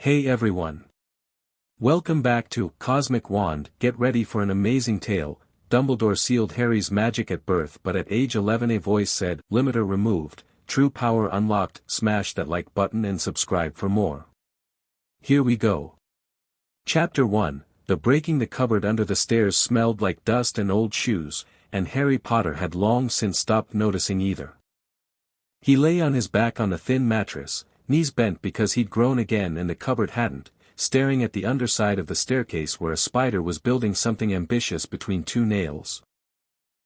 Hey everyone. Welcome back to Cosmic Wand. Get ready for an amazing tale. Dumbledore sealed Harry's magic at birth, but at age 11 a voice said, "Limiter removed, true power unlocked." Smash that like button and subscribe for more. Here we go. Chapter 1, The breaking the cupboard under the stairs smelled like dust and old shoes, and Harry Potter had long since stopped noticing either. He lay on his back on the thin mattress, knees bent because he'd grown again and the cupboard hadn't, staring at the underside of the staircase where a spider was building something ambitious between two nails.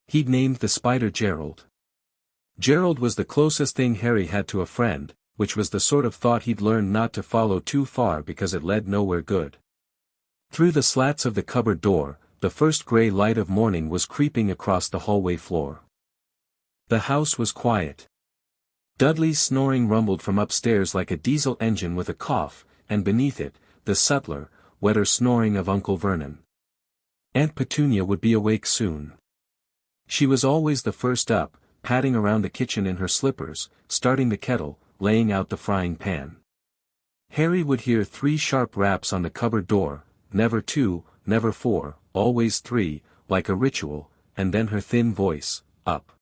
He'd named the spider Gerald. Gerald was the closest thing Harry had to a friend, which was the sort of thought he'd learned not to follow too far because it led nowhere good. Through the slats of the cupboard door, the first grey light of morning was creeping across the hallway floor. The house was quiet. Dudley's snoring rumbled from upstairs like a diesel engine with a cough, and beneath it, the subtler, wetter snoring of Uncle Vernon. Aunt Petunia would be awake soon. She was always the first up, padding around the kitchen in her slippers, starting the kettle, laying out the frying pan. Harry would hear 3 sharp raps on the cupboard door, never 2, never 4, always 3, like a ritual, and then her thin voice, "Up.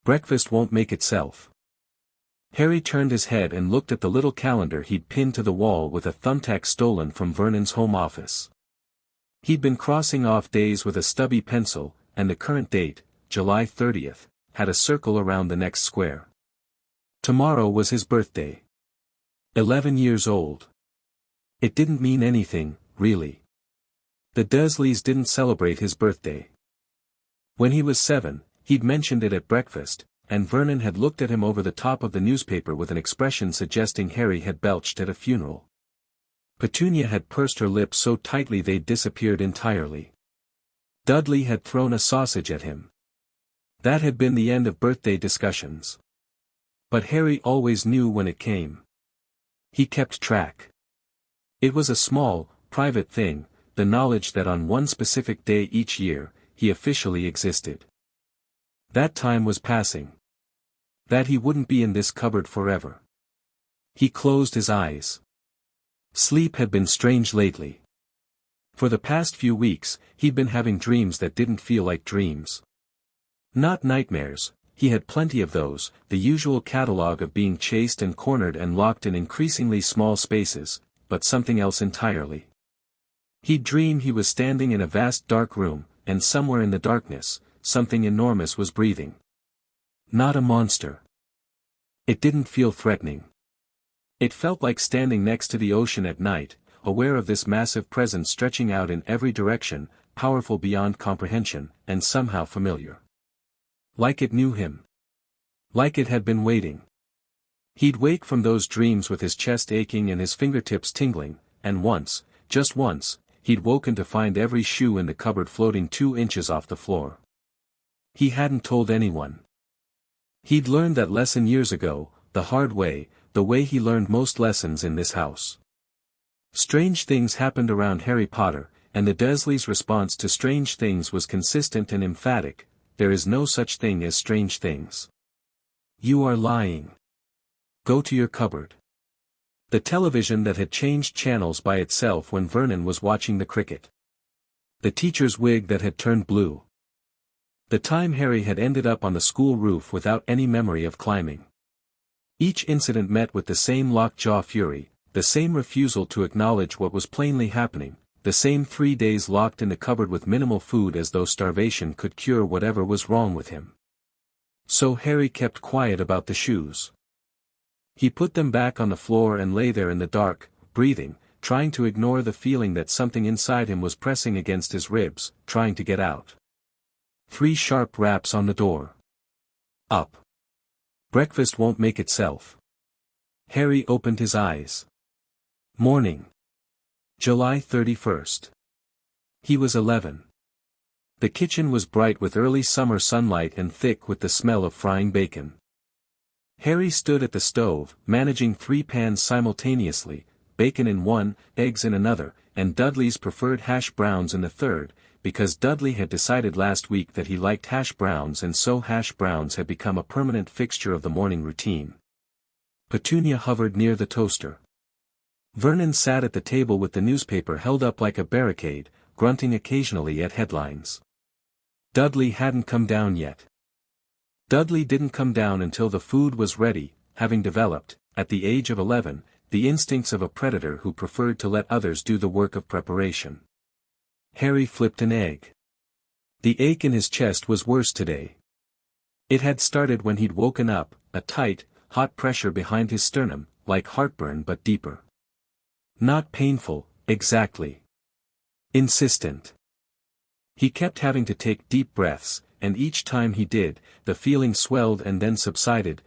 Breakfast won't make itself." Harry turned his head and looked at the little calendar he'd pinned to the wall with a thumbtack stolen from Vernon's home office. He'd been crossing off days with a stubby pencil, and the current date, July 30th, had a circle around the next square. Tomorrow was his birthday. 11 years old. It didn't mean anything, really. The Dursleys didn't celebrate his birthday. When he was 7, he'd mentioned it at breakfast, and Vernon had looked at him over the top of the newspaper with an expression suggesting Harry had belched at a funeral. Petunia had pursed her lips so tightly they'd disappeared entirely. Dudley had thrown a sausage at him. That had been the end of birthday discussions. But Harry always knew when it came. He kept track. It was a small, private thing, the knowledge that on one specific day each year, he officially existed. That time was passing. That he wouldn't be in this cupboard forever. He closed his eyes. Sleep had been strange lately. For the past few weeks, he'd been having dreams that didn't feel like dreams. Not nightmares, he had plenty of those, the usual catalogue of being chased and cornered and locked in increasingly small spaces, but something else entirely. He'd dream he was standing in a vast dark room, and somewhere in the darkness, something enormous was breathing. Not a monster. It didn't feel threatening. It felt like standing next to the ocean at night, aware of this massive presence stretching out in every direction, powerful beyond comprehension, and somehow familiar. Like it knew him. Like it had been waiting. He'd wake from those dreams with his chest aching and his fingertips tingling, and once, just once, he'd woken to find every shoe in the cupboard floating 2 inches off the floor. He hadn't told anyone. He'd learned that lesson years ago, the hard way, the way he learned most lessons in this house. Strange things happened around Harry Potter, and the Dursleys' response to strange things was consistent and emphatic: there is no such thing as strange things. You are lying. Go to your cupboard. The television that had changed channels by itself when Vernon was watching the cricket. The teacher's wig that had turned blue. The time Harry had ended up on the school roof without any memory of climbing. Each incident met with the same lockjaw fury, the same refusal to acknowledge what was plainly happening, the same 3 days locked in the cupboard with minimal food as though starvation could cure whatever was wrong with him. So Harry kept quiet about the shoes. He put them back on the floor and lay there in the dark, breathing, trying to ignore the feeling that something inside him was pressing against his ribs, trying to get out. 3 sharp raps on the door. Up. Breakfast won't make itself. Harry opened his eyes. Morning. July 31st. He was 11. The kitchen was bright with early summer sunlight and thick with the smell of frying bacon. Harry stood at the stove, managing 3 pans simultaneously, bacon in one, eggs in another, and Dudley's preferred hash browns in the third, because Dudley had decided last week that he liked hash browns, and so hash browns had become a permanent fixture of the morning routine. Petunia hovered near the toaster. Vernon sat at the table with the newspaper held up like a barricade, grunting occasionally at headlines. Dudley hadn't come down yet. Dudley didn't come down until the food was ready, having developed, at the age of 11, the instincts of a predator who preferred to let others do the work of preparation. Harry flipped an egg. The ache in his chest was worse today. It had started when he'd woken up, a tight, hot pressure behind his sternum, like heartburn but deeper. Not painful, exactly. Insistent. He kept having to take deep breaths, and each time he did, the feeling swelled and then subsided,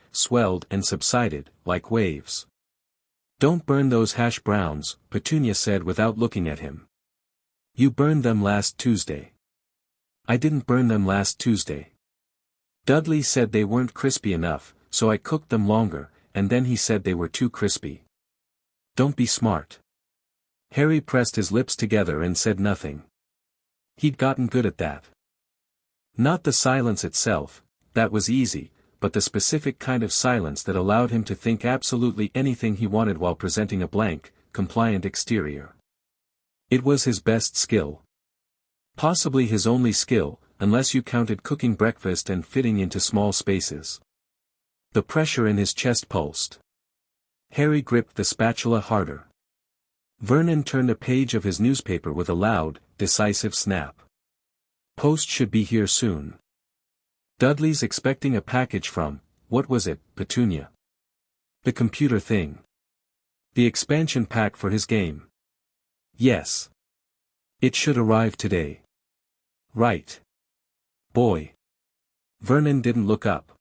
like waves. "Don't burn those hash browns," Petunia said without looking at him. "You burned them last Tuesday." "I didn't burn them last Tuesday. Dudley said they weren't crispy enough, so I cooked them longer, and then he said they were too crispy." "Don't be smart." Harry pressed his lips together and said nothing. He'd gotten good at that. Not the silence itself, that was easy, but the specific kind of silence that allowed him to think absolutely anything he wanted while presenting a blank, compliant exterior. It was his best skill. Possibly his only skill, unless you counted cooking breakfast and fitting into small spaces. The pressure in his chest pulsed. Harry gripped the spatula harder. Vernon turned a page of his newspaper with a loud, decisive snap. "Post should be here soon." "Dudley's expecting a package from, what was it, Petunia?" "The computer thing. The expansion pack for his game." "Yes. It should arrive today." "Right. Boy." Vernon didn't look up.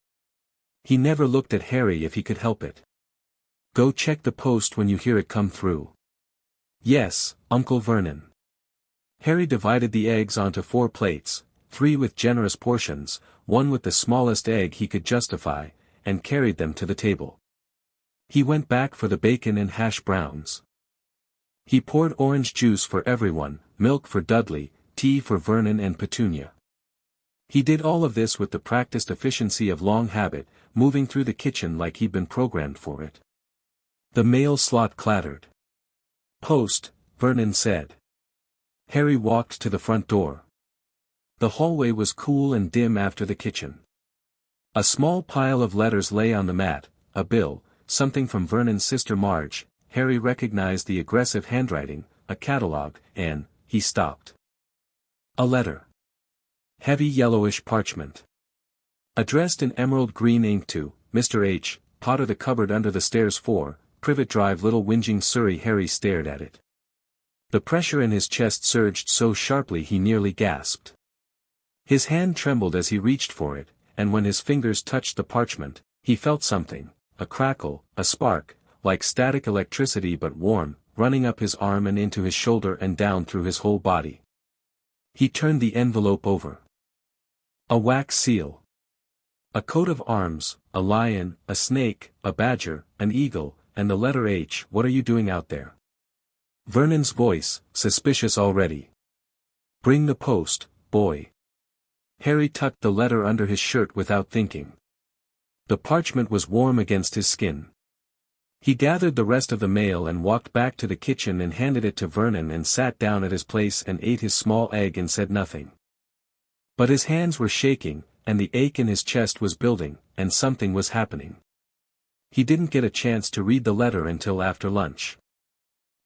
He never looked at Harry if he could help it. "Go check the post when you hear it come through." "Yes, Uncle Vernon." Harry divided the eggs onto 4 plates, 3 with generous portions, 1 with the smallest egg he could justify, and carried them to the table. He went back for the bacon and hash browns. He poured orange juice for everyone, milk for Dudley, tea for Vernon and Petunia. He did all of this with the practiced efficiency of long habit, moving through the kitchen like he'd been programmed for it. The mail slot clattered. "Post," Vernon said. Harry walked to the front door. The hallway was cool and dim after the kitchen. A small pile of letters lay on the mat, a bill, something from Vernon's sister Marge. Harry recognized the aggressive handwriting, a catalogue, and he stopped. A letter. Heavy yellowish parchment. Addressed in emerald green ink to, Mr. H., Potter, the cupboard under the stairs 4, Privet Drive, Little Whinging Surrey. Harry stared at it. The pressure in his chest surged so sharply he nearly gasped. His hand trembled as he reached for it, and when his fingers touched the parchment, he felt something, a crackle, a spark, like static electricity but warm, running up his arm and into his shoulder and down through his whole body. He turned the envelope over. A wax seal. A coat of arms, a lion, a snake, a badger, an eagle, and the letter H. "What are you doing out there?" Vernon's voice, suspicious already. "Bring the post, boy." Harry tucked the letter under his shirt without thinking. The parchment was warm against his skin. He gathered the rest of the mail and walked back to the kitchen and handed it to Vernon and sat down at his place and ate his small egg and said nothing. But his hands were shaking, and the ache in his chest was building, and something was happening. He didn't get a chance to read the letter until after lunch.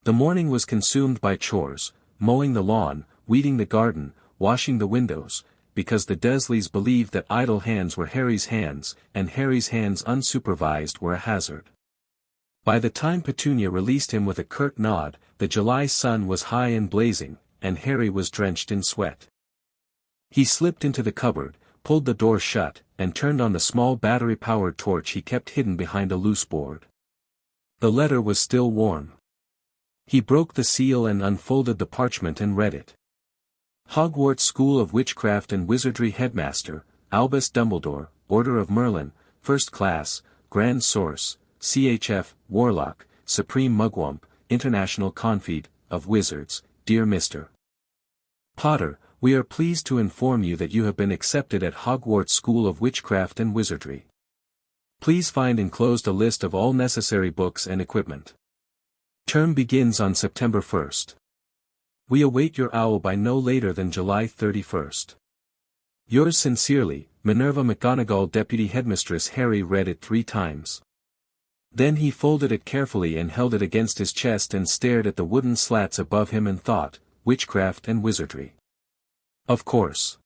The morning was consumed by chores, mowing the lawn, weeding the garden, washing the windows, because the Dursleys believed that idle hands were Harry's hands, and Harry's hands unsupervised were a hazard. By the time Petunia released him with a curt nod, the July sun was high and blazing, and Harry was drenched in sweat. He slipped into the cupboard, pulled the door shut, and turned on the small battery-powered torch he kept hidden behind a loose board. The letter was still warm. He broke the seal and unfolded the parchment and read it. Hogwarts School of Witchcraft and Wizardry Headmaster, Albus Dumbledore, Order of Merlin, First Class, Grand Source, CHF, Warlock, Supreme Mugwump, International Confede, of Wizards, Dear Mr. Potter, we are pleased to inform you that you have been accepted at Hogwarts School of Witchcraft and Wizardry. Please find enclosed a list of all necessary books and equipment. Term begins on September 1st. We await your owl by no later than July 31st. Yours sincerely, Minerva McGonagall. Deputy Headmistress Harry read it 3 times. Then he folded it carefully and held it against his chest and stared at the wooden slats above him and thought, witchcraft and wizardry. Of course.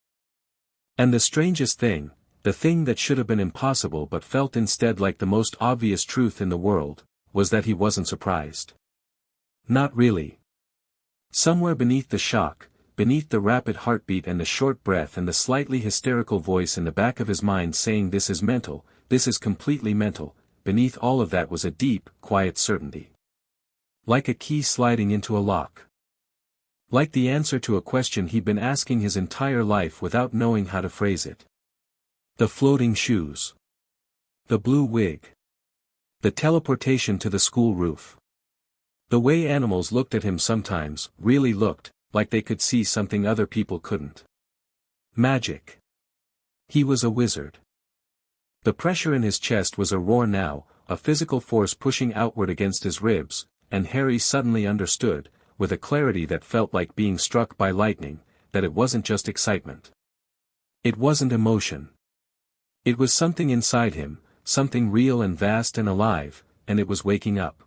And the strangest thing, the thing that should have been impossible but felt instead like the most obvious truth in the world, was that he wasn't surprised. Not really. Somewhere beneath the shock, beneath the rapid heartbeat and the short breath and the slightly hysterical voice in the back of his mind saying this is mental, this is completely mental, beneath all of that was a deep, quiet certainty. Like a key sliding into a lock. Like the answer to a question he'd been asking his entire life without knowing how to phrase it. The floating shoes. The blue wig. The teleportation to the school roof. The way animals looked at him sometimes, really looked, like they could see something other people couldn't. Magic. He was a wizard. The pressure in his chest was a roar now, a physical force pushing outward against his ribs, and Harry suddenly understood, with a clarity that felt like being struck by lightning, that it wasn't just excitement. It wasn't emotion. It was something inside him, something real and vast and alive, and it was waking up.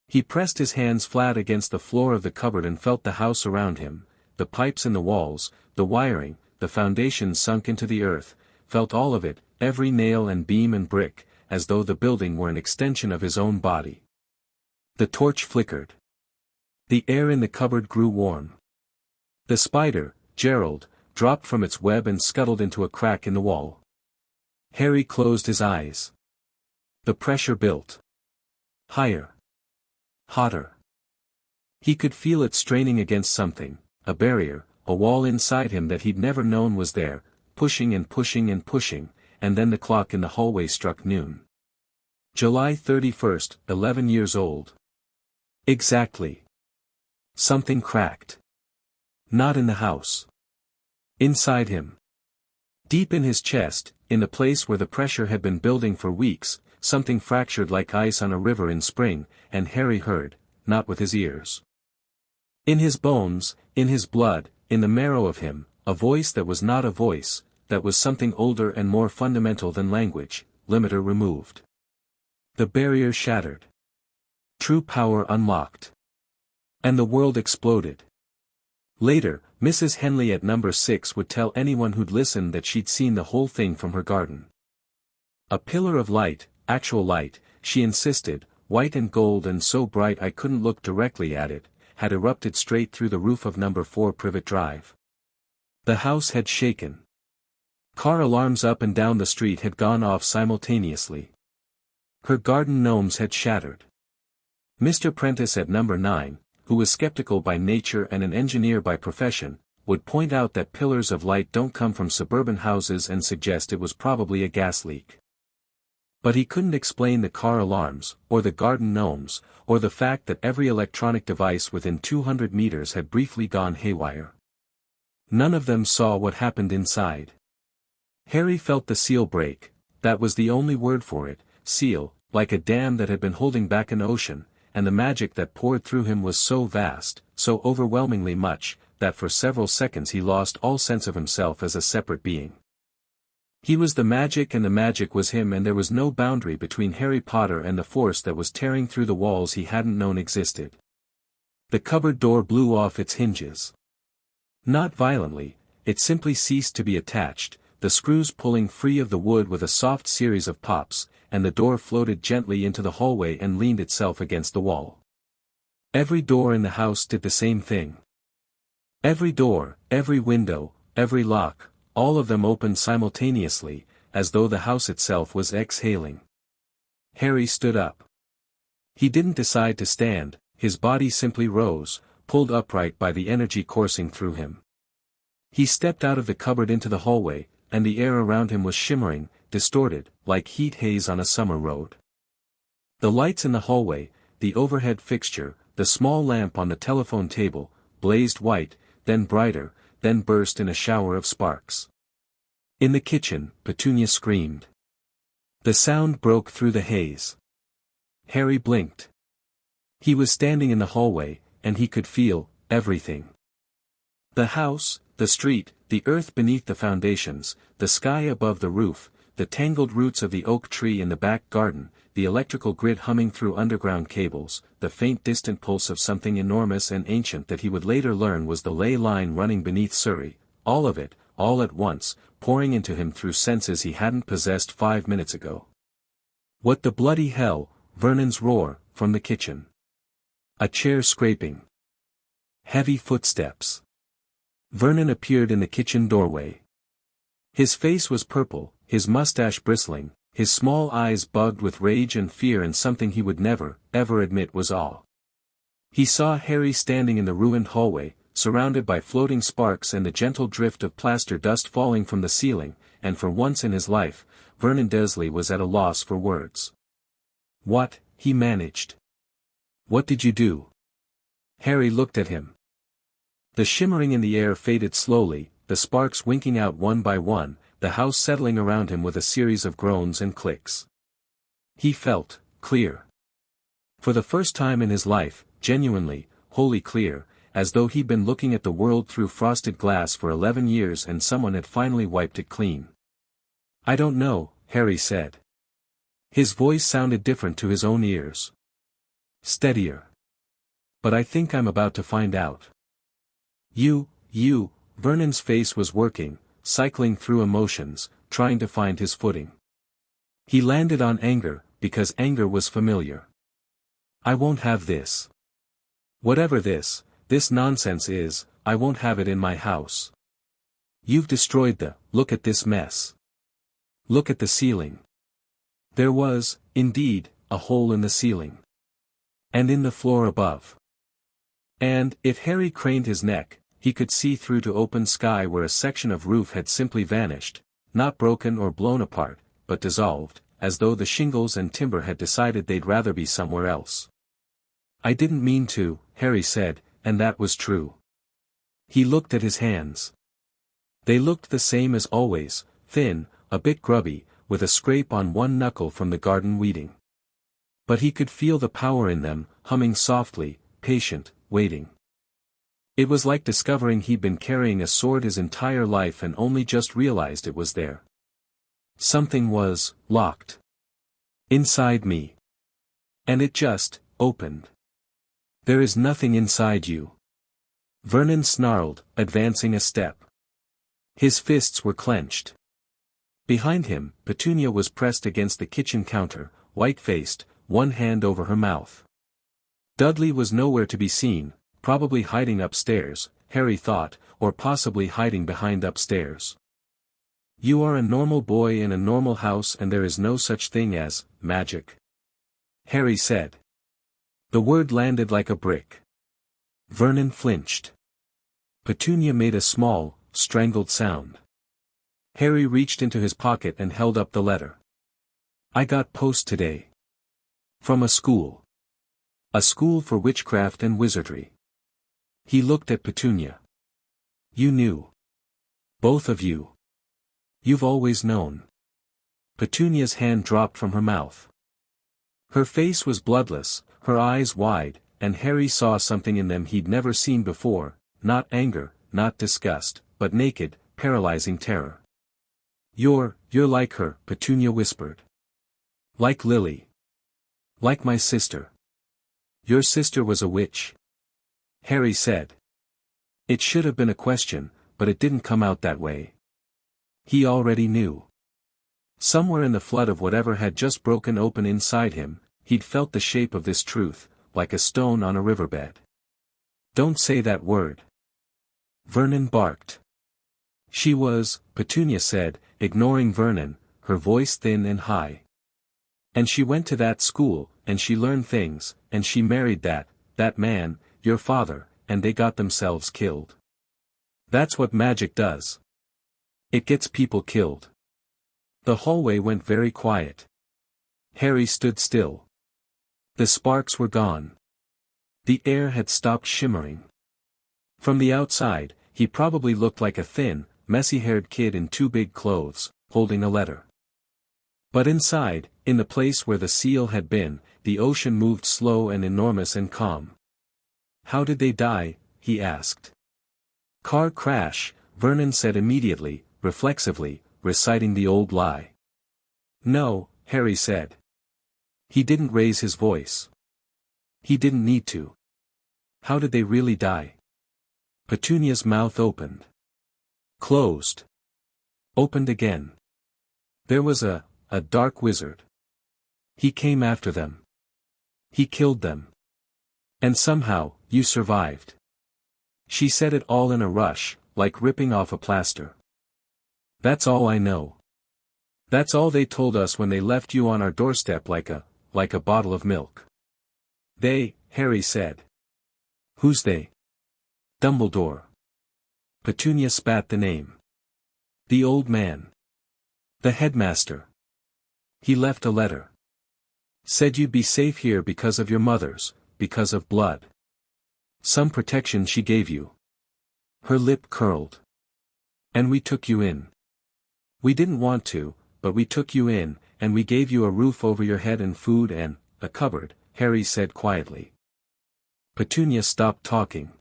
He pressed his hands flat against the floor of the cupboard and felt the house around him, the pipes in the walls, the wiring, the foundations sunk into the earth, felt all of it, every nail and beam and brick, as though the building were an extension of his own body. The torch flickered. The air in the cupboard grew warm. The spider, Gerald, dropped from its web and scuttled into a crack in the wall. Harry closed his eyes. The pressure built. Higher. Hotter. He could feel it straining against something, a barrier, a wall inside him that he'd never known was there, pushing and pushing and pushing, and then the clock in the hallway struck noon. July 31st, 11 years old. Exactly. Something cracked. Not in the house. Inside him. Deep in his chest, in the place where the pressure had been building for weeks, something fractured like ice on a river in spring, and Harry heard, not with his ears. In his bones, in his blood, in the marrow of him, a voice that was not a voice, that was something older and more fundamental than language, limiter removed. The barrier shattered. True power unlocked. And the world exploded. Later, Mrs. Henley at number 6 would tell anyone who'd listened that she'd seen the whole thing from her garden. A pillar of light, actual light, she insisted, white and gold and so bright I couldn't look directly at it, had erupted straight through the roof of number 4 Privet Drive. The house had shaken. Car alarms up and down the street had gone off simultaneously. Her garden gnomes had shattered. Mr. Prentice at number 9, who was skeptical by nature and an engineer by profession, would point out that pillars of light don't come from suburban houses and suggest it was probably a gas leak. But he couldn't explain the car alarms, or the garden gnomes, or the fact that every electronic device within 200 meters had briefly gone haywire. None of them saw what happened inside. Harry felt the seal break, that was the only word for it, seal, like a dam that had been holding back an ocean, and the magic that poured through him was so vast, so overwhelmingly much, that for several seconds he lost all sense of himself as a separate being. He was the magic and the magic was him, and there was no boundary between Harry Potter and the force that was tearing through the walls he hadn't known existed. The cupboard door blew off its hinges. Not violently, it simply ceased to be attached, the screws pulling free of the wood with a soft series of pops, and the door floated gently into the hallway and leaned itself against the wall. Every door in the house did the same thing. Every door, every window, every lock, all of them opened simultaneously, as though the house itself was exhaling. Harry stood up. He didn't decide to stand, his body simply rose, pulled upright by the energy coursing through him. He stepped out of the cupboard into the hallway, and the air around him was shimmering, distorted, like heat haze on a summer road. The lights in the hallway, the overhead fixture, the small lamp on the telephone table, blazed white, then brighter, then burst in a shower of sparks. In the kitchen, Petunia screamed. The sound broke through the haze. Harry blinked. He was standing in the hallway, and he could feel everything. The house, the street, the earth beneath the foundations, the sky above the roof, the tangled roots of the oak tree in the back garden, the electrical grid humming through underground cables, the faint distant pulse of something enormous and ancient that he would later learn was the ley line running beneath Surrey, all of it, all at once, pouring into him through senses he hadn't possessed 5 minutes ago. What the bloody hell? Vernon's roar, from the kitchen. A chair scraping. Heavy footsteps. Vernon appeared in the kitchen doorway. His face was purple, his mustache bristling, his small eyes bugged with rage and fear and something he would never, ever admit was awe. He saw Harry standing in the ruined hallway, surrounded by floating sparks and the gentle drift of plaster dust falling from the ceiling, and for once in his life, Vernon Dursley was at a loss for words. "What?" he managed. "What did you do?" Harry looked at him. The shimmering in the air faded slowly, the sparks winking out one by one, the house settling around him with a series of groans and clicks. He felt clear. For the first time in his life, genuinely, wholly clear, as though he'd been looking at the world through frosted glass for 11 years and someone had finally wiped it clean. "I don't know," Harry said. His voice sounded different to his own ears. Steadier. "But I think I'm about to find out." You, Vernon's face was working, cycling through emotions, trying to find his footing. He landed on anger, because anger was familiar. "I won't have this. Whatever this nonsense is, I won't have it in my house. You've destroyed look at this mess. Look at the ceiling." There was, indeed, a hole in the ceiling. And in the floor above. And, if Harry craned his neck, he could see through to open sky where a section of roof had simply vanished, not broken or blown apart, but dissolved, as though the shingles and timber had decided they'd rather be somewhere else. "I didn't mean to," Harry said, and that was true. He looked at his hands. They looked the same as always, thin, a bit grubby, with a scrape on one knuckle from the garden weeding. But he could feel the power in them, humming softly, patient, waiting. It was like discovering he'd been carrying a sword his entire life and only just realized it was there. Something was locked inside me. And it just opened. "There is nothing inside you." Vernon snarled, advancing a step. His fists were clenched. Behind him, Petunia was pressed against the kitchen counter, white-faced, one hand over her mouth. Dudley was nowhere to be seen, probably hiding upstairs, Harry thought, or possibly hiding behind upstairs. "You are a normal boy in a normal house and there is no such thing as magic," Harry said. The word landed like a brick. Vernon flinched. Petunia made a small, strangled sound. Harry reached into his pocket and held up the letter. "I got post today. From a school. A school for witchcraft and wizardry." He looked at Petunia. "You knew. Both of you. You've always known." Petunia's hand dropped from her mouth. Her face was bloodless, her eyes wide, and Harry saw something in them he'd never seen before, not anger, not disgust, but naked, paralyzing terror. You're like her," Petunia whispered. "Like Lily. Like my sister." "Your sister was a witch," Harry said. It should have been a question, but it didn't come out that way. He already knew. Somewhere in the flood of whatever had just broken open inside him, he'd felt the shape of this truth, like a stone on a riverbed. "Don't say that word," Vernon barked. "She was," Petunia said, ignoring Vernon, her voice thin and high. "And she went to that school, and she learned things, and she married that man, your father, and they got themselves killed. That's what magic does. It gets people killed." The hallway went very quiet. Harry stood still. The sparks were gone. The air had stopped shimmering. From the outside, he probably looked like a thin, messy-haired kid in too big clothes, holding a letter. But inside, in the place where the seal had been, the ocean moved slow and enormous and calm. How did they die? He asked. Car crash, Vernon said immediately, reflexively, reciting the old lie. No, Harry said. He didn't raise his voice. He didn't need to. How did they really die? Petunia's mouth opened. Closed. Opened again. There was a dark wizard. He came after them. He killed them. And somehow, you survived. She said it all in a rush, like ripping off a plaster. That's all I know. That's all they told us when they left you on our doorstep like a bottle of milk. They, Harry said. Who's they? Dumbledore. Petunia spat the name. The old man. The headmaster. He left a letter. Said you'd be safe here because of your mother's, because of blood. Some protection she gave you. Her lip curled. And we took you in. We didn't want to, but we took you in, and we gave you a roof over your head and food and a cupboard, Harry said quietly. Petunia stopped talking.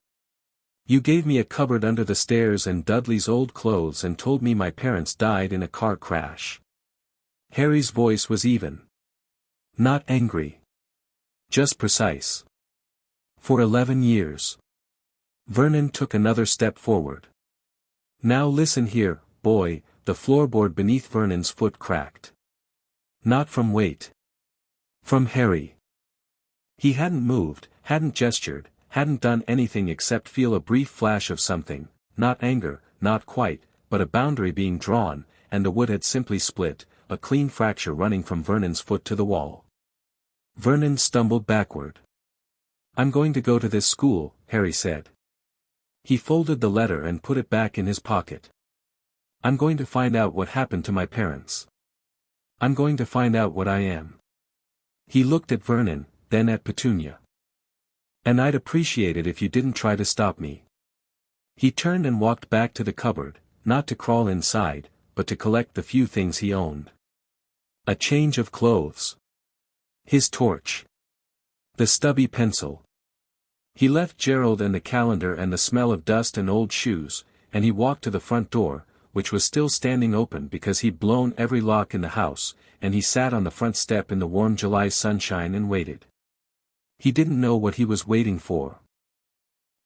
You gave me a cupboard under the stairs and Dudley's old clothes and told me my parents died in a car crash. Harry's voice was even. Not angry. Just precise. For 11 years. Vernon took another step forward. Now listen here, boy, the floorboard beneath Vernon's foot cracked. Not from weight. From Harry. He hadn't moved, hadn't gestured, hadn't done anything except feel a brief flash of something, not anger, not quite, but a boundary being drawn, and the wood had simply split, a clean fracture running from Vernon's foot to the wall. Vernon stumbled backward. I'm going to go to this school, Harry said. He folded the letter and put it back in his pocket. I'm going to find out what happened to my parents. I'm going to find out what I am. He looked at Vernon, then at Petunia. And I'd appreciate it if you didn't try to stop me. He turned and walked back to the cupboard, not to crawl inside, but to collect the few things he owned. A change of clothes. His torch. The stubby pencil. He left Gerald and the calendar and the smell of dust and old shoes, and he walked to the front door, which was still standing open because he'd blown every lock in the house, and he sat on the front step in the warm July sunshine and waited. He didn't know what he was waiting for.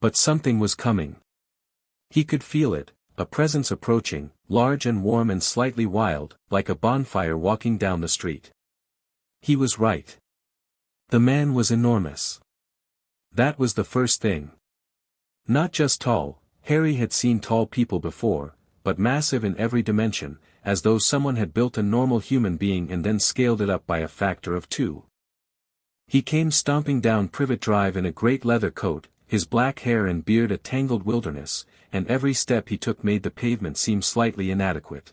But something was coming. He could feel it, a presence approaching, large and warm and slightly wild, like a bonfire walking down the street. He was right. The man was enormous. That was the first thing. Not just tall, Harry had seen tall people before, but massive in every dimension, as though someone had built a normal human being and then scaled it up by a factor of 2. He came stomping down Privet Drive in a great leather coat, his black hair and beard a tangled wilderness, and every step he took made the pavement seem slightly inadequate.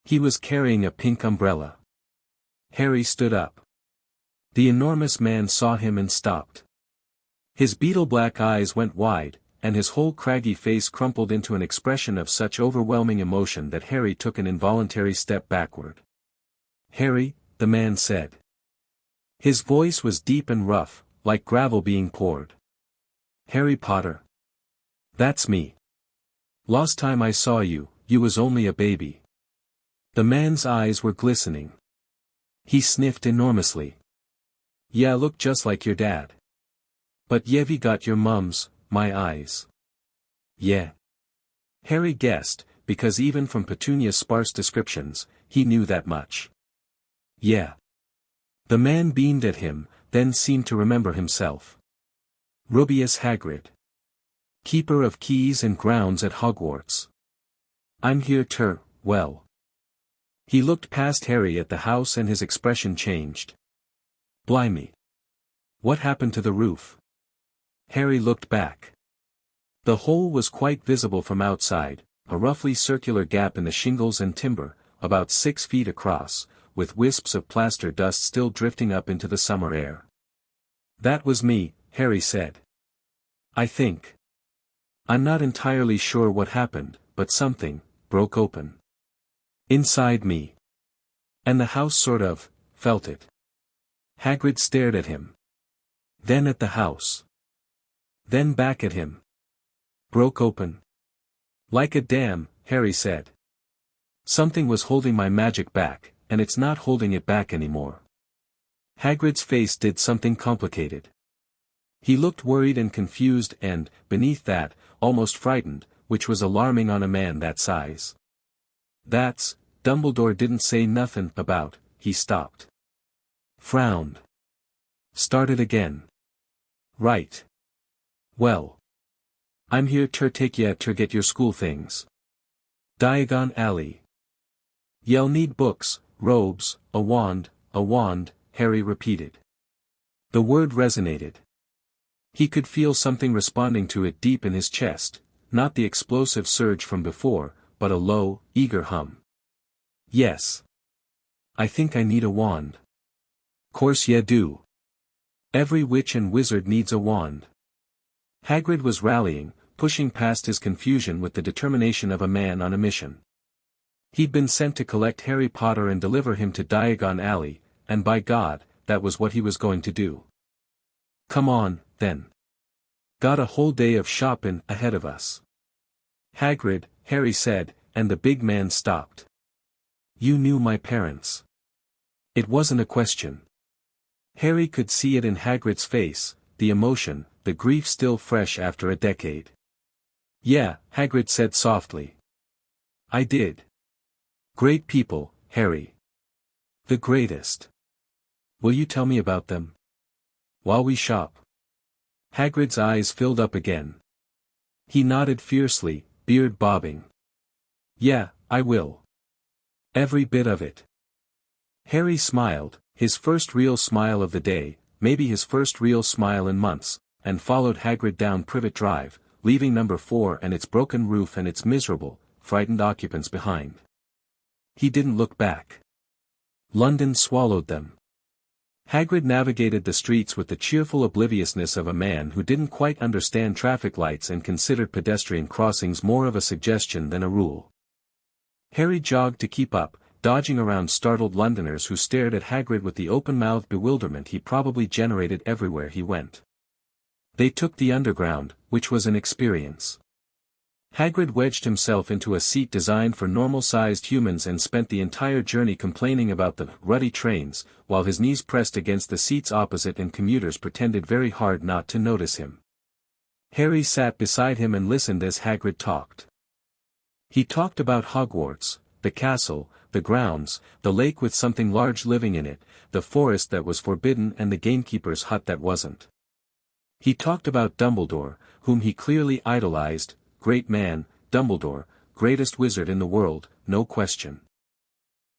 He was carrying a pink umbrella. Harry stood up. The enormous man saw him and stopped. His beetle-black eyes went wide, and his whole craggy face crumpled into an expression of such overwhelming emotion that Harry took an involuntary step backward. Harry, the man said. His voice was deep and rough, like gravel being poured. Harry Potter. That's me. Last time I saw you, you was only a baby. The man's eyes were glistening. He sniffed enormously. Yeah, look just like your dad. But you've got your mum's, my eyes. Yeah. Harry guessed, because even from Petunia's sparse descriptions, he knew that much. Yeah. The man beamed at him, then seemed to remember himself. Rubeus Hagrid. Keeper of keys and grounds at Hogwarts. I'm here well. He looked past Harry at the house and his expression changed. Blimey. What happened to the roof? Harry looked back. The hole was quite visible from outside, a roughly circular gap in the shingles and timber, about 6 feet across, with wisps of plaster dust still drifting up into the summer air. That was me, Harry said. I think. I'm not entirely sure what happened, but something broke open. Inside me. And the house sort of, felt it. Hagrid stared at him. Then at the house. Then back at him. Broke open. Like a dam, Harry said. Something was holding my magic back, and it's not holding it back anymore. Hagrid's face did something complicated. He looked worried and confused and, beneath that, almost frightened, which was alarming on a man that size. That's, Dumbledore didn't say nothing about, he stopped. Frowned. Started again. Right. Well. I'm here to take ya to get your school things. Diagon Alley. Y'all need books, robes, a wand, Harry repeated. The word resonated. He could feel something responding to it deep in his chest, not the explosive surge from before, but a low, eager hum. Yes. I think I need a wand. Course ya do. Every witch and wizard needs a wand. Hagrid was rallying, pushing past his confusion with the determination of a man on a mission. He'd been sent to collect Harry Potter and deliver him to Diagon Alley, and by God, that was what he was going to do. Come on, then. Got a whole day of shopping ahead of us. Hagrid, Harry said, and the big man stopped. You knew my parents. It wasn't a question. Harry could see it in Hagrid's face, the emotion, the grief still fresh after a decade. Yeah, Hagrid said softly. I did. Great people, Harry. The greatest. Will you tell me about them? While we shop. Hagrid's eyes filled up again. He nodded fiercely, beard bobbing. Yeah, I will. Every bit of it. Harry smiled, his first real smile of the day, maybe his first real smile in months, and followed Hagrid down Privet Drive, leaving number 4 and its broken roof and its miserable, frightened occupants behind. He didn't look back. London swallowed them. Hagrid navigated the streets with the cheerful obliviousness of a man who didn't quite understand traffic lights and considered pedestrian crossings more of a suggestion than a rule. Harry jogged to keep up, dodging around startled Londoners who stared at Hagrid with the open-mouthed bewilderment he probably generated everywhere he went. They took the Underground, which was an experience. Hagrid wedged himself into a seat designed for normal-sized humans and spent the entire journey complaining about the ruddy trains, while his knees pressed against the seats opposite and commuters pretended very hard not to notice him. Harry sat beside him and listened as Hagrid talked. He talked about Hogwarts, the castle, the grounds, the lake with something large living in it, the forest that was forbidden and the gamekeeper's hut that wasn't. He talked about Dumbledore, whom he clearly idolized. Great man, Dumbledore, greatest wizard in the world, no question.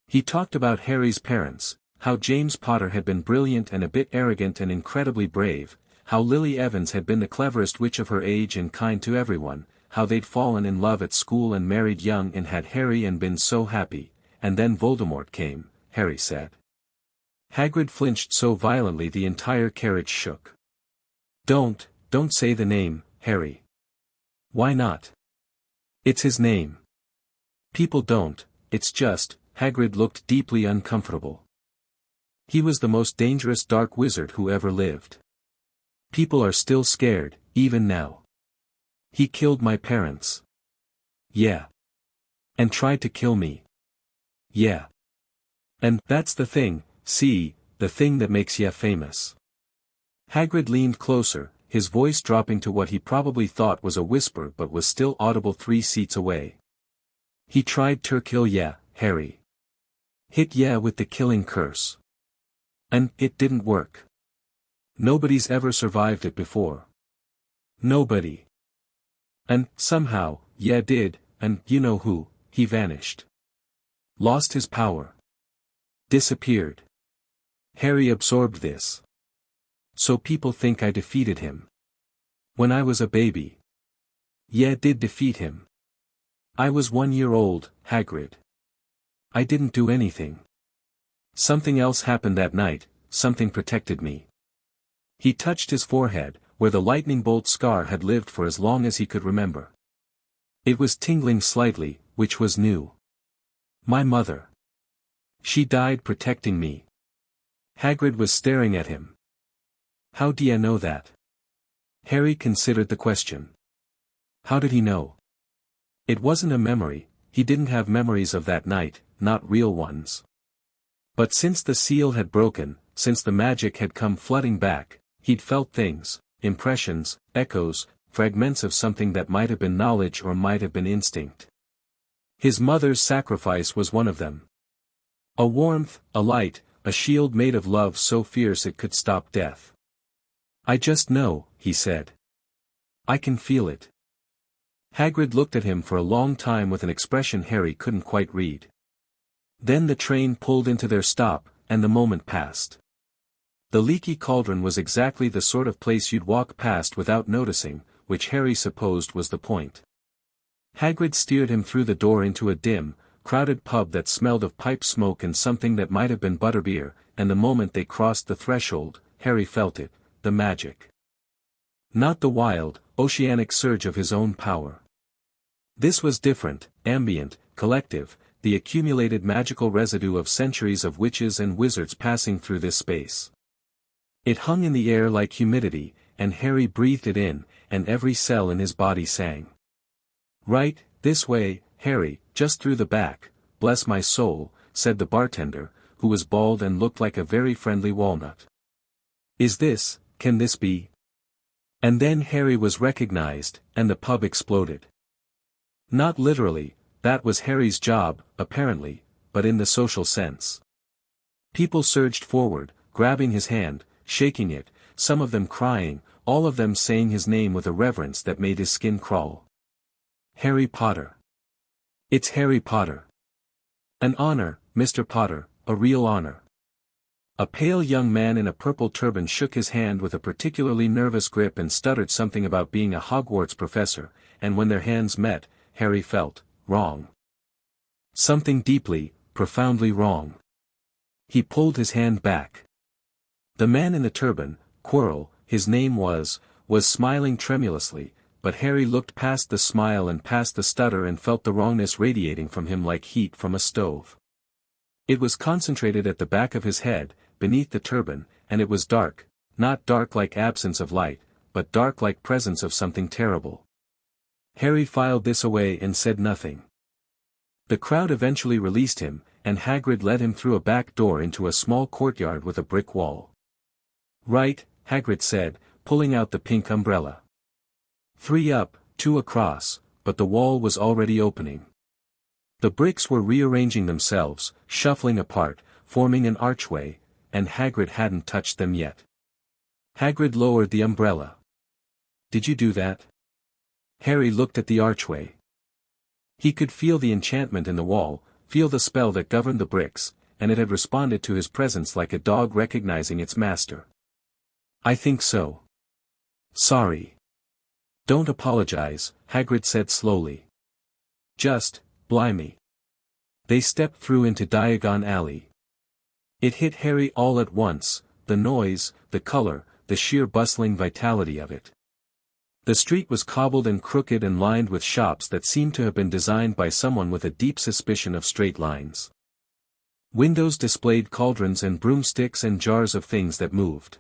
He talked about Harry's parents, how James Potter had been brilliant and a bit arrogant and incredibly brave, how Lily Evans had been the cleverest witch of her age and kind to everyone, how they'd fallen in love at school and married young and had Harry and been so happy, and then Voldemort came, Harry said. Hagrid flinched so violently the entire carriage shook. Don't say the name, Harry. Why not? It's his name. People don't, it's just, Hagrid looked deeply uncomfortable. He was the most dangerous dark wizard who ever lived. People are still scared, even now. He killed my parents. Yeah. And tried to kill me. Yeah. And that's the thing, see, the thing that makes ya famous. Hagrid leaned closer, his voice dropping to what he probably thought was a whisper but was still audible 3 seats away. He tried to kill ya, Harry. Hit ya with the killing curse. And it didn't work. Nobody's ever survived it before. Nobody. And, somehow, ya did, and you know who, he vanished. Lost his power. Disappeared. Harry absorbed this. So people think I defeated him. When I was a baby. Yeah, did defeat him. I was 1 year old, Hagrid. I didn't do anything. Something else happened that night, something protected me. He touched his forehead, where the lightning bolt scar had lived for as long as he could remember. It was tingling slightly, which was new. My mother. She died protecting me. Hagrid was staring at him. How do you know that? Harry considered the question. How did he know? It wasn't a memory, he didn't have memories of that night, not real ones. But since the seal had broken, since the magic had come flooding back, he'd felt things, impressions, echoes, fragments of something that might have been knowledge or might have been instinct. His mother's sacrifice was one of them. A warmth, a light, a shield made of love so fierce it could stop death. I just know, he said. I can feel it. Hagrid looked at him for a long time with an expression Harry couldn't quite read. Then the train pulled into their stop, and the moment passed. The leaky cauldron was exactly the sort of place you'd walk past without noticing, which Harry supposed was the point. Hagrid steered him through the door into a dim, crowded pub that smelled of pipe smoke and something that might have been butterbeer, and the moment they crossed the threshold, Harry felt it, the magic. Not the wild, oceanic surge of his own power. This was different, ambient, collective, the accumulated magical residue of centuries of witches and wizards passing through this space. It hung in the air like humidity, and Harry breathed it in, and every cell in his body sang. Right, this way, Harry, just through the back, bless my soul, said the bartender, who was bald and looked like a very friendly walnut. Can this be? And then Harry was recognized, and the pub exploded. Not literally, that was Harry's job, apparently, but in the social sense. People surged forward, grabbing his hand, shaking it, some of them crying, all of them saying his name with a reverence that made his skin crawl. Harry Potter. It's Harry Potter. An honor, Mr. Potter, a real honor. A pale young man in a purple turban shook his hand with a particularly nervous grip and stuttered something about being a Hogwarts professor, and when their hands met, Harry felt wrong. Something deeply, profoundly wrong. He pulled his hand back. The man in the turban, Quirrell, his name was smiling tremulously, but Harry looked past the smile and past the stutter and felt the wrongness radiating from him like heat from a stove. It was concentrated at the back of his head, beneath the turban, and it was dark, not dark like absence of light, but dark like presence of something terrible. Harry filed this away and said nothing. The crowd eventually released him, and Hagrid led him through a back door into a small courtyard with a brick wall. Right, Hagrid said, pulling out the pink umbrella. 3 up, 2 across, but the wall was already opening. The bricks were rearranging themselves, shuffling apart, forming an archway, and Hagrid hadn't touched them yet. Hagrid lowered the umbrella. Did you do that? Harry looked at the archway. He could feel the enchantment in the wall, feel the spell that governed the bricks, and it had responded to his presence like a dog recognizing its master. I think so. Sorry. Don't apologize, Hagrid said slowly. Just, blimey. They stepped through into Diagon Alley. It hit Harry all at once, the noise, the color, the sheer bustling vitality of it. The street was cobbled and crooked and lined with shops that seemed to have been designed by someone with a deep suspicion of straight lines. Windows displayed cauldrons and broomsticks and jars of things that moved.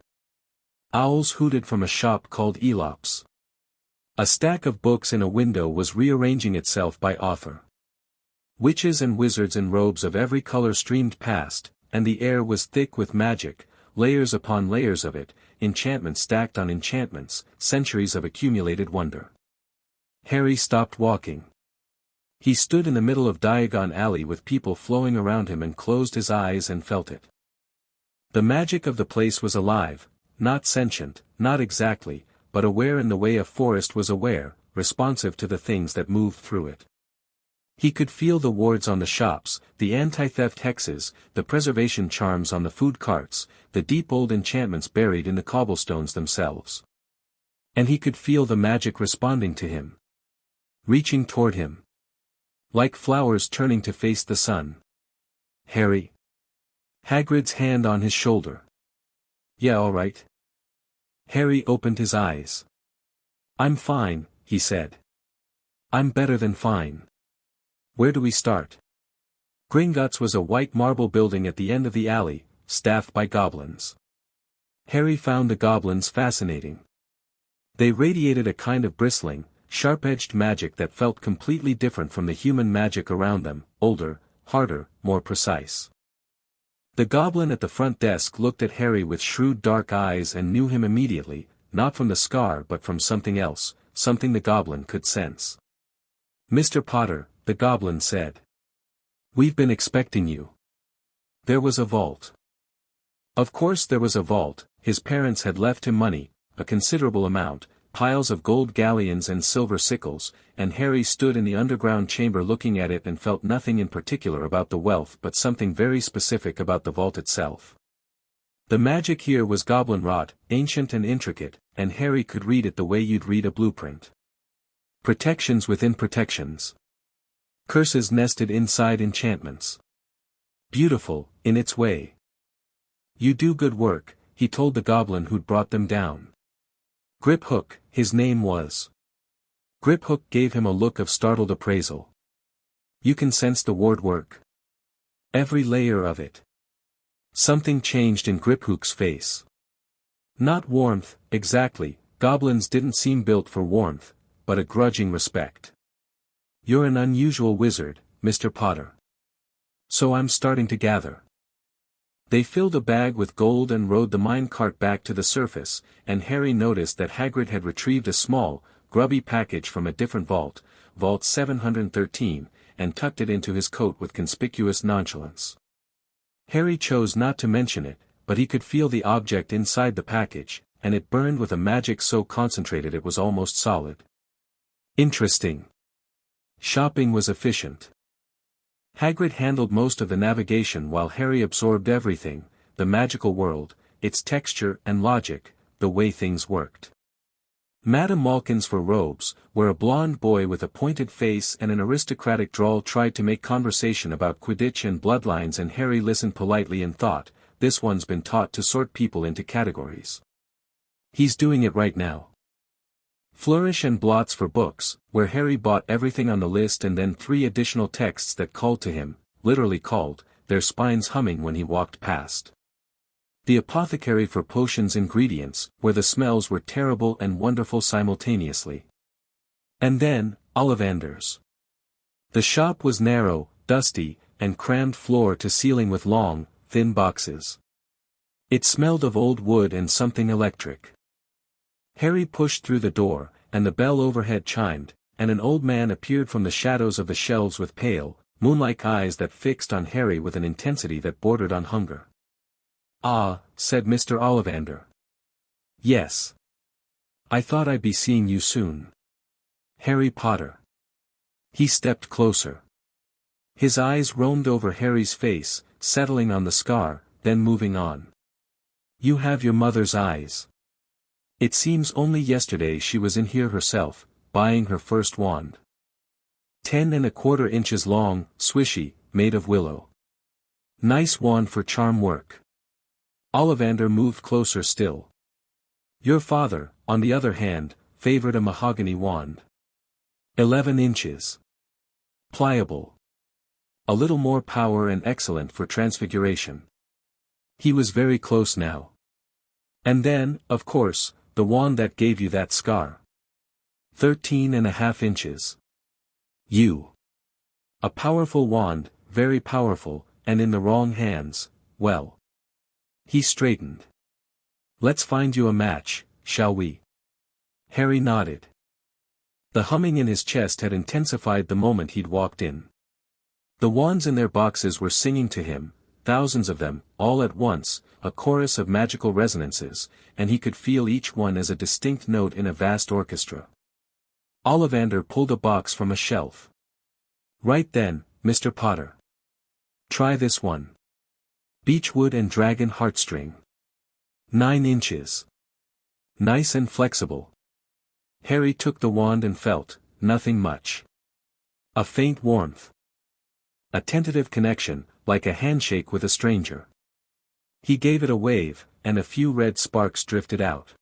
Owls hooted from a shop called Elops. A stack of books in a window was rearranging itself by author. Witches and wizards in robes of every color streamed past, and the air was thick with magic, layers upon layers of it, enchantments stacked on enchantments, centuries of accumulated wonder. Harry stopped walking. He stood in the middle of Diagon Alley with people flowing around him and closed his eyes and felt it. The magic of the place was alive, not sentient, not exactly, but aware in the way a forest was aware, responsive to the things that moved through it. He could feel the wards on the shops, the anti-theft hexes, the preservation charms on the food carts, the deep old enchantments buried in the cobblestones themselves. And he could feel the magic responding to him. Reaching toward him. Like flowers turning to face the sun. Harry. Hagrid's hand on his shoulder. Yeah, all right. Harry opened his eyes. I'm fine, he said. I'm better than fine. Where do we start? Gringotts was a white marble building at the end of the alley, staffed by goblins. Harry found the goblins fascinating. They radiated a kind of bristling, sharp-edged magic that felt completely different from the human magic around them, older, harder, more precise. The goblin at the front desk looked at Harry with shrewd dark eyes and knew him immediately, not from the scar but from something else, something the goblin could sense. "Mr. Potter," the goblin said. "We've been expecting you." There was a vault. Of course there was a vault. His parents had left him money, a considerable amount, piles of gold galleons and silver sickles, and Harry stood in the underground chamber looking at it and felt nothing in particular about the wealth but something very specific about the vault itself. The magic here was goblin wrought, ancient and intricate, and Harry could read it the way you'd read a blueprint. Protections within protections. Curses nested inside enchantments. Beautiful, in its way. "You do good work," he told the goblin who'd brought them down. Griphook, his name was. Griphook gave him a look of startled appraisal. "You can sense the ward work?" "Every layer of it." Something changed in Griphook's face. Not warmth, exactly, goblins didn't seem built for warmth, but a grudging respect. "You're an unusual wizard, Mr. Potter. So I'm starting to gather." They filled a bag with gold and rode the mine cart back to the surface, and Harry noticed that Hagrid had retrieved a small, grubby package from a different vault, Vault 713, and tucked it into his coat with conspicuous nonchalance. Harry chose not to mention it, but he could feel the object inside the package, and it burned with a magic so concentrated it was almost solid. Interesting. Shopping was efficient. Hagrid handled most of the navigation while Harry absorbed everything, the magical world, its texture and logic, the way things worked. Madame Malkin's for robes, where a blond boy with a pointed face and an aristocratic drawl tried to make conversation about Quidditch and bloodlines, and Harry listened politely and thought, this one's been taught to sort people into categories. He's doing it right now. Flourish and blots for books, where Harry bought everything on the list and then 3 additional texts that called to him, literally called, their spines humming when he walked past. The apothecary for potions ingredients, where the smells were terrible and wonderful simultaneously. And then, Ollivander's. The shop was narrow, dusty, and crammed floor to ceiling with long, thin boxes. It smelled of old wood and something electric. Harry pushed through the door, and the bell overhead chimed, and an old man appeared from the shadows of the shelves with pale, moon-like eyes that fixed on Harry with an intensity that bordered on hunger. "Ah," said Mr. Ollivander. "Yes. I thought I'd be seeing you soon. Harry Potter." He stepped closer. His eyes roamed over Harry's face, settling on the scar, then moving on. "You have your mother's eyes. It seems only yesterday she was in here herself, buying her first wand. 10¼ inches long, swishy, made of willow. Nice wand for charm work." Ollivander moved closer still. "Your father, on the other hand, favored a mahogany wand. 11 inches. Pliable. A little more power and excellent for transfiguration." He was very close now. "And then, of course, the wand that gave you that scar. 13½ inches. You. A powerful wand, very powerful, and in the wrong hands, well." He straightened. "Let's find you a match, shall we?" Harry nodded. The humming in his chest had intensified the moment he'd walked in. The wands in their boxes were singing to him, thousands of them, all at once, a chorus of magical resonances, and he could feel each one as a distinct note in a vast orchestra. Ollivander pulled a box from a shelf. "Right then, Mr. Potter. Try this one. Beechwood and dragon heartstring. 9 inches. Nice and flexible." Harry took the wand and felt, nothing much. A faint warmth. A tentative connection, like a handshake with a stranger. He gave it a wave, and a few red sparks drifted out.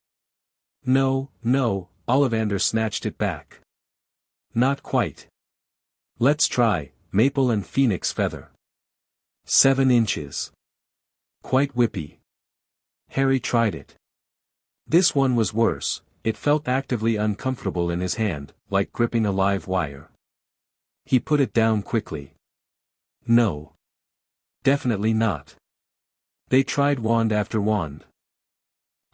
"No, no," Ollivander snatched it back. "Not quite. Let's try, maple and phoenix feather." 7 inches. Quite whippy. Harry tried it. This one was worse, it felt actively uncomfortable in his hand, like gripping a live wire. He put it down quickly. No. Definitely not. They tried wand after wand.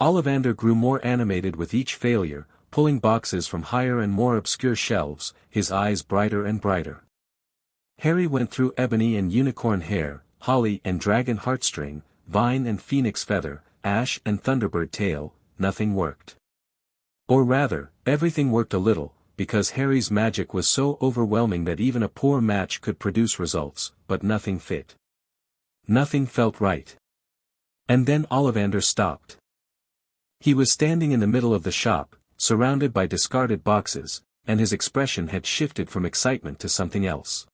Ollivander grew more animated with each failure, pulling boxes from higher and more obscure shelves, his eyes brighter and brighter. Harry went through ebony and unicorn hair, holly and dragon heartstring, vine and phoenix feather, ash and thunderbird tail, nothing worked. Or rather, everything worked a little, because Harry's magic was so overwhelming that even a poor match could produce results, but nothing fit. Nothing felt right. And then Ollivander stopped. He was standing in the middle of the shop, surrounded by discarded boxes, and his expression had shifted from excitement to something else.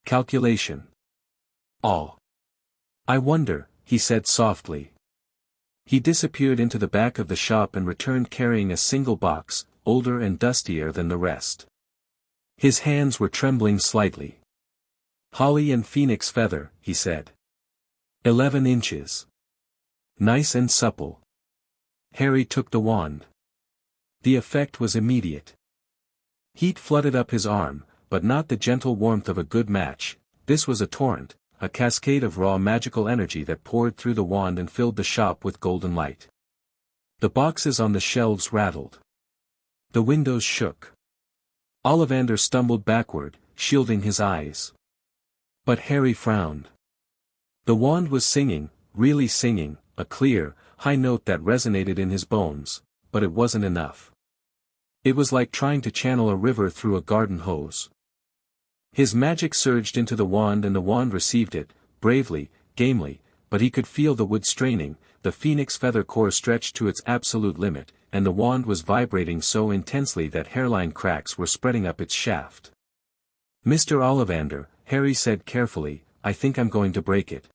Calculation. Awe. I wonder, he said softly. He disappeared into the back of the shop and returned carrying a single box, older and dustier than the rest. His hands were trembling slightly. Holly and phoenix feather, he said. 11 inches. Nice and supple. Harry took the wand. The effect was immediate. Heat flooded up his arm, but not the gentle warmth of a good match. This was a torrent, a cascade of raw magical energy that poured through the wand and filled the shop with golden light. The boxes on the shelves rattled. The windows shook. Ollivander stumbled backward, shielding his eyes. But Harry frowned. The wand was singing, really singing, a clear, high note that resonated in his bones, but it wasn't enough. It was like trying to channel a river through a garden hose. His magic surged into the wand and the wand received it, bravely, gamely, but he could feel the wood straining, the phoenix feather core stretched to its absolute limit, and the wand was vibrating so intensely that hairline cracks were spreading up its shaft. Mr. Ollivander, Harry said carefully, I think I'm going to break it.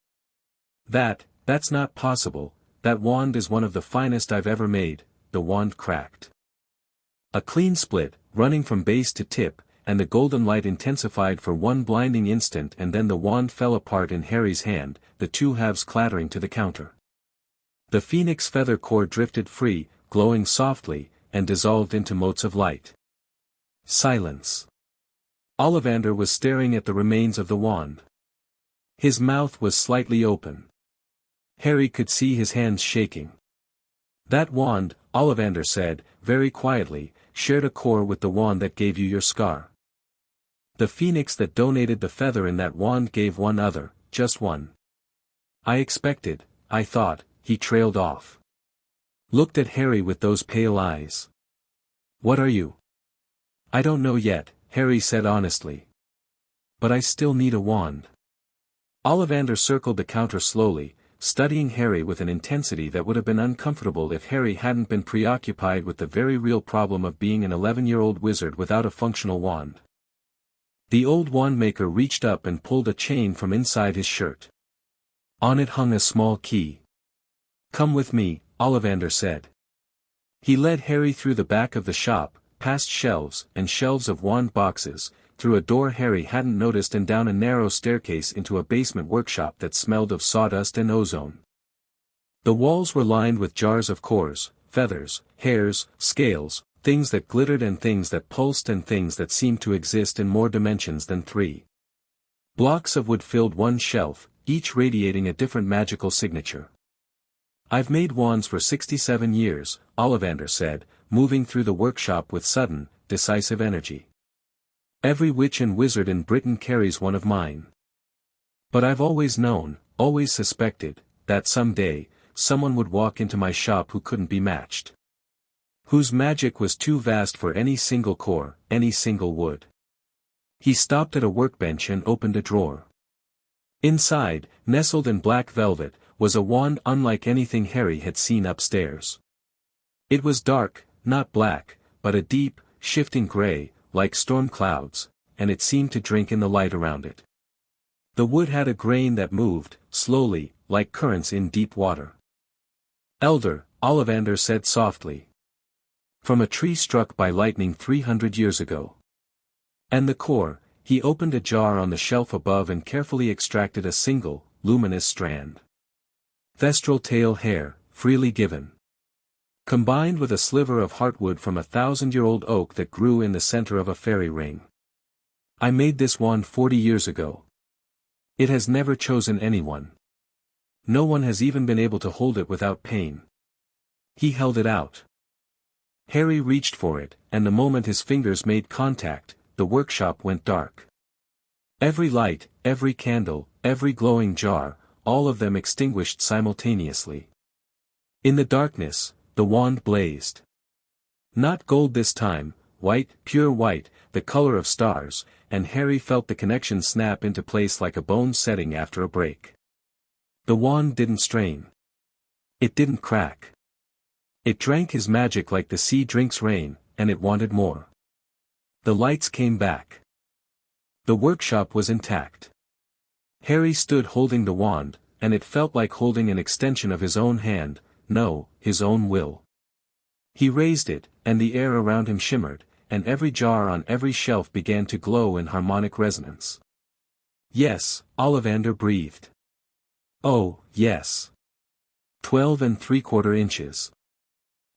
That's not possible, that wand is one of the finest I've ever made, the wand cracked. A clean split, running from base to tip, and the golden light intensified for one blinding instant and then the wand fell apart in Harry's hand, the two halves clattering to the counter. The phoenix feather core drifted free, glowing softly, and dissolved into motes of light. Silence. Ollivander was staring at the remains of the wand. His mouth was slightly open. Harry could see his hands shaking. That wand, Ollivander said, very quietly, shared a core with the wand that gave you your scar. The phoenix that donated the feather in that wand gave one other, just one. I thought, he trailed off. Looked at Harry with those pale eyes. What are you? I don't know yet, Harry said honestly. But I still need a wand. Ollivander circled the counter slowly, studying Harry with an intensity that would have been uncomfortable if Harry hadn't been preoccupied with the very real problem of being an 11-year-old wizard without a functional wand. The old wand-maker reached up and pulled a chain from inside his shirt. On it hung a small key. Come with me, Ollivander said. He led Harry through the back of the shop, past shelves and shelves of wand boxes, through a door Harry hadn't noticed and down a narrow staircase into a basement workshop that smelled of sawdust and ozone. The walls were lined with jars of cores, feathers, hairs, scales, things that glittered and things that pulsed and things that seemed to exist in more dimensions than 3. Blocks of wood filled one shelf, each radiating a different magical signature. I've made wands for 67 years, Ollivander said, moving through the workshop with sudden, decisive energy. Every witch and wizard in Britain carries one of mine. But I've always known, always suspected, that someday, someone would walk into my shop who couldn't be matched. Whose magic was too vast for any single core, any single wood. He stopped at a workbench and opened a drawer. Inside, nestled in black velvet, was a wand unlike anything Harry had seen upstairs. It was dark, not black, but a deep, shifting gray, like storm clouds, and it seemed to drink in the light around it. The wood had a grain that moved, slowly, like currents in deep water. Elder, Ollivander said softly. From a tree struck by lightning 300 years ago. And the core, He opened a jar on the shelf above and carefully extracted a single, luminous strand. Thestral tail hair, freely given. Combined with a sliver of heartwood from a 1,000-year-old oak that grew in the center of a fairy ring. I made this wand 40 years ago. It has never chosen anyone. No one has even been able to hold it without pain. He held it out. Harry reached for it, and the moment his fingers made contact, the workshop went dark. Every light, every candle, every glowing jar, all of them extinguished simultaneously. In the darkness, the wand blazed. Not gold this time, white, pure white, the color of stars, and Harry felt the connection snap into place like a bone setting after a break. The wand didn't strain. It didn't crack. It drank his magic like the sea drinks rain, and it wanted more. The lights came back. The workshop was intact. Harry stood holding the wand, and it felt like holding an extension of his own hand, no, his own will. He raised it, and the air around him shimmered, and every jar on every shelf began to glow in harmonic resonance. Yes, Ollivander breathed. Oh, yes. 12 3/4 inches.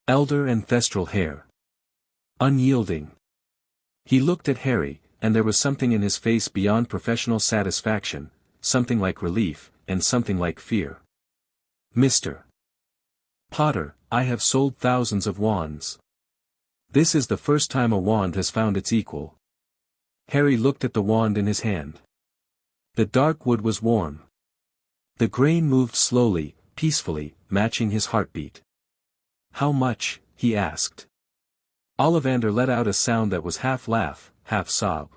Elder and thestral hair. Unyielding. He looked at Harry, and there was something in his face beyond professional satisfaction, something like relief, and something like fear. Mr. Potter, I have sold thousands of wands. This is the first time a wand has found its equal. Harry looked at the wand in his hand. The dark wood was warm. The grain moved slowly, peacefully, matching his heartbeat. How much? He asked. Ollivander let out a sound that was half laugh, half sob.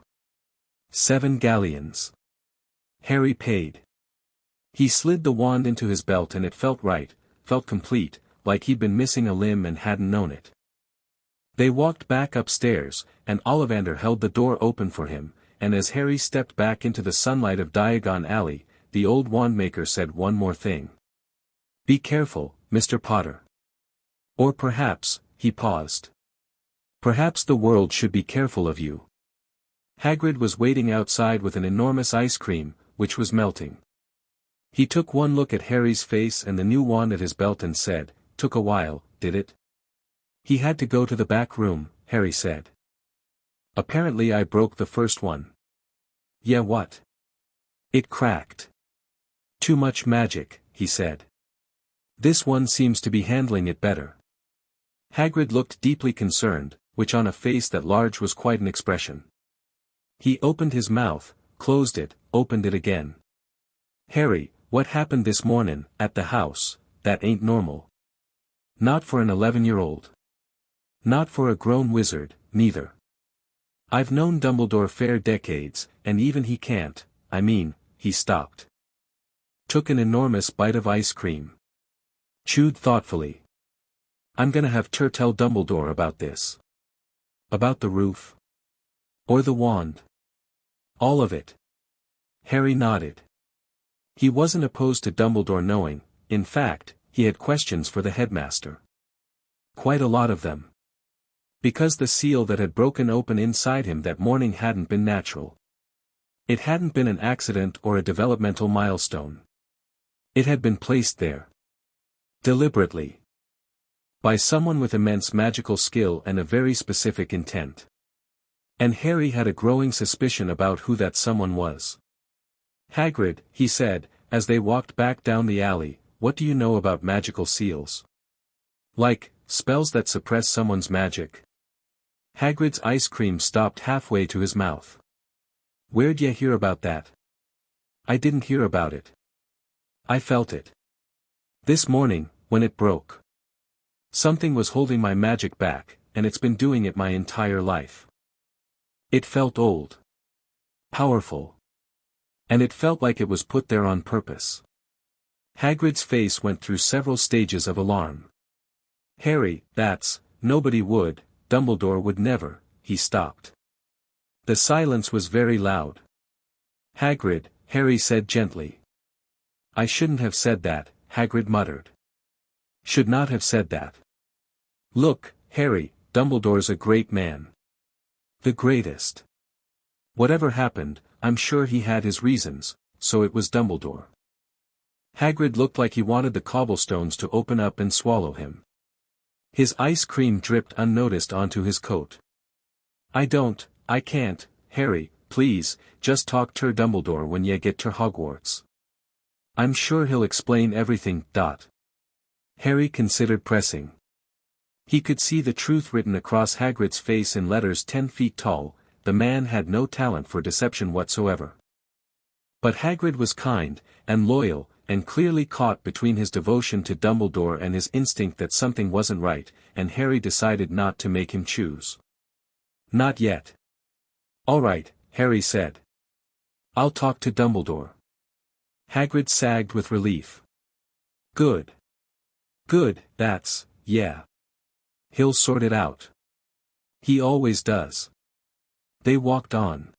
7 galleons. Harry paid. He slid the wand into his belt and it felt right, felt complete, like he'd been missing a limb and hadn't known it. They walked back upstairs, and Ollivander held the door open for him, and as Harry stepped back into the sunlight of Diagon Alley, the old wandmaker said one more thing. Be careful, Mr. Potter. Or perhaps, he paused. Perhaps the world should be careful of you. Hagrid was waiting outside with an enormous ice cream, which was melting. He took one look at Harry's face and the new wand at his belt and said, Took a while, did it? He had to go to the back room, Harry said. Apparently I broke the first one. Yeah, what? It cracked. Too much magic, he said. This one seems to be handling it better. Hagrid looked deeply concerned, which on a face that large was quite an expression. He opened his mouth, closed it, opened it again. Harry, what happened this morning, at the house, that ain't normal. Not for an 11-year-old. Not for a grown wizard, neither. I've known Dumbledore fair decades, and even he can't, he stopped. Took an enormous bite of ice cream. Chewed thoughtfully. I'm gonna have to tell Dumbledore about this. About the roof? Or the wand? All of it. Harry nodded. He wasn't opposed to Dumbledore knowing, in fact, he had questions for the headmaster. Quite a lot of them. Because the seal that had broken open inside him that morning hadn't been natural. It hadn't been an accident or a developmental milestone. It had been placed there. Deliberately. By someone with immense magical skill and a very specific intent. And Harry had a growing suspicion about who that someone was. Hagrid, he said, as they walked back down the alley, what do you know about magical seals? Like, spells that suppress someone's magic. Hagrid's ice cream stopped halfway to his mouth. Where'd ya hear about that? I didn't hear about it. I felt it. This morning, when it broke. Something was holding my magic back, and it's been doing it my entire life. It felt old. Powerful. And it felt like it was put there on purpose. Hagrid's face went through several stages of alarm. Harry, nobody would, Dumbledore would never, he stopped. The silence was very loud. Hagrid, Harry said gently. I shouldn't have said that, Hagrid muttered. Should not have said that. Look, Harry, Dumbledore's a great man. The greatest. Whatever happened, I'm sure he had his reasons, so it was Dumbledore. Hagrid looked like he wanted the cobblestones to open up and swallow him. His ice cream dripped unnoticed onto his coat. I can't, Harry, please, just talk to Dumbledore when ye get to Hogwarts. I'm sure he'll explain everything. Harry considered pressing. He could see the truth written across Hagrid's face in letters 10 feet tall. The man had no talent for deception whatsoever. But Hagrid was kind, and loyal, and clearly caught between his devotion to Dumbledore and his instinct that something wasn't right, and Harry decided not to make him choose. Not yet. All right, Harry said. I'll talk to Dumbledore. Hagrid sagged with relief. Good. Good, yeah. He'll sort it out. He always does. They walked on.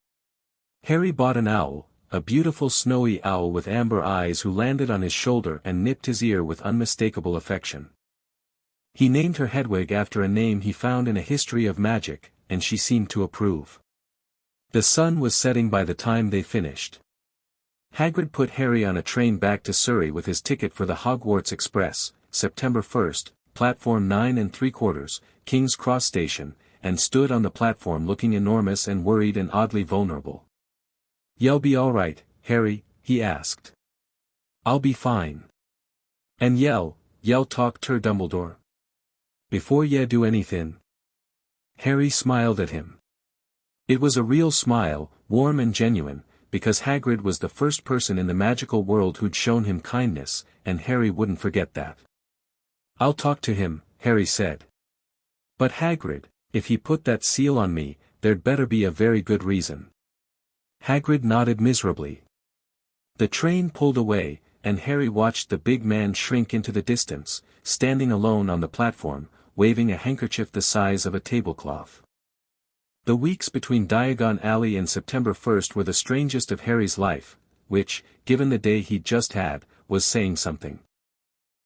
Harry bought an owl, a beautiful snowy owl with amber eyes who landed on his shoulder and nipped his ear with unmistakable affection. He named her Hedwig after a name he found in a history of magic, and she seemed to approve. The sun was setting by the time they finished. Hagrid put Harry on a train back to Surrey with his ticket for the Hogwarts Express, September 1st, platform 9 3/4, King's Cross Station, and stood on the platform looking enormous and worried and oddly vulnerable. You'll be all right, Harry, he asked. I'll be fine. And yell talk to Dumbledore. Before ye do anything. Harry smiled at him. It was a real smile, warm and genuine, because Hagrid was the first person in the magical world who'd shown him kindness, and Harry wouldn't forget that. I'll talk to him, Harry said. But Hagrid, if he put that seal on me, there'd better be a very good reason. Hagrid nodded miserably. The train pulled away, and Harry watched the big man shrink into the distance, standing alone on the platform, waving a handkerchief the size of a tablecloth. The weeks between Diagon Alley and September 1st were the strangest of Harry's life, which, given the day he'd just had, was saying something.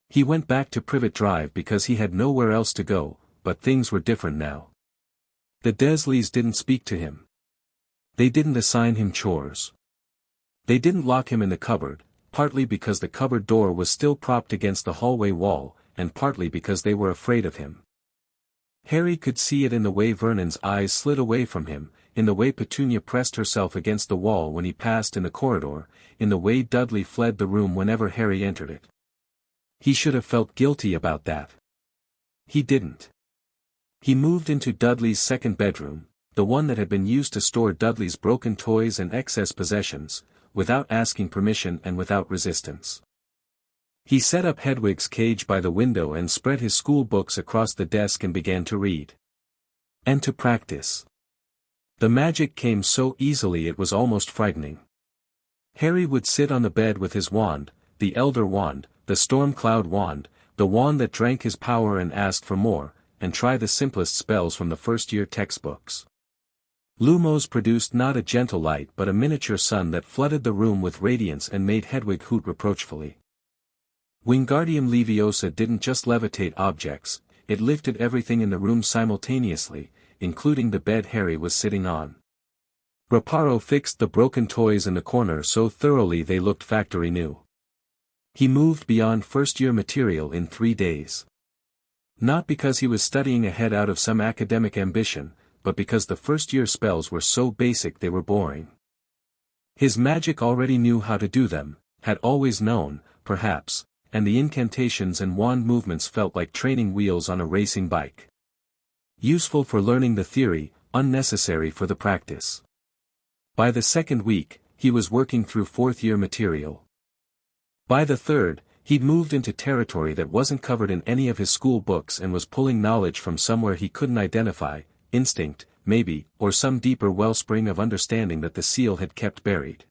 He went back to Privet Drive because he had nowhere else to go, but things were different now. The Dursleys didn't speak to him. They didn't assign him chores. They didn't lock him in the cupboard, partly because the cupboard door was still propped against the hallway wall, and partly because they were afraid of him. Harry could see it in the way Vernon's eyes slid away from him, in the way Petunia pressed herself against the wall when he passed in the corridor, in the way Dudley fled the room whenever Harry entered it. He should have felt guilty about that. He didn't. He moved into Dudley's second bedroom, the one that had been used to store Dudley's broken toys and excess possessions, without asking permission and without resistance. He set up Hedwig's cage by the window and spread his school books across the desk and began to read. And to practice. The magic came so easily it was almost frightening. Harry would sit on the bed with his wand, the Elder Wand, the Storm Cloud Wand, the wand that drank his power and asked for more, and try the simplest spells from the first-year textbooks. Lumos produced not a gentle light but a miniature sun that flooded the room with radiance and made Hedwig hoot reproachfully. Wingardium Leviosa didn't just levitate objects, it lifted everything in the room simultaneously, including the bed Harry was sitting on. Reparo fixed the broken toys in the corner so thoroughly they looked factory new. He moved beyond first-year material in 3 days. Not because he was studying ahead out of some academic ambition, but because the first-year spells were so basic they were boring. His magic already knew how to do them, had always known, perhaps, and the incantations and wand movements felt like training wheels on a racing bike. Useful for learning the theory, unnecessary for the practice. By the second week, he was working through fourth-year material. By the third, he'd moved into territory that wasn't covered in any of his school books and was pulling knowledge from somewhere he couldn't identify, instinct, maybe, or some deeper wellspring of understanding that the seal had kept buried.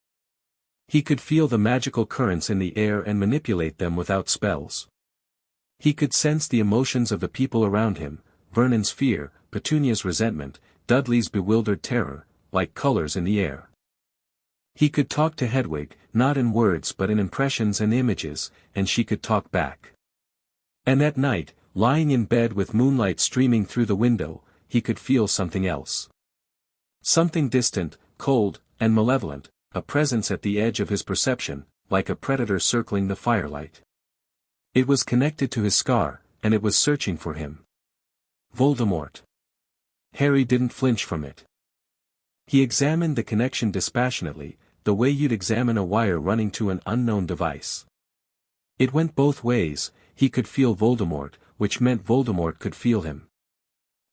He could feel the magical currents in the air and manipulate them without spells. He could sense the emotions of the people around him, Vernon's fear, Petunia's resentment, Dudley's bewildered terror, like colors in the air. He could talk to Hedwig, not in words but in impressions and images, and she could talk back. And at night, lying in bed with moonlight streaming through the window, he could feel something else. Something distant, cold, and malevolent, a presence at the edge of his perception, like a predator circling the firelight. It was connected to his scar, and it was searching for him. Voldemort. Harry didn't flinch from it. He examined the connection dispassionately, the way you'd examine a wire running to an unknown device. It went both ways. He could feel Voldemort, which meant Voldemort could feel him.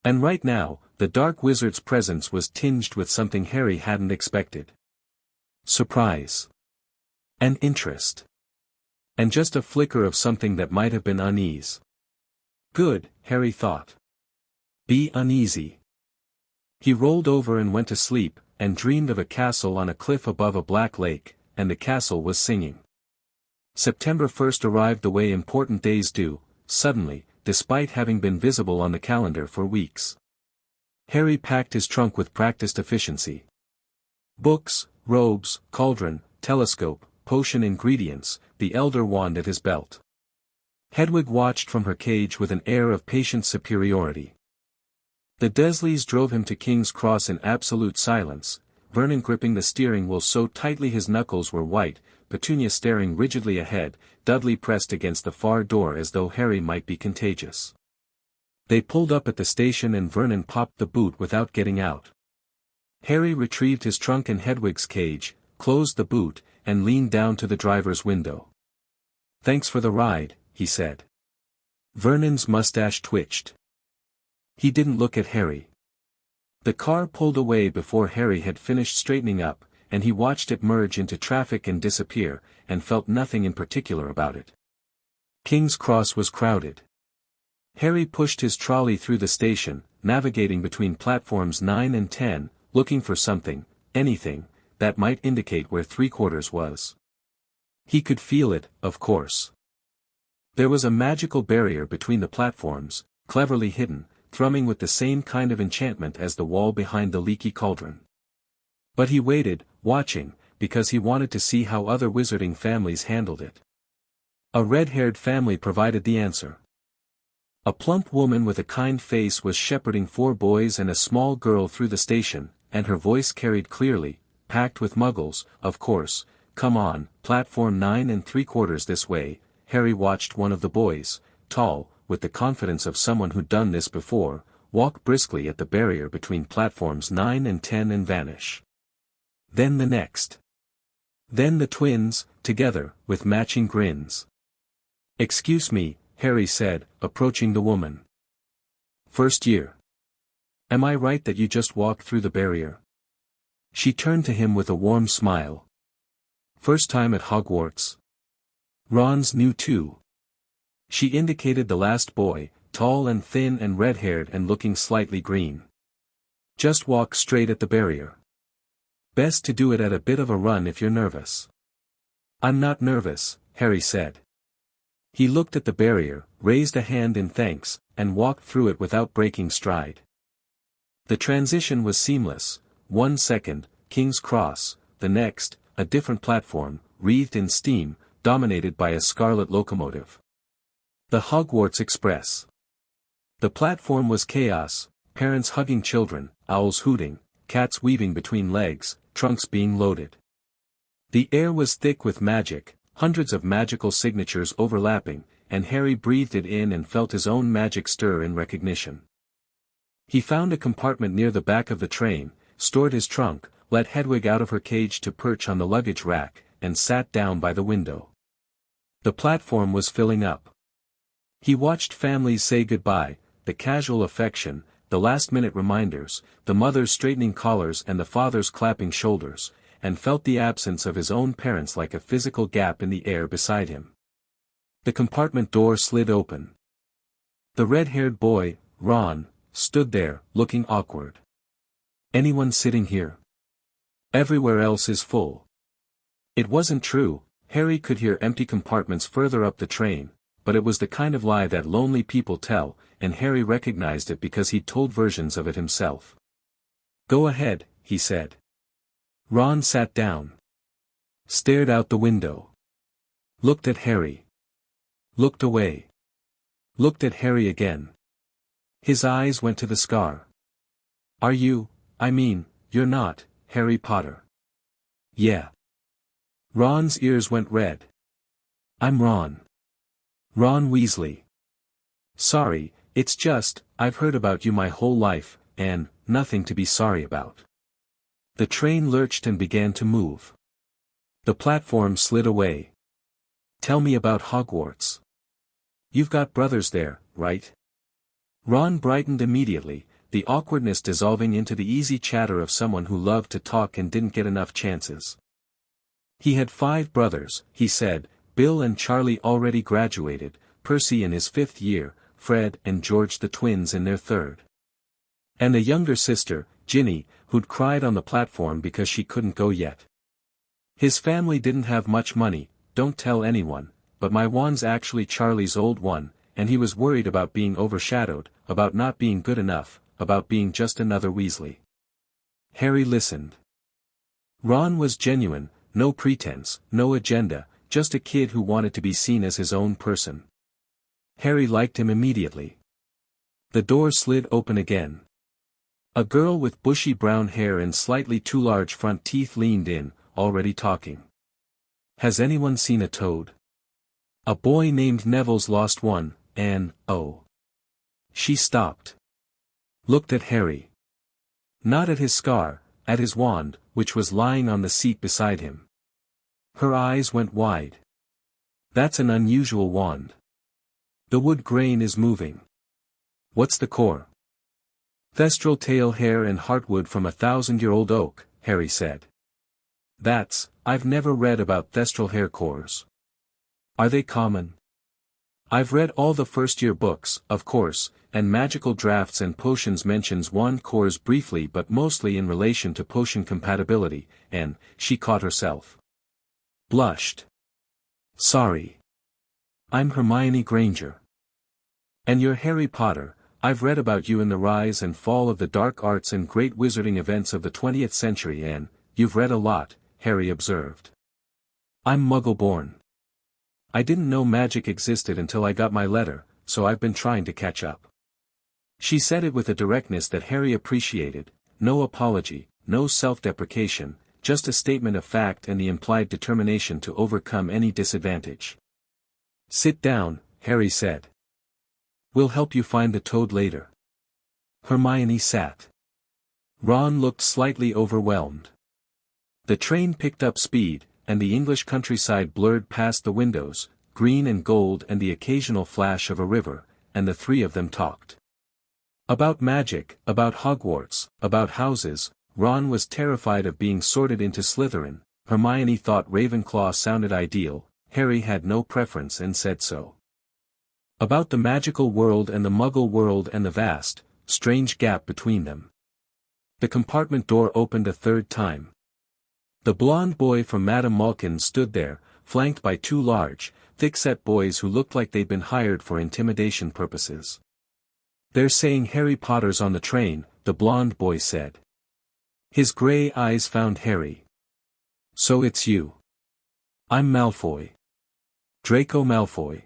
And right now, the Dark Wizard's presence was tinged with something Harry hadn't expected. Surprise. And interest. And just a flicker of something that might have been unease. Good, Harry thought. Be uneasy. He rolled over and went to sleep, and dreamed of a castle on a cliff above a black lake, and the castle was singing. September 1st arrived the way important days do, suddenly, despite having been visible on the calendar for weeks. Harry packed his trunk with practiced efficiency. Books, robes, cauldron, telescope, potion ingredients, the Elder Wand at his belt. Hedwig watched from her cage with an air of patient superiority. The Dursleys drove him to King's Cross in absolute silence, Vernon gripping the steering wheel so tightly his knuckles were white, Petunia staring rigidly ahead, Dudley pressed against the far door as though Harry might be contagious. They pulled up at the station and Vernon popped the boot without getting out. Harry retrieved his trunk and Hedwig's cage, closed the boot, and leaned down to the driver's window. "Thanks for the ride," he said. Vernon's mustache twitched. He didn't look at Harry. The car pulled away before Harry had finished straightening up, and he watched it merge into traffic and disappear, and felt nothing in particular about it. King's Cross was crowded. Harry pushed his trolley through the station, navigating between platforms 9 and 10, looking for something, anything, that might indicate where 3/4 was. He could feel it, of course. There was a magical barrier between the platforms, cleverly hidden, thrumming with the same kind of enchantment as the wall behind the leaky cauldron. But he waited, watching, because he wanted to see how other wizarding families handled it. A red-haired family provided the answer. A plump woman with a kind face was shepherding 4 boys and a small girl through the station, and her voice carried clearly, "Packed with muggles, of course, come on, platform 9 and 3/4 this way." Harry watched one of the boys, tall, with the confidence of someone who'd done this before, walk briskly at the barrier between platforms 9 and 10 and vanish. Then the next. Then the twins, together, with matching grins. "Excuse me," Harry said, approaching the woman. "First year. Am I right that you just walked through the barrier?" She turned to him with a warm smile. "First time at Hogwarts." Ron's new too. She indicated the last boy, tall and thin and red-haired and looking slightly green. "Just walk straight at the barrier. Best to do it at a bit of a run if you're nervous." "I'm not nervous," Harry said. He looked at the barrier, raised a hand in thanks, and walked through it without breaking stride. The transition was seamless. 1 second, King's Cross, the next, a different platform, wreathed in steam, dominated by a scarlet locomotive. The Hogwarts Express. The platform was chaos, parents hugging children, owls hooting, cats weaving between legs, trunks being loaded. The air was thick with magic, hundreds of magical signatures overlapping, and Harry breathed it in and felt his own magic stir in recognition. He found a compartment near the back of the train, stored his trunk, let Hedwig out of her cage to perch on the luggage rack, and sat down by the window. The platform was filling up. He watched families say goodbye, the casual affection, the last-minute reminders, the mothers straightening collars and the fathers clapping shoulders, and felt the absence of his own parents like a physical gap in the air beside him. The compartment door slid open. The red-haired boy, Ron, stood there, looking awkward. "Anyone sitting here? Everywhere else is full." It wasn't true. Harry could hear empty compartments further up the train, but it was the kind of lie that lonely people tell, and Harry recognized it because he'd told versions of it himself. "Go ahead," he said. Ron sat down. Stared out the window. Looked at Harry. Looked away. Looked at Harry again. His eyes went to the scar. "Are you, I mean, you're not," Harry Potter. Yeah. Ron's ears went red. I'm Ron. Ron Weasley. Sorry, it's just, I've heard about you my whole life, and, nothing to be sorry about. The train lurched and began to move. The platform slid away. Tell me about Hogwarts. You've got brothers there, right? Ron brightened immediately, the awkwardness dissolving into the easy chatter of someone who loved to talk and didn't get enough chances. He had 5 brothers, he said, Bill and Charlie already graduated, Percy in his 5th year, Fred and George the twins in their 3rd. And a younger sister, Ginny, who'd cried on the platform because she couldn't go yet. His family didn't have much money, don't tell anyone, but my wand's actually Charlie's old one, and he was worried about being overshadowed, about not being good enough, about being just another Weasley. Harry listened. Ron was genuine, no pretense, no agenda, just a kid who wanted to be seen as his own person. Harry liked him immediately. The door slid open again. A girl with bushy brown hair and slightly too large front teeth leaned in, already talking. Has anyone seen a toad? A boy named Neville's lost one, and, oh. She stopped. Looked at Harry. Not at his scar, at his wand, which was lying on the seat beside him. Her eyes went wide. That's an unusual wand. The wood grain is moving. What's the core? Thestral tail hair and heartwood from a 1,000-year-old oak, Harry said. I've never read about thestral hair cores. Are they common? I've read all the first-year books, of course, and magical drafts and potions mentions wand cores briefly but mostly in relation to potion compatibility, and, she caught herself. Blushed. Sorry. I'm Hermione Granger. And you're Harry Potter. I've read about you in the rise and fall of the dark arts and great wizarding events of the 20th century and, you've read a lot, Harry observed. I'm Muggle-born. I didn't know magic existed until I got my letter, so I've been trying to catch up. She said it with a directness that Harry appreciated, no apology, no self-deprecation, just a statement of fact and the implied determination to overcome any disadvantage. Sit down, Harry said. We'll help you find the toad later. Hermione sat. Ron looked slightly overwhelmed. The train picked up speed, and the English countryside blurred past the windows, green and gold and the occasional flash of a river, and the 3 of them talked. About magic, about Hogwarts, about houses. Ron was terrified of being sorted into Slytherin, Hermione thought Ravenclaw sounded ideal, Harry had no preference and said so. About the magical world and the Muggle world and the vast, strange gap between them. The compartment door opened a 3rd time. The blond boy from Madame Malkin stood there, flanked by 2 large, thick-set boys who looked like they'd been hired for intimidation purposes. They're saying Harry Potter's on the train, the blond boy said. His grey eyes found Harry. So it's you. I'm Malfoy. Draco Malfoy.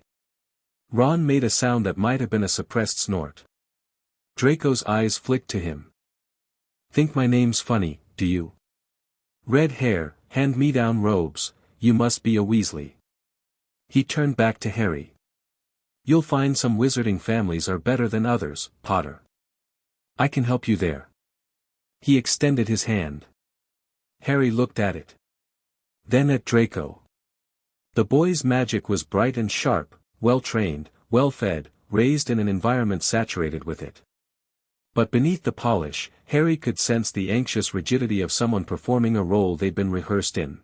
Ron made a sound that might have been a suppressed snort. Draco's eyes flicked to him. Think my name's funny, do you? Red hair, hand-me-down robes, you must be a Weasley. He turned back to Harry. You'll find some wizarding families are better than others, Potter. I can help you there. He extended his hand. Harry looked at it. Then at Draco. The boy's magic was bright and sharp, well-trained, well-fed, raised in an environment saturated with it. But beneath the polish, Harry could sense the anxious rigidity of someone performing a role they'd been rehearsed in.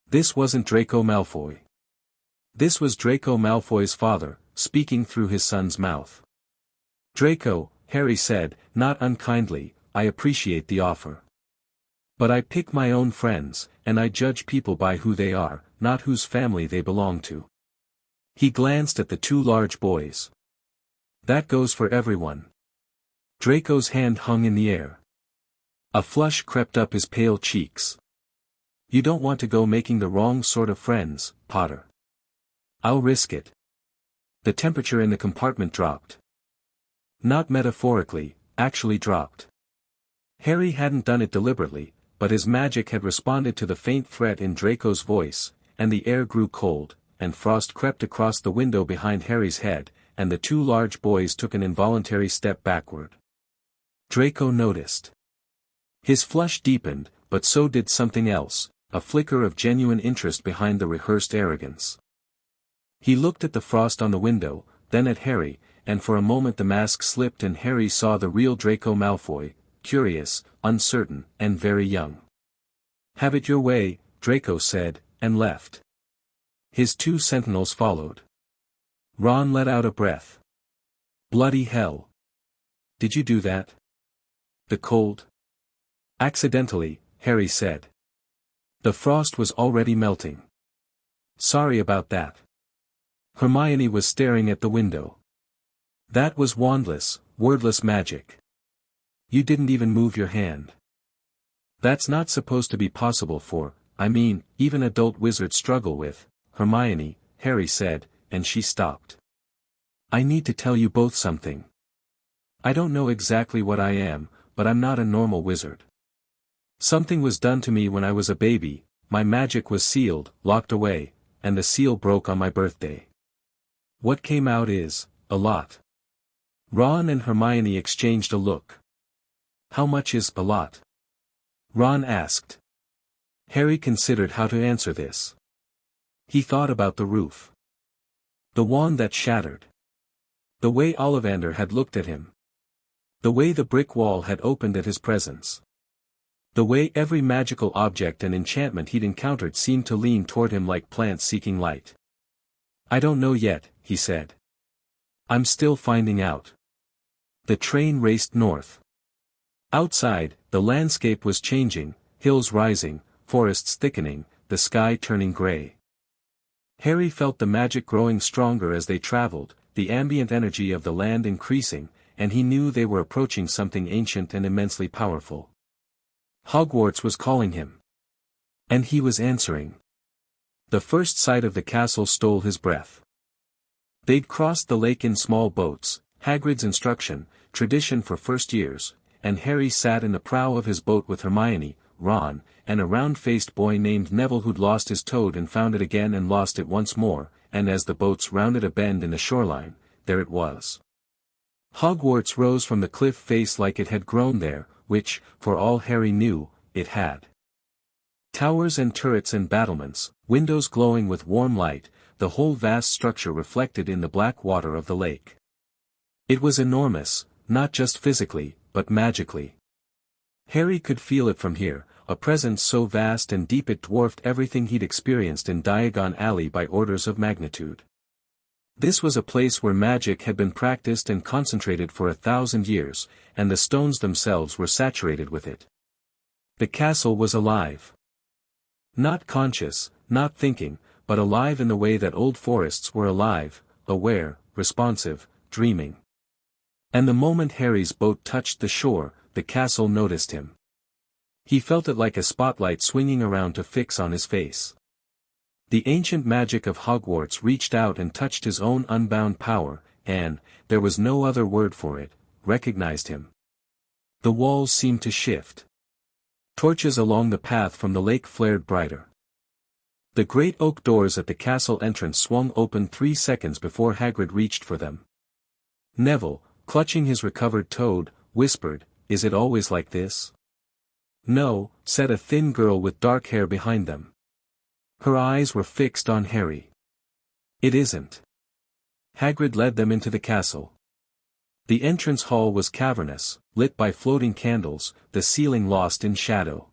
This wasn't Draco Malfoy. This was Draco Malfoy's father, speaking through his son's mouth. Draco, Harry said, not unkindly, I appreciate the offer. But I pick my own friends, and I judge people by who they are, not whose family they belong to. He glanced at the 2 large boys. That goes for everyone. Draco's hand hung in the air. A flush crept up his pale cheeks. You don't want to go making the wrong sort of friends, Potter. I'll risk it. The temperature in the compartment dropped. Not metaphorically, actually dropped. Harry hadn't done it deliberately, but his magic had responded to the faint threat in Draco's voice, and the air grew cold, and frost crept across the window behind Harry's head, and the two large boys took an involuntary step backward. Draco noticed. His flush deepened, but so did something else, a flicker of genuine interest behind the rehearsed arrogance. He looked at the frost on the window, then at Harry, and for a moment the mask slipped and Harry saw the real Draco Malfoy, curious, uncertain, and very young. "Have it your way," Draco said, and left. His two sentinels followed. Ron let out a breath. "Bloody hell. Did you do that?" "The cold?" "Accidentally," Harry said. The frost was already melting. "Sorry about that." Hermione was staring at the window. "That was wandless, wordless magic. You didn't even move your hand. That's not supposed to be possible I mean, even adult wizards struggle with, Hermione," Harry said, and she stopped. "I need to tell you both something. I don't know exactly what I am, but I'm not a normal wizard. Something was done to me when I was a baby, my magic was sealed, locked away, and the seal broke on my birthday. What came out is, a lot." Ron and Hermione exchanged a look. "How much is a lot?" Ron asked. Harry considered how to answer this. He thought about the roof. The wand that shattered. The way Ollivander had looked at him. The way the brick wall had opened at his presence. The way every magical object and enchantment he'd encountered seemed to lean toward him like plants seeking light. "I don't know yet," he said. "I'm still finding out." The train raced north. Outside, the landscape was changing, hills rising, forests thickening, the sky turning gray. Harry felt the magic growing stronger as they traveled, the ambient energy of the land increasing, and he knew they were approaching something ancient and immensely powerful. Hogwarts was calling him. And he was answering. The first sight of the castle stole his breath. They'd crossed the lake in small boats, Hagrid's instruction, tradition for first years, and Harry sat in the prow of his boat with Hermione, Ron, and a round-faced boy named Neville who'd lost his toad and found it again and lost it once more, and as the boats rounded a bend in the shoreline, there it was. Hogwarts rose from the cliff face like it had grown there, which, for all Harry knew, it had. Towers and turrets and battlements, windows glowing with warm light, the whole vast structure reflected in the black water of the lake. It was enormous, not just physically, but magically. Harry could feel it from here, a presence so vast and deep it dwarfed everything he'd experienced in Diagon Alley by orders of magnitude. This was a place where magic had been practiced and concentrated for 1,000 years, and the stones themselves were saturated with it. The castle was alive. Not conscious, not thinking, but alive in the way that old forests were alive, aware, responsive, dreaming. And the moment Harry's boat touched the shore, the castle noticed him. He felt it like a spotlight swinging around to fix on his face. The ancient magic of Hogwarts reached out and touched his own unbound power, and, there was no other word for it, recognized him. The walls seemed to shift. Torches along the path from the lake flared brighter. The great oak doors at the castle entrance swung open 3 seconds before Hagrid reached for them. Neville, clutching his recovered toad, whispered, "Is it always like this?" "No," said a thin girl with dark hair behind them. Her eyes were fixed on Harry. "It isn't." Hagrid led them into the castle. The entrance hall was cavernous, lit by floating candles, the ceiling lost in shadow.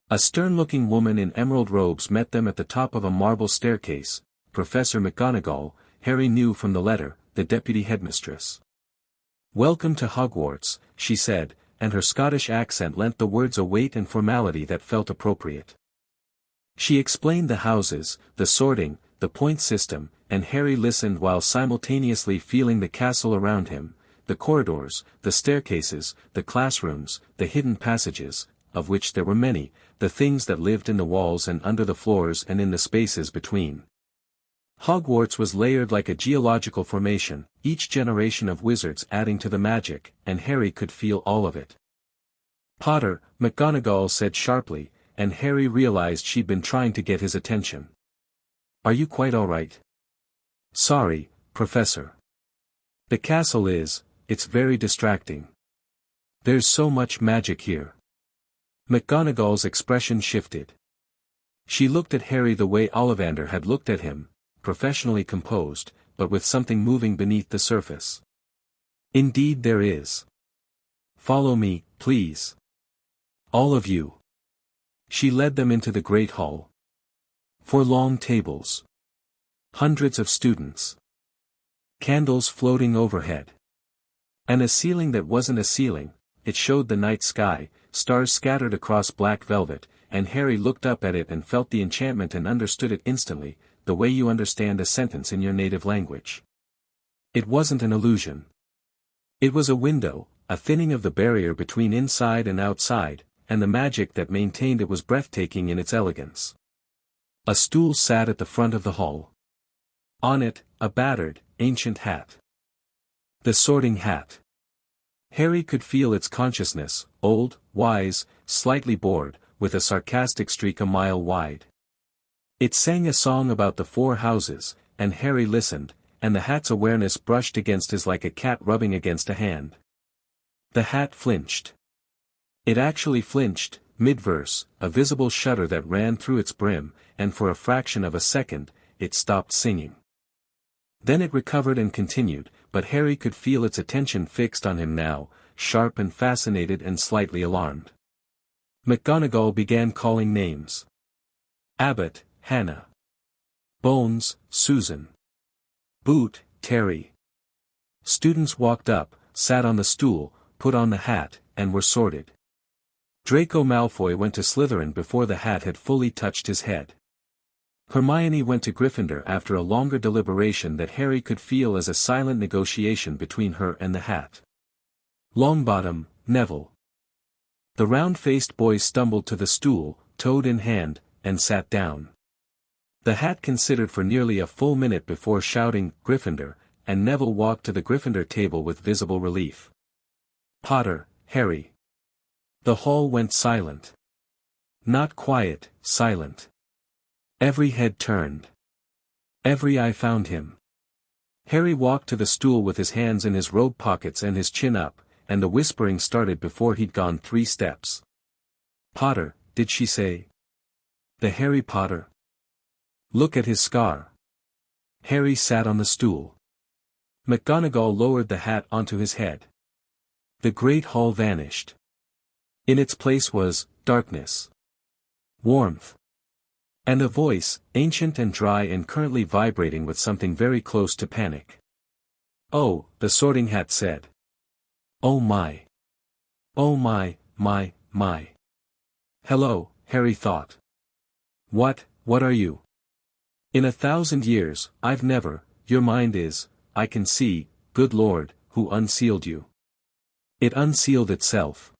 A stern-looking woman in emerald robes met them at the top of a marble staircase, Professor McGonagall, Harry knew from the letter, the deputy headmistress. "Welcome to Hogwarts," she said, and her Scottish accent lent the words a weight and formality that felt appropriate. She explained the houses, the sorting, the point system, and Harry listened while simultaneously feeling the castle around him, the corridors, the staircases, the classrooms, the hidden passages, of which there were many, the things that lived in the walls and under the floors and in the spaces between. Hogwarts was layered like a geological formation, each generation of wizards adding to the magic, and Harry could feel all of it. Potter, McGonagall said sharply, and Harry realized she'd been trying to get his attention. Are you quite all right? Sorry, Professor. The castle it's very distracting. There's so much magic here. McGonagall's expression shifted. She looked at Harry the way Ollivander had looked at him, professionally composed, but with something moving beneath the surface. Indeed there is. Follow me, please. All of you. She led them into the great hall. 4 long tables. Hundreds of students. Candles floating overhead. And a ceiling that wasn't a ceiling, it showed the night sky, stars scattered across black velvet, and Harry looked up at it and felt the enchantment and understood it instantly, the way you understand a sentence in your native language. It wasn't an illusion. It was a window, a thinning of the barrier between inside and outside, and the magic that maintained it was breathtaking in its elegance. A stool sat at the front of the hall. On it, a battered, ancient hat. The Sorting Hat. Harry could feel its consciousness, old, wise, slightly bored, with a sarcastic streak a mile wide. It sang a song about the 4 houses, and Harry listened, and the hat's awareness brushed against his like a cat rubbing against a hand. The hat flinched. It actually flinched, mid-verse, a visible shudder that ran through its brim, and for a fraction of a second, it stopped singing. Then it recovered and continued, but Harry could feel its attention fixed on him now, sharp and fascinated and slightly alarmed. McGonagall began calling names. Abbott, Hannah. Bones, Susan. Boot, Terry. Students walked up, sat on the stool, put on the hat, and were sorted. Draco Malfoy went to Slytherin before the hat had fully touched his head. Hermione went to Gryffindor after a longer deliberation that Harry could feel as a silent negotiation between her and the hat. Longbottom, Neville. The round-faced boy stumbled to the stool, toad in hand, and sat down. The hat considered for nearly a full minute before shouting, Gryffindor, and Neville walked to the Gryffindor table with visible relief. Potter, Harry. The hall went silent. Not quiet, silent. Every head turned. Every eye found him. Harry walked to the stool with his hands in his robe pockets and his chin up, and the whispering started before he'd gone 3 steps. Potter, did she say? The Harry Potter. Look at his scar. Harry sat on the stool. McGonagall lowered the hat onto his head. The great hall vanished. In its place was darkness. Warmth. And a voice, ancient and dry and currently vibrating with something very close to panic. Oh, the Sorting Hat said. Oh my. Oh my. Hello, Harry thought. What are you? In 1,000 years, I've never, your mind is, I can see, good Lord, who unsealed you. It unsealed itself.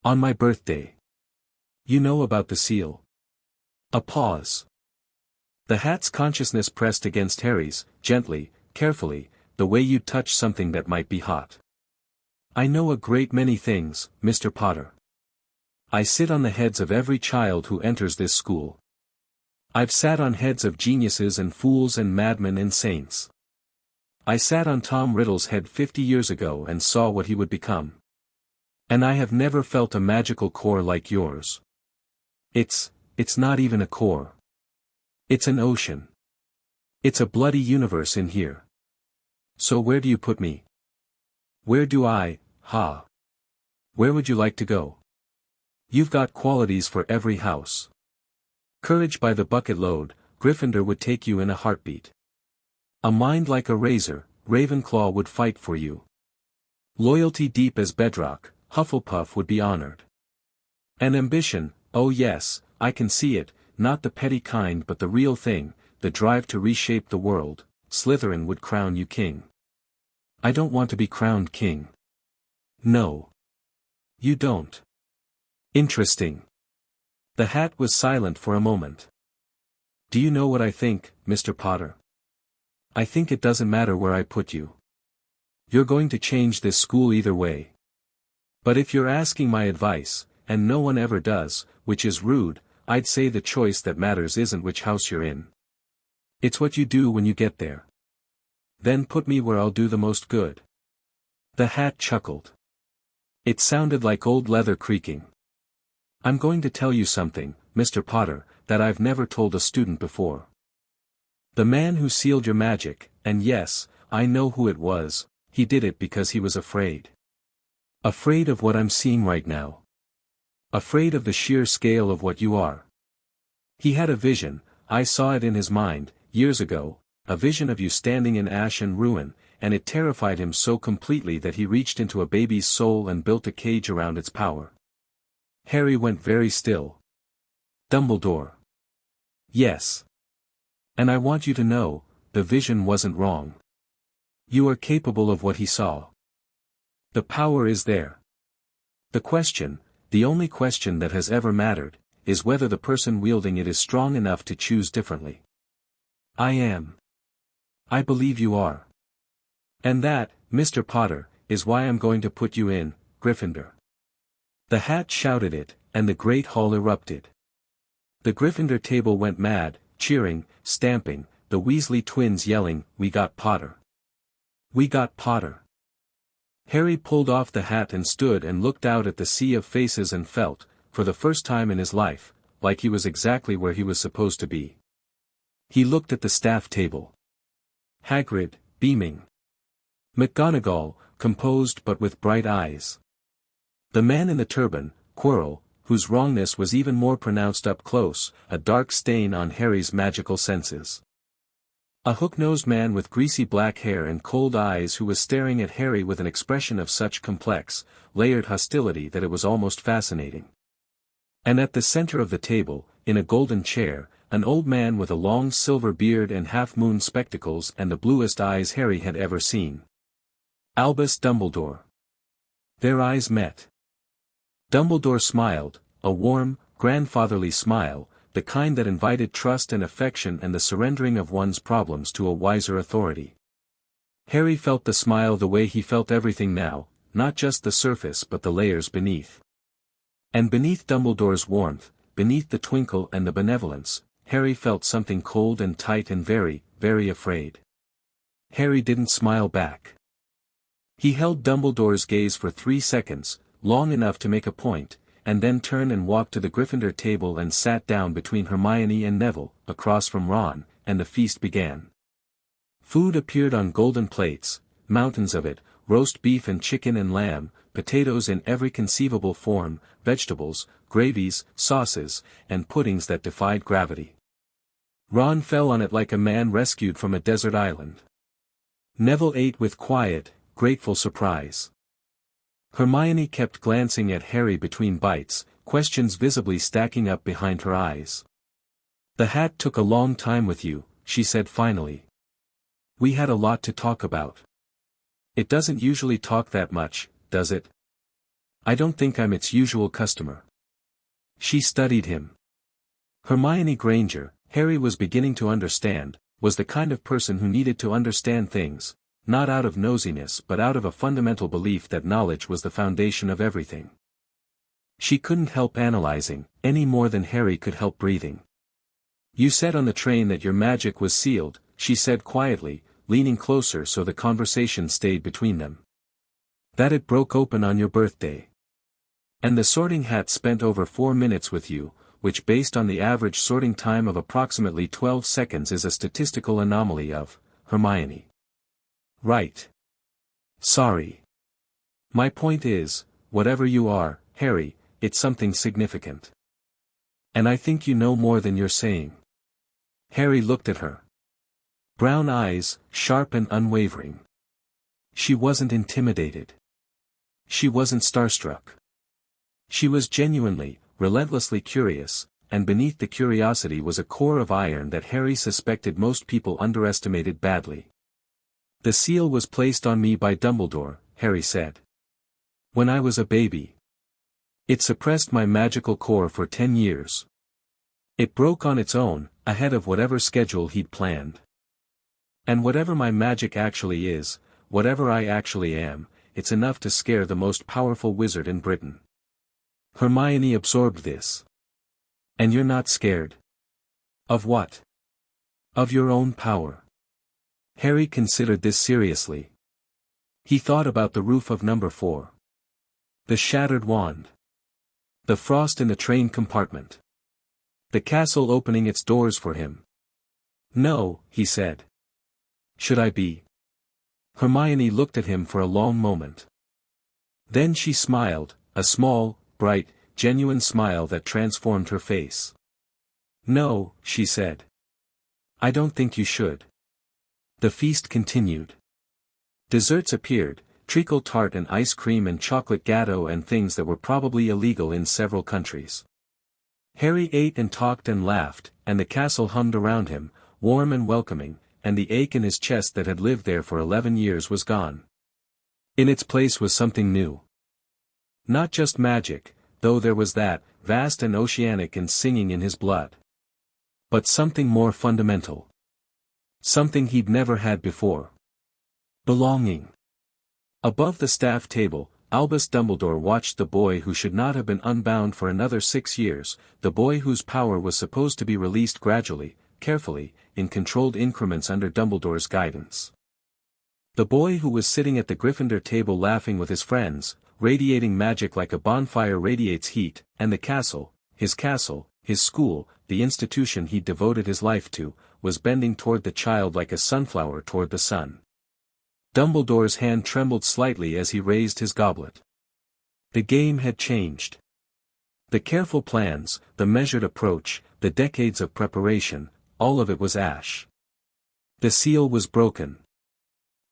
On my birthday. You know about the seal. A pause. The hat's consciousness pressed against Harry's, gently, carefully, the way you'd touch something that might be hot. I know a great many things, Mr. Potter. I sit on the heads of every child who enters this school. I've sat on heads of geniuses and fools and madmen and saints. I sat on Tom Riddle's head 50 years ago and saw what he would become. And I have never felt a magical core like yours. It's not even a core. It's an ocean. It's a bloody universe in here. So where do you put me? Where do I, Where would you like to go? You've got qualities for every house. Courage by the bucket load, Gryffindor would take you in a heartbeat. A mind like a razor, Ravenclaw would fight for you. Loyalty deep as bedrock, Hufflepuff would be honored. And ambition, oh yes, I can see it, not the petty kind but the real thing, the drive to reshape the world, Slytherin would crown you king. I don't want to be crowned king. No. You don't. Interesting. The hat was silent for a moment. Do you know what I think, Mr. Potter? I think it doesn't matter where I put you. You're going to change this school either way. But if you're asking my advice, and no one ever does, which is rude, I'd say the choice that matters isn't which house you're in. It's what you do when you get there. Then put me where I'll do the most good. The hat chuckled. It sounded like old leather creaking. I'm going to tell you something, Mr. Potter, that I've never told a student before. The man who sealed your magic, and yes, I know who it was, he did it because he was afraid. Afraid of what I'm seeing right now. Afraid of the sheer scale of what you are. He had a vision, I saw it in his mind, years ago, a vision of you standing in ash and ruin, and it terrified him so completely that he reached into a baby's soul and built a cage around its power. Harry went very still. Dumbledore. Yes. And I want you to know, the vision wasn't wrong. You are capable of what he saw. The power is there. The question, the only question that has ever mattered, is whether the person wielding it is strong enough to choose differently. I am. I believe you are. And that, Mr. Potter, is why I'm going to put you in, Gryffindor. The hat shouted it, and the great hall erupted. The Gryffindor table went mad, cheering, stamping, the Weasley twins yelling, "We got Potter! We got Potter!" Harry pulled off the hat and stood and looked out at the sea of faces and felt, for the first time in his life, like he was exactly where he was supposed to be. He looked at the staff table. Hagrid, beaming. McGonagall, composed but with bright eyes. The man in the turban, Quirrell, whose wrongness was even more pronounced up close, a dark stain on Harry's magical senses. A hook-nosed man with greasy black hair and cold eyes who was staring at Harry with an expression of such complex, layered hostility that it was almost fascinating. And at the center of the table, in a golden chair, an old man with a long silver beard and half-moon spectacles and the bluest eyes Harry had ever seen. Albus Dumbledore. Their eyes met. Dumbledore smiled, a warm, grandfatherly smile, the kind that invited trust and affection and the surrendering of one's problems to a wiser authority. Harry felt the smile the way he felt everything now, not just the surface but the layers beneath. And beneath Dumbledore's warmth, beneath the twinkle and the benevolence, Harry felt something cold and tight and very, very afraid. Harry didn't smile back. He held Dumbledore's gaze for 3 seconds, long enough to make a point, and then turned and walked to the Gryffindor table and sat down between Hermione and Neville, across from Ron, and the feast began. Food appeared on golden plates, mountains of it, roast beef and chicken and lamb, potatoes in every conceivable form, vegetables, gravies, sauces, and puddings that defied gravity. Ron fell on it like a man rescued from a desert island. Neville ate with quiet, grateful surprise. Hermione kept glancing at Harry between bites, questions visibly stacking up behind her eyes. "The hat took a long time with you," she said finally. "We had a lot to talk about." "It doesn't usually talk that much, does it?" "I don't think I'm its usual customer." She studied him. Hermione Granger, Harry was beginning to understand, was the kind of person who needed to understand things, not out of nosiness but out of a fundamental belief that knowledge was the foundation of everything. She couldn't help analyzing, any more than Harry could help breathing. "You said on the train that your magic was sealed," she said quietly, leaning closer so the conversation stayed between them. "That it broke open on your birthday. And the Sorting Hat spent over 4 minutes with you, which based on the average sorting time of approximately 12 seconds is a statistical anomaly of, Hermione." "Right. Sorry. My point is, whatever you are, Harry, it's something significant. And I think you know more than you're saying." Harry looked at her. Brown eyes, sharp and unwavering. She wasn't intimidated. She wasn't starstruck. She was genuinely, relentlessly curious, and beneath the curiosity was a core of iron that Harry suspected most people underestimated badly. "The seal was placed on me by Dumbledore," Harry said. "When I was a baby. It suppressed my magical core for 10 years. It broke on its own, ahead of whatever schedule he'd planned. And whatever my magic actually is, whatever I actually am, it's enough to scare the most powerful wizard in Britain. Hermione absorbed this. And you're not scared? Of what? Of your own power. Harry considered this seriously. He thought about the roof of number 4. The shattered wand. The frost in the train compartment. The castle opening its doors for him. No, he said. Should I be? Hermione looked at him for a long moment. Then she smiled, a small, bright, genuine smile that transformed her face. No, she said. I don't think you should. The feast continued. Desserts appeared, treacle tart and ice cream and chocolate gateau and things that were probably illegal in several countries. Harry ate and talked and laughed, and the castle hummed around him, warm and welcoming, and the ache in his chest that had lived there for 11 years was gone. In its place was something new. Not just magic, though there was that, vast and oceanic and singing in his blood. But something more fundamental. Something he'd never had before. Belonging. Above the staff table, Albus Dumbledore watched the boy who should not have been unbound for another 6 years, the boy whose power was supposed to be released gradually, carefully, in controlled increments under Dumbledore's guidance. The boy who was sitting at the Gryffindor table laughing with his friends, radiating magic like a bonfire radiates heat, and the castle, his school, the institution he'd devoted his life to, was bending toward the child like a sunflower toward the sun. Dumbledore's hand trembled slightly as he raised his goblet. The game had changed. The careful plans, the measured approach, the decades of preparation, all of it was ash. The seal was broken.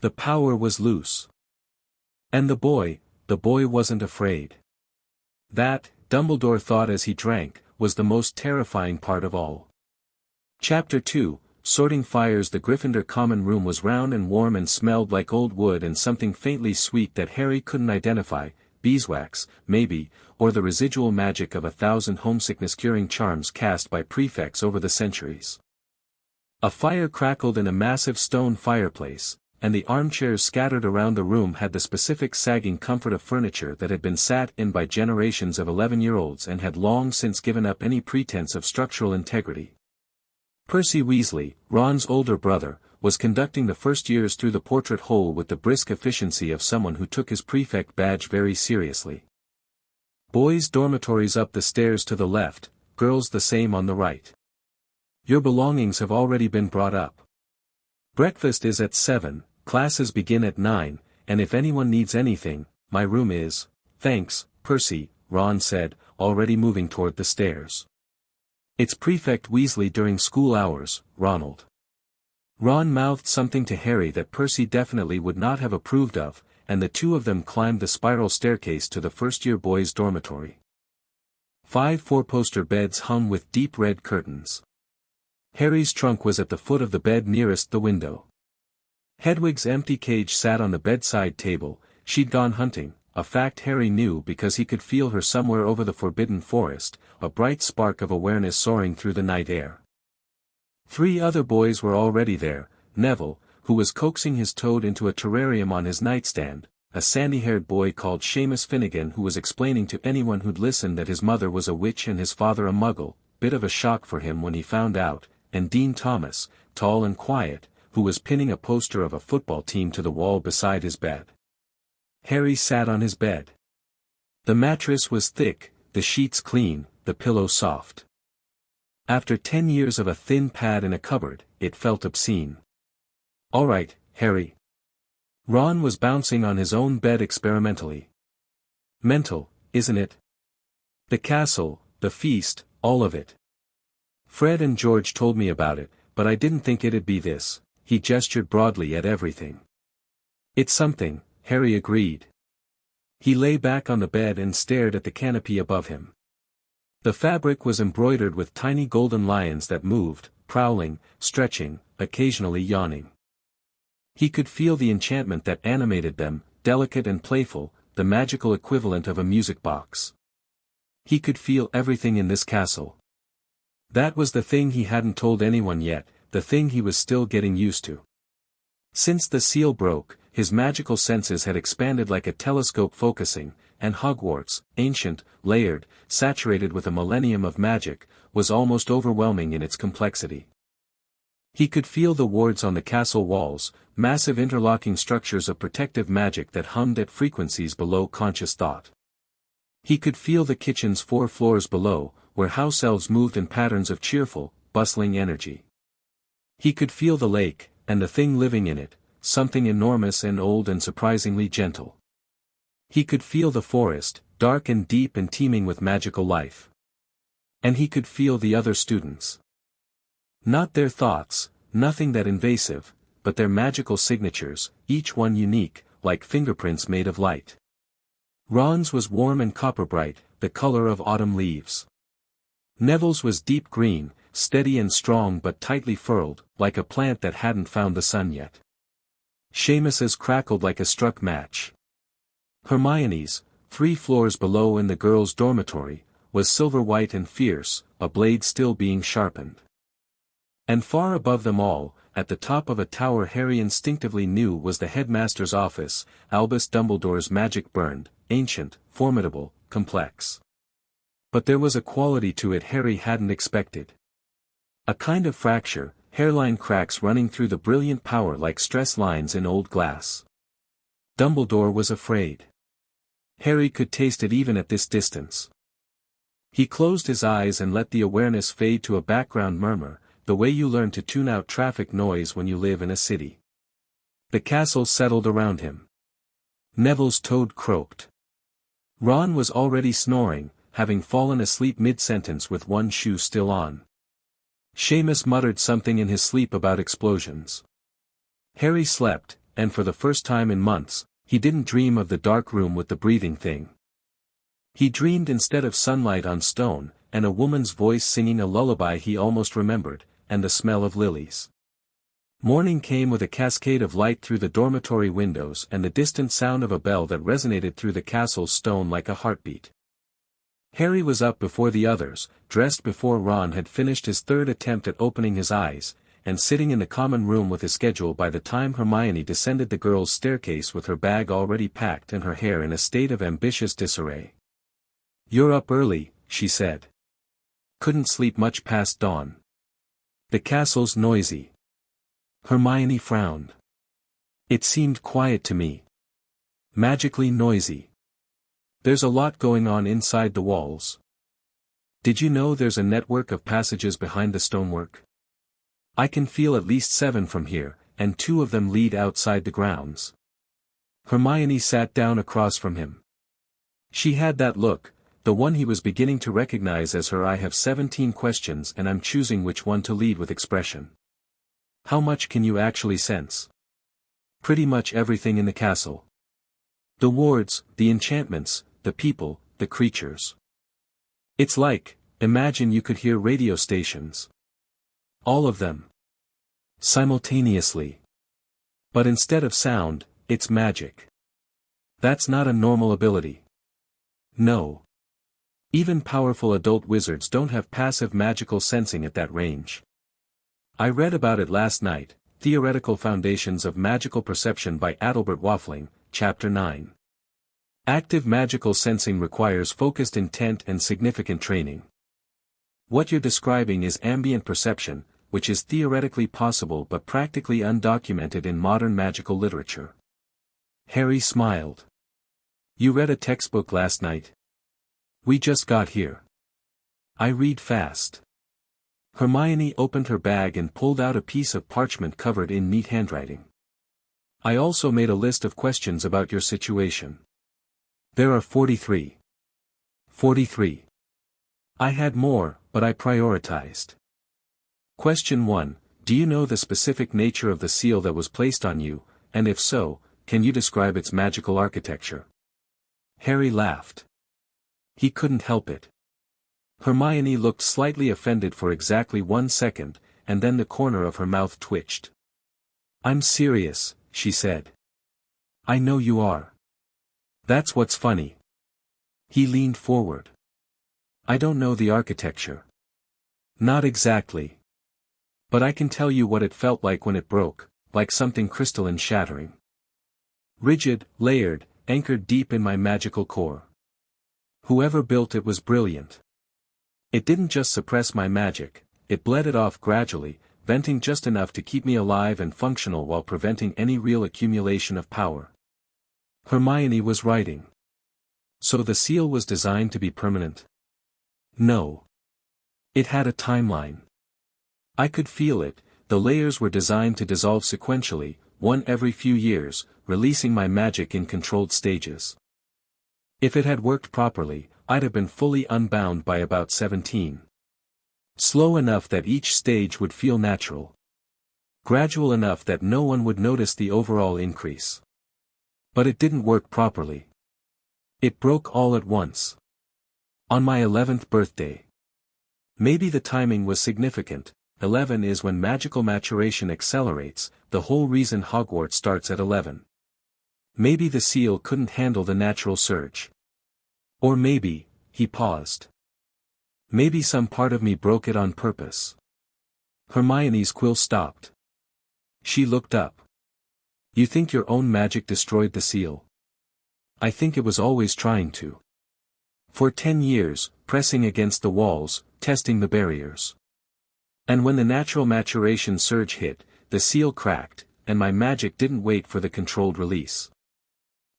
The power was loose. And the boy wasn't afraid. That, Dumbledore thought as he drank, was the most terrifying part of all. Chapter 2, Sorting Fires. The Gryffindor common room was round and warm and smelled like old wood and something faintly sweet that Harry couldn't identify, beeswax, maybe, or the residual magic of 1,000 homesickness-curing charms cast by prefects over the centuries. A fire crackled in a massive stone fireplace, and the armchairs scattered around the room had the specific sagging comfort of furniture that had been sat in by generations of 11-year-olds and had long since given up any pretense of structural integrity. Percy Weasley, Ron's older brother, was conducting the first years through the portrait hole with the brisk efficiency of someone who took his prefect badge very seriously. Boys' dormitories up the stairs to the left, girls the same on the right. Your belongings have already been brought up. Breakfast is at 7, classes begin at 9, and if anyone needs anything, my room is. Thanks, Percy, Ron said, already moving toward the stairs. It's Prefect Weasley during school hours, Ronald. Ron mouthed something to Harry that Percy definitely would not have approved of, and the two of them climbed the spiral staircase to the first-year boys' dormitory. 5 four-poster beds hung with deep red curtains. Harry's trunk was at the foot of the bed nearest the window. Hedwig's empty cage sat on the bedside table. She'd gone hunting, a fact Harry knew because he could feel her somewhere over the forbidden forest, a bright spark of awareness soaring through the night air. 3 other boys were already there, Neville, who was coaxing his toad into a terrarium on his nightstand, a sandy-haired boy called Seamus Finnegan who was explaining to anyone who'd listened that his mother was a witch and his father a muggle, bit of a shock for him when he found out, and Dean Thomas, tall and quiet, who was pinning a poster of a football team to the wall beside his bed. Harry sat on his bed. The mattress was thick, the sheets clean, the pillow soft. After 10 years of a thin pad in a cupboard, it felt obscene. All right, Harry. Ron was bouncing on his own bed experimentally. Mental, isn't it? The castle, the feast, all of it. Fred and George told me about it, but I didn't think it'd be this. He gestured broadly at everything. It's something, Harry agreed. He lay back on the bed and stared at the canopy above him. The fabric was embroidered with tiny golden lions that moved, prowling, stretching, occasionally yawning. He could feel the enchantment that animated them, delicate and playful, the magical equivalent of a music box. He could feel everything in this castle. That was the thing he hadn't told anyone yet, the thing he was still getting used to. Since the seal broke, his magical senses had expanded like a telescope focusing, and Hogwarts, ancient, layered, saturated with a millennium of magic, was almost overwhelming in its complexity. He could feel the wards on the castle walls, massive interlocking structures of protective magic that hummed at frequencies below conscious thought. He could feel the kitchen's 4 floors below, where house elves moved in patterns of cheerful, bustling energy. He could feel the lake, and the thing living in it, something enormous and old and surprisingly gentle. He could feel the forest, dark and deep and teeming with magical life. And he could feel the other students. Not their thoughts, nothing that invasive, but their magical signatures, each one unique, like fingerprints made of light. Ron's was warm and copper-bright, the color of autumn leaves. Neville's was deep green, steady and strong but tightly furled, like a plant that hadn't found the sun yet. Seamus's crackled like a struck match. Hermione's, 3 floors below in the girls' dormitory, was silver-white and fierce, a blade still being sharpened. And far above them all, at the top of a tower Harry instinctively knew was the headmaster's office, Albus Dumbledore's magic burned, ancient, formidable, complex. But there was a quality to it Harry hadn't expected. A kind of fracture, hairline cracks running through the brilliant power like stress lines in old glass. Dumbledore was afraid. Harry could taste it even at this distance. He closed his eyes and let the awareness fade to a background murmur, the way you learn to tune out traffic noise when you live in a city. The castle settled around him. Neville's toad croaked. Ron was already snoring, having fallen asleep mid-sentence with one shoe still on. Seamus muttered something in his sleep about explosions. Harry slept, and for the first time in months, he didn't dream of the dark room with the breathing thing. He dreamed instead of sunlight on stone, and a woman's voice singing a lullaby he almost remembered, and the smell of lilies. Morning came with a cascade of light through the dormitory windows and the distant sound of a bell that resonated through the castle's stone like a heartbeat. Harry was up before the others, dressed before Ron had finished his 3rd attempt at opening his eyes, and sitting in the common room with his schedule by the time Hermione descended the girls' staircase with her bag already packed and her hair in a state of ambitious disarray. "You're up early," she said. "Couldn't sleep much past dawn. The castle's noisy." Hermione frowned. "It seemed quiet to me. Magically noisy. There's a lot going on inside the walls. Did you know there's a network of passages behind the stonework? I can feel at least 7 from here, and 2 of them lead outside the grounds." Hermione sat down across from him. She had that look, the one he was beginning to recognize as her "I have 17 questions and I'm choosing which one to lead with" expression. "How much can you actually sense?" "Pretty much everything in the castle. The wards, the enchantments, the people, the creatures. It's like, imagine you could hear radio stations. All of them. Simultaneously. But instead of sound, it's magic. That's not a normal ability. No. Even powerful adult wizards don't have passive magical sensing at that range. I read about it last night, Theoretical Foundations of Magical Perception by Adalbert Waffling, Chapter 9. Active magical sensing requires focused intent and significant training. What you're describing is ambient perception, which is theoretically possible but practically undocumented in modern magical literature. Harry smiled. "You read a textbook last night?" "We just got here. I read fast." Hermione opened her bag and pulled out a piece of parchment covered in neat handwriting. "I also made a list of questions about your situation. There are 43. 43. I had more, but I prioritized. Question 1, do you know the specific nature of the seal that was placed on you, and if so, can you describe its magical architecture?" Harry laughed. He couldn't help it. Hermione looked slightly offended for exactly 1 second, and then the corner of her mouth twitched. "I'm serious," she said. "I know you are. That's what's funny." He leaned forward. "I don't know the architecture. Not exactly. But I can tell you what it felt like when it broke, like something crystalline shattering. Rigid, layered, anchored deep in my magical core. Whoever built it was brilliant. It didn't just suppress my magic, it bled it off gradually, venting just enough to keep me alive and functional while preventing any real accumulation of power. Hermione was writing. So the seal was designed to be permanent? No. It had a timeline. I could feel it, the layers were designed to dissolve sequentially, one every few years, releasing my magic in controlled stages. If it had worked properly, I'd have been fully unbound by about 17. Slow enough that each stage would feel natural. Gradual enough that no one would notice the overall increase. But it didn't work properly. It broke all at once. On my 11th birthday. Maybe the timing was significant. 11 is when magical maturation accelerates, the whole reason Hogwarts starts at 11. Maybe the seal couldn't handle the natural surge. Or maybe, he paused. Maybe some part of me broke it on purpose. Hermione's quill stopped. She looked up. You think your own magic destroyed the seal? I think it was always trying to. For 10 years, pressing against the walls, testing the barriers. And when the natural maturation surge hit, the seal cracked, and my magic didn't wait for the controlled release.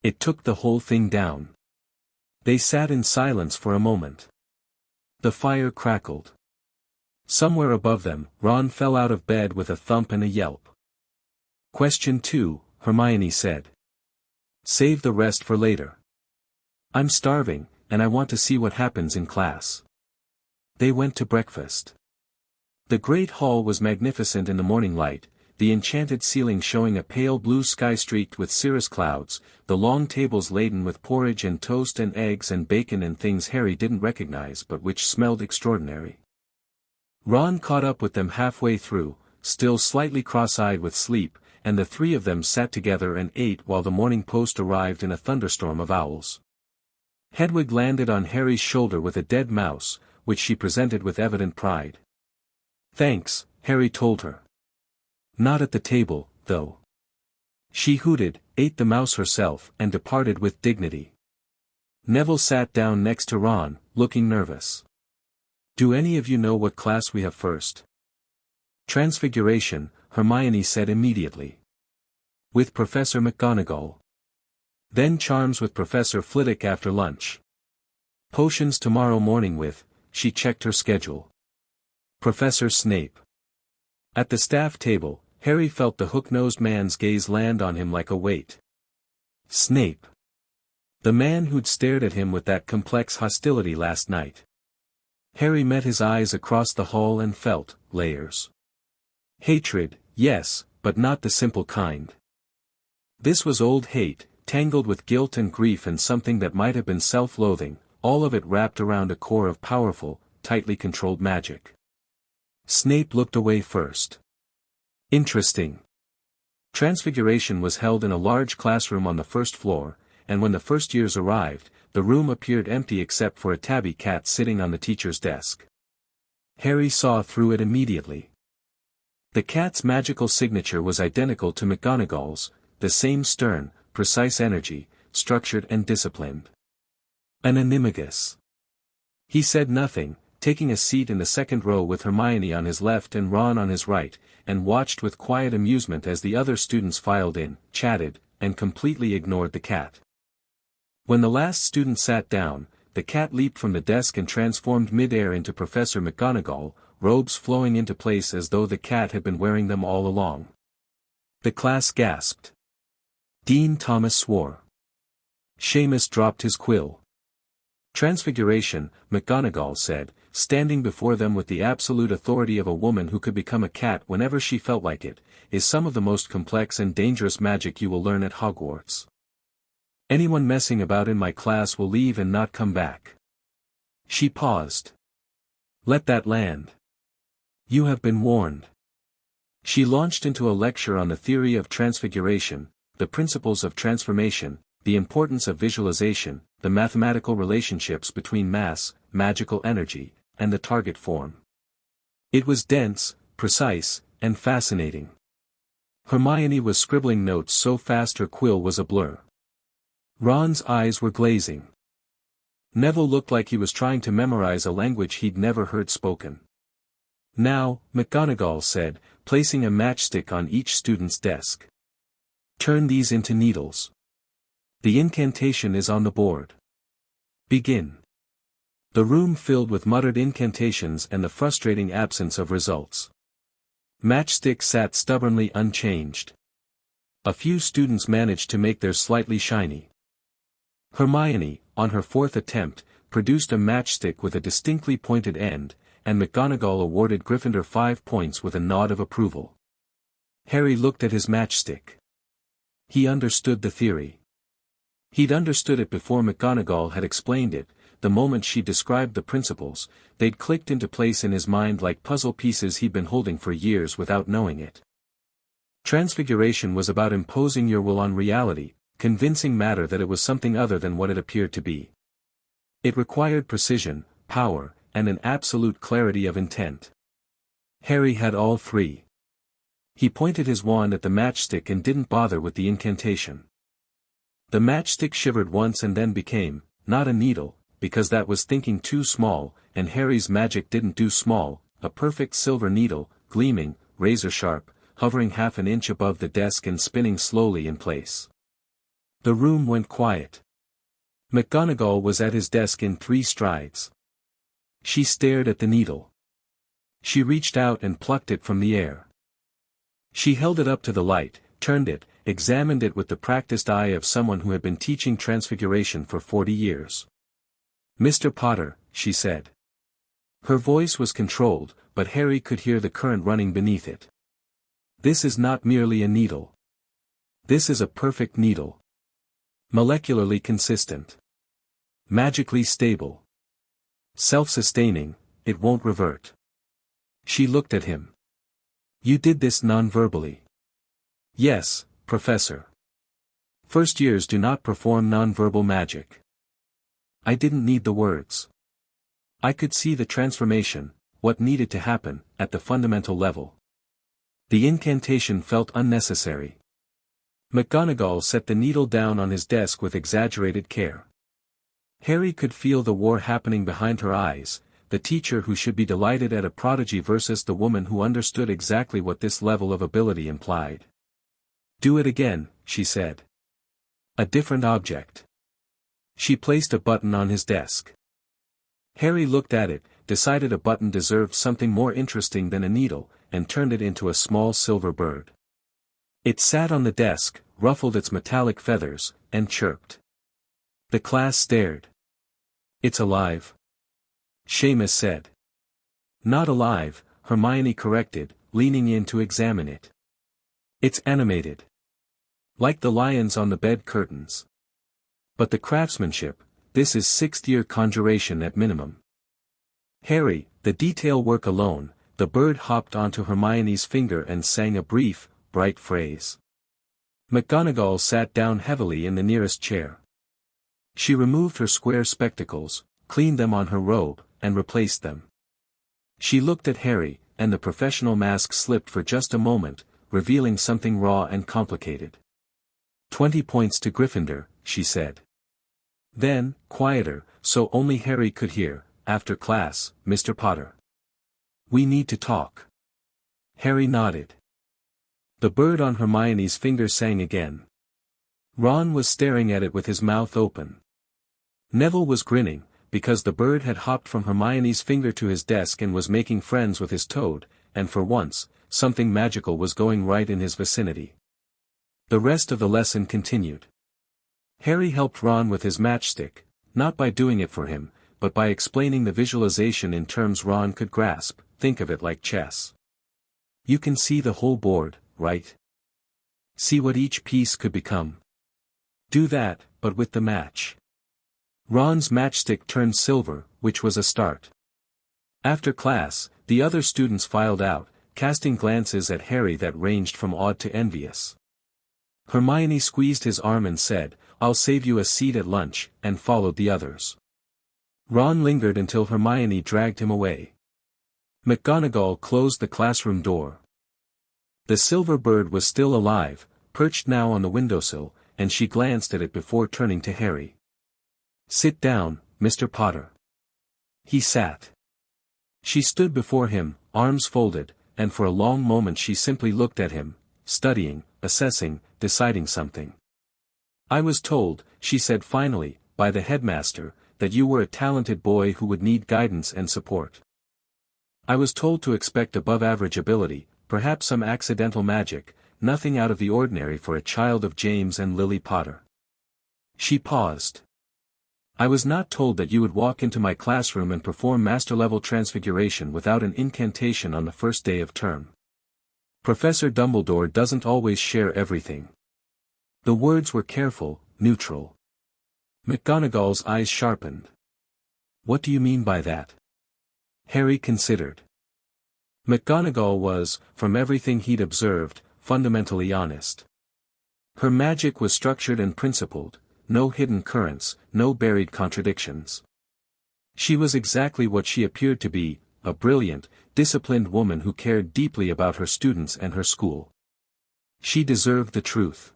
It took the whole thing down. They sat in silence for a moment. The fire crackled. Somewhere above them, Ron fell out of bed with a thump and a yelp. Question 2, Hermione said. Save the rest for later. I'm starving, and I want to see what happens in class. They went to breakfast. The great hall was magnificent in the morning light, the enchanted ceiling showing a pale blue sky streaked with cirrus clouds, the long tables laden with porridge and toast and eggs and bacon and things Harry didn't recognize but which smelled extraordinary. Ron caught up with them halfway through, still slightly cross-eyed with sleep, and the three of them sat together and ate while the morning post arrived in a thunderstorm of owls. Hedwig landed on Harry's shoulder with a dead mouse, which she presented with evident pride. Thanks, Harry told her. Not at the table, though. She hooted, ate the mouse herself and departed with dignity. Neville sat down next to Ron, looking nervous. Do any of you know what class we have first? Transfiguration, Hermione said immediately. With Professor McGonagall. Then charms with Professor Flitwick after lunch. Potions tomorrow morning with, she checked her schedule. Professor Snape. At the staff table, Harry felt the hook-nosed man's gaze land on him like a weight. Snape. The man who'd stared at him with that complex hostility last night. Harry met his eyes across the hall and felt, layers. Hatred, yes, but not the simple kind. This was old hate, tangled with guilt and grief and something that might have been self-loathing, all of it wrapped around a core of powerful, tightly controlled magic. Snape looked away first. Interesting. Transfiguration was held in a large classroom on the first floor, and when the first years arrived, the room appeared empty except for a tabby cat sitting on the teacher's desk. Harry saw through it immediately. The cat's magical signature was identical to McGonagall's, the same stern, precise energy, structured and disciplined. An animagus. He said nothing, taking a seat in the second row with Hermione on his left and Ron on his right, and watched with quiet amusement as the other students filed in, chatted, and completely ignored the cat. When the last student sat down, the cat leaped from the desk and transformed mid-air into Professor McGonagall, robes flowing into place as though the cat had been wearing them all along. The class gasped. Dean Thomas swore. Seamus dropped his quill. Transfiguration, McGonagall said, standing before them with the absolute authority of a woman who could become a cat whenever she felt like it, is some of the most complex and dangerous magic you will learn at Hogwarts. Anyone messing about in my class will leave and not come back. She paused. Let that land. You have been warned. She launched into a lecture on the theory of transfiguration, the principles of transformation, the importance of visualization, the mathematical relationships between mass, magical energy, and the target form. It was dense, precise, and fascinating. Hermione was scribbling notes so fast her quill was a blur. Ron's eyes were glazing. Neville looked like he was trying to memorize a language he'd never heard spoken. "Now," McGonagall said, placing a matchstick on each student's desk. "Turn these into needles. The incantation is on the board. Begin." The room filled with muttered incantations and the frustrating absence of results. Matchstick sat stubbornly unchanged. A few students managed to make theirs slightly shiny. Hermione, on her fourth attempt, produced a matchstick with a distinctly pointed end, and McGonagall awarded Gryffindor 5 points with a nod of approval. Harry looked at his matchstick. He understood the theory. He'd understood it before McGonagall had explained it. The moment she described the principles, they'd clicked into place in his mind like puzzle pieces he'd been holding for years without knowing it. Transfiguration was about imposing your will on reality, convincing matter that it was something other than what it appeared to be. It required precision, power, and an absolute clarity of intent. Harry had all three. He pointed his wand at the matchstick and didn't bother with the incantation. The matchstick shivered once and then became, not a needle, because that was thinking too small, and Harry's magic didn't do small, a perfect silver needle, gleaming, razor-sharp, hovering half an inch above the desk and spinning slowly in place. The room went quiet. McGonagall was at his desk in 3 strides. She stared at the needle. She reached out and plucked it from the air. She held it up to the light, turned it, examined it with the practiced eye of someone who had been teaching transfiguration for 40 years. "Mr. Potter," she said. Her voice was controlled, but Harry could hear the current running beneath it. "This is not merely a needle. This is a perfect needle. Molecularly consistent. Magically stable. Self-sustaining, it won't revert." She looked at him. "You did this non-verbally." "Yes, Professor. First years do not perform non-verbal magic." "I didn't need the words. I could see the transformation, what needed to happen, at the fundamental level. The incantation felt unnecessary." McGonagall set the needle down on his desk with exaggerated care. Harry could feel the war happening behind her eyes, the teacher who should be delighted at a prodigy versus the woman who understood exactly what this level of ability implied. "Do it again," she said. "A different object." She placed a button on his desk. Harry looked at it, decided a button deserved something more interesting than a needle, and turned it into a small silver bird. It sat on the desk, ruffled its metallic feathers, and chirped. The class stared. "It's alive," Seamus said. "Not alive," Hermione corrected, leaning in to examine it. "It's animated. Like the lions on the bed curtains. But the craftsmanship, this is 6th-year conjuration at minimum." Harry, the detail work alone, the bird hopped onto Hermione's finger and sang a brief, bright phrase. McGonagall sat down heavily in the nearest chair. She removed her square spectacles, cleaned them on her robe, and replaced them. She looked at Harry, and the professional mask slipped for just a moment, revealing something raw and complicated. 20 points to Gryffindor," she said. Then, quieter, so only Harry could hear, "After class, Mr. Potter. We need to talk." Harry nodded. The bird on Hermione's finger sang again. Ron was staring at it with his mouth open. Neville was grinning, because the bird had hopped from Hermione's finger to his desk and was making friends with his toad, and for once, something magical was going right in his vicinity. The rest of the lesson continued. Harry helped Ron with his matchstick, not by doing it for him, but by explaining the visualization in terms Ron could grasp. Think of it like chess. You can see the whole board, right? See what each piece could become. Do that, but with the match. Ron's matchstick turned silver, which was a start. After class, the other students filed out, casting glances at Harry that ranged from awed to envious. Hermione squeezed his arm and said, "I'll save you a seat at lunch," and followed the others. Ron lingered until Hermione dragged him away. McGonagall closed the classroom door. The silver bird was still alive, perched now on the windowsill, and she glanced at it before turning to Harry. "Sit down, Mr. Potter." He sat. She stood before him, arms folded, and for a long moment she simply looked at him, studying, assessing, deciding something. "I was told," she said finally, "by the headmaster, that you were a talented boy who would need guidance and support. I was told to expect above-average ability, perhaps some accidental magic, nothing out of the ordinary for a child of James and Lily Potter." She paused. "I was not told that you would walk into my classroom and perform master-level transfiguration without an incantation on the first day of term. Professor Dumbledore doesn't always share everything." The words were careful, neutral. McGonagall's eyes sharpened. "What do you mean by that?" Harry considered. McGonagall was, from everything he'd observed, fundamentally honest. Her magic was structured and principled, no hidden currents, no buried contradictions. She was exactly what she appeared to be, a brilliant, disciplined woman who cared deeply about her students and her school. She deserved the truth.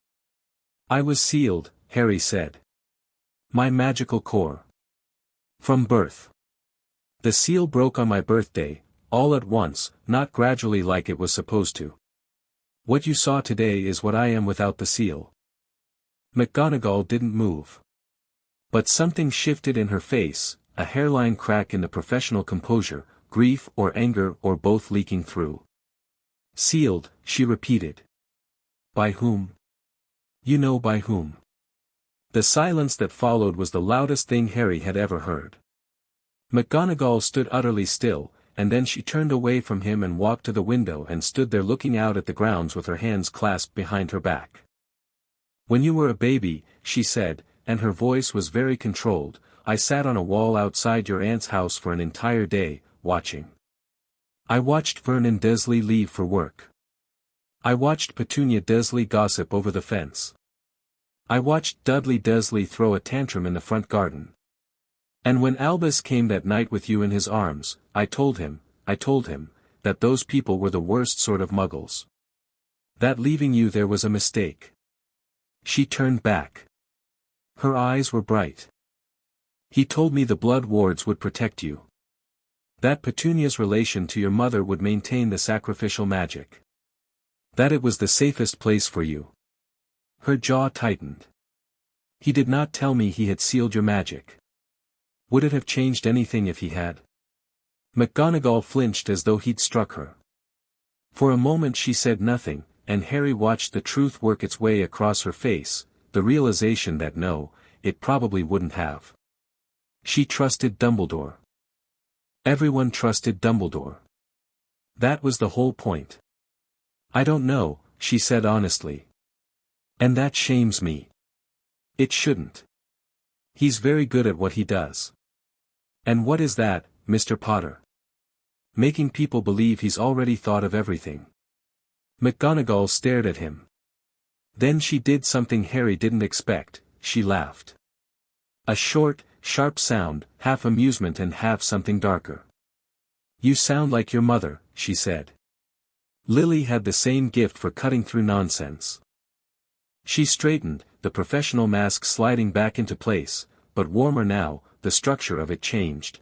"I was sealed," Harry said. "My magical core. From birth. The seal broke on my birthday, all at once, not gradually like it was supposed to. What you saw today is what I am without the seal." McGonagall didn't move. But something shifted in her face, a hairline crack in the professional composure, grief or anger or both leaking through. "Sealed," she repeated. "By whom?" "You know by whom." The silence that followed was the loudest thing Harry had ever heard. McGonagall stood utterly still, and then she turned away from him and walked to the window and stood there looking out at the grounds with her hands clasped behind her back. "When you were a baby," she said, and her voice was very controlled, "I sat on a wall outside your aunt's house for an entire day, watching. I watched Vernon Dursley leave for work. I watched Petunia Dursley gossip over the fence. I watched Dudley Dursley throw a tantrum in the front garden. And when Albus came that night with you in his arms, I told him, that those people were the worst sort of muggles. That leaving you there was a mistake." She turned back. Her eyes were bright. "He told me the blood wards would protect you. That Petunia's relation to your mother would maintain the sacrificial magic. That it was the safest place for you." Her jaw tightened. "He did not tell me he had sealed your magic. Would it have changed anything if he had?" McGonagall flinched as though he'd struck her. For a moment she said nothing, and Harry watched the truth work its way across her face, the realization that no, it probably wouldn't have. She trusted Dumbledore. Everyone trusted Dumbledore. That was the whole point. "I don't know," she said honestly. "And that shames me. It shouldn't. He's very good at what he does." "And what is that, Mr. Potter?" "Making people believe he's already thought of everything." McGonagall stared at him. Then she did something Harry didn't expect, she laughed. A short, sharp sound, half amusement and half something darker. "You sound like your mother," she said. Lily had the same gift for cutting through nonsense. She straightened, the professional mask sliding back into place, but warmer now, the structure of it changed.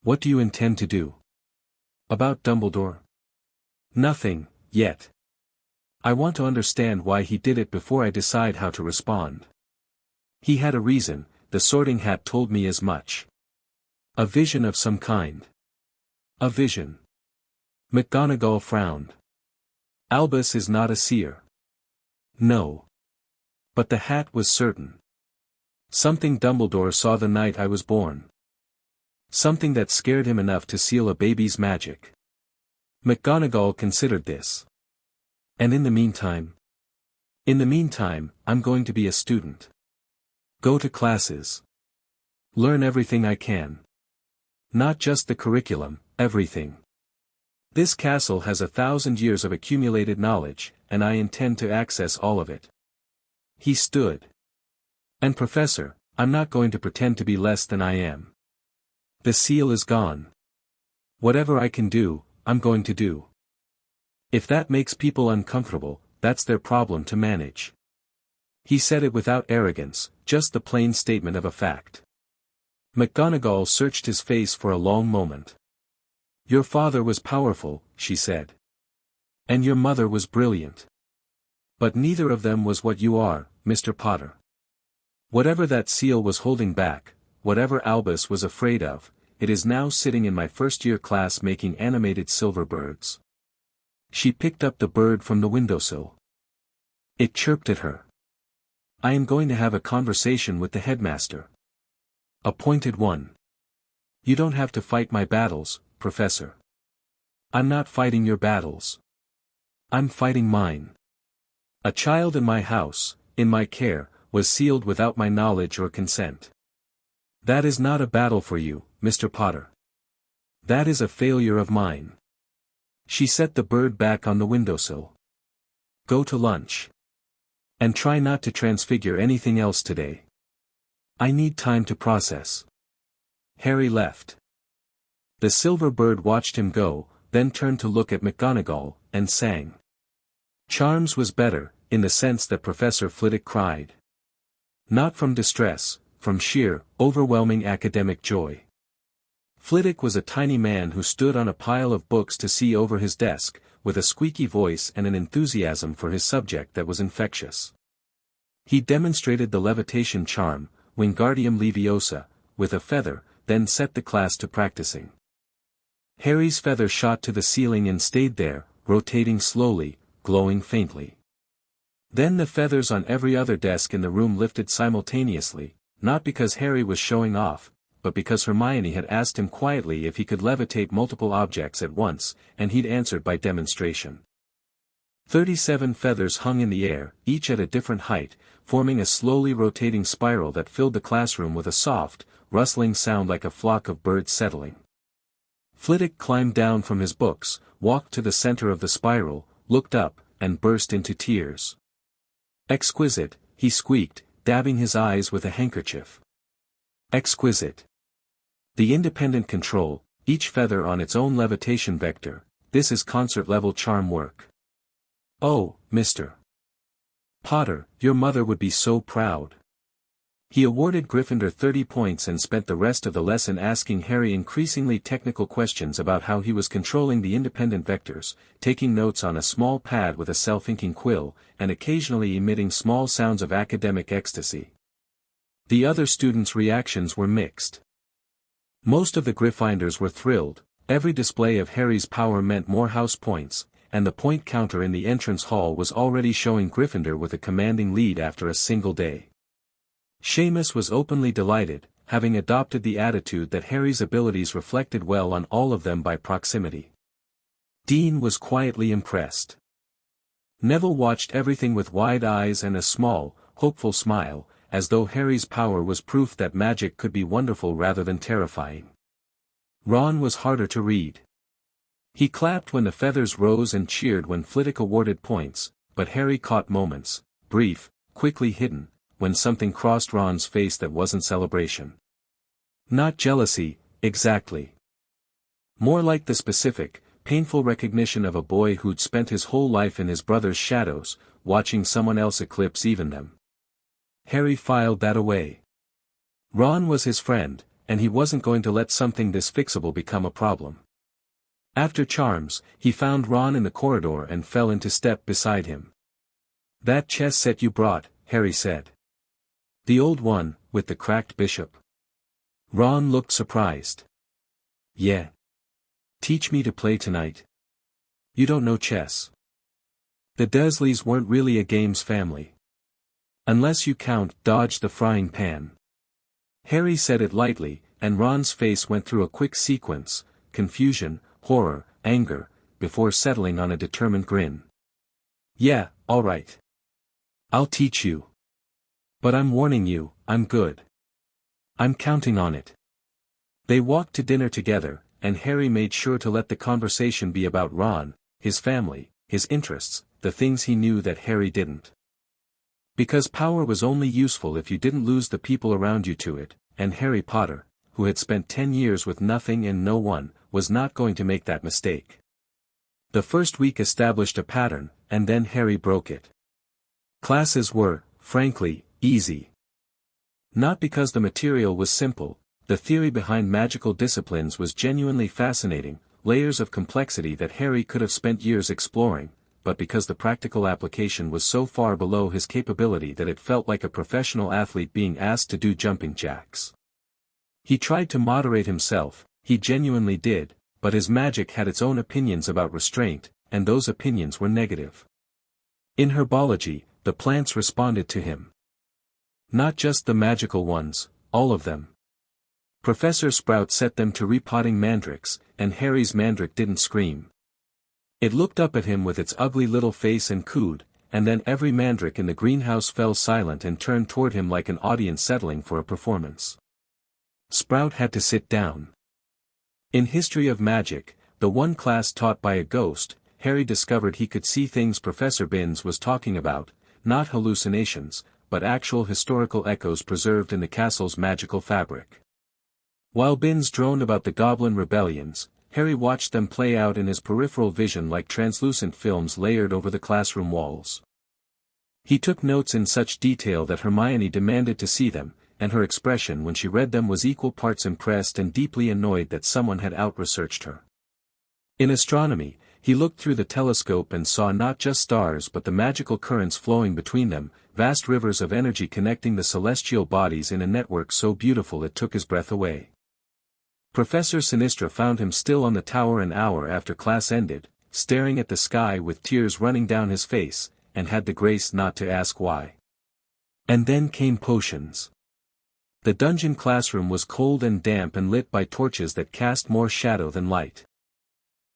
"What do you intend to do?" "About Dumbledore?" "Nothing, yet. I want to understand why he did it before I decide how to respond. He had a reason, the Sorting Hat told me as much. A vision of some kind." "A vision?" McGonagall frowned. "Albus is not a seer." "No. But the hat was certain. Something Dumbledore saw the night I was born. Something that scared him enough to seal a baby's magic." McGonagall considered this. "And in the meantime?" "In the meantime, I'm going to be a student. Go to classes. Learn everything I can. Not just the curriculum, everything. This castle has 1,000 years of accumulated knowledge, and I intend to access all of it." He stood. "And Professor, I'm not going to pretend to be less than I am. The seal is gone. Whatever I can do, I'm going to do." If that makes people uncomfortable, that's their problem to manage. He said it without arrogance, just the plain statement of a fact. McGonagall searched his face for a long moment. Your father was powerful, she said. And your mother was brilliant. But neither of them was what you are, Mr. Potter. Whatever that seal was holding back, whatever Albus was afraid of, it is now sitting in my first-year class making animated silver birds. She picked up the bird from the windowsill. It chirped at her. I am going to have a conversation with the headmaster. Appointed one. You don't have to fight my battles, Professor. I'm not fighting your battles. I'm fighting mine. A child in my house, in my care, was sealed without my knowledge or consent. That is not a battle for you, Mr. Potter. That is a failure of mine. She set the bird back on the windowsill. Go to lunch. And try not to transfigure anything else today. I need time to process. Harry left. The silver bird watched him go, then turned to look at McGonagall, and sang. Charms was better, in the sense that Professor Flitwick cried. Not from distress, from sheer, overwhelming academic joy. Flitwick was a tiny man who stood on a pile of books to see over his desk, with a squeaky voice and an enthusiasm for his subject that was infectious. He demonstrated the levitation charm, Wingardium Leviosa, with a feather, then set the class to practicing. Harry's feather shot to the ceiling and stayed there, rotating slowly, glowing faintly. Then the feathers on every other desk in the room lifted simultaneously, not because Harry was showing off, but because Hermione had asked him quietly if he could levitate multiple objects at once, and he'd answered by demonstration. 37 feathers hung in the air, each at a different height, forming a slowly rotating spiral that filled the classroom with a soft, rustling sound like a flock of birds settling. Flitwick climbed down from his books, walked to the center of the spiral, looked up, and burst into tears. Exquisite, he squeaked, dabbing his eyes with a handkerchief. Exquisite. The independent control, each feather on its own levitation vector, this is concert-level charm work. Oh, Mr. Potter, your mother would be so proud. He awarded Gryffindor 30 points and spent the rest of the lesson asking Harry increasingly technical questions about how he was controlling the independent vectors, taking notes on a small pad with a self-inking quill, and occasionally emitting small sounds of academic ecstasy. The other students' reactions were mixed. Most of the Gryffindors were thrilled, every display of Harry's power meant more house points, and the point counter in the entrance hall was already showing Gryffindor with a commanding lead after a single day. Seamus was openly delighted, having adopted the attitude that Harry's abilities reflected well on all of them by proximity. Dean was quietly impressed. Neville watched everything with wide eyes and a small, hopeful smile, as though Harry's power was proof that magic could be wonderful rather than terrifying. Ron was harder to read. He clapped when the feathers rose and cheered when Flitwick awarded points, but Harry caught moments, brief, quickly hidden, when something crossed Ron's face that wasn't celebration. Not jealousy, exactly. More like the specific, painful recognition of a boy who'd spent his whole life in his brother's shadows, watching someone else eclipse even them. Harry filed that away. Ron was his friend, and he wasn't going to let something this fixable become a problem. After charms, he found Ron in the corridor and fell into step beside him. That chess set you brought, Harry said. The old one, with the cracked bishop. Ron looked surprised. Yeah. Teach me to play tonight. You don't know chess. The Dursleys weren't really a games family. Unless you count Dodge the Frying Pan. Harry said it lightly, and Ron's face went through a quick sequence, confusion, horror, anger, before settling on a determined grin. Yeah, all right. I'll teach you. But I'm warning you, I'm good. I'm counting on it. They walked to dinner together, and Harry made sure to let the conversation be about Ron, his family, his interests, the things he knew that Harry didn't. Because power was only useful if you didn't lose the people around you to it, and Harry Potter, who had spent 10 years with nothing and no one, was not going to make that mistake. The first week established a pattern, and then Harry broke it. Classes were, frankly, easy. Not because the material was simple, the theory behind magical disciplines was genuinely fascinating, layers of complexity that Harry could have spent years exploring, but because the practical application was so far below his capability that it felt like a professional athlete being asked to do jumping jacks. He tried to moderate himself, he genuinely did, but his magic had its own opinions about restraint, and those opinions were negative. In herbology, the plants responded to him. Not just the magical ones, all of them. Professor Sprout set them to repotting mandrakes, and Harry's mandrake didn't scream. It looked up at him with its ugly little face and cooed, and then every mandrake in the greenhouse fell silent and turned toward him like an audience settling for a performance. Sprout had to sit down. In History of Magic, the one class taught by a ghost, Harry discovered he could see things Professor Binns was talking about, not hallucinations, but actual historical echoes preserved in the castle's magical fabric. While Binns droned about the Goblin rebellions, Harry watched them play out in his peripheral vision like translucent films layered over the classroom walls. He took notes in such detail that Hermione demanded to see them, and her expression when she read them was equal parts impressed and deeply annoyed that someone had out-researched her. In astronomy, he looked through the telescope and saw not just stars but the magical currents flowing between them, vast rivers of energy connecting the celestial bodies in a network so beautiful it took his breath away. Professor Sinistra found him still on the tower an hour after class ended, staring at the sky with tears running down his face, and had the grace not to ask why. And then came potions. The dungeon classroom was cold and damp and lit by torches that cast more shadow than light.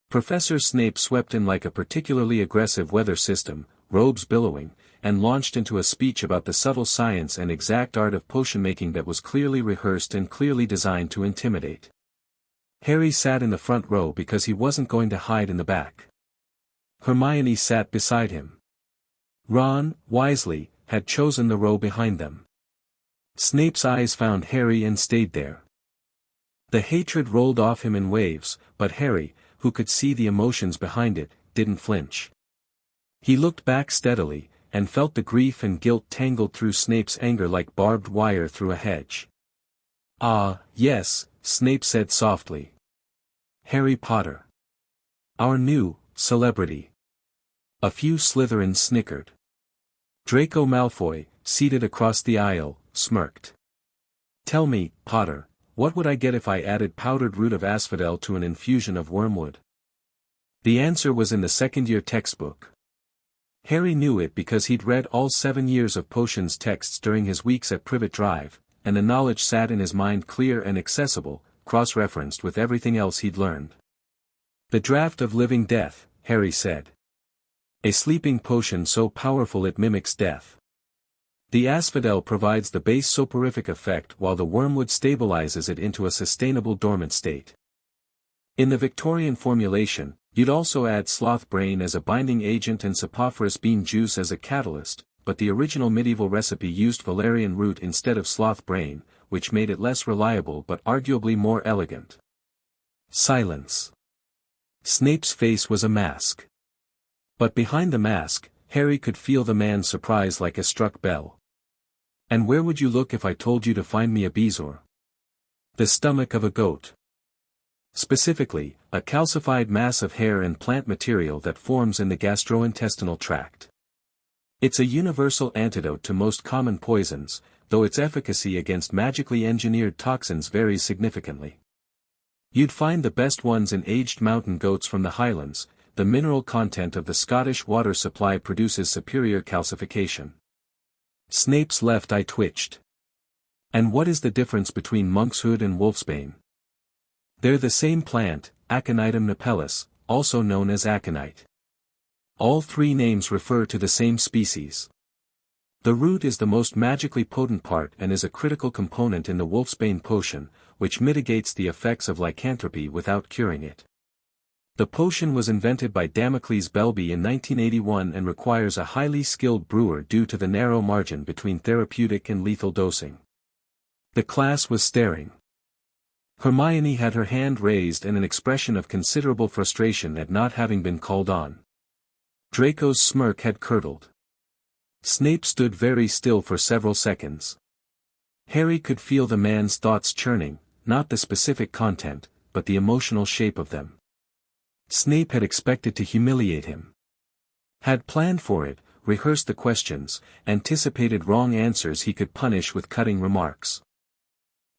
Professor Snape swept in like a particularly aggressive weather system, robes billowing, and launched into a speech about the subtle science and exact art of potion-making that was clearly rehearsed and clearly designed to intimidate. Harry sat in the front row because he wasn't going to hide in the back. Hermione sat beside him. Ron, wisely, had chosen the row behind them. Snape's eyes found Harry and stayed there. The hatred rolled off him in waves, but Harry, who could see the emotions behind it, didn't flinch. He looked back steadily, and felt the grief and guilt tangled through Snape's anger like barbed wire through a hedge. "Ah, yes," Snape said softly. "Harry Potter. Our new celebrity." A few Slytherins snickered. Draco Malfoy, seated across the aisle, smirked. "Tell me, Potter, what would I get if I added powdered root of asphodel to an infusion of wormwood?" The answer was in the second-year textbook. Harry knew it because he'd read all 7 years of potions texts during his weeks at Privet Drive, and the knowledge sat in his mind clear and accessible, cross-referenced with everything else he'd learned. "The draught of living death," Harry said. "A sleeping potion so powerful it mimics death. The asphodel provides the base soporific effect while the wormwood stabilizes it into a sustainable dormant state. In the Victorian formulation, you'd also add sloth brain as a binding agent and saprophoros bean juice as a catalyst, but the original medieval recipe used valerian root instead of sloth brain, which made it less reliable but arguably more elegant." Silence. Snape's face was a mask. But behind the mask, Harry could feel the man's surprise like a struck bell. "And where would you look if I told you to find me a bezoar?" "The stomach of a goat. Specifically, a calcified mass of hair and plant material that forms in the gastrointestinal tract. It's a universal antidote to most common poisons, though its efficacy against magically engineered toxins varies significantly. You'd find the best ones in aged mountain goats from the Highlands. The mineral content of the Scottish water supply produces superior calcification." Snape's left eye twitched. "And what is the difference between monkshood and wolfsbane?" "They're the same plant, Aconitum napellus, also known as aconite. All three names refer to the same species. The root is the most magically potent part and is a critical component in the wolfsbane potion, which mitigates the effects of lycanthropy without curing it. The potion was invented by Damocles Belby in 1981 and requires a highly skilled brewer due to the narrow margin between therapeutic and lethal dosing." The class was staring. Hermione had her hand raised and an expression of considerable frustration at not having been called on. Draco's smirk had curdled. Snape stood very still for several seconds. Harry could feel the man's thoughts churning, not the specific content, but the emotional shape of them. Snape had expected to humiliate him. Had planned for it, rehearsed the questions, anticipated wrong answers he could punish with cutting remarks.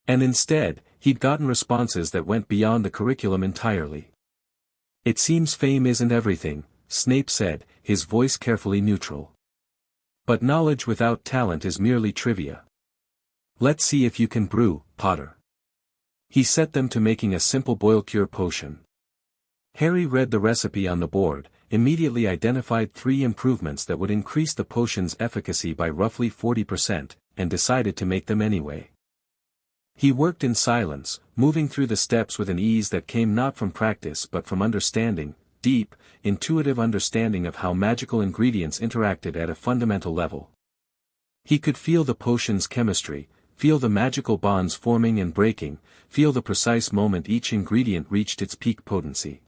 And instead, he'd gotten responses that went beyond the curriculum entirely. "It seems fame isn't everything," Snape said, his voice carefully neutral. "But knowledge without talent is merely trivia. Let's see if you can brew, Potter." He set them to making a simple boil-cure potion. Harry read the recipe on the board, immediately identified 3 improvements that would increase the potion's efficacy by roughly 40%, and decided to make them anyway. He worked in silence, moving through the steps with an ease that came not from practice but from understanding, deep, intuitive understanding of how magical ingredients interacted at a fundamental level. He could feel the potion's chemistry, feel the magical bonds forming and breaking, feel the precise moment each ingredient reached its peak potency.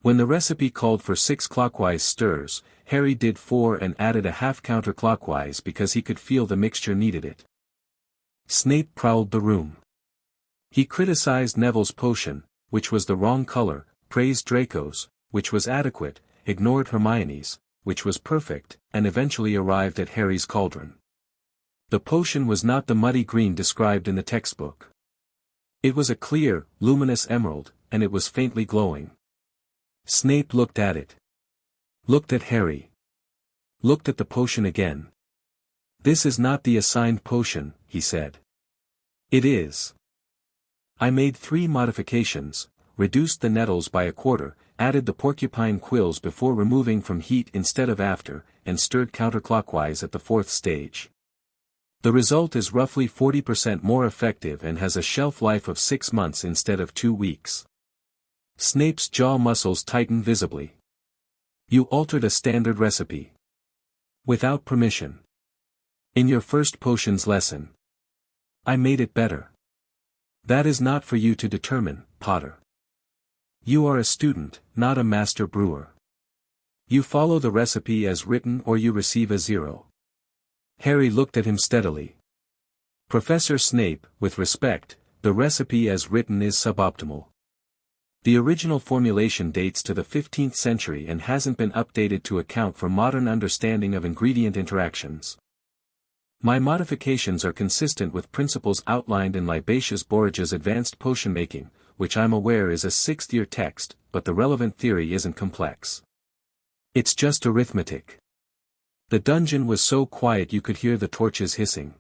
When the recipe called for 6 clockwise stirs, Harry did 4 and added a half counterclockwise because he could feel the mixture needed it. Snape prowled the room. He criticized Neville's potion, which was the wrong color, praised Draco's, which was adequate, ignored Hermione's, which was perfect, and eventually arrived at Harry's cauldron. The potion was not the muddy green described in the textbook. It was a clear, luminous emerald, and it was faintly glowing. Snape looked at it. Looked at Harry. Looked at the potion again. "This is not the assigned potion," he said. "It is. I made 3 modifications, reduced the nettles by 1/4, added the porcupine quills before removing from heat instead of after, and stirred counterclockwise at the 4th stage. The result is roughly 40% more effective and has a shelf life of 6 months instead of 2 weeks. Snape's jaw muscles tightened visibly. "You altered a standard recipe. Without permission. In your first potions lesson. I made it better. That is not for you to determine, Potter. You are a student, not a master brewer. You follow the recipe as written or you receive a 0. Harry looked at him steadily. "Professor Snape, with respect, the recipe as written is suboptimal. The original formulation dates to the 15th century and hasn't been updated to account for modern understanding of ingredient interactions. My modifications are consistent with principles outlined in Libatius Borgia's Advanced Potion Making, which I'm aware is a 6th-year text, but the relevant theory isn't complex. It's just arithmetic." The dungeon was so quiet you could hear the torches hissing.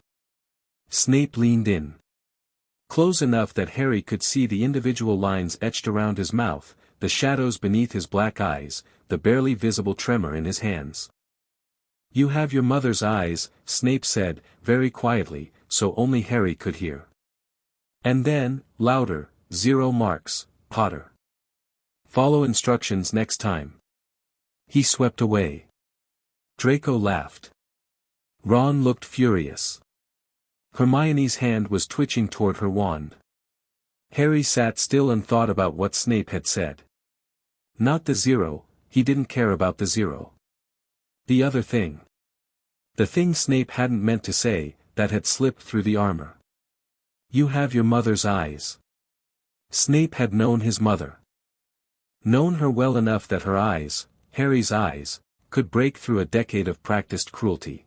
Snape leaned in. Close enough that Harry could see the individual lines etched around his mouth, the shadows beneath his black eyes, the barely visible tremor in his hands. "You have your mother's eyes," Snape said, very quietly, so only Harry could hear. And then, louder, 0 marks, Potter. Follow instructions next time. He swept away. Draco laughed. Ron looked furious. Hermione's hand was twitching toward her wand. Harry sat still and thought about what Snape had said. Not the 0, he didn't care about the 0. The other thing. The thing Snape hadn't meant to say, that had slipped through the armor. You have your mother's eyes. Snape had known his mother. Known her well enough that her eyes, Harry's eyes, could break through a decade of practiced cruelty.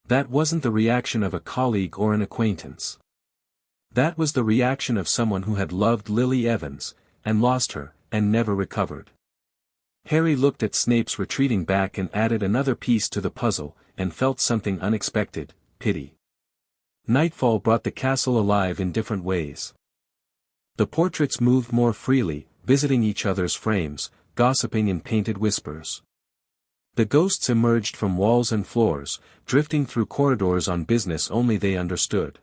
That wasn't the reaction of a colleague or an acquaintance. That was the reaction of someone who had loved Lily Evans, and lost her, and never recovered. Harry looked at Snape's retreating back and added another piece to the puzzle, and felt something unexpected, pity. Nightfall brought the castle alive in different ways. The portraits moved more freely, visiting each other's frames, gossiping in painted whispers. The ghosts emerged from walls and floors, drifting through corridors on business only they understood.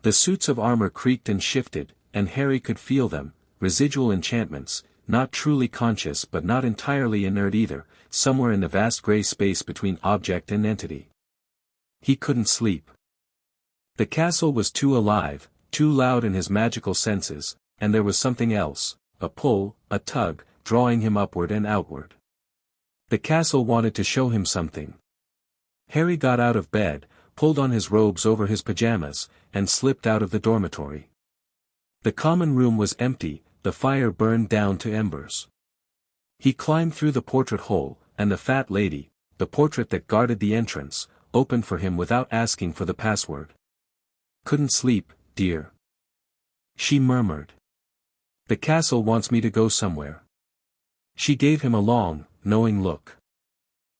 The suits of armor creaked and shifted, and Harry could feel them, residual enchantments, not truly conscious but not entirely inert either, somewhere in the vast gray space between object and entity. He couldn't sleep. The castle was too alive, too loud in his magical senses, and there was something else, a pull, a tug, drawing him upward and outward. The castle wanted to show him something. Harry got out of bed, pulled on his robes over his pajamas, and slipped out of the dormitory. The common room was empty, the fire burned down to embers. He climbed through the portrait hole, and the fat lady, the portrait that guarded the entrance, opened for him without asking for the password. "Couldn't sleep, dear," she murmured. "The castle wants me to go somewhere." She gave him a long, knowing look.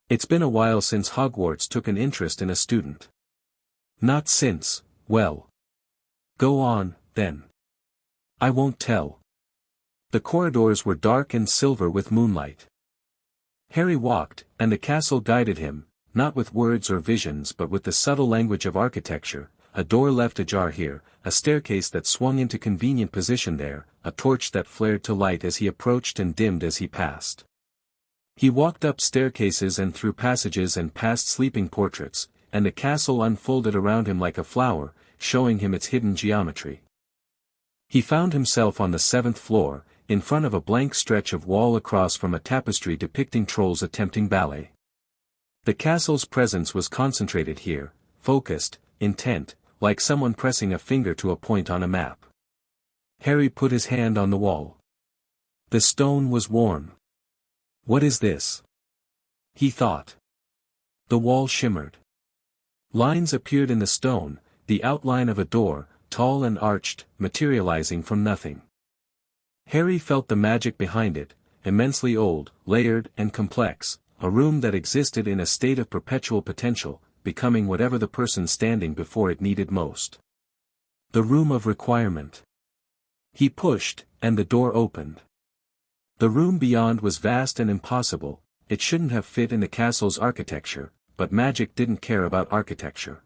"It's been a while since Hogwarts took an interest in a student." "Not since, well. Go on, then." "I won't tell." The corridors were dark and silver with moonlight. Harry walked, and the castle guided him, not with words or visions but with the subtle language of architecture, a door left ajar here, a staircase that swung into convenient position there, a torch that flared to light as he approached and dimmed as he passed. He walked up staircases and through passages and past sleeping portraits, and the castle unfolded around him like a flower, showing him its hidden geometry. He found himself on the 7th floor, in front of a blank stretch of wall across from a tapestry depicting trolls attempting ballet. The castle's presence was concentrated here, focused, intent, like someone pressing a finger to a point on a map. Harry put his hand on the wall. The stone was warm. "What is this?" he thought. The wall shimmered. Lines appeared in the stone, the outline of a door, tall and arched, materializing from nothing. Harry felt the magic behind it, immensely old, layered and complex, a room that existed in a state of perpetual potential, becoming whatever the person standing before it needed most. The room of requirement. He pushed, and the door opened. The room beyond was vast and impossible, it shouldn't have fit in the castle's architecture, but magic didn't care about architecture.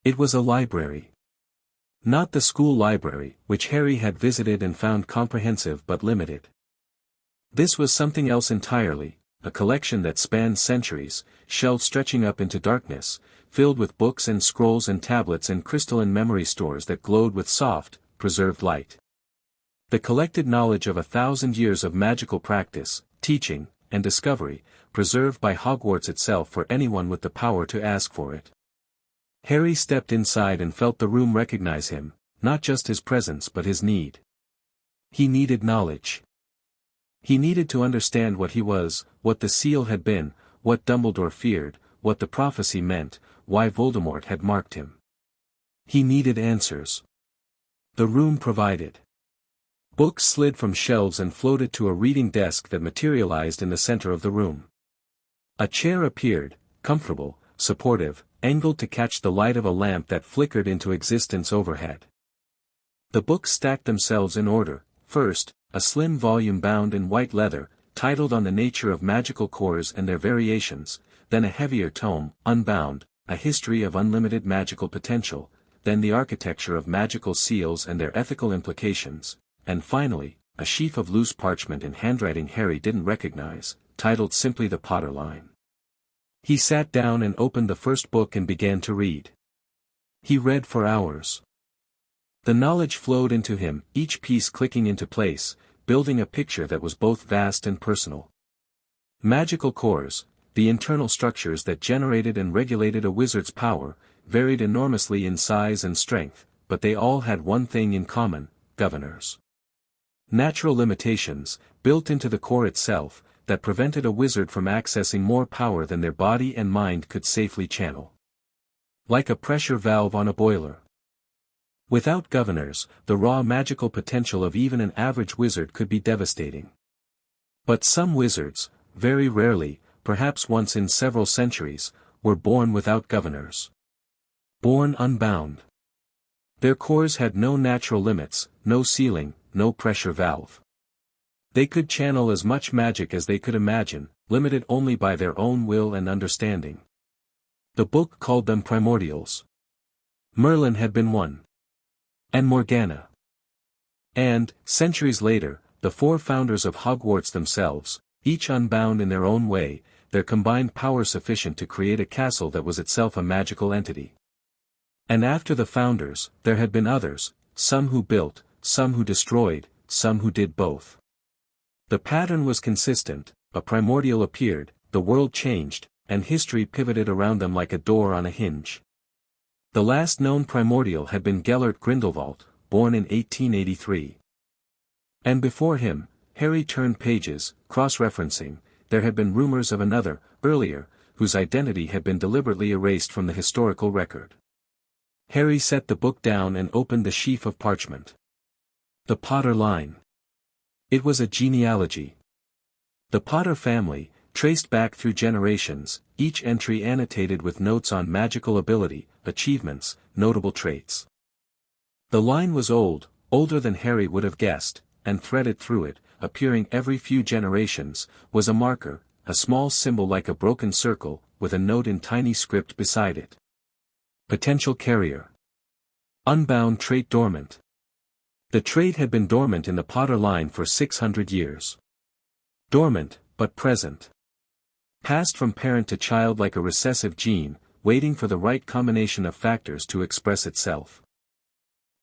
It was a library. Not the school library, which Harry had visited and found comprehensive but limited. This was something else entirely, a collection that spanned centuries, shelves stretching up into darkness, filled with books and scrolls and tablets and crystalline memory stores that glowed with soft, preserved light. The collected knowledge of 1,000 years of magical practice, teaching, and discovery, preserved by Hogwarts itself for anyone with the power to ask for it. Harry stepped inside and felt the room recognize him, not just his presence but his need. He needed knowledge. He needed to understand what he was, what the seal had been, what Dumbledore feared, what the prophecy meant, why Voldemort had marked him. He needed answers. The room provided. Books slid from shelves and floated to a reading desk that materialized in the center of the room. A chair appeared, comfortable, supportive, angled to catch the light of a lamp that flickered into existence overhead. The books stacked themselves in order. First, a slim volume bound in white leather, titled On the Nature of Magical Cores and Their Variations, then a heavier tome, Unbound, A History of Unlimited Magical Potential, then The Architecture of Magical Seals and Their Ethical Implications, and finally, a sheaf of loose parchment in handwriting Harry didn't recognize, titled simply The Potter Line. He sat down and opened the first book and began to read. He read for hours. The knowledge flowed into him, each piece clicking into place, building a picture that was both vast and personal. Magical cores, the internal structures that generated and regulated a wizard's power, varied enormously in size and strength, but they all had one thing in common: governors. Natural limitations, built into the core itself, that prevented a wizard from accessing more power than their body and mind could safely channel. Like a pressure valve on a boiler. Without governors, the raw magical potential of even an average wizard could be devastating. But some wizards, very rarely, perhaps once in several centuries, were born without governors. Born unbound. Their cores had no natural limits, no ceiling, no pressure valve. They could channel as much magic as they could imagine, limited only by their own will and understanding. The book called them primordials. Merlin had been one. And Morgana. And, centuries later, the four founders of Hogwarts themselves, each unbound in their own way, their combined power sufficient to create a castle that was itself a magical entity. And after the founders, there had been others, some who built, some who destroyed, some who did both. The pattern was consistent: a primordial appeared, the world changed, and history pivoted around them like a door on a hinge. The last known primordial had been Gellert Grindelwald, born in 1883. And before him, Harry turned pages, cross-referencing. There had been rumors of another, earlier, whose identity had been deliberately erased from the historical record. Harry set the book down and opened the sheaf of parchment. The Potter line. It was a genealogy. The Potter family, traced back through generations, each entry annotated with notes on magical ability, achievements, notable traits. The line was old, older than Harry would have guessed, and threaded through it, appearing every few generations, was a marker, a small symbol like a broken circle, with a note in tiny script beside it. Potential carrier. Unbound trait dormant. The trait had been dormant in the Potter line for 600 years. Dormant, but present. Passed from parent to child like a recessive gene, waiting for the right combination of factors to express itself.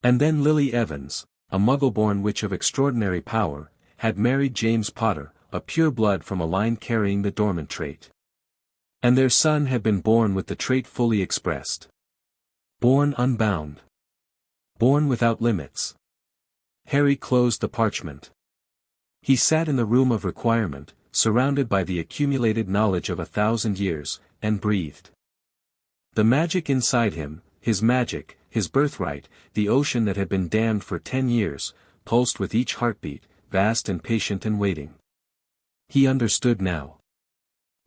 And then Lily Evans, a Muggle-born witch of extraordinary power, had married James Potter, a pure blood from a line carrying the dormant trait. And their son had been born with the trait fully expressed. Born unbound. Born without limits. Harry closed the parchment. He sat in the room of requirement, surrounded by the accumulated knowledge of 1,000 years, and breathed. The magic inside him, his magic, his birthright, the ocean that had been dammed for 10 years, pulsed with each heartbeat, vast and patient and waiting. He understood now.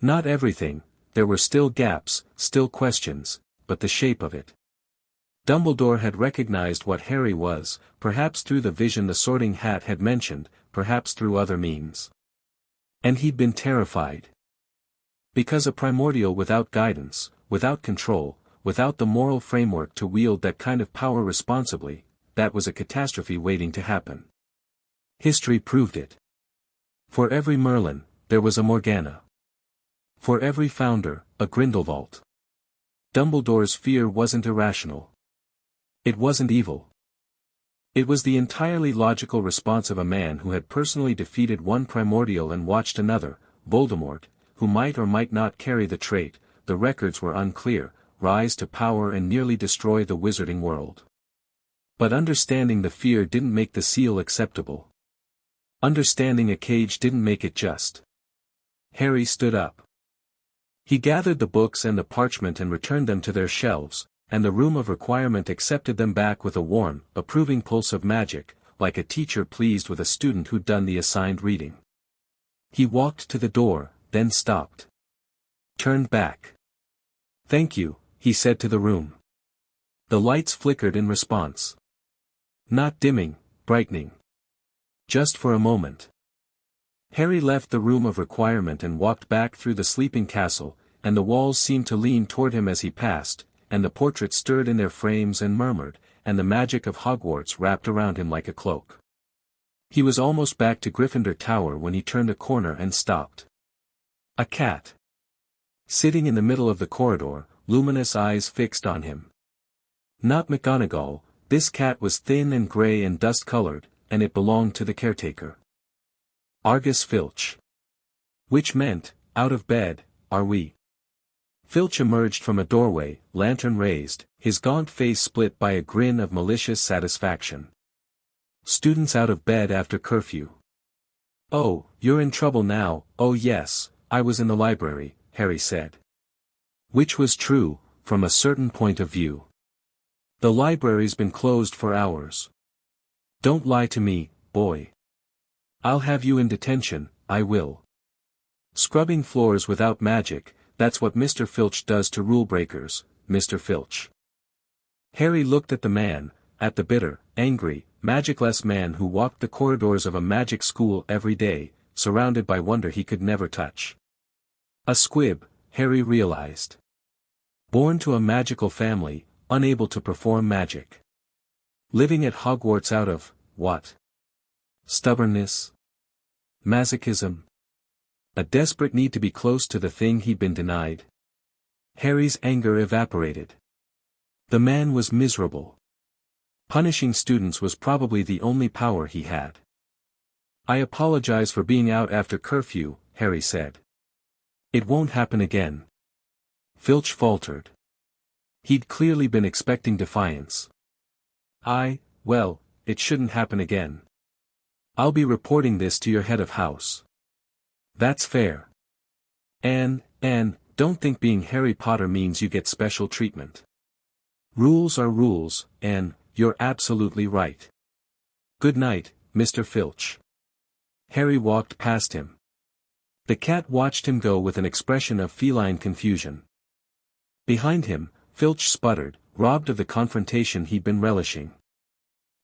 Not everything, there were still gaps, still questions, but the shape of it. Dumbledore had recognized what Harry was, perhaps through the vision the Sorting Hat had mentioned, perhaps through other means. And he'd been terrified. Because a primordial without guidance, without control, without the moral framework to wield that kind of power responsibly, that was a catastrophe waiting to happen. History proved it. For every Merlin, there was a Morgana. For every founder, a Grindelwald. Dumbledore's fear wasn't irrational. It wasn't evil. It was the entirely logical response of a man who had personally defeated one primordial and watched another, Voldemort, who might or might not carry the trait, the records were unclear, rise to power and nearly destroy the wizarding world. But understanding the fear didn't make the seal acceptable. Understanding a cage didn't make it just. Harry stood up. He gathered the books and the parchment and returned them to their shelves, and the room of requirement accepted them back with a warm, approving pulse of magic, like a teacher pleased with a student who'd done the assigned reading. He walked to the door, then stopped. Turned back. "Thank you," he said to the room. The lights flickered in response. Not dimming, brightening. Just for a moment. Harry left the room of requirement and walked back through the sleeping castle, and the walls seemed to lean toward him as he passed, and the portraits stirred in their frames and murmured, and the magic of Hogwarts wrapped around him like a cloak. He was almost back to Gryffindor Tower when he turned a corner and stopped. A cat. Sitting in the middle of the corridor, luminous eyes fixed on him. Not McGonagall, this cat was thin and grey and dust-colored, and it belonged to the caretaker. Argus Filch. Which meant, out of bed, are we? Filch emerged from a doorway, lantern raised, his gaunt face split by a grin of malicious satisfaction. Students out of bed after curfew. "Oh, you're in trouble now." "Oh yes, I was in the library," Harry said. Which was true, from a certain point of view. The library's been closed for hours. Don't lie to me, boy. I'll have you in detention, I will. Scrubbing floors without magic, that's what Mr. Filch does to rule breakers, Mr. Filch. Harry looked at the man, at the bitter, angry, magicless man who walked the corridors of a magic school every day, surrounded by wonder he could never touch. A squib, Harry realized. Born to a magical family, unable to perform magic. Living at Hogwarts out of, what? Stubbornness? Masochism? A desperate need to be close to the thing he'd been denied? Harry's anger evaporated. The man was miserable. Punishing students was probably the only power he had. "I apologize for being out after curfew," Harry said. "It won't happen again." Filch faltered. He'd clearly been expecting defiance. Well, it shouldn't happen again. I'll be reporting this to your head of house." "That's fair. Anne, don't think being Harry Potter means you get special treatment. Rules are rules, Anne, you're absolutely right. Good night, Mr. Filch." Harry walked past him. The cat watched him go with an expression of feline confusion. Behind him, Filch sputtered, robbed of the confrontation he'd been relishing.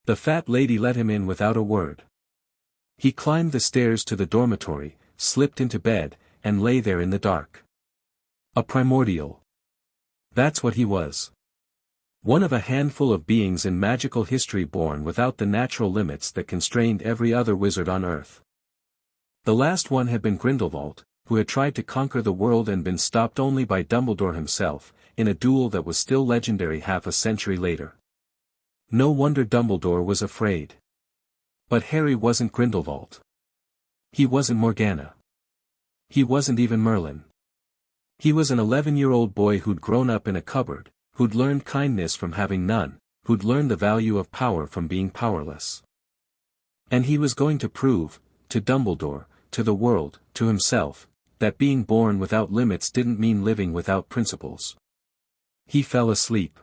The fat lady let him in without a word. He climbed the stairs to the dormitory, slipped into bed, and lay there in the dark. A primordial. That's what he was. One of a handful of beings in magical history born without the natural limits that constrained every other wizard on Earth. The last one had been Grindelwald, who had tried to conquer the world and been stopped only by Dumbledore himself, in a duel that was still legendary half a century later. No wonder Dumbledore was afraid. But Harry wasn't Grindelwald. He wasn't Morgana. He wasn't even Merlin. He was an 11-year-old boy who'd grown up in a cupboard, who'd learned kindness from having none, who'd learned the value of power from being powerless. And he was going to prove, to Dumbledore, to the world, to himself, that being born without limits didn't mean living without principles. He fell asleep.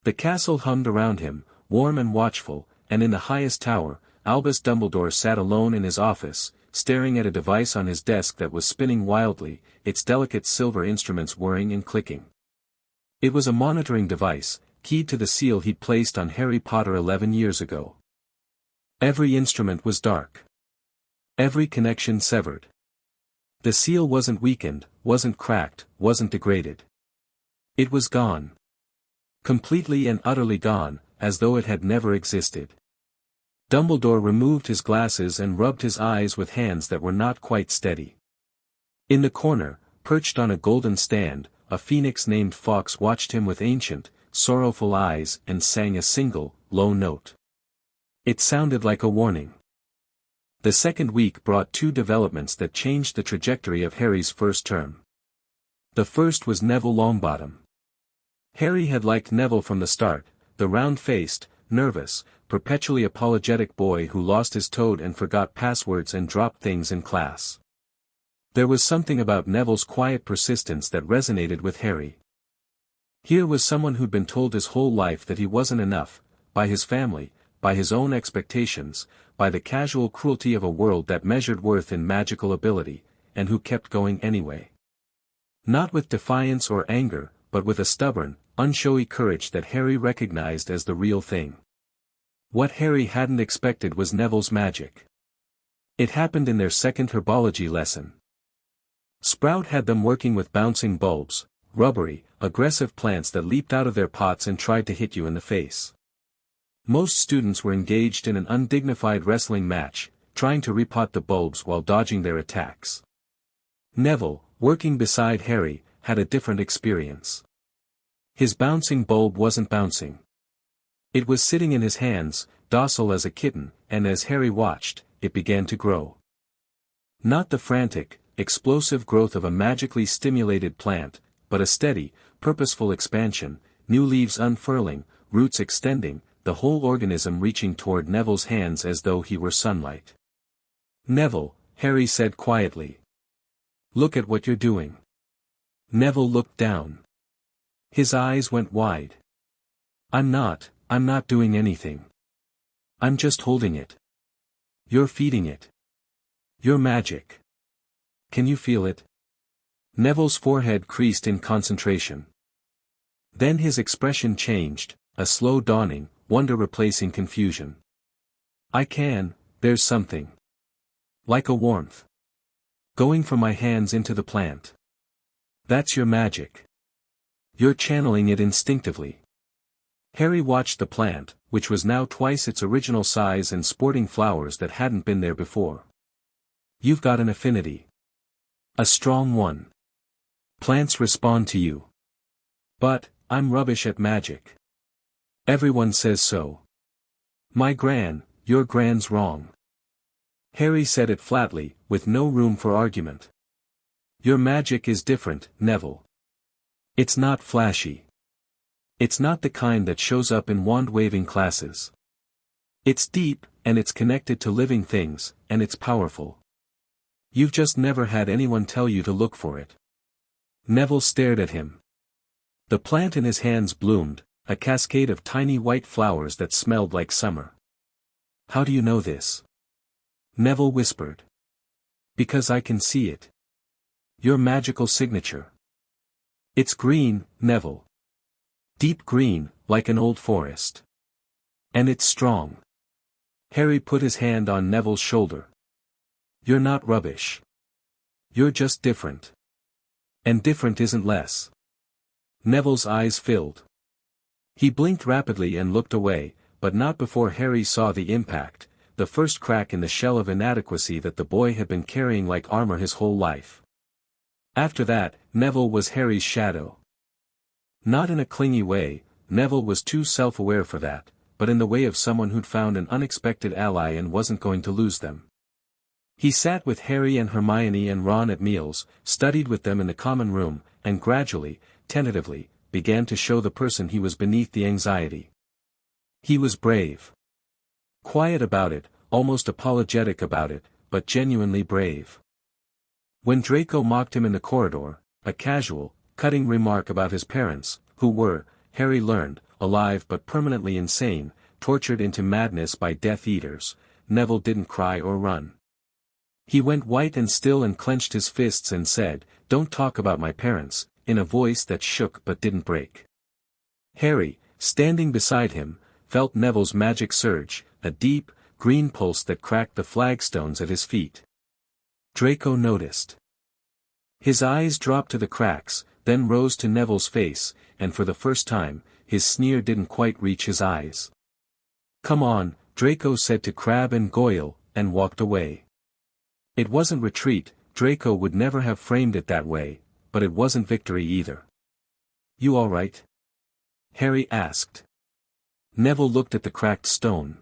The castle hummed around him, warm and watchful, and in the highest tower, Albus Dumbledore sat alone in his office, staring at a device on his desk that was spinning wildly, its delicate silver instruments whirring and clicking. It was a monitoring device, keyed to the seal he'd placed on Harry Potter 11 years ago. Every instrument was dark. Every connection severed. The seal wasn't weakened, wasn't cracked, wasn't degraded. It was gone. Completely and utterly gone, as though it had never existed. Dumbledore removed his glasses and rubbed his eyes with hands that were not quite steady. In the corner, perched on a golden stand, a phoenix named Fawkes watched him with ancient, sorrowful eyes and sang a single, low note. It sounded like a warning. The second week brought two developments that changed the trajectory of Harry's first term. The first was Neville Longbottom. Harry had liked Neville from the start, the round-faced, nervous, perpetually apologetic boy who lost his toad and forgot passwords and dropped things in class. There was something about Neville's quiet persistence that resonated with Harry. Here was someone who'd been told his whole life that he wasn't enough, by his family, by his own expectations, by the casual cruelty of a world that measured worth in magical ability, and who kept going anyway. Not with defiance or anger, but with a stubborn, unshowy courage that Harry recognized as the real thing. What Harry hadn't expected was Neville's magic. It happened in their second herbology lesson. Sprout had them working with bouncing bulbs, rubbery, aggressive plants that leaped out of their pots and tried to hit you in the face. Most students were engaged in an undignified wrestling match, trying to repot the bulbs while dodging their attacks. Neville, working beside Harry, had a different experience. His bouncing bulb wasn't bouncing. It was sitting in his hands, docile as a kitten, and as Harry watched, it began to grow. Not the frantic, explosive growth of a magically stimulated plant, but a steady, purposeful expansion, new leaves unfurling, roots extending, the whole organism reaching toward Neville's hands as though he were sunlight. "Neville," Harry said quietly. "Look at what you're doing." Neville looked down. His eyes went wide. I'm not doing anything. I'm just holding it. You're feeding it. You're magic. Can you feel it?" Neville's forehead creased in concentration. Then his expression changed, a slow dawning, wonder replacing confusion. "I can, there's something. Like a warmth. Going from my hands into the plant. That's your magic. You're channeling it instinctively." Harry watched the plant, which was now twice its original size and sporting flowers that hadn't been there before. "You've got an affinity. A strong one. Plants respond to you. But, I'm rubbish at magic. Everyone says so. Your gran's wrong. Harry said it flatly, with no room for argument. Your magic is different, Neville. It's not flashy. It's not the kind that shows up in wand-waving classes. It's deep, and it's connected to living things, and it's powerful. You've just never had anyone tell you to look for it. Neville stared at him. The plant in his hands bloomed, a cascade of tiny white flowers that smelled like summer. How do you know this? Neville whispered. Because I can see it. Your magical signature. It's green, Neville. Deep green, like an old forest. And it's strong. Harry put his hand on Neville's shoulder. You're not rubbish. You're just different. And different isn't less. Neville's eyes filled. He blinked rapidly and looked away, but not before Harry saw the impact, the first crack in the shell of inadequacy that the boy had been carrying like armor his whole life. After that, Neville was Harry's shadow. Not in a clingy way, Neville was too self-aware for that, but in the way of someone who'd found an unexpected ally and wasn't going to lose them. He sat with Harry and Hermione and Ron at meals, studied with them in the common room, and gradually, tentatively, began to show the person he was beneath the anxiety. He was brave. Quiet about it, almost apologetic about it, but genuinely brave. When Draco mocked him in the corridor, a casual, cutting remark about his parents, who were, Harry learned, alive but permanently insane, tortured into madness by Death Eaters, Neville didn't cry or run. He went white and still and clenched his fists and said, "Don't talk about my parents," in a voice that shook but didn't break. Harry, standing beside him, felt Neville's magic surge, a deep, green pulse that cracked the flagstones at his feet. Draco noticed. His eyes dropped to the cracks, then rose to Neville's face, and for the first time, his sneer didn't quite reach his eyes. "Come on," Draco said to Crabbe and Goyle, and walked away. It wasn't retreat, Draco would never have framed it that way, but it wasn't victory either. "You all right?" Harry asked. Neville looked at the cracked stone.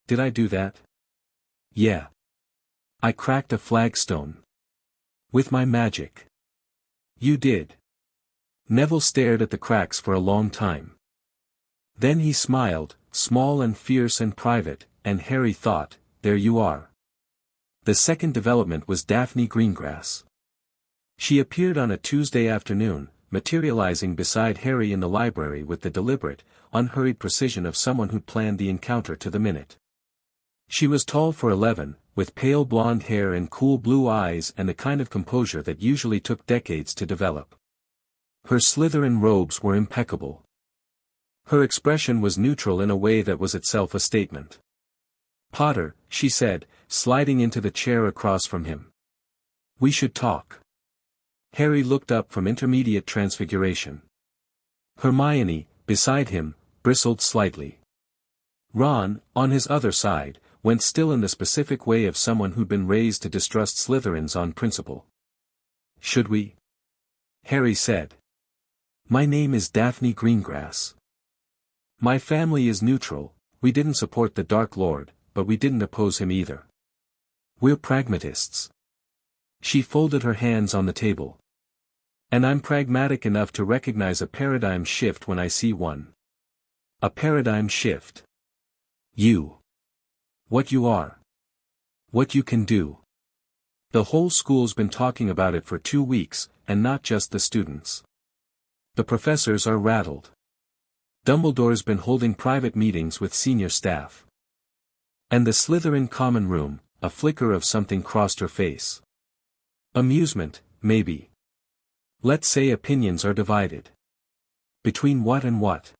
"Did I do that?" "Yeah. I cracked a flagstone. With my magic." "You did?" Neville stared at the cracks for a long time. Then he smiled, small and fierce and private, and Harry thought, there you are. The second development was Daphne Greengrass. She appeared on a Tuesday afternoon, materializing beside Harry in the library with the deliberate, unhurried precision of someone who'd planned the encounter to the minute. She was tall for 11, with pale blonde hair and cool blue eyes and the kind of composure that usually took decades to develop. Her Slytherin robes were impeccable. Her expression was neutral in a way that was itself a statement. "Potter," she said, sliding into the chair across from him. "We should talk." Harry looked up from intermediate transfiguration. Hermione, beside him, bristled slightly. Ron, on his other side, went still in the specific way of someone who'd been raised to distrust Slytherins on principle. "Should we?" Harry said. "My name is Daphne Greengrass. My family is neutral, we didn't support the Dark Lord, but we didn't oppose him either. We're pragmatists." She folded her hands on the table. "And I'm pragmatic enough to recognize a paradigm shift when I see one. A paradigm shift. You. What you are. What you can do. The whole school's been talking about it for 2 weeks, and not just the students. The professors are rattled. Dumbledore's been holding private meetings with senior staff. And the Slytherin common room," a flicker of something crossed her face. "Amusement, maybe. Let's say opinions are divided. Between what and what?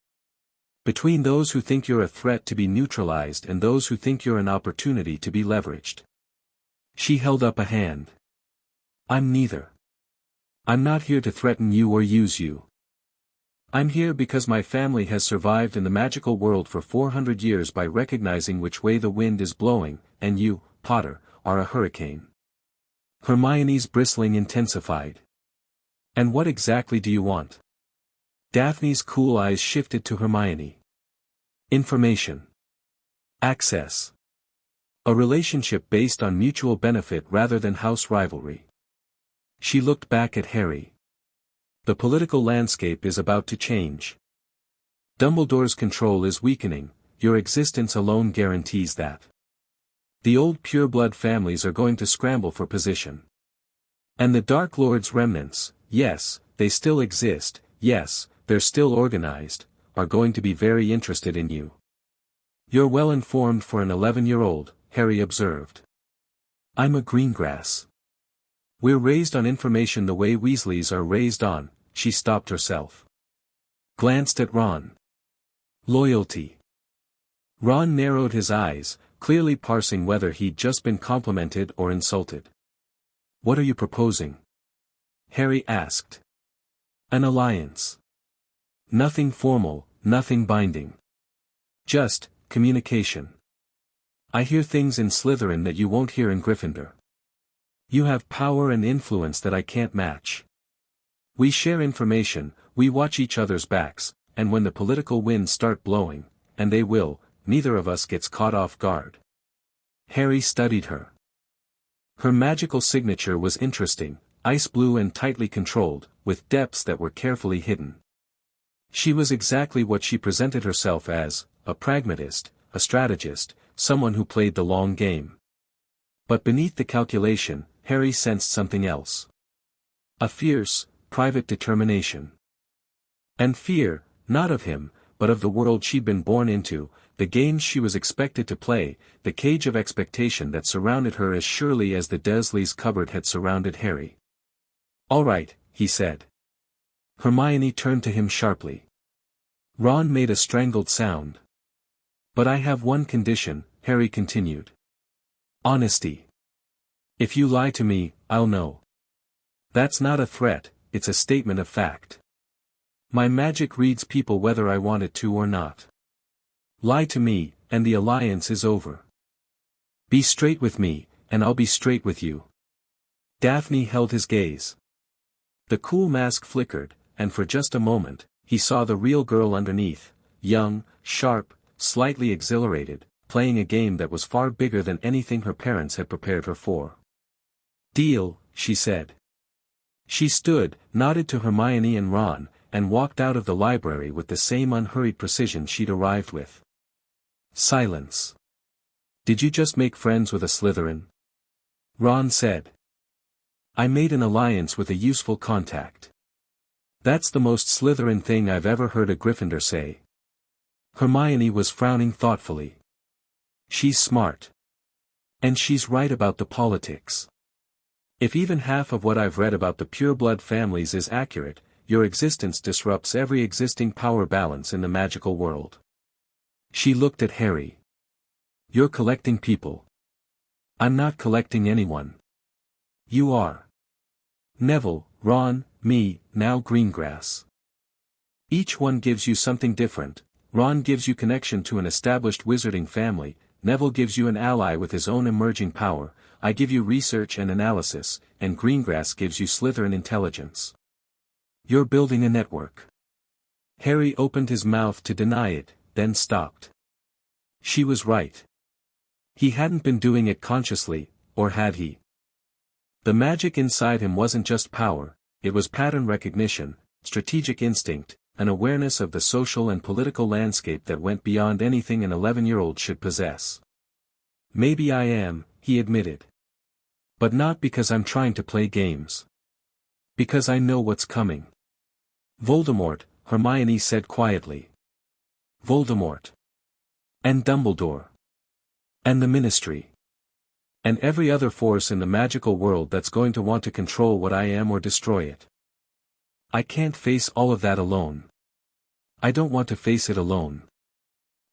Between those who think you're a threat to be neutralized and those who think you're an opportunity to be leveraged." She held up a hand. "I'm neither. I'm not here to threaten you or use you. I'm here because my family has survived in the magical world for 400 years by recognizing which way the wind is blowing, and you, Potter, are a hurricane." Hermione's bristling intensified. "And what exactly do you want?" Daphne's cool eyes shifted to Hermione. Information. Access. A relationship based on mutual benefit rather than house rivalry. She looked back at Harry. The political landscape is about to change. Dumbledore's control is weakening, your existence alone guarantees that. The old pureblood families are going to scramble for position. And the Dark Lord's remnants, yes, they still exist, yes, they're still organized, are going to be very interested in you. You're well informed for an 11-year-old, Harry observed. I'm a greengrass. We're raised on information the way Weasleys are raised on. She stopped herself. Glanced at Ron. Loyalty. Ron narrowed his eyes, clearly parsing whether he'd just been complimented or insulted. What are you proposing? Harry asked. An alliance. Nothing formal, nothing binding. Just, communication. I hear things in Slytherin that you won't hear in Gryffindor. You have power and influence that I can't match. We share information, we watch each other's backs, and when the political winds start blowing, and they will, neither of us gets caught off guard. Harry studied her. Her magical signature was interesting, ice blue and tightly controlled, with depths that were carefully hidden. She was exactly what she presented herself as, a pragmatist, a strategist, someone who played the long game. But beneath the calculation, Harry sensed something else. A fierce, private determination. And fear, not of him, but of the world she'd been born into, the games she was expected to play, the cage of expectation that surrounded her as surely as the Dursleys' cupboard had surrounded Harry. All right, he said. Hermione turned to him sharply. Ron made a strangled sound. But I have one condition, Harry continued. Honesty. If you lie to me, I'll know. That's not a threat, it's a statement of fact. My magic reads people whether I want it to or not. Lie to me, and the alliance is over. Be straight with me, and I'll be straight with you. Daphne held his gaze. The cool mask flickered, and for just a moment, he saw the real girl underneath, young, sharp, slightly exhilarated, playing a game that was far bigger than anything her parents had prepared her for. Deal, she said. She stood, nodded to Hermione and Ron, and walked out of the library with the same unhurried precision she'd arrived with. Silence. Did you just make friends with a Slytherin? Ron said. I made an alliance with a useful contact. That's the most Slytherin thing I've ever heard a Gryffindor say. Hermione was frowning thoughtfully. She's smart. And she's right about the politics. If even half of what I've read about the pureblood families is accurate, your existence disrupts every existing power balance in the magical world. She looked at Harry. You're collecting people. I'm not collecting anyone. You are. Neville, Ron, me, now Greengrass. Each one gives you something different. Ron gives you connection to an established wizarding family, Neville gives you an ally with his own emerging power, I give you research and analysis, and Greengrass gives you Slytherin intelligence. You're building a network. Harry opened his mouth to deny it, then stopped. She was right. He hadn't been doing it consciously, or had he? The magic inside him wasn't just power, it was pattern recognition, strategic instinct, an awareness of the social and political landscape that went beyond anything an 11-year-old should possess. Maybe I am, he admitted. But not because I'm trying to play games. Because I know what's coming. Voldemort, Hermione said quietly. Voldemort. And Dumbledore. And the Ministry. And every other force in the magical world that's going to want to control what I am or destroy it. I can't face all of that alone. I don't want to face it alone.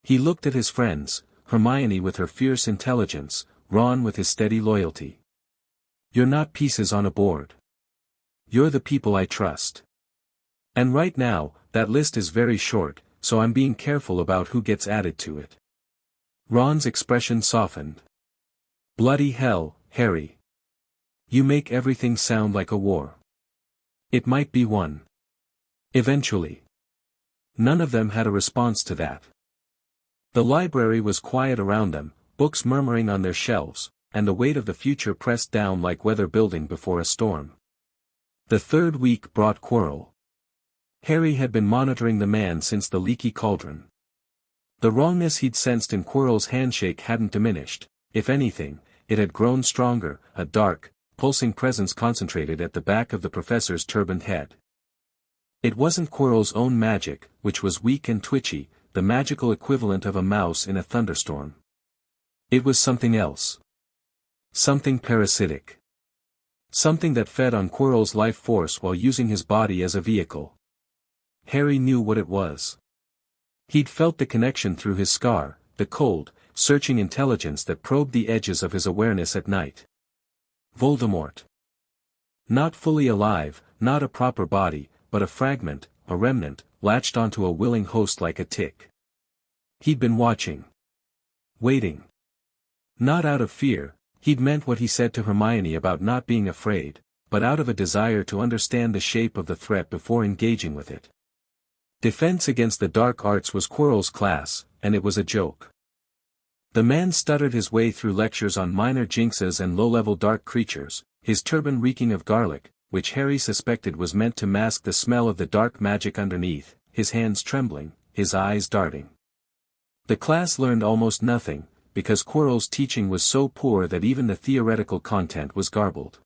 He looked at his friends, Hermione with her fierce intelligence, Ron with his steady loyalty. You're not pieces on a board. You're the people I trust. And right now, that list is very short, so I'm being careful about who gets added to it. Ron's expression softened. Bloody hell, Harry. You make everything sound like a war. It might be one. Eventually. None of them had a response to that. The library was quiet around them, books murmuring on their shelves, and the weight of the future pressed down like weather building before a storm. The third week brought Quirrell. Harry had been monitoring the man since the leaky cauldron. The wrongness he'd sensed in Quirrell's handshake hadn't diminished. If anything, it had grown stronger, a dark, pulsing presence concentrated at the back of the professor's turbaned head. It wasn't Quirrell's own magic, which was weak and twitchy, the magical equivalent of a mouse in a thunderstorm. It was something else. Something parasitic. Something that fed on Quirrell's life force while using his body as a vehicle. Harry knew what it was. He'd felt the connection through his scar, the cold, searching intelligence that probed the edges of his awareness at night. Voldemort. Not fully alive, not a proper body, but a fragment, a remnant, latched onto a willing host like a tick. He'd been watching. Waiting. Not out of fear, he'd meant what he said to Hermione about not being afraid, but out of a desire to understand the shape of the threat before engaging with it. Defense against the dark arts was Quirrell's class, and it was a joke. The man stuttered his way through lectures on minor jinxes and low-level dark creatures, his turban reeking of garlic, which Harry suspected was meant to mask the smell of the dark magic underneath, his hands trembling, his eyes darting. The class learned almost nothing, because Quirrell's teaching was so poor that even the theoretical content was garbled.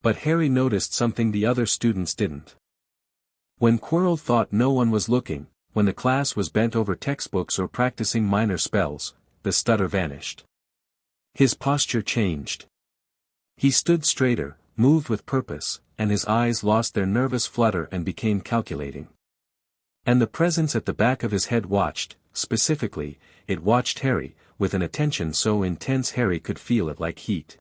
But Harry noticed something the other students didn't. When Quirrell thought no one was looking, when the class was bent over textbooks or practicing minor spells, the stutter vanished. His posture changed. He stood straighter, moved with purpose, and his eyes lost their nervous flutter and became calculating. And the presence at the back of his head watched, specifically, it watched Harry, with an attention so intense Harry could feel it like heat.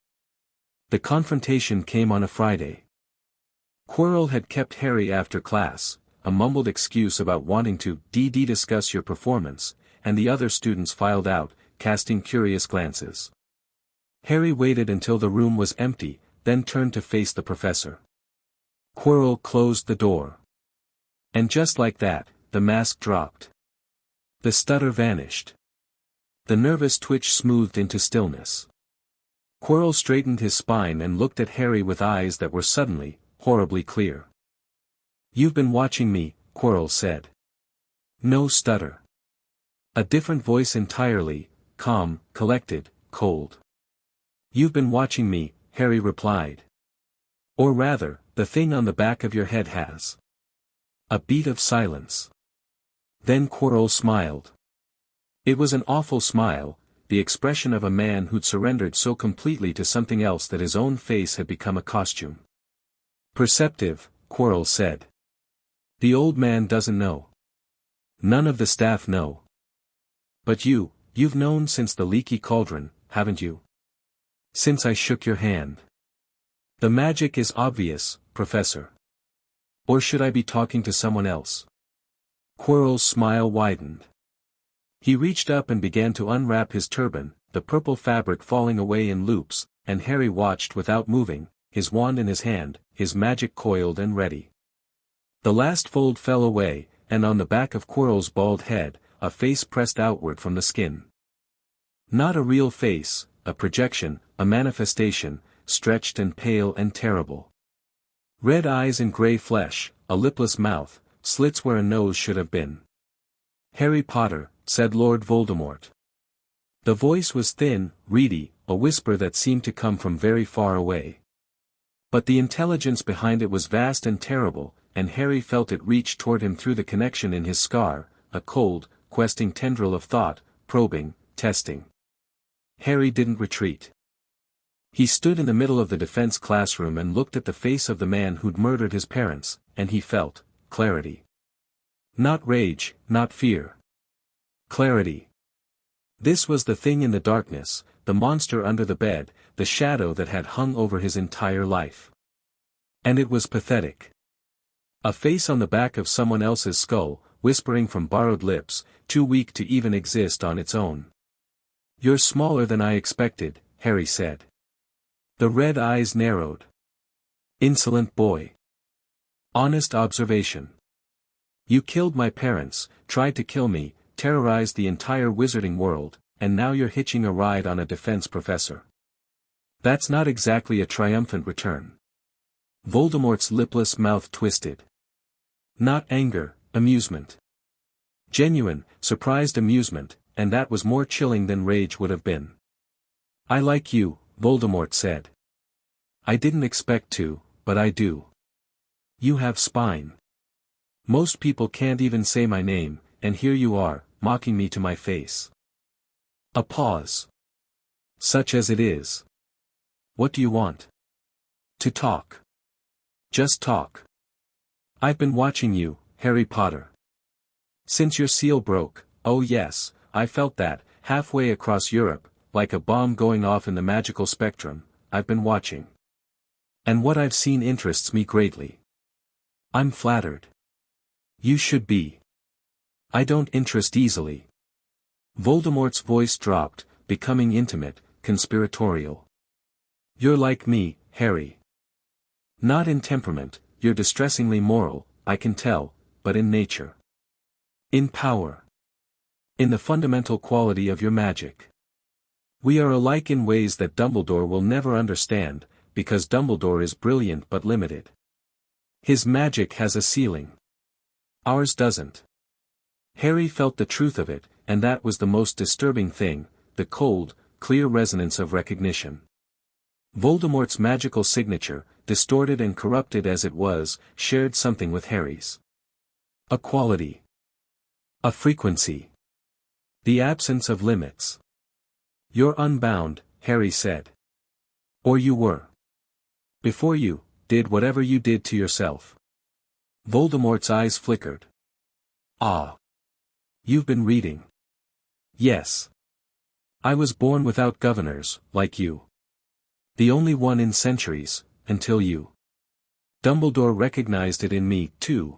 The confrontation came on a Friday. Quirrell had kept Harry after class, a mumbled excuse about wanting to discuss your performance, and the other students filed out, casting curious glances. Harry waited until the room was empty, then turned to face the professor. Quirrell closed the door. And just like that, the mask dropped. The stutter vanished. The nervous twitch smoothed into stillness. Quirrell straightened his spine and looked at Harry with eyes that were suddenly, horribly clear. "You've been watching me," Quirrell said. No stutter. A different voice entirely, calm, collected, cold. "You've been watching me," Harry replied. "Or rather, the thing on the back of your head has." A beat of silence. Then Quirrell smiled. It was an awful smile, the expression of a man who'd surrendered so completely to something else that his own face had become a costume. "Perceptive," Quirrell said. "The old man doesn't know. None of the staff know. But you've known since the leaky cauldron, haven't you? Since I shook your hand. The magic is obvious, Professor. Or should I be talking to someone else?" Quirrell's smile widened. He reached up and began to unwrap his turban, the purple fabric falling away in loops, and Harry watched without moving, his wand in his hand, his magic coiled and ready. The last fold fell away, and on the back of Quirrell's bald head, a face pressed outward from the skin. Not a real face, a projection, a manifestation, stretched and pale and terrible. Red eyes and gray flesh, a lipless mouth, slits where a nose should have been. "Harry Potter," said Lord Voldemort. The voice was thin, reedy, a whisper that seemed to come from very far away. But the intelligence behind it was vast and terrible, and Harry felt it reach toward him through the connection in his scar, a cold, questing tendril of thought, probing, testing. Harry didn't retreat. He stood in the middle of the defense classroom and looked at the face of the man who'd murdered his parents, and he felt clarity. Not rage, not fear. Clarity. This was the thing in the darkness, the monster under the bed, the shadow that had hung over his entire life. And it was pathetic. A face on the back of someone else's skull, whispering from borrowed lips, too weak to even exist on its own. "You're smaller than I expected," Harry said. The red eyes narrowed. "Insolent boy. Honest observation. You killed my parents, tried to kill me, terrorized the entire wizarding world, and now you're hitching a ride on a defense professor. That's not exactly a triumphant return. Voldemort's lipless mouth twisted. Not anger, amusement. Genuine, surprised amusement, and that was more chilling than rage would have been. I like you, Voldemort said. I didn't expect to, but I do. You have spine. Most people can't even say my name, and here you are, mocking me to my face. A pause. Such as it is. What do you want? To talk. Just talk. I've been watching you, Harry Potter. Since your seal broke, oh yes, I felt that, halfway across Europe, like a bomb going off in the magical spectrum, I've been watching. And what I've seen interests me greatly. I'm flattered. You should be. I don't interest easily. Voldemort's voice dropped, becoming intimate, conspiratorial. You're like me, Harry. Not in temperament, you're distressingly moral, I can tell, but in nature. In power. In the fundamental quality of your magic. We are alike in ways that Dumbledore will never understand, because Dumbledore is brilliant but limited. His magic has a ceiling. Ours doesn't. Harry felt the truth of it, and that was the most disturbing thing, the cold, clear resonance of recognition. Voldemort's magical signature, distorted and corrupted as it was, shared something with Harry's. A quality. A frequency. The absence of limits. You're unbound, Harry said. Or you were. Before you did whatever you did to yourself. Voldemort's eyes flickered. Ah. You've been reading. Yes. I was born without governors, like you. The only one in centuries, until you. Dumbledore recognized it in me, too.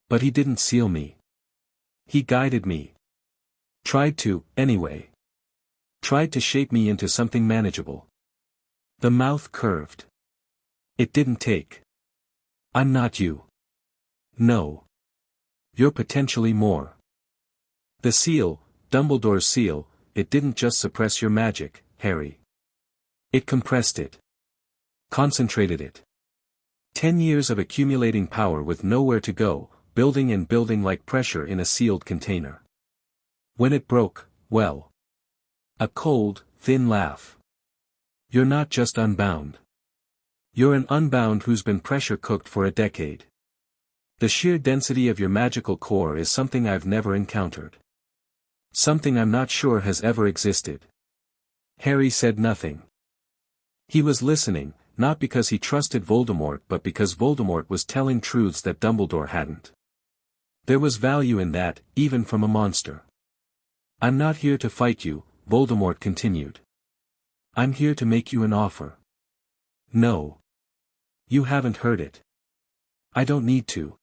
But he didn't seal me. He guided me. Tried to, anyway. Tried to shape me into something manageable. The mouth curved. It didn't take. I'm not you. No. You're potentially more. The seal, Dumbledore's seal, it didn't just suppress your magic, Harry. It compressed it. Concentrated it. 10 years of accumulating power with nowhere to go, building and building like pressure in a sealed container. When it broke, well. A cold, thin laugh. You're not just unbound. You're an unbound who's been pressure cooked for a decade. The sheer density of your magical core is something I've never encountered. Something I'm not sure has ever existed. Harry said nothing. He was listening, not because he trusted Voldemort but because Voldemort was telling truths that Dumbledore hadn't. There was value in that, even from a monster. I'm not here to fight you, Voldemort continued. I'm here to make you an offer. No. You haven't heard it. I don't need to.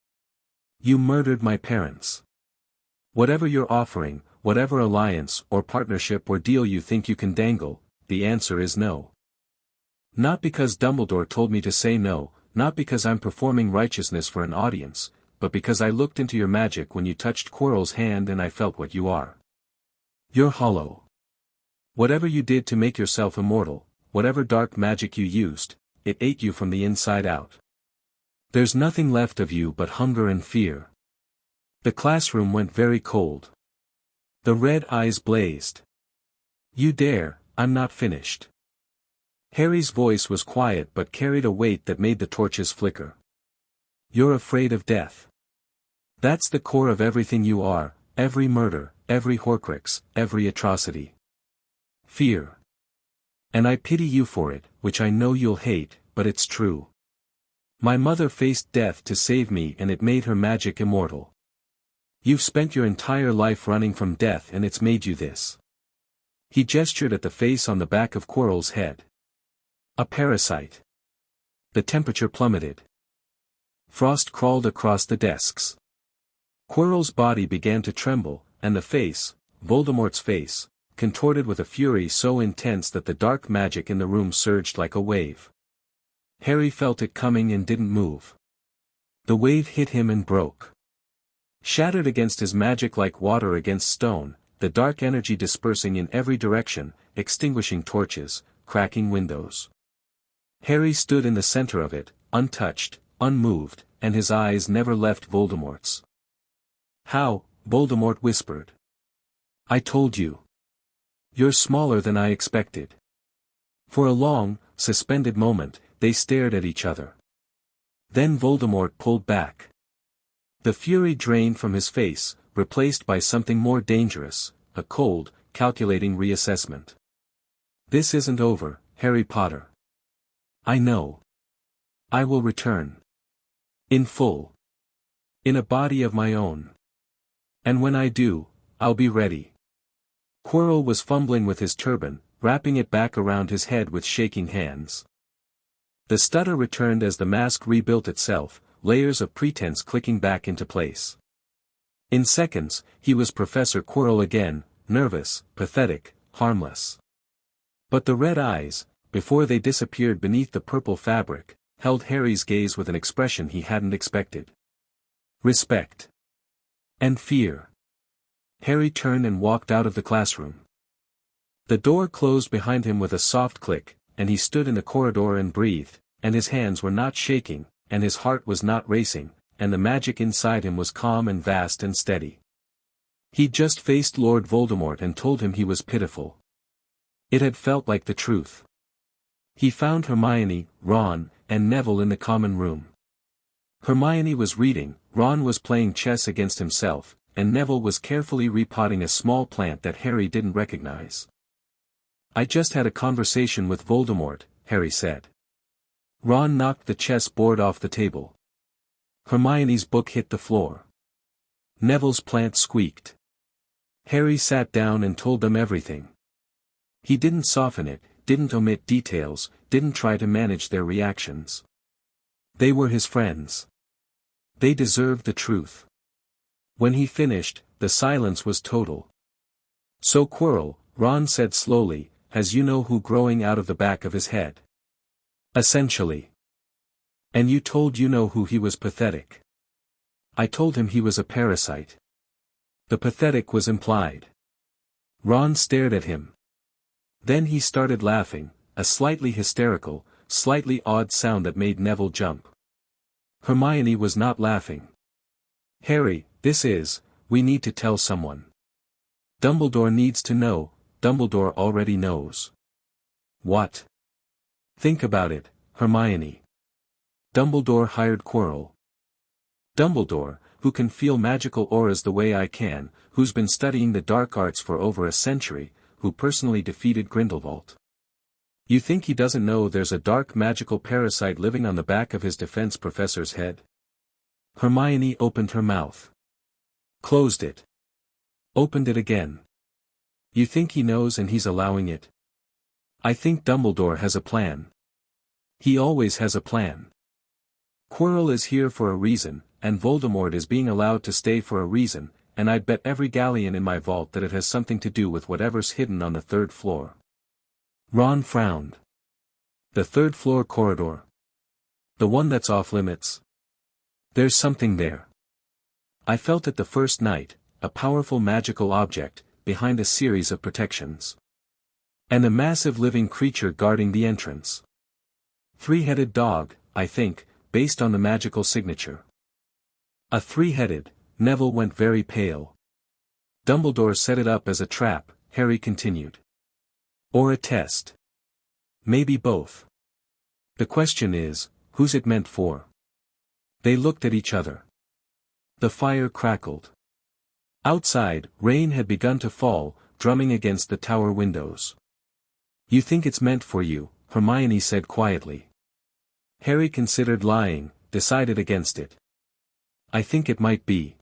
You murdered my parents. Whatever you're offering, whatever alliance or partnership or deal you think you can dangle, the answer is no. Not because Dumbledore told me to say no, not because I'm performing righteousness for an audience, but because I looked into your magic when you touched Quirrell's hand and I felt what you are. You're hollow. Whatever you did to make yourself immortal, whatever dark magic you used, it ate you from the inside out. There's nothing left of you but hunger and fear. The classroom went very cold. The red eyes blazed. You dare, I'm not finished. Harry's voice was quiet but carried a weight that made the torches flicker. You're afraid of death. That's the core of everything you are, every murder, every Horcrux, every atrocity. Fear. And I pity you for it, which I know you'll hate, but it's true. My mother faced death to save me and it made her magic immortal. You've spent your entire life running from death and it's made you this. He gestured at the face on the back of Quirrell's head. A parasite. The temperature plummeted. Frost crawled across the desks. Quirrell's body began to tremble, and the face, Voldemort's face, contorted with a fury so intense that the dark magic in the room surged like a wave. Harry felt it coming and didn't move. The wave hit him and broke. Shattered against his magic like water against stone, the dark energy dispersing in every direction, extinguishing torches, cracking windows. Harry stood in the center of it, untouched, unmoved, and his eyes never left Voldemort's. "How?" Voldemort whispered. "I told you. You're smaller than I expected." For a long, suspended moment, they stared at each other. Then Voldemort pulled back. The fury drained from his face, replaced by something more dangerous, a cold, calculating reassessment. "This isn't over, Harry Potter. I know. I will return. In full. In a body of my own. And when I do, I'll be ready." Quirrell was fumbling with his turban, wrapping it back around his head with shaking hands. The stutter returned as the mask rebuilt itself, layers of pretense clicking back into place. In seconds, he was Professor Quirrell again, nervous, pathetic, harmless. But the red eyes, before they disappeared beneath the purple fabric, held Harry's gaze with an expression he hadn't expected. Respect. And fear. Harry turned and walked out of the classroom. The door closed behind him with a soft click, and he stood in the corridor and breathed, and his hands were not shaking, and his heart was not racing, and the magic inside him was calm and vast and steady. He'd just faced Lord Voldemort and told him he was pitiful. It had felt like the truth. He found Hermione, Ron, and Neville in the common room. Hermione was reading, Ron was playing chess against himself, and Neville was carefully repotting a small plant that Harry didn't recognize. "I just had a conversation with Voldemort," Harry said. Ron knocked the chess board off the table. Hermione's book hit the floor. Neville's plant squeaked. Harry sat down and told them everything. He didn't soften it, didn't omit details, didn't try to manage their reactions. They were his friends. They deserved the truth. When he finished, the silence was total. "So Quirrell," Ron said slowly, "has you know who growing out of the back of his head?" "Essentially." "And you told you know who he was pathetic." "I told him he was a parasite." The pathetic was implied. Ron stared at him. Then he started laughing, a slightly hysterical, slightly odd sound that made Neville jump. Hermione was not laughing. "Harry, we need to tell someone. Dumbledore needs to know, Dumbledore already knows." "What?" "Think about it, Hermione. Dumbledore hired Quirrell. Dumbledore, who can feel magical auras the way I can, who's been studying the dark arts for over a century, who personally defeated Grindelwald. You think he doesn't know there's a dark magical parasite living on the back of his defense professor's head?" Hermione opened her mouth. Closed it. Opened it again. "You think he knows and he's allowing it?" "I think Dumbledore has a plan. He always has a plan. Quirrell is here for a reason, and Voldemort is being allowed to stay for a reason, and I'd bet every galleon in my vault that it has something to do with whatever's hidden on the third floor." Ron frowned. "The third floor corridor? The one that's off limits? There's something there. I felt it the first night, a powerful magical object, behind a series of protections. And a massive living creature guarding the entrance. Three-headed dog, I think, based on the magical signature." "A three-headed," Neville went very pale. "Dumbledore set it up as a trap," Harry continued. "Or a test. Maybe both. The question is, who's it meant for?" They looked at each other. The fire crackled. Outside, rain had begun to fall, drumming against the tower windows. "You think it's meant for you," Hermione said quietly. Harry considered lying, decided against it. "I think it might be.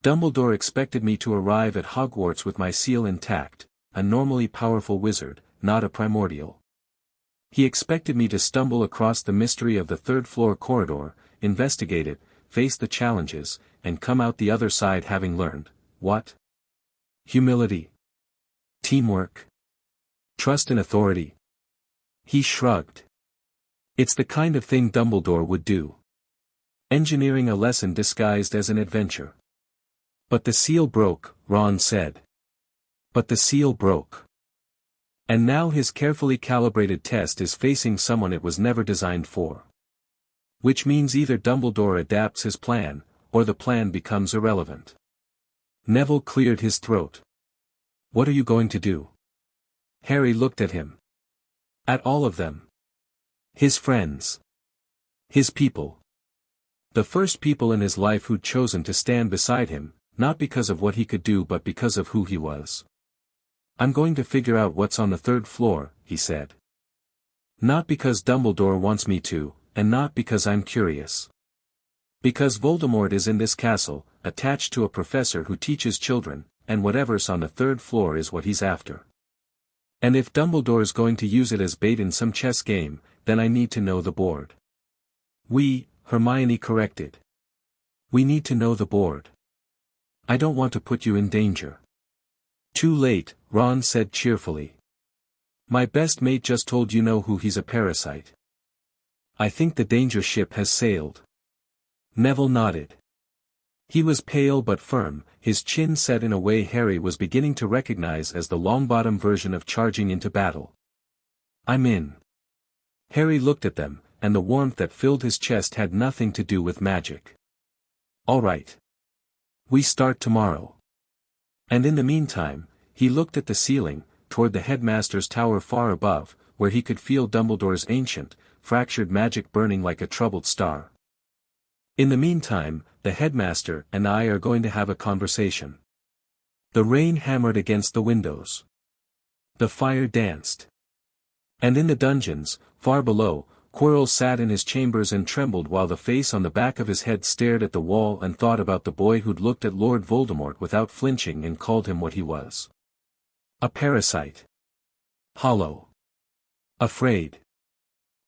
Dumbledore expected me to arrive at Hogwarts with my seal intact, a normally powerful wizard, not a primordial. He expected me to stumble across the mystery of the third-floor corridor, investigate it, face the challenges, and come out the other side having learned, what? Humility. Teamwork. Trust in authority." He shrugged. "It's the kind of thing Dumbledore would do. Engineering a lesson disguised as an adventure. But the seal broke, Ron said. But the seal broke. And now his carefully calibrated test is facing someone it was never designed for. Which means either Dumbledore adapts his plan, or the plan becomes irrelevant. Neville cleared his throat. What are you going to do? Harry looked at him. At all of them. His friends. His people. The first people in his life who'd chosen to stand beside him, not because of what he could do but because of who he was. I'm going to figure out what's on the third floor, he said. Not because Dumbledore wants me to, and not because I'm curious. Because Voldemort is in this castle, attached to a professor who teaches children, and whatever's on the third floor is what he's after. And if Dumbledore's going to use it as bait in some chess game, then I need to know the board. Hermione corrected. We need to know the board. I don't want to put you in danger. Too late, Ron said cheerfully. My best mate just told you know who he's a parasite. I think the danger ship has sailed. Neville nodded. He was pale but firm, his chin set in a way Harry was beginning to recognize as the Longbottom version of charging into battle. I'm in. Harry looked at them, and the warmth that filled his chest had nothing to do with magic. All right. We start tomorrow. And in the meantime, he looked at the ceiling, toward the headmaster's tower far above, where he could feel Dumbledore's ancient, fractured magic burning like a troubled star. In the meantime, the headmaster and I are going to have a conversation. The rain hammered against the windows. The fire danced. And in the dungeons, far below, Quirrell sat in his chambers and trembled while the face on the back of his head stared at the wall and thought about the boy who'd looked at Lord Voldemort without flinching and called him what he was. A parasite. Hollow. Afraid.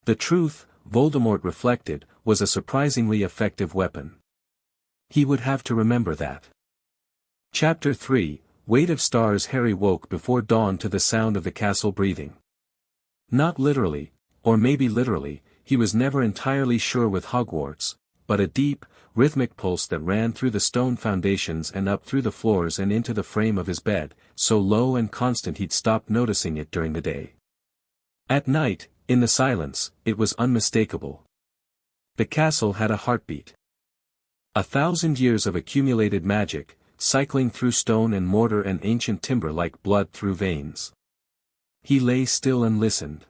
The truth, Voldemort reflected, was a surprisingly effective weapon. He would have to remember that. Chapter 3, Weight of Stars. Harry woke before dawn to the sound of the castle breathing. Not literally, or maybe literally, he was never entirely sure with Hogwarts, but a deep, rhythmic pulse that ran through the stone foundations and up through the floors and into the frame of his bed, so low and constant he'd stopped noticing it during the day. At night, in the silence, it was unmistakable. The castle had a heartbeat. 1,000 years of accumulated magic, cycling through stone and mortar and ancient timber like blood through veins. He lay still and listened.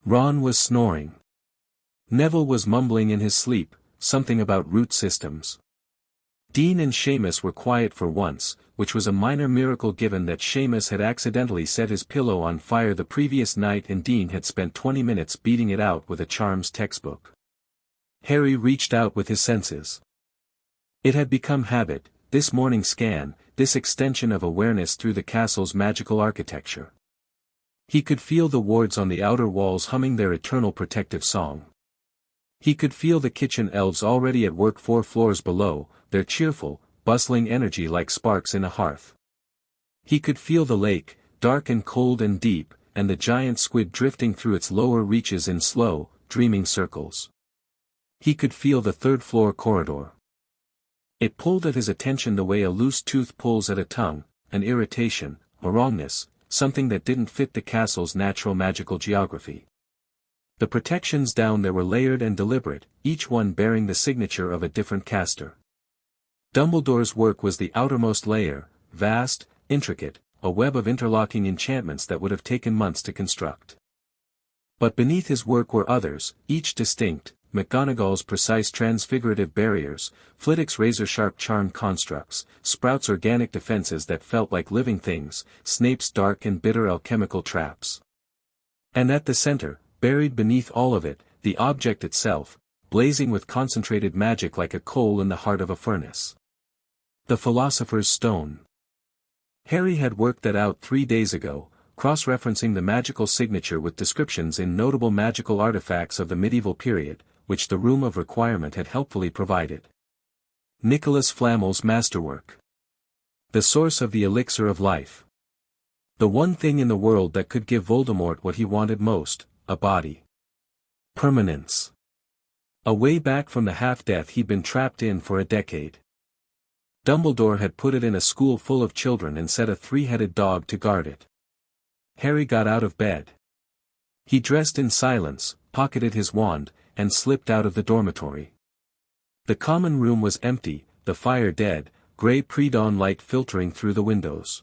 Ron was snoring. Neville was mumbling in his sleep, something about root systems. Dean and Seamus were quiet for once, which was a minor miracle given that Seamus had accidentally set his pillow on fire the previous night and Dean had spent 20 minutes beating it out with a charms textbook. Harry reached out with his senses. It had become habit, this morning scan, this extension of awareness through the castle's magical architecture. He could feel the wards on the outer walls humming their eternal protective song. He could feel the kitchen elves already at work 4 floors below, their cheerful, bustling energy like sparks in a hearth. He could feel the lake, dark and cold and deep, and the giant squid drifting through its lower reaches in slow, dreaming circles. He could feel the 3rd-floor corridor. It pulled at his attention the way a loose tooth pulls at a tongue, an irritation, a wrongness, something that didn't fit the castle's natural magical geography. The protections down there were layered and deliberate, each one bearing the signature of a different caster. Dumbledore's work was the outermost layer, vast, intricate, a web of interlocking enchantments that would have taken months to construct. But beneath his work were others, each distinct, McGonagall's precise transfigurative barriers, Flitwick's razor-sharp charm constructs, Sprout's organic defenses that felt like living things, Snape's dark and bitter alchemical traps. And at the center, buried beneath all of it, the object itself, blazing with concentrated magic like a coal in the heart of a furnace. The Philosopher's Stone. Harry had worked that out 3 days ago, cross-referencing the magical signature with descriptions in notable magical artifacts of the medieval period, which the Room of Requirement had helpfully provided. Nicholas Flamel's masterwork. The source of the elixir of life. The one thing in the world that could give Voldemort what he wanted most, a body. Permanence. A way back from the half-death he'd been trapped in for a decade. Dumbledore had put it in a school full of children and set a three-headed dog to guard it. Harry got out of bed. He dressed in silence, pocketed his wand, and slipped out of the dormitory. The common room was empty, the fire dead, grey pre-dawn light filtering through the windows.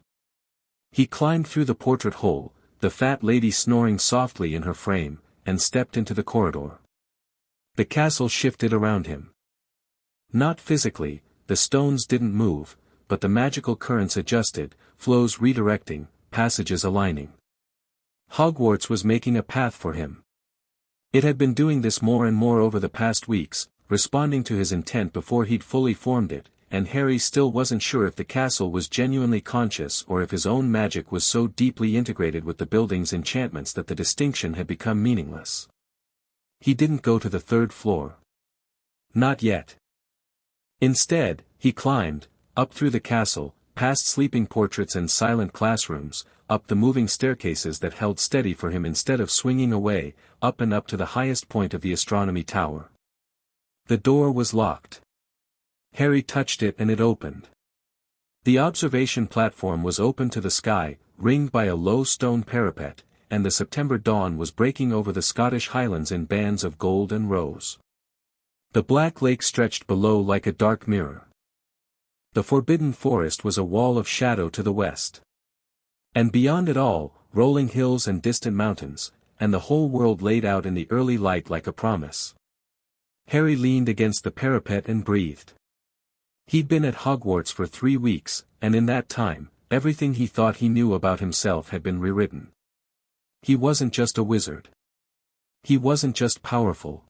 He climbed through the portrait hole, the fat lady snoring softly in her frame, and stepped into the corridor. The castle shifted around him. Not physically, the stones didn't move, but the magical currents adjusted, flows redirecting, passages aligning. Hogwarts was making a path for him. It had been doing this more and more over the past weeks, responding to his intent before he'd fully formed it, and Harry still wasn't sure if the castle was genuinely conscious or if his own magic was so deeply integrated with the building's enchantments that the distinction had become meaningless. He didn't go to the third floor. Not yet. Instead, he climbed, up through the castle, past sleeping portraits and silent classrooms, up the moving staircases that held steady for him instead of swinging away, up and up to the highest point of the astronomy tower. The door was locked. Harry touched it and it opened. The observation platform was open to the sky, ringed by a low stone parapet, and the September dawn was breaking over the Scottish Highlands in bands of gold and rose. The Black Lake stretched below like a dark mirror. The Forbidden Forest was a wall of shadow to the west. And beyond it all, rolling hills and distant mountains, and the whole world laid out in the early light like a promise. Harry leaned against the parapet and breathed. He'd been at Hogwarts for 3 weeks, and in that time, everything he thought he knew about himself had been rewritten. He wasn't just a wizard. He wasn't just powerful.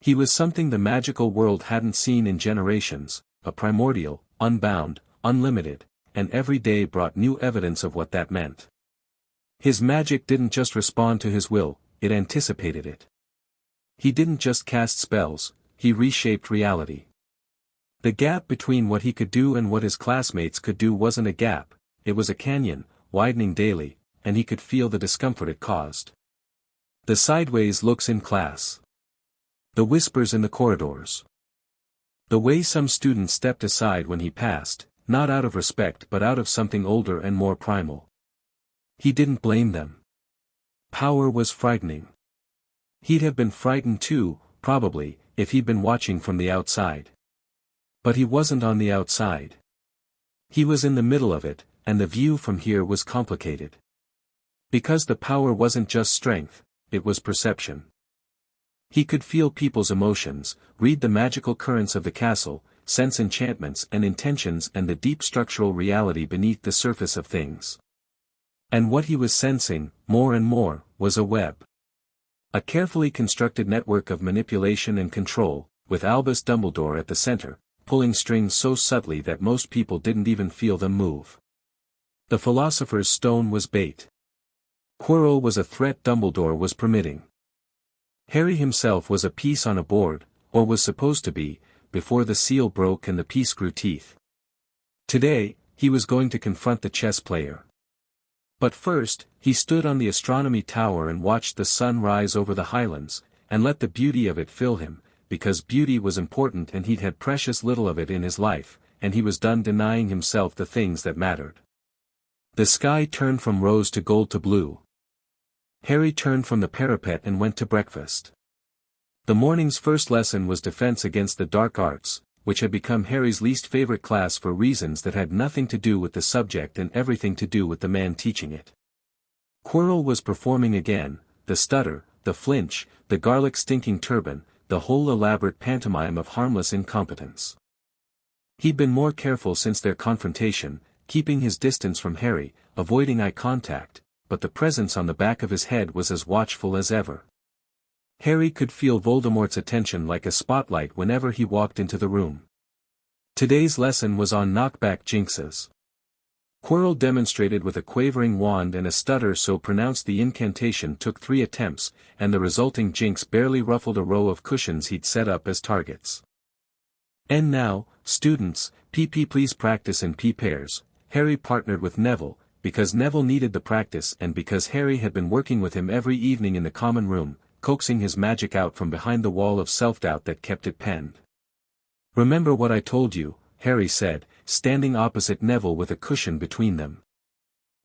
He was something the magical world hadn't seen in generations, a primordial, unbound, unlimited, and every day brought new evidence of what that meant. His magic didn't just respond to his will, it anticipated it. He didn't just cast spells, he reshaped reality. The gap between what he could do and what his classmates could do wasn't a gap, it was a canyon, widening daily, and he could feel the discomfort it caused. The sideways looks in class. The whispers in the corridors. The way some students stepped aside when he passed, not out of respect but out of something older and more primal. He didn't blame them. Power was frightening. He'd have been frightened too, probably, if he'd been watching from the outside. But he wasn't on the outside. He was in the middle of it, and the view from here was complicated. Because the power wasn't just strength, it was perception. He could feel people's emotions, read the magical currents of the castle, sense enchantments and intentions and the deep structural reality beneath the surface of things. And what he was sensing, more and more, was a web. A carefully constructed network of manipulation and control, with Albus Dumbledore at the center, pulling strings so subtly that most people didn't even feel them move. The Philosopher's Stone was bait. Quirrell was a threat Dumbledore was permitting. Harry himself was a piece on a board, or was supposed to be, before the seal broke and the piece grew teeth. Today, he was going to confront the chess player. But first, he stood on the astronomy tower and watched the sun rise over the highlands, and let the beauty of it fill him, because beauty was important and he'd had precious little of it in his life, and he was done denying himself the things that mattered. The sky turned from rose to gold to blue. Harry turned from the parapet and went to breakfast. The morning's first lesson was defense against the dark arts, which had become Harry's least favorite class for reasons that had nothing to do with the subject and everything to do with the man teaching it. Quirrell was performing again, the stutter, the flinch, the garlic-stinking turban, the whole elaborate pantomime of harmless incompetence. He'd been more careful since their confrontation, keeping his distance from Harry, avoiding eye contact, but the presence on the back of his head was as watchful as ever. Harry could feel Voldemort's attention like a spotlight whenever he walked into the room. Today's lesson was on knockback jinxes. Quirrell demonstrated with a quavering wand and a stutter so pronounced the incantation took 3 attempts, and the resulting jinx barely ruffled a row of cushions he'd set up as targets. And now, students, please practice in pairs. Harry partnered with Neville, because Neville needed the practice and because Harry had been working with him every evening in the common room, coaxing his magic out from behind the wall of self-doubt that kept it penned. Remember what I told you, Harry said, standing opposite Neville with a cushion between them.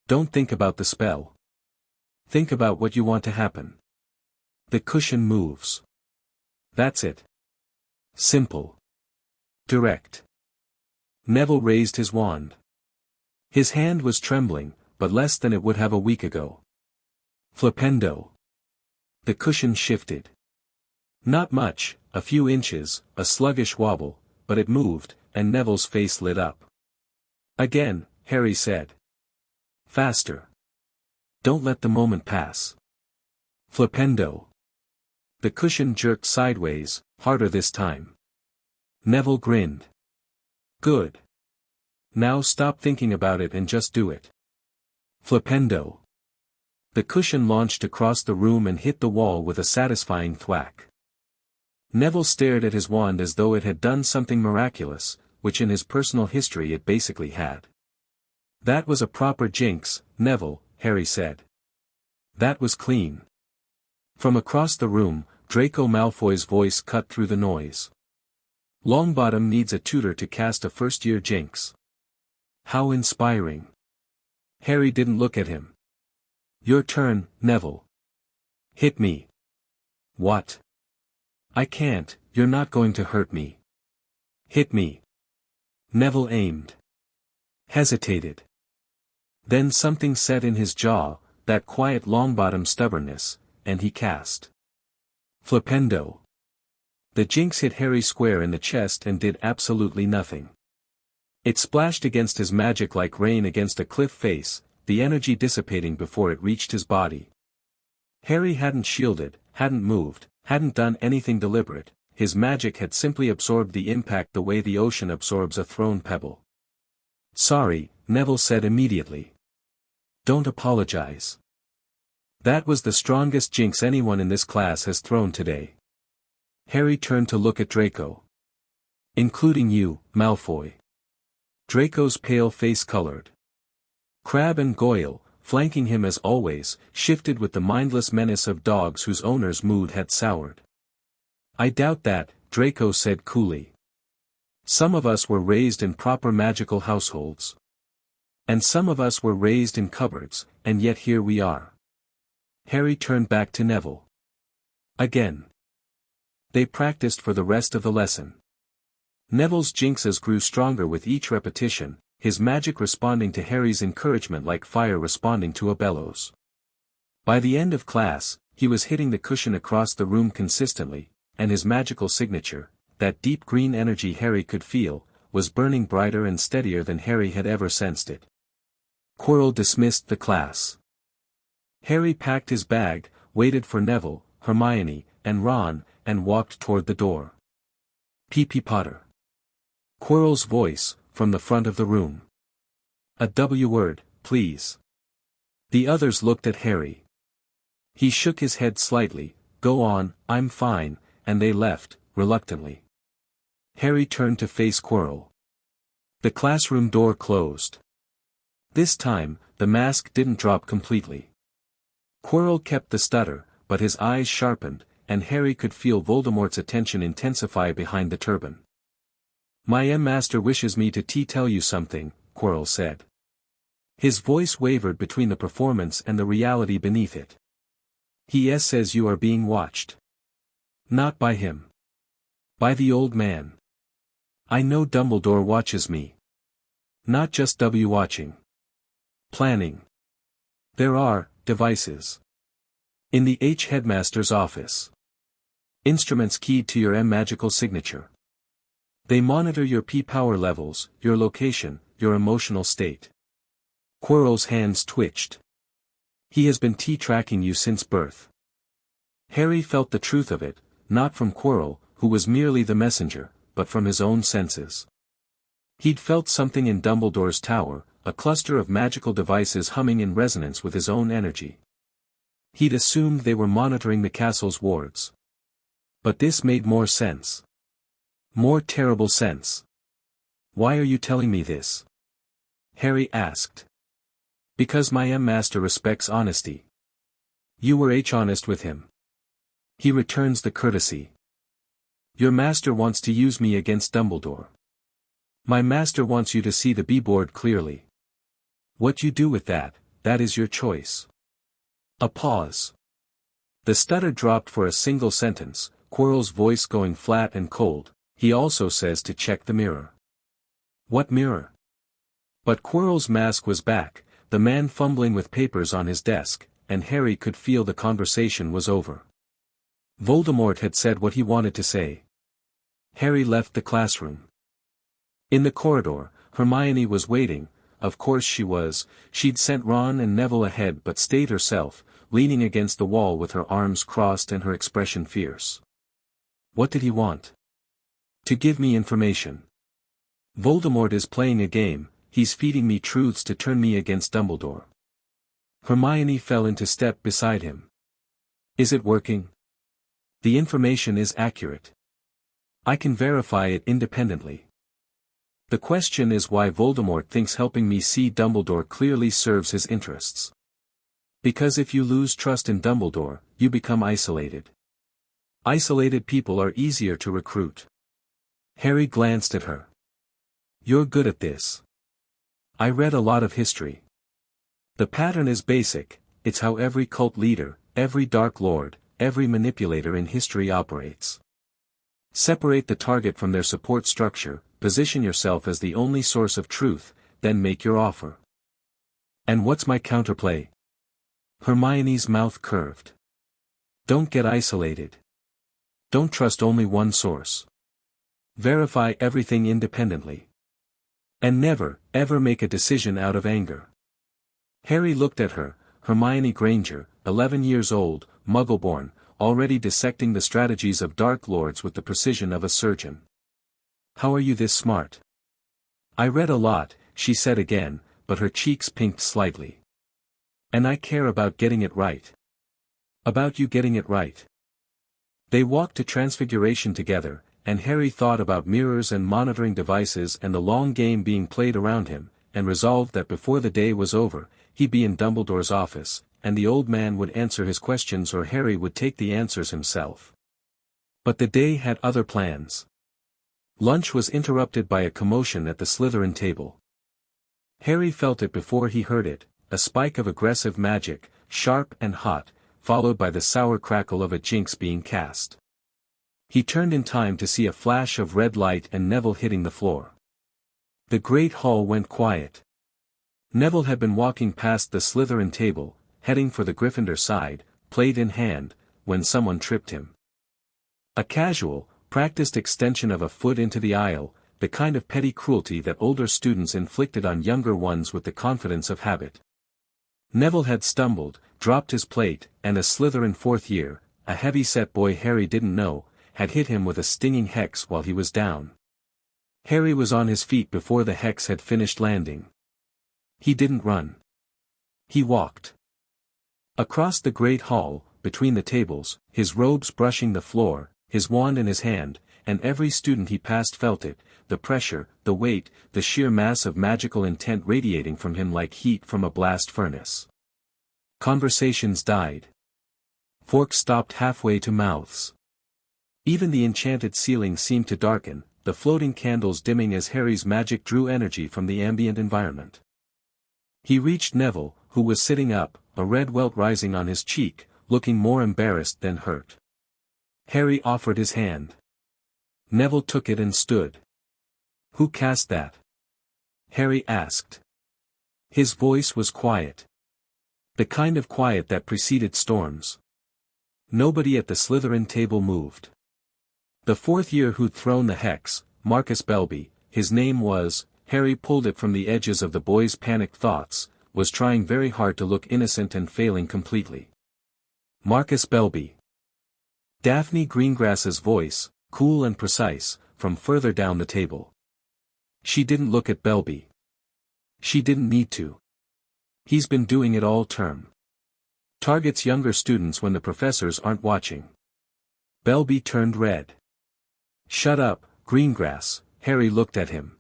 Don't think about the spell. Think about what you want to happen. The cushion moves. That's it. Simple. Direct. Neville raised his wand. His hand was trembling, but less than it would have a week ago. Flipendo. The cushion shifted. Not much, a few inches, a sluggish wobble, but it moved, and Neville's face lit up. Again, Harry said. Faster. Don't let the moment pass. Flipendo. The cushion jerked sideways, harder this time. Neville grinned. Good. Now stop thinking about it and just do it. Flipendo. The cushion launched across the room and hit the wall with a satisfying thwack. Neville stared at his wand as though it had done something miraculous, which in his personal history it basically had. That was a proper jinx, Neville, Harry said. That was clean. From across the room, Draco Malfoy's voice cut through the noise. Longbottom needs a tutor to cast a first-year jinx. How inspiring. Harry didn't look at him. Your turn, Neville. Hit me. What? I can't, you're not going to hurt me. Hit me. Neville aimed. Hesitated. Then something set in his jaw, that quiet Longbottom stubbornness, and he cast. Flipendo. The jinx hit Harry square in the chest and did absolutely nothing. It splashed against his magic like rain against a cliff face, the energy dissipating before it reached his body. Harry hadn't shielded, hadn't moved, hadn't done anything deliberate, his magic had simply absorbed the impact the way the ocean absorbs a thrown pebble. Sorry, Neville said immediately. Don't apologize. That was the strongest jinx anyone in this class has thrown today. Harry turned to look at Draco. Including you, Malfoy. Draco's pale face colored. Crabbe and Goyle, flanking him as always, shifted with the mindless menace of dogs whose owner's mood had soured. I doubt that, Draco said coolly. Some of us were raised in proper magical households. And some of us were raised in cupboards, and yet here we are. Harry turned back to Neville. Again. They practiced for the rest of the lesson. Neville's jinxes grew stronger with each repetition, his magic responding to Harry's encouragement like fire responding to a bellows. By the end of class, he was hitting the cushion across the room consistently, and his magical signature, that deep green energy Harry could feel, was burning brighter and steadier than Harry had ever sensed it. Quirrell dismissed the class. Harry packed his bag, waited for Neville, Hermione, and Ron, and walked toward the door. P.P. Potter. Quirrell's voice, from the front of the room. A W word, please. The others looked at Harry. He shook his head slightly, go on, I'm fine, and they left, reluctantly. Harry turned to face Quirrell. The classroom door closed. This time, the mask didn't drop completely. Quirrell kept the stutter, but his eyes sharpened, and Harry could feel Voldemort's attention intensify behind the turban. My master wishes me to tell you something, Quirrell said. His voice wavered between the performance and the reality beneath it. He says you are being watched. Not by him. By the old man. I know Dumbledore watches me. Not just watching. Planning. There are devices. In the headmaster's office. Instruments keyed to your magical signature. They monitor your P-power levels, your location, your emotional state. Quirrell's hands twitched. He has been tracking you since birth. Harry felt the truth of it, not from Quirrell, who was merely the messenger, but from his own senses. He'd felt something in Dumbledore's tower, a cluster of magical devices humming in resonance with his own energy. He'd assumed they were monitoring the castle's wards. But this made more sense. More terrible sense. Why are you telling me this? Harry asked. Because my master respects honesty. You were honest with him. He returns the courtesy. Your master wants to use me against Dumbledore. My master wants you to see the B-board clearly. What you do with that, that is your choice. A pause. The stutter dropped for a single sentence, Quirrell's voice going flat and cold. He also says to check the mirror. What mirror? But Quirrell's mask was back, the man fumbling with papers on his desk, and Harry could feel the conversation was over. Voldemort had said what he wanted to say. Harry left the classroom. In the corridor, Hermione was waiting. Of course she was. She'd sent Ron and Neville ahead but stayed herself, leaning against the wall with her arms crossed and her expression fierce. What did he want? To give me information. Voldemort is playing a game, he's feeding me truths to turn me against Dumbledore. Hermione fell into step beside him. Is it working? The information is accurate. I can verify it independently. The question is why Voldemort thinks helping me see Dumbledore clearly serves his interests. Because if you lose trust in Dumbledore, you become isolated. Isolated people are easier to recruit. Harry glanced at her. You're good at this. I read a lot of history. The pattern is basic, it's how every cult leader, every Dark Lord, every manipulator in history operates. Separate the target from their support structure, position yourself as the only source of truth, then make your offer. And what's my counterplay? Hermione's mouth curved. Don't get isolated. Don't trust only one source. Verify everything independently. And never, ever make a decision out of anger. Harry looked at her, Hermione Granger, 11 years old, Muggle-born, already dissecting the strategies of Dark Lords with the precision of a surgeon. How are you this smart? I read a lot, she said again, but her cheeks pinked slightly. And I care about getting it right. About you getting it right. They walked to Transfiguration together, and Harry thought about mirrors and monitoring devices and the long game being played around him, and resolved that before the day was over, he'd be in Dumbledore's office, and the old man would answer his questions or Harry would take the answers himself. But the day had other plans. Lunch was interrupted by a commotion at the Slytherin table. Harry felt it before he heard it, a spike of aggressive magic, sharp and hot, followed by the sour crackle of a jinx being cast. He turned in time to see a flash of red light and Neville hitting the floor. The great hall went quiet. Neville had been walking past the Slytherin table, heading for the Gryffindor side, plate in hand, when someone tripped him. A casual, practiced extension of a foot into the aisle, the kind of petty cruelty that older students inflicted on younger ones with the confidence of habit. Neville had stumbled, dropped his plate, and a Slytherin fourth year, a heavy-set boy Harry didn't know, had hit him with a stinging hex while he was down. Harry was on his feet before the hex had finished landing. He didn't run. He walked. Across the great hall, between the tables, his robes brushing the floor, his wand in his hand, and every student he passed felt it, the pressure, the weight, the sheer mass of magical intent radiating from him like heat from a blast furnace. Conversations died. Forks stopped halfway to mouths. Even the enchanted ceiling seemed to darken, the floating candles dimming as Harry's magic drew energy from the ambient environment. He reached Neville, who was sitting up, a red welt rising on his cheek, looking more embarrassed than hurt. Harry offered his hand. Neville took it and stood. Who cast that? Harry asked. His voice was quiet. The kind of quiet that preceded storms. Nobody at the Slytherin table moved. The fourth year who'd thrown the hex, Marcus Belby, his name was, Harry pulled it from the edges of the boy's panicked thoughts, was trying very hard to look innocent and failing completely. Marcus Belby. Daphne Greengrass's voice, cool and precise, from further down the table. She didn't look at Belby. She didn't need to. He's been doing it all term. Targets younger students when the professors aren't watching. Belby turned red. Shut up, Greengrass, Harry looked at him.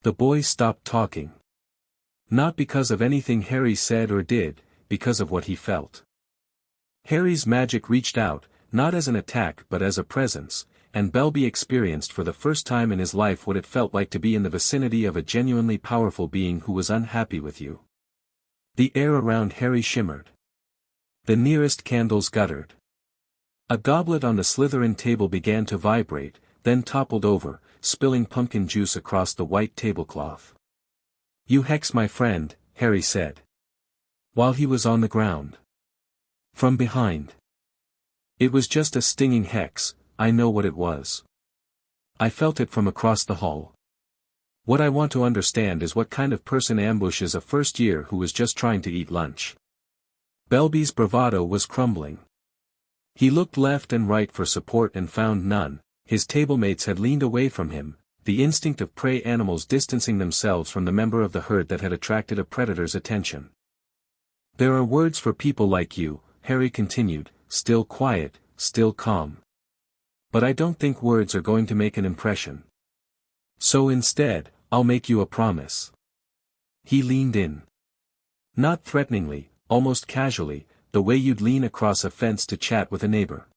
The boy stopped talking. Not because of anything Harry said or did, because of what he felt. Harry's magic reached out, not as an attack but as a presence, and Belby experienced for the first time in his life what it felt like to be in the vicinity of a genuinely powerful being who was unhappy with you. The air around Harry shimmered. The nearest candles guttered. A goblet on the Slytherin table began to vibrate, then toppled over, spilling pumpkin juice across the white tablecloth. "You hex my friend," Harry said. While he was on the ground. From behind. "It was just a stinging hex, I know what it was. I felt it from across the hall. What I want to understand is what kind of person ambushes a first year who was just trying to eat lunch." Belby's bravado was crumbling. He looked left and right for support and found none. His tablemates had leaned away from him, the instinct of prey animals distancing themselves from the member of the herd that had attracted a predator's attention. "There are words for people like you," Harry continued, still quiet, still calm. "But I don't think words are going to make an impression. So instead, I'll make you a promise." He leaned in. Not threateningly, almost casually, the way you'd lean across a fence to chat with a neighbor.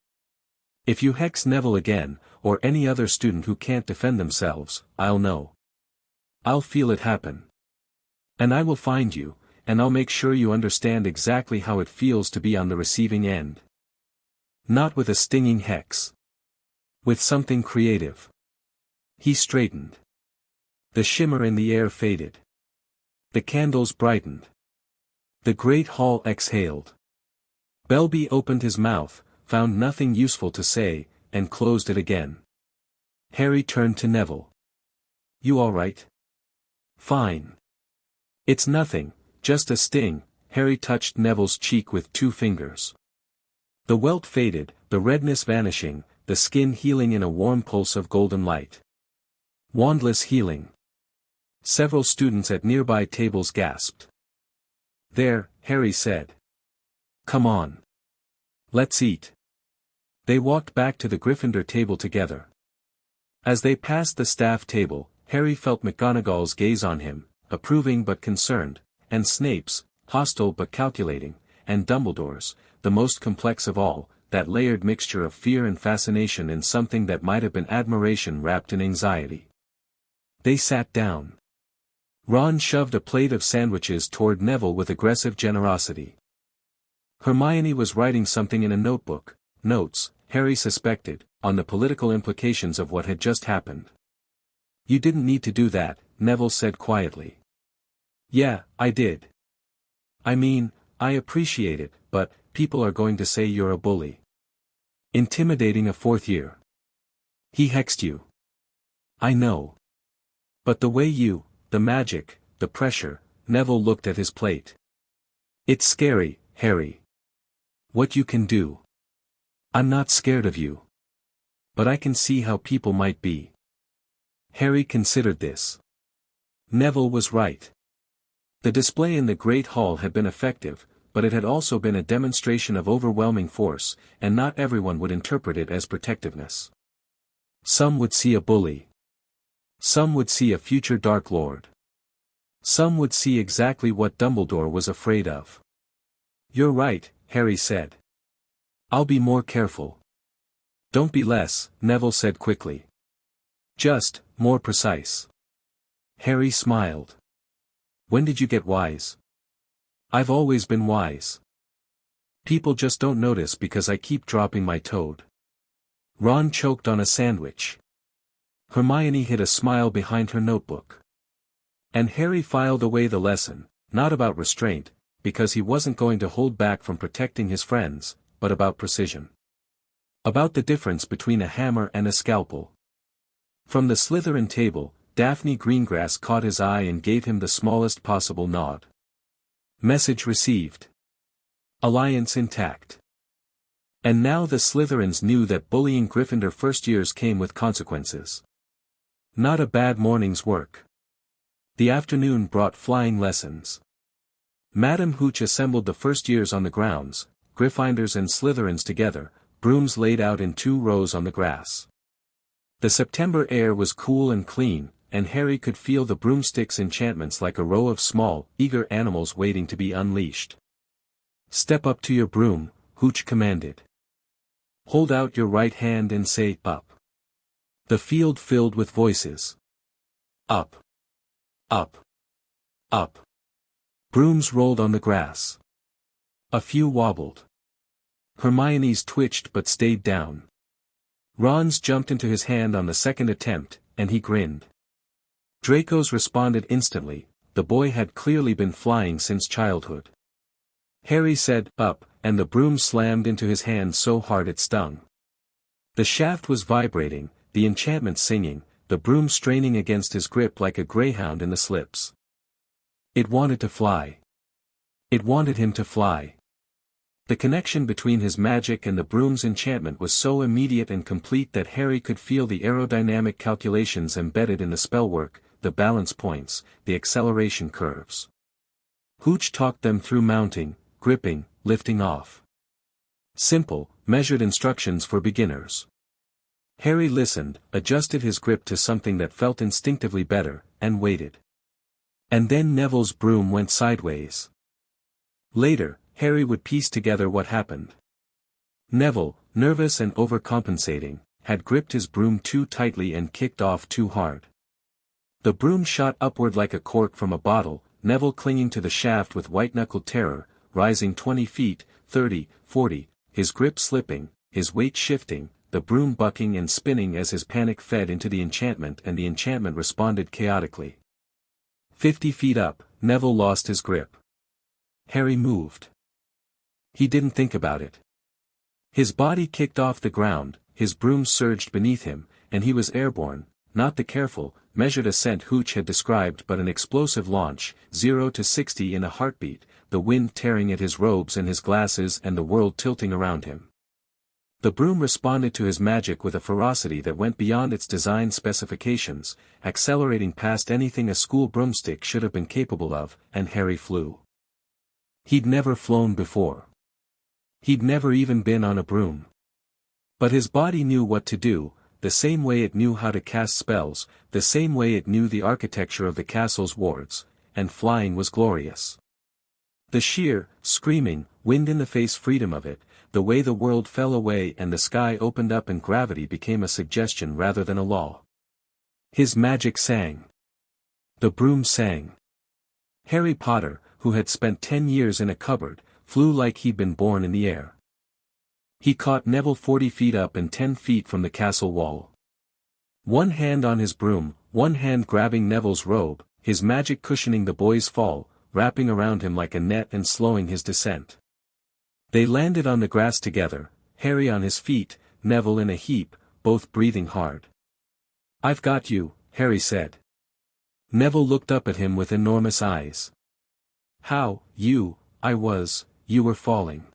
"If you hex Neville again, or any other student who can't defend themselves, I'll know. I'll feel it happen. And I will find you, and I'll make sure you understand exactly how it feels to be on the receiving end. Not with a stinging hex. With something creative." He straightened. The shimmer in the air faded. The candles brightened. The great hall exhaled. Belby opened his mouth, found nothing useful to say, and closed it again. Harry turned to Neville. "You all right?" "Fine. It's nothing, just a sting." Harry touched Neville's cheek with 2 fingers. The welt faded, the redness vanishing, the skin healing in a warm pulse of golden light. Wandless healing. Several students at nearby tables gasped. "There," Harry said. "Come on. Let's eat." They walked back to the Gryffindor table together. As they passed the staff table, Harry felt McGonagall's gaze on him, approving but concerned, and Snape's, hostile but calculating, and Dumbledore's, the most complex of all, that layered mixture of fear and fascination in something that might have been admiration wrapped in anxiety. They sat down. Ron shoved a plate of sandwiches toward Neville with aggressive generosity. Hermione was writing something in a notebook, notes, Harry suspected, on the political implications of what had just happened. "You didn't need to do that," Neville said quietly. "Yeah, I did. I mean, I appreciate it, but people are going to say you're a bully. Intimidating a 4th year. He hexed you. I know. But the way you, the magic, the pressure," Neville looked at his plate. "It's scary, Harry. What you can do. I'm not scared of you. But I can see how people might be." Harry considered this. Neville was right. The display in the Great Hall had been effective, but it had also been a demonstration of overwhelming force, and not everyone would interpret it as protectiveness. Some would see a bully. Some would see a future Dark Lord. Some would see exactly what Dumbledore was afraid of. "You're right," Harry said. "I'll be more careful." "Don't be less," Neville said quickly. "Just, more precise." Harry smiled. "When did you get wise?" "I've always been wise. People just don't notice because I keep dropping my toad." Ron choked on a sandwich. Hermione hid a smile behind her notebook. And Harry filed away the lesson, not about restraint, because he wasn't going to hold back from protecting his friends, but about precision. About the difference between a hammer and a scalpel. From the Slytherin table, Daphne Greengrass caught his eye and gave him the smallest possible nod. Message received. Alliance intact. And now the Slytherins knew that bullying Gryffindor first years came with consequences. Not a bad morning's work. The afternoon brought flying lessons. Madame Hooch assembled the first years on the grounds, Gryffindors and Slytherins together, brooms laid out in 2 rows on the grass. The September air was cool and clean, and Harry could feel the broomstick's enchantments like a row of small, eager animals waiting to be unleashed. "Step up to your broom," Hooch commanded. "Hold out your right hand and say, 'up.'" The field filled with voices. Up. Up. Up. Brooms rolled on the grass. A few wobbled. Hermione's twitched but stayed down. Ron's jumped into his hand on the second attempt, and he grinned. Draco's responded instantly. The boy had clearly been flying since childhood. Harry said, "Up," and the broom slammed into his hand so hard it stung. The shaft was vibrating, the enchantment singing, the broom straining against his grip like a greyhound in the slips. It wanted to fly. It wanted him to fly. The connection between his magic and the broom's enchantment was so immediate and complete that Harry could feel the aerodynamic calculations embedded in the spellwork, the balance points, the acceleration curves. Hooch talked them through: mounting, gripping, lifting off. Simple, measured instructions for beginners. Harry listened, adjusted his grip to something that felt instinctively better, and waited. And then Neville's broom went sideways. Later, Harry would piece together what happened. Neville, nervous and overcompensating, had gripped his broom too tightly and kicked off too hard. The broom shot upward like a cork from a bottle, Neville clinging to the shaft with white-knuckled terror, rising 20 feet, 30, 40, his grip slipping, his weight shifting, the broom bucking and spinning as his panic fed into the enchantment and the enchantment responded chaotically. 50 feet up, Neville lost his grip. Harry moved. He didn't think about it. His body kicked off the ground, his broom surged beneath him, and he was airborne, not the careful, measured ascent Hooch had described but an explosive launch, 0 to 60 in a heartbeat, the wind tearing at his robes and his glasses and the world tilting around him. The broom responded to his magic with a ferocity that went beyond its design specifications, accelerating past anything a school broomstick should have been capable of, and Harry flew. He'd never flown before. He'd never even been on a broom. But his body knew what to do, the same way it knew how to cast spells, the same way it knew the architecture of the castle's wards, and flying was glorious. The sheer, screaming, wind-in-the-face freedom of it, the way the world fell away and the sky opened up and gravity became a suggestion rather than a law. His magic sang. The broom sang. Harry Potter, who had spent 10 years in a cupboard, flew like he'd been born in the air. He caught Neville 40 feet up and 10 feet from the castle wall. One hand on his broom, one hand grabbing Neville's robe, his magic cushioning the boy's fall, wrapping around him like a net and slowing his descent. They landed on the grass together, Harry on his feet, Neville in a heap, both breathing hard. "I've got you," Harry said. Neville looked up at him with enormous eyes. "How, you were falling.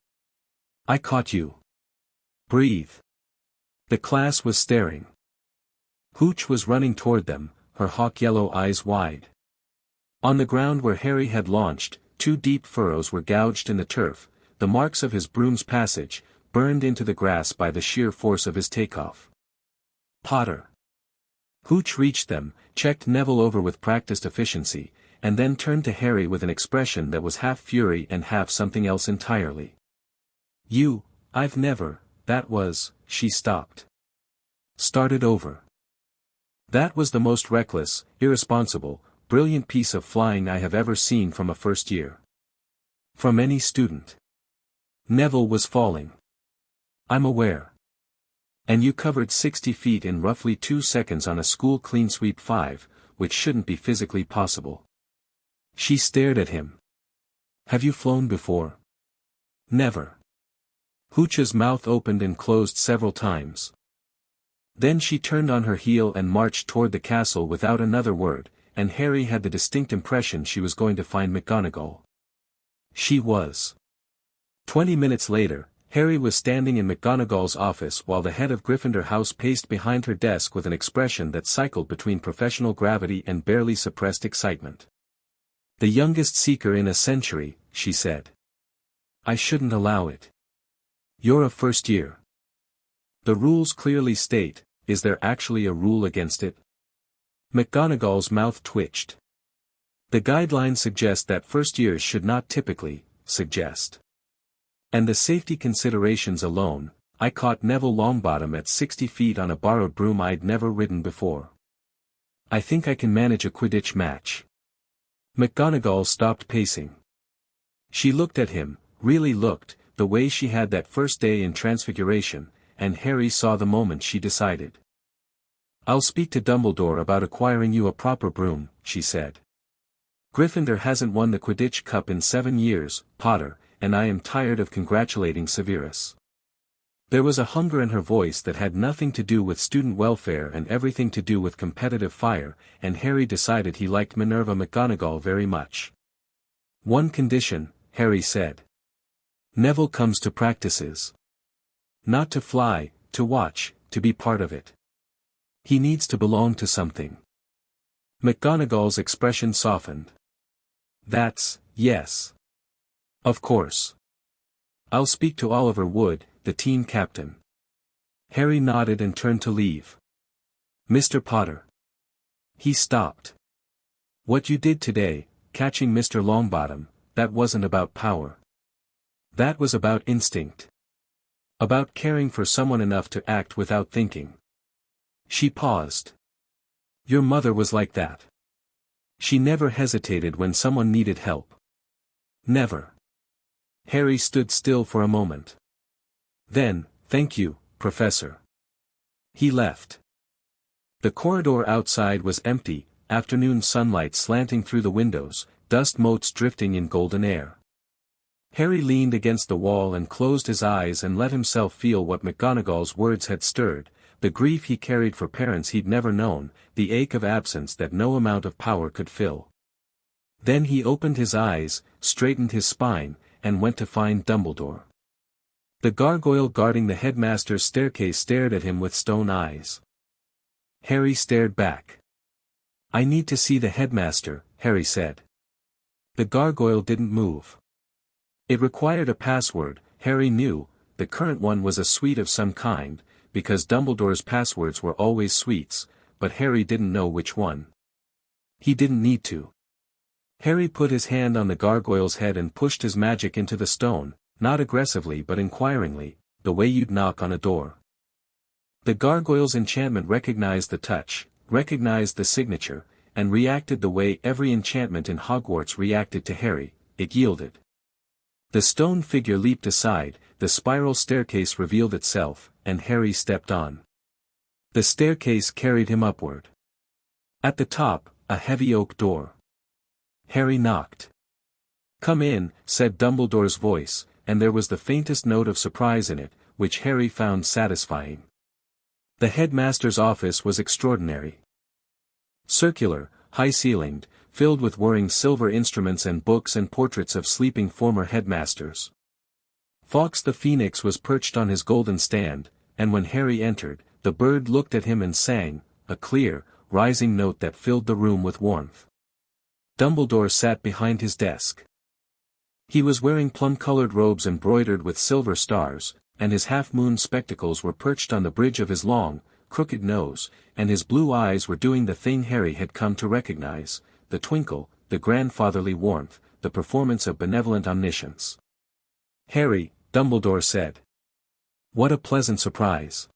I caught you. Breathe." The class was staring. Hooch was running toward them, her hawk-yellow eyes wide. On the ground where Harry had launched, 2 deep furrows were gouged in the turf, the marks of his broom's passage, burned into the grass by the sheer force of his takeoff. "Potter." Hooch reached them, checked Neville over with practiced efficiency, and then turned to Harry with an expression that was half fury and half something else entirely. I've never, that was," she stopped. "Started over. That was the most reckless, irresponsible, brilliant piece of flying I have ever seen from a first year. From any student. Neville was falling. I'm aware. And you covered 60 feet in roughly 2 seconds on a school clean sweep 5, which shouldn't be physically possible." She stared at him. "Have you flown before?" "Never." Hooch's mouth opened and closed several times. Then she turned on her heel and marched toward the castle without another word, and Harry had the distinct impression she was going to find McGonagall. She was. 20 minutes later, Harry was standing in McGonagall's office while the head of Gryffindor House paced behind her desk with an expression that cycled between professional gravity and barely suppressed excitement. "The youngest seeker in a century," she said. "I shouldn't allow it. You're a first year. The rules clearly state, is there actually a rule against it?" McGonagall's mouth twitched. "The guidelines suggest that first years should not typically, suggest. And the safety considerations alone, I caught Neville Longbottom at 60 feet on a borrowed broom I'd never ridden before. I think I can manage a Quidditch match. McGonagall stopped pacing. She looked at him, really looked, the way she had that first day in Transfiguration, and Harry saw the moment she decided. I'll speak to Dumbledore about acquiring you a proper broom, she said. Gryffindor hasn't won the Quidditch Cup in 7 years, Potter, and I am tired of congratulating Severus. There was a hunger in her voice that had nothing to do with student welfare and everything to do with competitive fire, and Harry decided he liked Minerva McGonagall very much. One condition, Harry said. Neville comes to practices. Not to fly, to watch, to be part of it. He needs to belong to something. McGonagall's expression softened. That's, yes. Of course. I'll speak to Oliver Wood, the team captain. Harry nodded and turned to leave. Mr. Potter. He stopped. What you did today, catching Mr. Longbottom, that wasn't about power. That was about instinct. About caring for someone enough to act without thinking. She paused. Your mother was like that. She never hesitated when someone needed help. Never. Harry stood still for a moment. Then, thank you, Professor. He left. The corridor outside was empty, afternoon sunlight slanting through the windows, dust motes drifting in golden air. Harry leaned against the wall and closed his eyes and let himself feel what McGonagall's words had stirred, the grief he carried for parents he'd never known, the ache of absence that no amount of power could fill. Then he opened his eyes, straightened his spine, and went to find Dumbledore. The gargoyle guarding the headmaster's staircase stared at him with stone eyes. Harry stared back. I need to see the headmaster, Harry said. The gargoyle didn't move. It required a password, Harry knew, the current one was a suite of some kind, because Dumbledore's passwords were always suites, but Harry didn't know which one. He didn't need to. Harry put his hand on the gargoyle's head and pushed his magic into the stone, not aggressively but inquiringly, the way you'd knock on a door. The gargoyle's enchantment recognized the touch, recognized the signature, and reacted the way every enchantment in Hogwarts reacted to Harry, it yielded. The stone figure leaped aside, the spiral staircase revealed itself, and Harry stepped on. The staircase carried him upward. At the top, a heavy oak door. Harry knocked. Come in, said Dumbledore's voice, and there was the faintest note of surprise in it, which Harry found satisfying. The headmaster's office was extraordinary. Circular, high-ceilinged, filled with whirring silver instruments and books and portraits of sleeping former headmasters. Fawkes the Phoenix was perched on his golden stand, and when Harry entered, the bird looked at him and sang, a clear, rising note that filled the room with warmth. Dumbledore sat behind his desk. He was wearing plum-colored robes embroidered with silver stars, and his half-moon spectacles were perched on the bridge of his long, crooked nose, and his blue eyes were doing the thing Harry had come to recognize, the twinkle, the grandfatherly warmth, the performance of benevolent omniscience. Harry, Dumbledore said. What a pleasant surprise.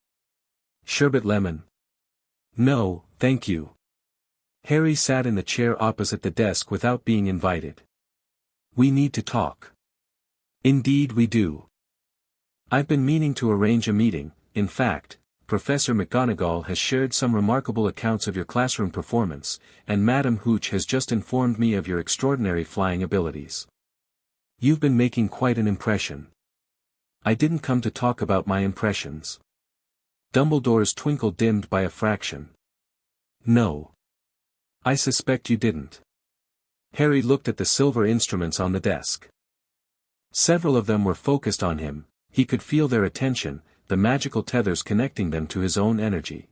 Sherbet lemon? No, thank you. Harry sat in the chair opposite the desk without being invited. We need to talk. Indeed we do. I've been meaning to arrange a meeting. In fact, Professor McGonagall has shared some remarkable accounts of your classroom performance, and Madame Hooch has just informed me of your extraordinary flying abilities. You've been making quite an impression. I didn't come to talk about my impressions. Dumbledore's twinkle dimmed by a fraction. No. I suspect you didn't. Harry looked at the silver instruments on the desk. Several of them were focused on him, he could feel their attention, the magical tethers connecting them to his own energy.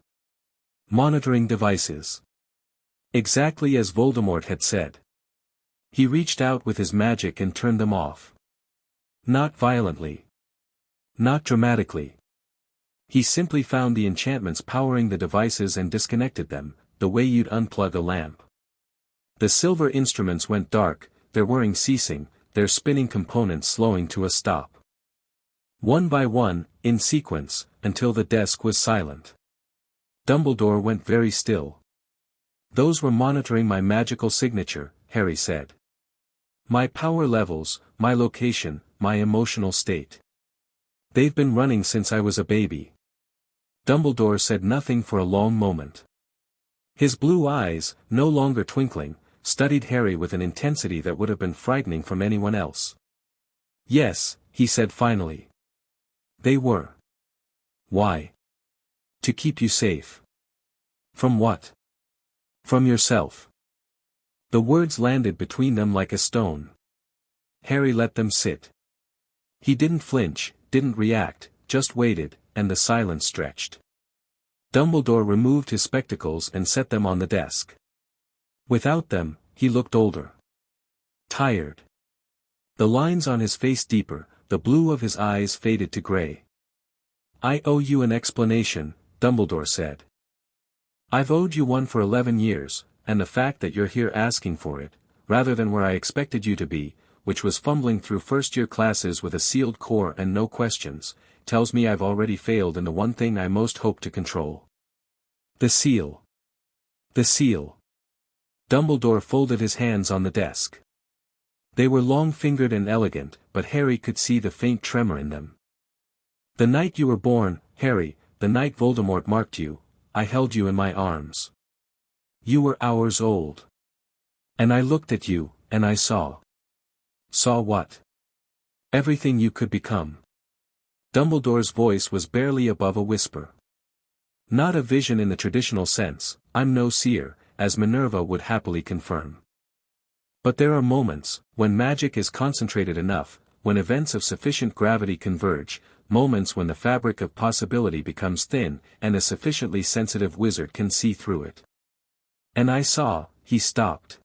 Monitoring devices. Exactly as Voldemort had said. He reached out with his magic and turned them off. Not violently. Not dramatically. He simply found the enchantments powering the devices and disconnected them, the way you'd unplug a lamp. The silver instruments went dark, their whirring ceasing, their spinning components slowing to a stop. One by one, in sequence, until the desk was silent. Dumbledore went very still. Those were monitoring my magical signature, Harry said. My power levels, my location, my emotional state. They've been running since I was a baby. Dumbledore said nothing for a long moment. His blue eyes, no longer twinkling, studied Harry with an intensity that would have been frightening from anyone else. Yes, he said finally. They were. Why? To keep you safe. From what? From yourself. The words landed between them like a stone. Harry let them sit. He didn't flinch, didn't react, just waited, and the silence stretched. Dumbledore removed his spectacles and set them on the desk. Without them, he looked older. Tired. The lines on his face deeper, the blue of his eyes faded to gray. I owe you an explanation, Dumbledore said. I've owed you one for 11 years, and the fact that you're here asking for it, rather than where I expected you to be, which was fumbling through first-year classes with a sealed core and no questions, tells me I've already failed in the one thing I most hope to control. The seal. The seal. Dumbledore folded his hands on the desk. They were long-fingered and elegant, but Harry could see the faint tremor in them. The night you were born, Harry, the night Voldemort marked you, I held you in my arms. You were hours old. And I looked at you, and I saw. Saw what? Everything you could become. Dumbledore's voice was barely above a whisper. Not a vision in the traditional sense, I'm no seer, as Minerva would happily confirm. But there are moments, when magic is concentrated enough, when events of sufficient gravity converge, moments when the fabric of possibility becomes thin, and a sufficiently sensitive wizard can see through it. And I saw, he stopped.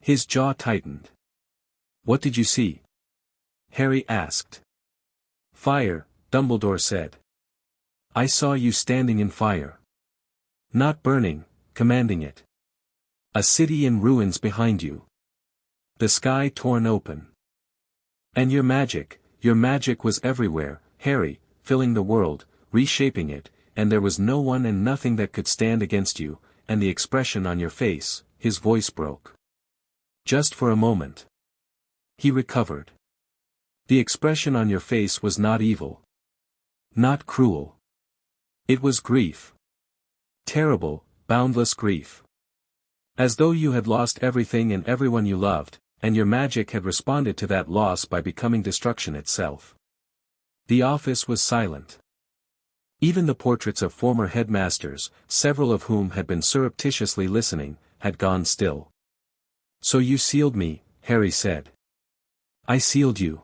His jaw tightened. What did you see? Harry asked. Fire, Dumbledore said. I saw you standing in fire. Not burning, commanding it. A city in ruins behind you. The sky torn open. And your magic was everywhere, Harry, filling the world, reshaping it, and there was no one and nothing that could stand against you, and the expression on your face, his voice broke. Just for a moment. He recovered. The expression on your face was not evil. Not cruel. It was grief. Terrible, boundless grief. As though you had lost everything and everyone you loved, and your magic had responded to that loss by becoming destruction itself. The office was silent. Even the portraits of former headmasters, several of whom had been surreptitiously listening, had gone still. So you sealed me, Harry said. I sealed you.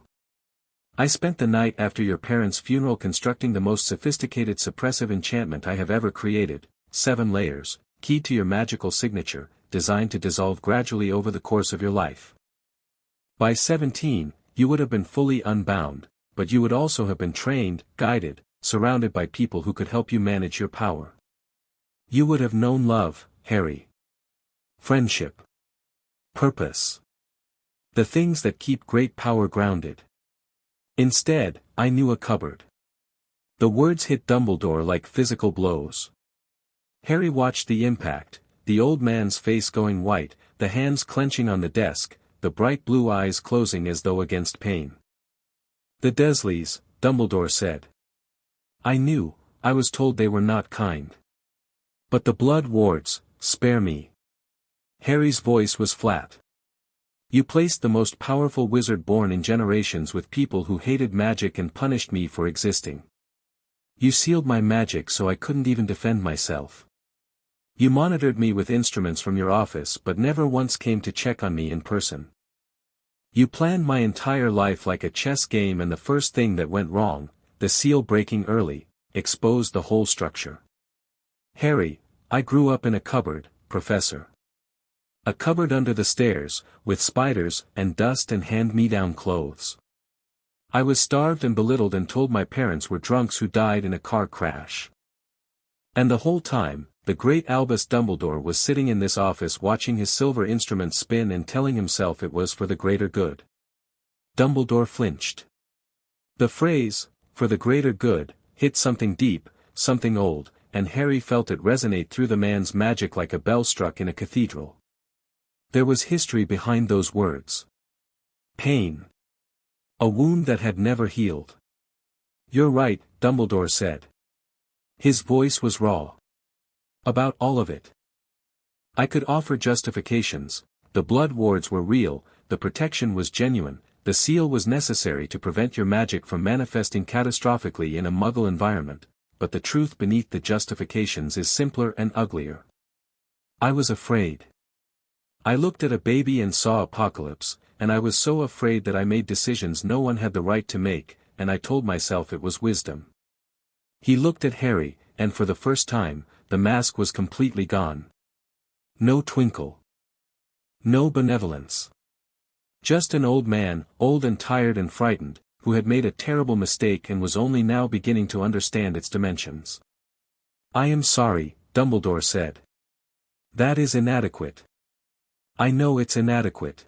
I spent the night after your parents' funeral constructing the most sophisticated suppressive enchantment I have ever created, 7 layers, keyed to your magical signature, designed to dissolve gradually over the course of your life. By 17, you would have been fully unbound, but you would also have been trained, guided, surrounded by people who could help you manage your power. You would have known love, Harry. Friendship. Purpose. The things that keep great power grounded. Instead, I knew a cupboard. The words hit Dumbledore like physical blows. Harry watched the impact, the old man's face going white, the hands clenching on the desk, the bright blue eyes closing as though against pain. The Dursleys, Dumbledore said. I knew, I was told they were not kind. But the blood wards, spare me. Harry's voice was flat. You placed the most powerful wizard born in generations with people who hated magic and punished me for existing. You sealed my magic so I couldn't even defend myself. You monitored me with instruments from your office but never once came to check on me in person. You planned my entire life like a chess game, and the first thing that went wrong, the seal breaking early, exposed the whole structure. Harry, I grew up in a cupboard, Professor. A cupboard under the stairs, with spiders and dust and hand-me-down clothes. I was starved and belittled and told my parents were drunks who died in a car crash. And the whole time, the great Albus Dumbledore was sitting in this office watching his silver instrument spin and telling himself it was for the greater good. Dumbledore flinched. The phrase, for the greater good, hit something deep, something old, and Harry felt it resonate through the man's magic like a bell struck in a cathedral. There was history behind those words. Pain. A wound that had never healed. "You're right," Dumbledore said. His voice was raw. "About all of it. I could offer justifications. The blood wards were real, the protection was genuine, the seal was necessary to prevent your magic from manifesting catastrophically in a Muggle environment, but the truth beneath the justifications is simpler and uglier. I was afraid. I looked at a baby and saw apocalypse, and I was so afraid that I made decisions no one had the right to make, and I told myself it was wisdom." He looked at Harry, and for the first time, the mask was completely gone. No twinkle. No benevolence. Just an old man, old and tired and frightened, who had made a terrible mistake and was only now beginning to understand its dimensions. "I am sorry," Dumbledore said. "That is inadequate. I know it's inadequate.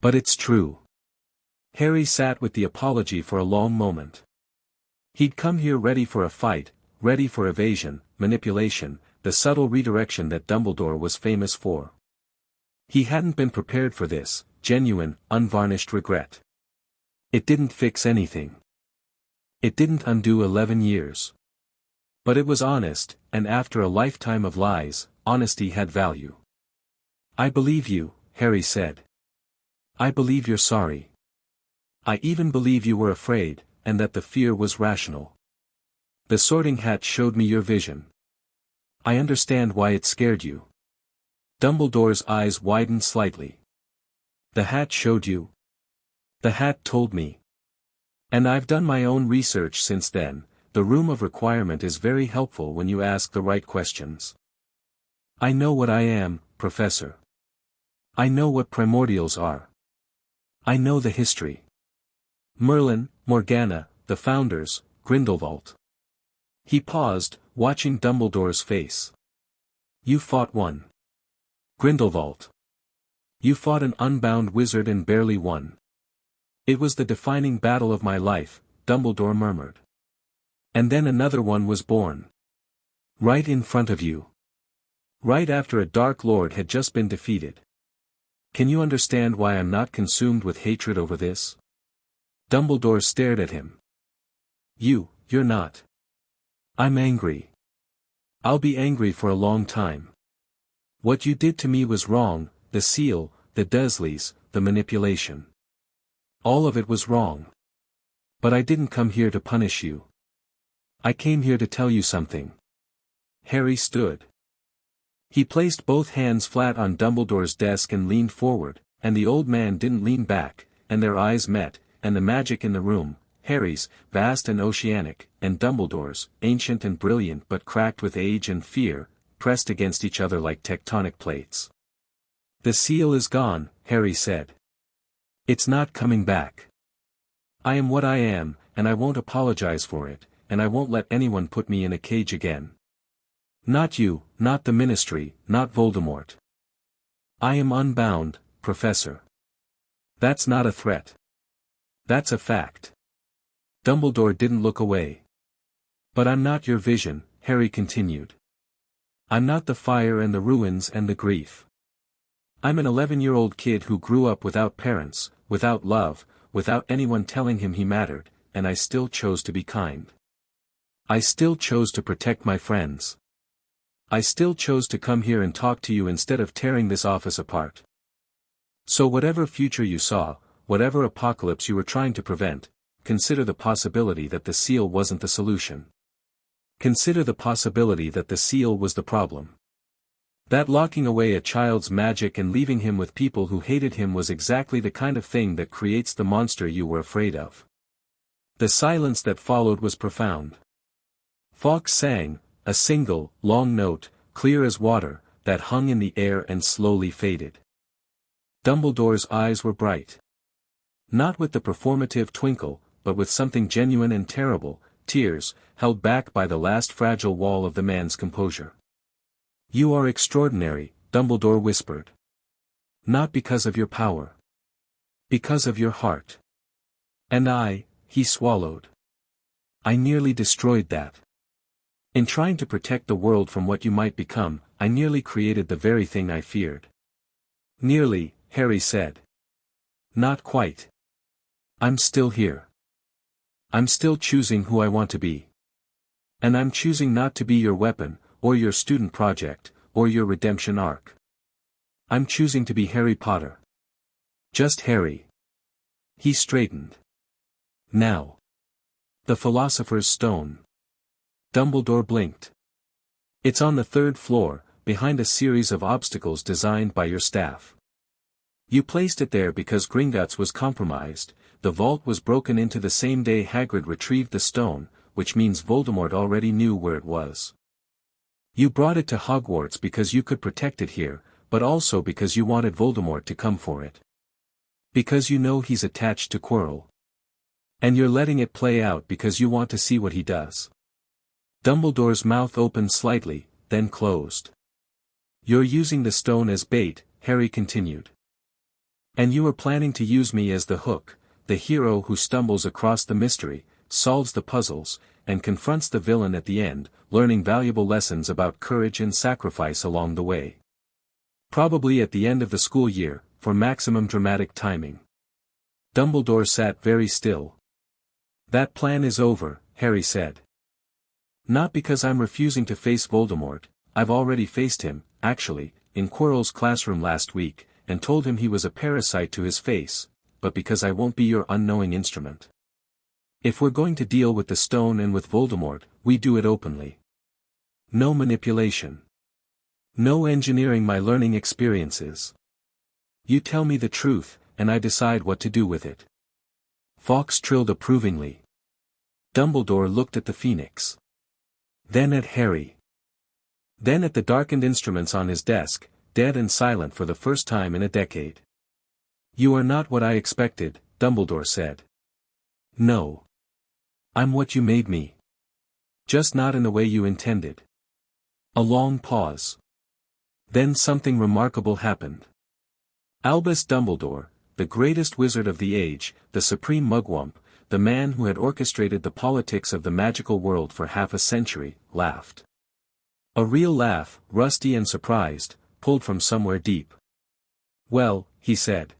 But it's true." Harry sat with the apology for a long moment. He'd come here ready for a fight, ready for evasion, manipulation, the subtle redirection that Dumbledore was famous for. He hadn't been prepared for this, genuine, unvarnished regret. It didn't fix anything. It didn't undo 11 years. But it was honest, and after a lifetime of lies, honesty had value. "I believe you," Harry said. "I believe you're sorry. I even believe you were afraid, and that the fear was rational. The Sorting Hat showed me your vision. I understand why it scared you." Dumbledore's eyes widened slightly. "The hat showed you?" "The hat told me. And I've done my own research since then. The Room of Requirement is very helpful when you ask the right questions. I know what I am, Professor. I know what primordials are. I know the history. Merlin, Morgana, the founders, Grindelwald." He paused, watching Dumbledore's face. "You fought one. Grindelwald. You fought an unbound wizard and barely won." "It was the defining battle of my life," Dumbledore murmured. "And then another one was born. Right in front of you. Right after a Dark Lord had just been defeated. Can you understand why I'm not consumed with hatred over this?" Dumbledore stared at him. You're not." "I'm angry. I'll be angry for a long time. What you did to me was wrong, the seal, the Dursleys, the manipulation. All of it was wrong. But I didn't come here to punish you. I came here to tell you something." Harry stood. He placed both hands flat on Dumbledore's desk and leaned forward, and the old man didn't lean back, and their eyes met, and the magic in the room, Harry's, vast and oceanic, and Dumbledore's, ancient and brilliant but cracked with age and fear, pressed against each other like tectonic plates. "The seal is gone," Harry said. "It's not coming back. I am what I am, and I won't apologize for it, and I won't let anyone put me in a cage again. Not you, not the Ministry, not Voldemort. I am unbound, Professor. That's not a threat. That's a fact." Dumbledore didn't look away. "But I'm not your vision," Harry continued. "I'm not the fire and the ruins and the grief. I'm an 11-year-old kid who grew up without parents, without love, without anyone telling him he mattered, and I still chose to be kind. I still chose to protect my friends. I still chose to come here and talk to you instead of tearing this office apart. So whatever future you saw, whatever apocalypse you were trying to prevent, consider the possibility that the seal wasn't the solution. Consider the possibility that the seal was the problem. That locking away a child's magic and leaving him with people who hated him was exactly the kind of thing that creates the monster you were afraid of." The silence that followed was profound. Fawkes sang, a single, long note, clear as water, that hung in the air and slowly faded. Dumbledore's eyes were bright. Not with the performative twinkle, but with something genuine and terrible, tears, held back by the last fragile wall of the man's composure. "You are extraordinary," Dumbledore whispered. "Not because of your power. Because of your heart." "And he swallowed. I nearly destroyed that. In trying to protect the world from what you might become, I nearly created the very thing I feared. Nearly, Harry said. Not quite. I'm still here. I'm still choosing who I want to be. And I'm choosing not to be your weapon, or your student project, or your redemption arc. I'm choosing to be Harry Potter. Just Harry. He straightened. Now. The Philosopher's Stone. Dumbledore blinked. It's on the 3rd floor, behind a series of obstacles designed by your staff. You placed it there because Gringotts was compromised. The vault was broken into the same day Hagrid retrieved the stone, which means Voldemort already knew where it was. You brought it to Hogwarts because you could protect it here, but also because you wanted Voldemort to come for it. Because you know he's attached to Quirrell. And you're letting it play out because you want to see what he does. Dumbledore's mouth opened slightly, then closed. You're using the stone as bait, Harry continued. And you were planning to use me as the hook, the hero who stumbles across the mystery, solves the puzzles, and confronts the villain at the end, learning valuable lessons about courage and sacrifice along the way. Probably at the end of the school year, for maximum dramatic timing. Dumbledore sat very still. That plan is over, Harry said. Not because I'm refusing to face Voldemort. I've already faced him, actually, in Quirrell's classroom last week, and told him he was a parasite to his face, but because I won't be your unknowing instrument. If we're going to deal with the stone and with Voldemort, we do it openly. No manipulation. No engineering my learning experiences. You tell me the truth, and I decide what to do with it. Fawkes trilled approvingly. Dumbledore looked at the Phoenix. Then at Harry. Then at the darkened instruments on his desk, dead and silent for the first time in a decade. You are not what I expected, Dumbledore said. No. I'm what you made me. Just not in the way you intended. A long pause. Then something remarkable happened. Albus Dumbledore, the greatest wizard of the age, the supreme mugwump, the man who had orchestrated the politics of the magical world for half a century, laughed. A real laugh, rusty and surprised, pulled from somewhere deep. Well, he said.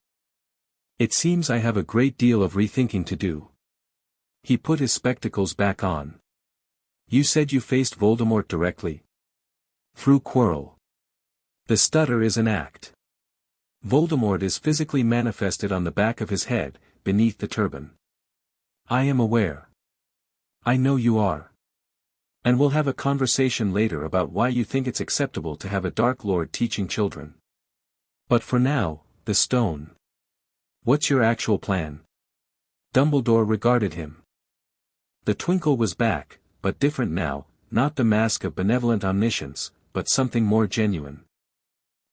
It seems I have a great deal of rethinking to do. He put his spectacles back on. You said you faced Voldemort directly? Through Quirrell. The stutter is an act. Voldemort is physically manifested on the back of his head, beneath the turban. I am aware. I know you are. And we'll have a conversation later about why you think it's acceptable to have a Dark Lord teaching children. But for now, the stone. What's your actual plan? Dumbledore regarded him. The twinkle was back, but different now, not the mask of benevolent omniscience, but something more genuine.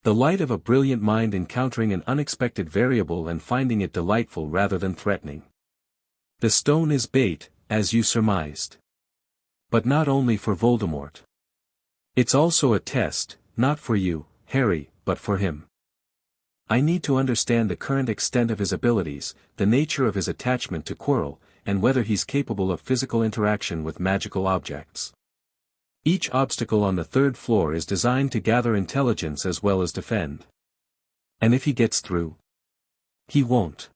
The light of a brilliant mind encountering an unexpected variable and finding it delightful rather than threatening. The stone is bait, as you surmised. But not only for Voldemort. It's also a test, not for you, Harry, but for him. I need to understand the current extent of his abilities, the nature of his attachment to Quirrell, and whether he's capable of physical interaction with magical objects. Each obstacle on the 3rd floor is designed to gather intelligence as well as defend. And if he gets through? He won't.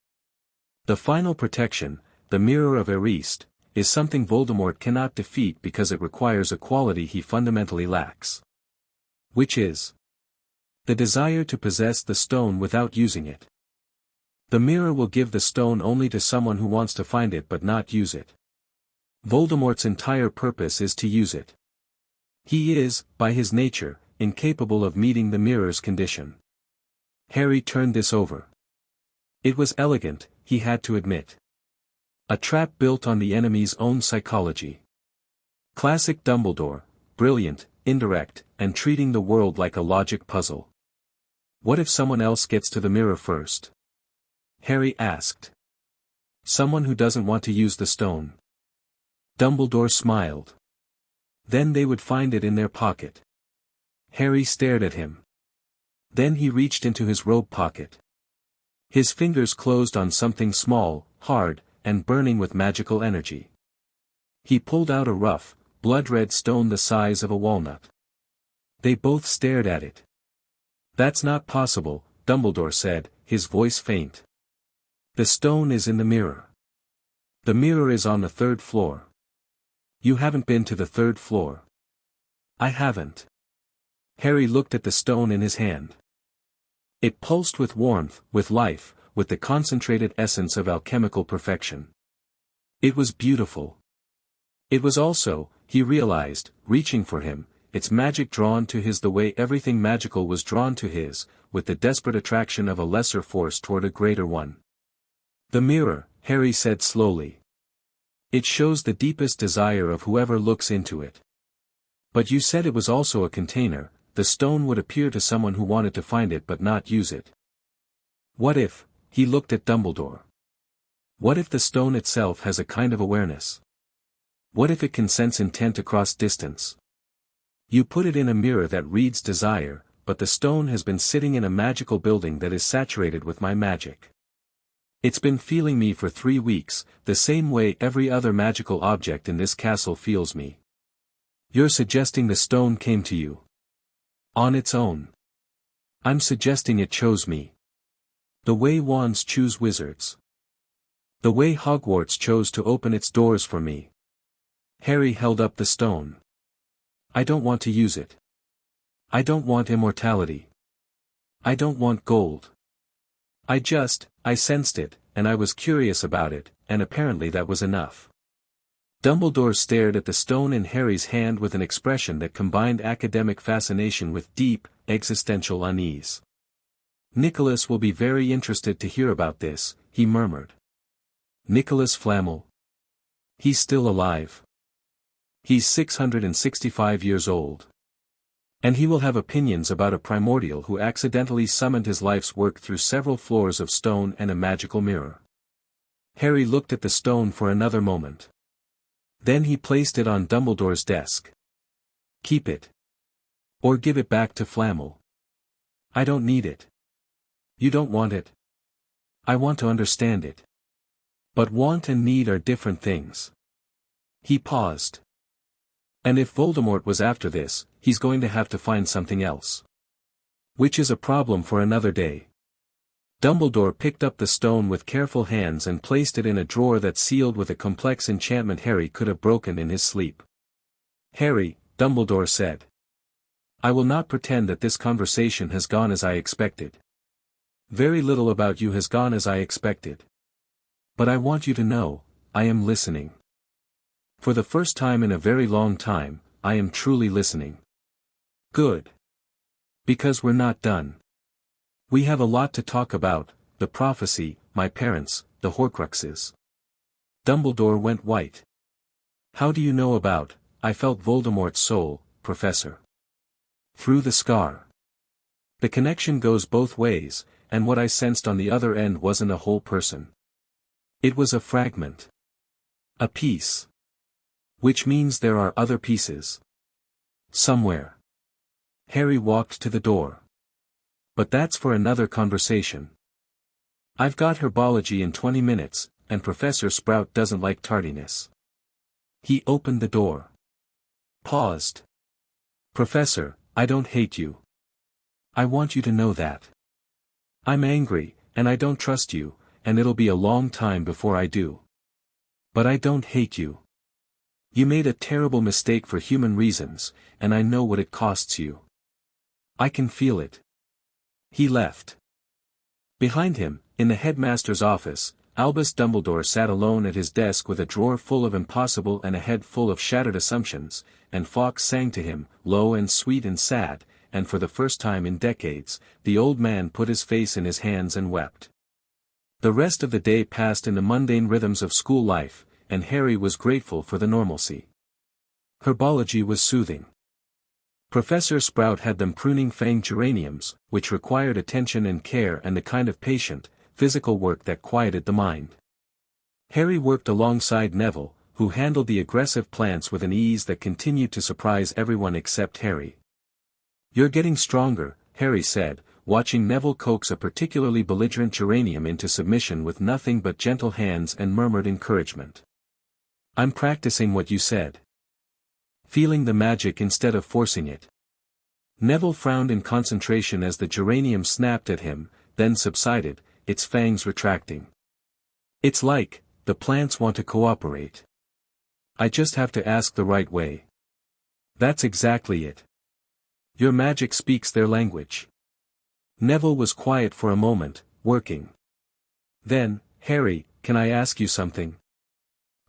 The final protection, the Mirror of Erist, is something Voldemort cannot defeat because it requires a quality he fundamentally lacks. Which is the desire to possess the stone without using it. The mirror will give the stone only to someone who wants to find it but not use it. Voldemort's entire purpose is to use it. He is, by his nature, incapable of meeting the mirror's condition. Harry turned this over. It was elegant, he had to admit. A trap built on the enemy's own psychology. Classic Dumbledore, brilliant, indirect, and treating the world like a logic puzzle. What if someone else gets to the mirror first? Harry asked. Someone who doesn't want to use the stone. Dumbledore smiled. Then they would find it in their pocket. Harry stared at him. Then he reached into his robe pocket. His fingers closed on something small, hard, and burning with magical energy. He pulled out a rough, blood-red stone the size of a walnut. They both stared at it. "That's not possible," Dumbledore said, his voice faint. "The stone is in the mirror. The mirror is on the 3rd floor. You haven't been to the 3rd floor." "I haven't." Harry looked at the stone in his hand. It pulsed with warmth, with life, with the concentrated essence of alchemical perfection. It was beautiful. It was also, he realized, reaching for him, its magic drawn to his the way everything magical was drawn to his, with the desperate attraction of a lesser force toward a greater one. "The mirror," Harry said slowly. "It shows the deepest desire of whoever looks into it. But you said it was also a container. The stone would appear to someone who wanted to find it but not use it. What if," he looked at Dumbledore. "What if the stone itself has a kind of awareness? What if it can sense intent across distance? You put it in a mirror that reads desire, but the stone has been sitting in a magical building that is saturated with my magic. It's been feeling me for 3 weeks, the same way every other magical object in this castle feels me. You're suggesting the stone came to you on its own. I'm suggesting it chose me. The way wands choose wizards. The way Hogwarts chose to open its doors for me." Harry held up the stone. "I don't want to use it. I don't want immortality. I don't want gold. I sensed it, and I was curious about it, and apparently that was enough." Dumbledore stared at the stone in Harry's hand with an expression that combined academic fascination with deep, existential unease. "Nicholas will be very interested to hear about this," he murmured. "Nicholas Flamel? He's still alive. He's 665 years old. And he will have opinions about a primordial who accidentally summoned his life's work through several floors of stone and a magical mirror." Harry looked at the stone for another moment. Then he placed it on Dumbledore's desk. "Keep it. Or give it back to Flamel. I don't need it." "You don't want it?" "I want to understand it. But want and need are different things." He paused. "And if Voldemort was after this, he's going to have to find something else. Which is a problem for another day." Dumbledore picked up the stone with careful hands and placed it in a drawer that sealed with a complex enchantment Harry could have broken in his sleep. "Harry," Dumbledore said. "I will not pretend that this conversation has gone as I expected. Very little about you has gone as I expected. But I want you to know, I am listening. For the first time in a very long time, I am truly listening." "Good. Because we're not done. We have a lot to talk about, the prophecy, my parents, the Horcruxes." Dumbledore went white. "How do you know about, I felt Voldemort's soul, Professor? Through the scar. The connection goes both ways, and what I sensed on the other end wasn't a whole person. It was a fragment. A piece. Which means there are other pieces. Somewhere." Harry walked to the door. "But that's for another conversation. I've got herbology in 20 minutes, and Professor Sprout doesn't like tardiness." He opened the door. Paused. "Professor, I don't hate you. I want you to know that. I'm angry, and I don't trust you, and it'll be a long time before I do. But I don't hate you. You made a terrible mistake for human reasons, and I know what it costs you. I can feel it." He left. Behind him, in the headmaster's office, Albus Dumbledore sat alone at his desk with a drawer full of impossible and a head full of shattered assumptions, and Fawkes sang to him, low and sweet and sad, and for the first time in decades, the old man put his face in his hands and wept. The rest of the day passed in the mundane rhythms of school life, and Harry was grateful for the normalcy. Herbology was soothing. Professor Sprout had them pruning fanged geraniums, which required attention and care and the kind of patient, physical work that quieted the mind. Harry worked alongside Neville, who handled the aggressive plants with an ease that continued to surprise everyone except Harry. "You're getting stronger," Harry said, watching Neville coax a particularly belligerent geranium into submission with nothing but gentle hands and murmured encouragement. I'm practicing what you said. Feeling the magic instead of forcing it. Neville frowned in concentration as the geranium snapped at him, then subsided, its fangs retracting. It's like, the plants want to cooperate. I just have to ask the right way. That's exactly it. Your magic speaks their language. Neville was quiet for a moment, working. Then, Harry, can I ask you something?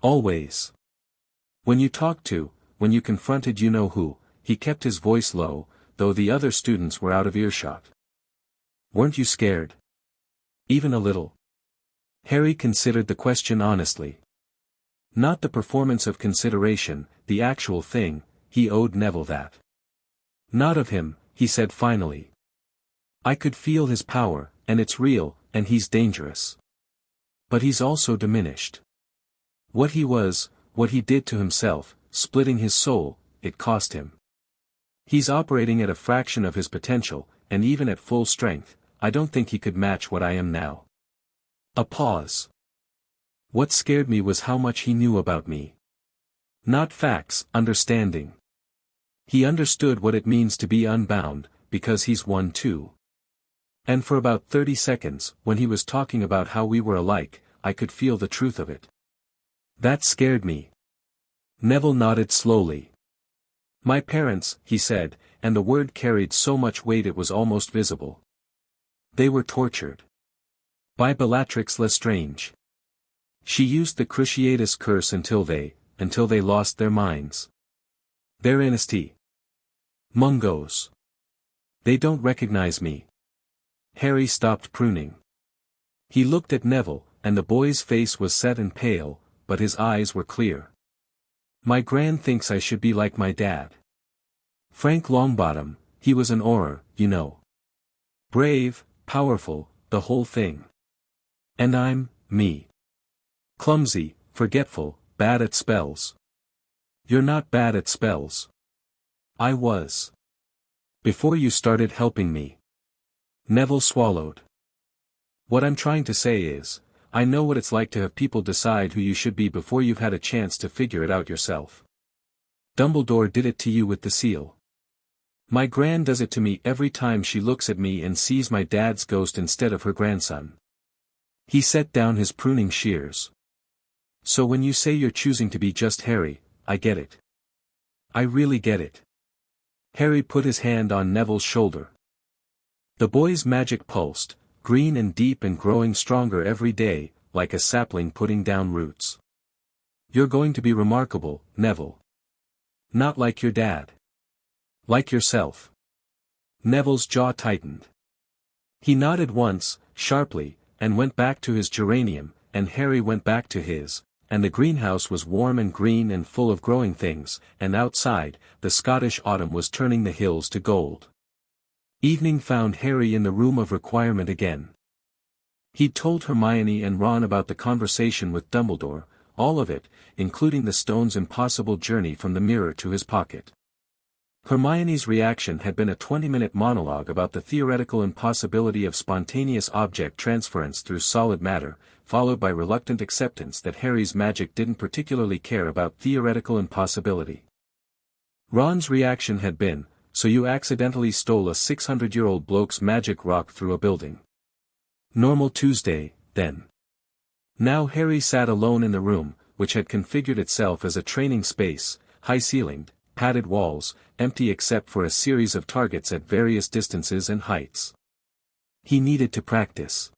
Always. When you when you confronted you-know-who, he kept his voice low, though the other students were out of earshot. Weren't you scared? Even a little. Harry considered the question honestly. Not the performance of consideration, the actual thing, he owed Neville that. Not of him, he said finally. I could feel his power, and it's real, and he's dangerous. But he's also diminished. What he was, what he did to himself, splitting his soul, it cost him. He's operating at a fraction of his potential, and even at full strength, I don't think he could match what I am now. A pause. What scared me was how much he knew about me. Not facts, understanding. He understood what it means to be unbound, because he's one too. And for about 30 seconds, when he was talking about how we were alike, I could feel the truth of it. That scared me. Neville nodded slowly. My parents, he said, and the word carried so much weight it was almost visible. They were tortured. By Bellatrix Lestrange. She used the Cruciatus curse until they lost their minds. Their honesty. Mungos. They don't recognize me. Harry stopped pruning. He looked at Neville, and the boy's face was set and pale, but his eyes were clear. My gran thinks I should be like my dad. Frank Longbottom, he was an Auror, you know. Brave, powerful, the whole thing. And I'm, me. Clumsy, forgetful, bad at spells. You're not bad at spells. I was. Before you started helping me. Neville swallowed. What I'm trying to say is, I know what it's like to have people decide who you should be before you've had a chance to figure it out yourself. Dumbledore did it to you with the seal. My gran does it to me every time she looks at me and sees my dad's ghost instead of her grandson. He set down his pruning shears. So when you say you're choosing to be just Harry, I get it. I really get it. Harry put his hand on Neville's shoulder. The boy's magic pulsed, green and deep and growing stronger every day, like a sapling putting down roots. You're going to be remarkable, Neville. Not like your dad. Like yourself. Neville's jaw tightened. He nodded once, sharply, and went back to his geranium, and Harry went back to his, and the greenhouse was warm and green and full of growing things, and outside, the Scottish autumn was turning the hills to gold. Evening found Harry in the room of requirement again. He'd told Hermione and Ron about the conversation with Dumbledore, all of it, including the stone's impossible journey from the mirror to his pocket. Hermione's reaction had been a 20-minute monologue about the theoretical impossibility of spontaneous object transference through solid matter, followed by reluctant acceptance that Harry's magic didn't particularly care about theoretical impossibility. Ron's reaction had been, so you accidentally stole a 600-year-old bloke's magic rock through a building. Normal Tuesday, then. Now Harry sat alone in the room, which had configured itself as a training space, high-ceilinged, padded walls, empty except for a series of targets at various distances and heights. He needed to practice.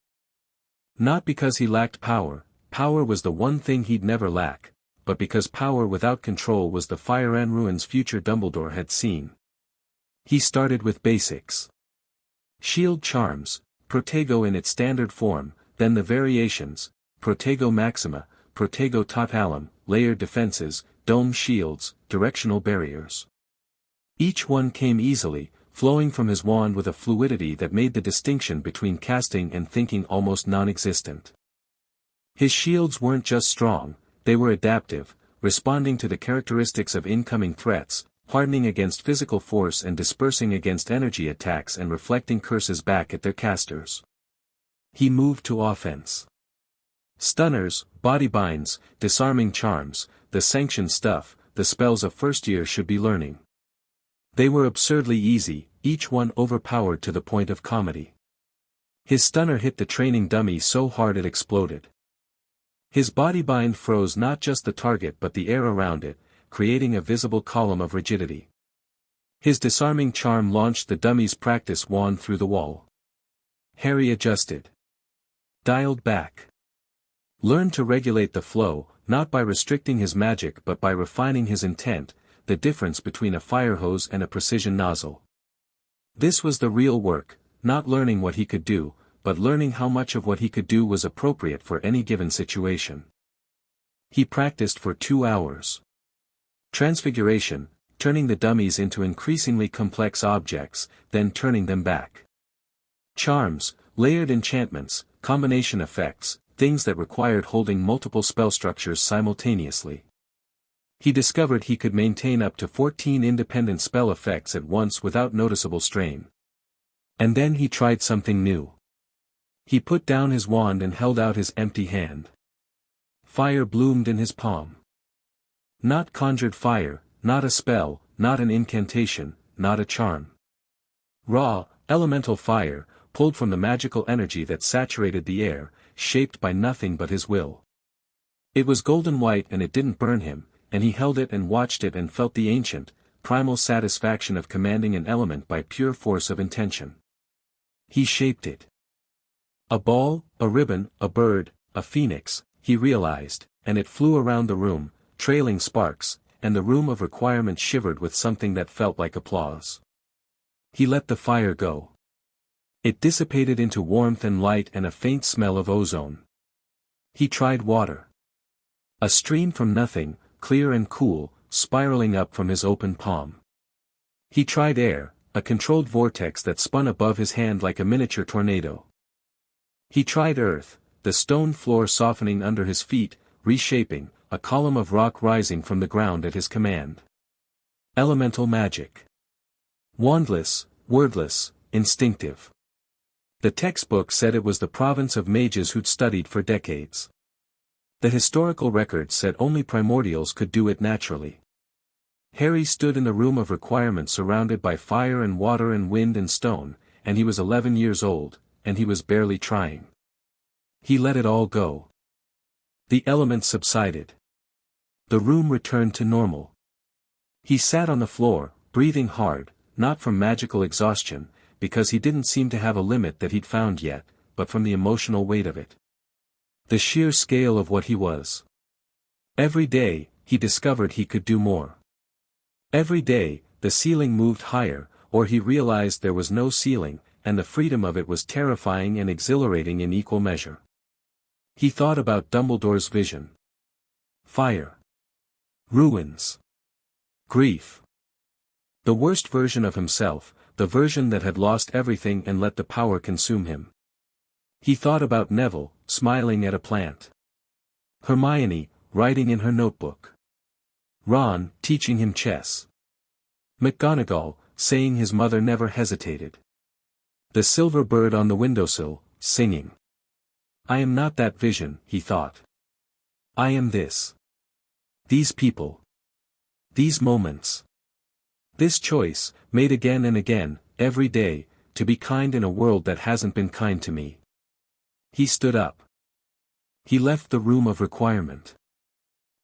Not because he lacked power, power was the one thing he'd never lack, but because power without control was the fire and ruins future Dumbledore had seen. He started with basics. Shield charms, Protego in its standard form, then the variations, Protego Maxima, Protego Totalum, layered defenses, dome shields, directional barriers. Each one came easily, flowing from his wand with a fluidity that made the distinction between casting and thinking almost non-existent. His shields weren't just strong, they were adaptive, responding to the characteristics of incoming threats, hardening against physical force and dispersing against energy attacks and reflecting curses back at their casters. He moved to offense. Stunners, body binds, disarming charms, the sanctioned stuff, the spells a first year should be learning. They were absurdly easy, each one overpowered to the point of comedy. His stunner hit the training dummy so hard it exploded. His body bind froze not just the target but the air around it, creating a visible column of rigidity. His disarming charm launched the dummy's practice wand through the wall. Harry adjusted. Dialed back. Learned to regulate the flow, not by restricting his magic but by refining his intent, the difference between a fire hose and a precision nozzle. This was the real work, not learning what he could do, but learning how much of what he could do was appropriate for any given situation. He practiced for 2 hours. Transfiguration, turning the dummies into increasingly complex objects, then turning them back. Charms, layered enchantments, combination effects, things that required holding multiple spell structures simultaneously. He discovered he could maintain up to 14 independent spell effects at once without noticeable strain. And then he tried something new. He put down his wand and held out his empty hand. Fire bloomed in his palm. Not conjured fire, not a spell, not an incantation, not a charm. Raw, elemental fire, pulled from the magical energy that saturated the air, shaped by nothing but his will. It was golden white and it didn't burn him, and he held it and watched it and felt the ancient, primal satisfaction of commanding an element by pure force of intention. He shaped it. A ball, a ribbon, a bird, a phoenix, he realized, and it flew around the room, trailing sparks, and the room of requirement shivered with something that felt like applause. He let the fire go. It dissipated into warmth and light and a faint smell of ozone. He tried water. A stream from nothing, clear and cool, spiraling up from his open palm. He tried air, a controlled vortex that spun above his hand like a miniature tornado. He tried earth, the stone floor softening under his feet, reshaping, a column of rock rising from the ground at his command. Elemental magic. Wandless, wordless, instinctive. The textbook said it was the province of mages who'd studied for decades. The historical records said only primordials could do it naturally. Harry stood in the room of requirement surrounded by fire and water and wind and stone, and he was 11 years old, and he was barely trying. He let it all go. The elements subsided. The room returned to normal. He sat on the floor, breathing hard, not from magical exhaustion, because he didn't seem to have a limit that he'd found yet, but from the emotional weight of it. The sheer scale of what he was. Every day, he discovered he could do more. Every day, the ceiling moved higher, or he realized there was no ceiling, and the freedom of it was terrifying and exhilarating in equal measure. He thought about Dumbledore's vision. Fire. Ruins. Grief. The worst version of himself, the version that had lost everything and let the power consume him. He thought about Neville, smiling at a plant. Hermione, writing in her notebook. Ron, teaching him chess. McGonagall, saying his mother never hesitated. The silver bird on the windowsill, singing. I am not that vision, he thought. I am this. These people. These moments. This choice, made again and again, every day, to be kind in a world that hasn't been kind to me. He stood up. He left the room of requirement.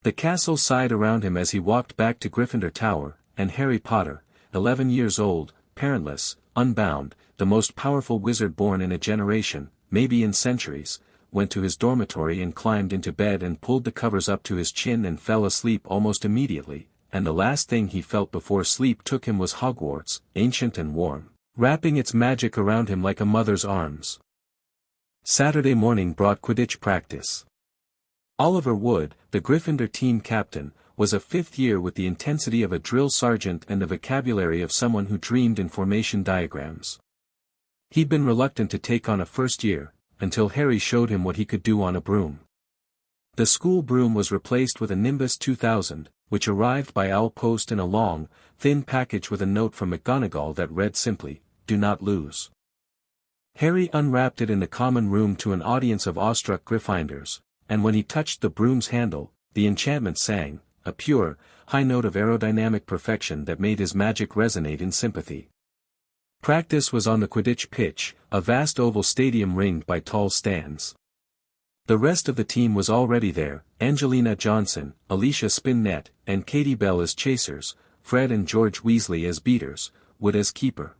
The castle sighed around him as he walked back to Gryffindor Tower, and Harry Potter, 11 years old, parentless, unbound, the most powerful wizard born in a generation, maybe in centuries, went to his dormitory and climbed into bed and pulled the covers up to his chin and fell asleep almost immediately, and the last thing he felt before sleep took him was Hogwarts, ancient and warm, wrapping its magic around him like a mother's arms. Saturday morning brought Quidditch practice. Oliver Wood, the Gryffindor team captain, was a fifth year with the intensity of a drill sergeant and the vocabulary of someone who dreamed in formation diagrams. He'd been reluctant to take on a first year, until Harry showed him what he could do on a broom. The school broom was replaced with a Nimbus 2000, which arrived by owl post in a long, thin package with a note from McGonagall that read simply, "Do not lose." Harry unwrapped it in the common room to an audience of awestruck Gryffindors, and when he touched the broom's handle, the enchantment sang, a pure, high note of aerodynamic perfection that made his magic resonate in sympathy. Practice was on the Quidditch pitch, a vast oval stadium ringed by tall stands. The rest of the team was already there, Angelina Johnson, Alicia Spinnett, and Katie Bell as chasers, Fred and George Weasley as beaters, Wood as keeper.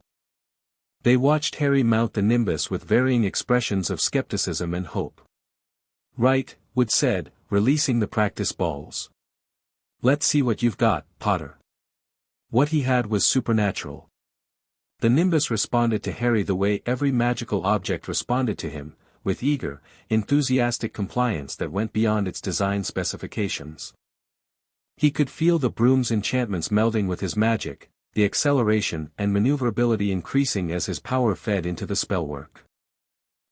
They watched Harry mount the nimbus with varying expressions of skepticism and hope. "Right," Wood said, releasing the practice balls. "Let's see what you've got, Potter." What he had was supernatural. The nimbus responded to Harry the way every magical object responded to him, with eager, enthusiastic compliance that went beyond its design specifications. He could feel the broom's enchantments melding with his magic, the acceleration and maneuverability increasing as his power fed into the spellwork.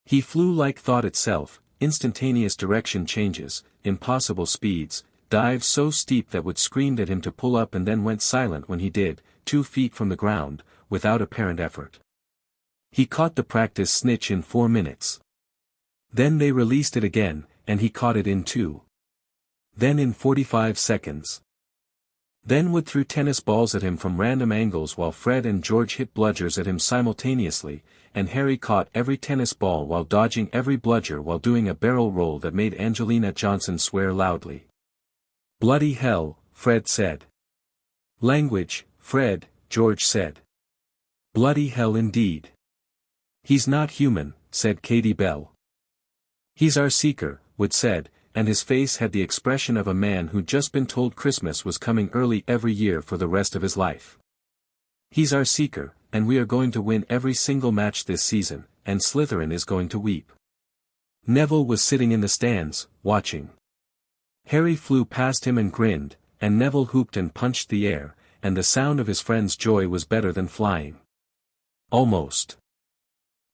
He flew like thought itself, instantaneous direction changes, impossible speeds, dives so steep that Wood screamed at him to pull up and then went silent when he did, 2 feet from the ground, without apparent effort. He caught the practice snitch in 4 minutes. Then they released it again, and he caught it in 2. Then in 45 seconds. Then Wood threw tennis balls at him from random angles while Fred and George hit bludgers at him simultaneously, and Harry caught every tennis ball while dodging every bludger while doing a barrel roll that made Angelina Johnson swear loudly. "Bloody hell," Fred said. "Language, Fred," George said. "Bloody hell indeed." "He's not human," said Katie Bell. "He's our seeker," Wood said, and his face had the expression of a man who'd just been told Christmas was coming early every year for the rest of his life. "He's our seeker, and we are going to win every single match this season, and Slytherin is going to weep." Neville was sitting in the stands, watching. Harry flew past him and grinned, and Neville hooped and punched the air, and the sound of his friend's joy was better than flying. Almost.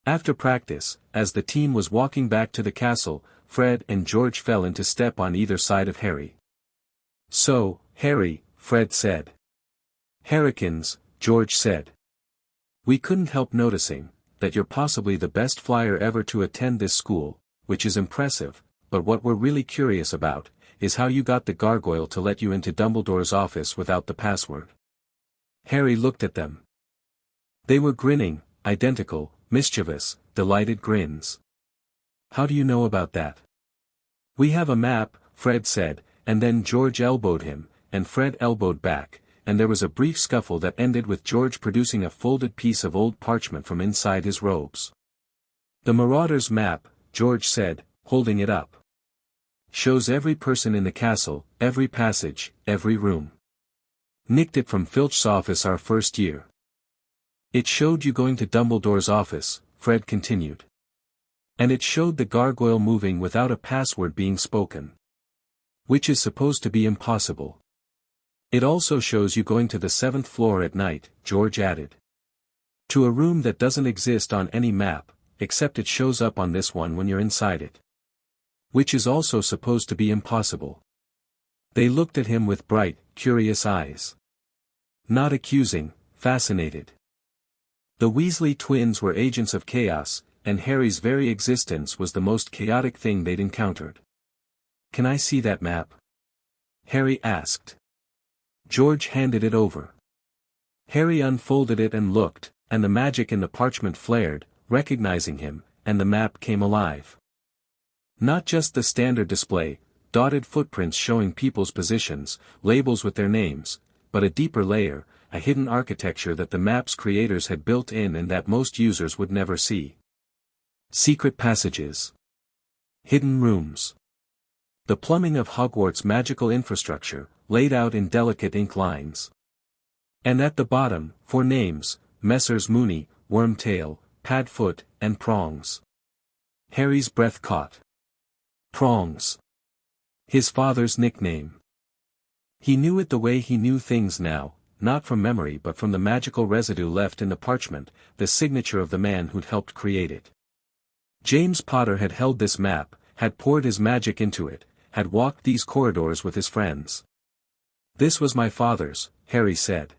After practice, as the team was walking back to the castle, Fred and George fell into step on either side of Harry. "So, Harry," Fred said. "Harrikins," George said. "We couldn't help noticing that you're possibly the best flyer ever to attend this school, which is impressive, but what we're really curious about is how you got the gargoyle to let you into Dumbledore's office without the password." Harry looked at them. They were grinning, identical, mischievous, delighted grins. "How do you know about that?" "We have a map," Fred said, and then George elbowed him, and Fred elbowed back, and there was a brief scuffle that ended with George producing a folded piece of old parchment from inside his robes. "The Marauder's map," George said, holding it up. "Shows every person in the castle, every passage, every room. Nicked it from Filch's office our first year." "It showed you going to Dumbledore's office," Fred continued. "And it showed the gargoyle moving without a password being spoken. Which is supposed to be impossible. It also shows you going to the 7th floor at night," George added. "To a room that doesn't exist on any map, except it shows up on this one when you're inside it. Which is also supposed to be impossible." They looked at him with bright, curious eyes. Not accusing, fascinated. The Weasley twins were agents of chaos, and Harry's very existence was the most chaotic thing they'd encountered. "Can I see that map?" Harry asked. George handed it over. Harry unfolded it and looked, and the magic in the parchment flared, recognizing him, and the map came alive. Not just the standard display, dotted footprints showing people's positions, labels with their names, but a deeper layer, a hidden architecture that the map's creators had built in and that most users would never see. Secret passages. Hidden rooms. The plumbing of Hogwarts' magical infrastructure, laid out in delicate ink lines. And at the bottom, 4 names, Messrs. Moony, Wormtail, Padfoot, and Prongs. Harry's breath caught. Prongs. His father's nickname. He knew it the way he knew things now, not from memory but from the magical residue left in the parchment, the signature of the man who'd helped create it. James Potter had held this map, had poured his magic into it, had walked these corridors with his friends. "This was my father's," Harry said.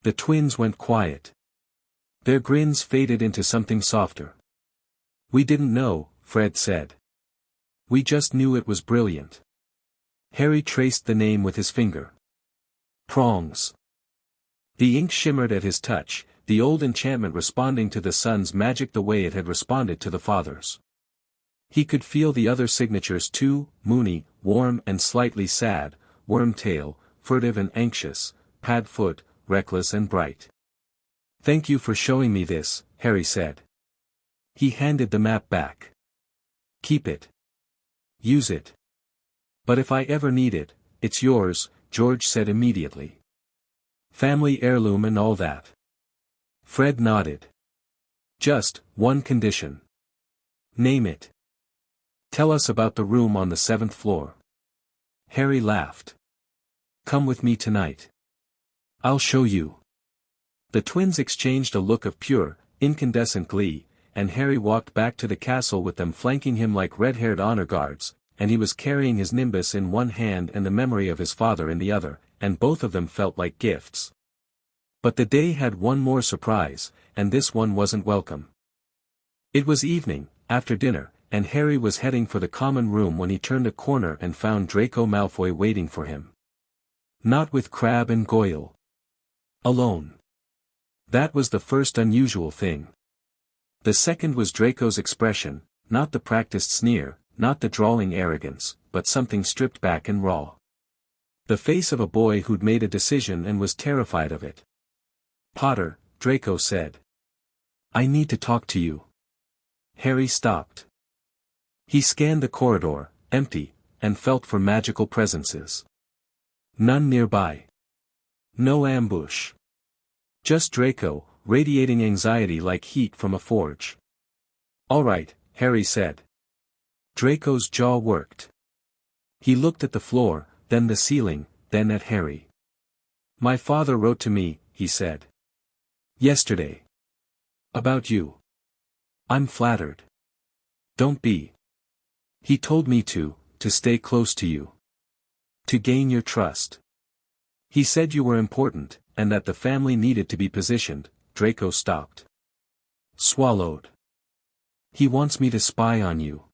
The twins went quiet. Their grins faded into something softer. "We didn't know," Fred said. "We just knew it was brilliant." Harry traced the name with his finger. Prongs. The ink shimmered at his touch, the old enchantment responding to the son's magic the way it had responded to the father's. He could feel the other signatures too: Moony, warm and slightly sad; Wormtail, furtive and anxious; Padfoot, reckless and bright. "Thank you for showing me this," Harry said. He handed the map back. "Keep it. Use it. But if I ever need it, it's yours," George said immediately. "Family heirloom and all that." Fred nodded. "Just one condition." "Name it." "Tell us about the room on the 7th floor." Harry laughed. "Come with me tonight. I'll show you." The twins exchanged a look of pure, incandescent glee, and Harry walked back to the castle with them flanking him like red-haired honor guards, and he was carrying his nimbus in one hand and the memory of his father in the other, and both of them felt like gifts. But the day had one more surprise, and this one wasn't welcome. It was evening, after dinner, and Harry was heading for the common room when he turned a corner and found Draco Malfoy waiting for him. Not with Crabbe and Goyle. Alone. That was the first unusual thing. The second was Draco's expression, not the practiced sneer, not the drawling arrogance, but something stripped back and raw. The face of a boy who'd made a decision and was terrified of it. "Potter," Draco said. "I need to talk to you." Harry stopped. He scanned the corridor, empty, and felt for magical presences. None nearby. No ambush. Just Draco, radiating anxiety like heat from a forge. "All right," Harry said. Draco's jaw worked. He looked at the floor, then the ceiling, then at Harry. "My father wrote to me," he said. "Yesterday. About you. I'm flattered. Don't be. He told me to stay close to you. To gain your trust. He said you were important, and that the family needed to be positioned." Draco stopped. Swallowed. "He wants me to spy on you."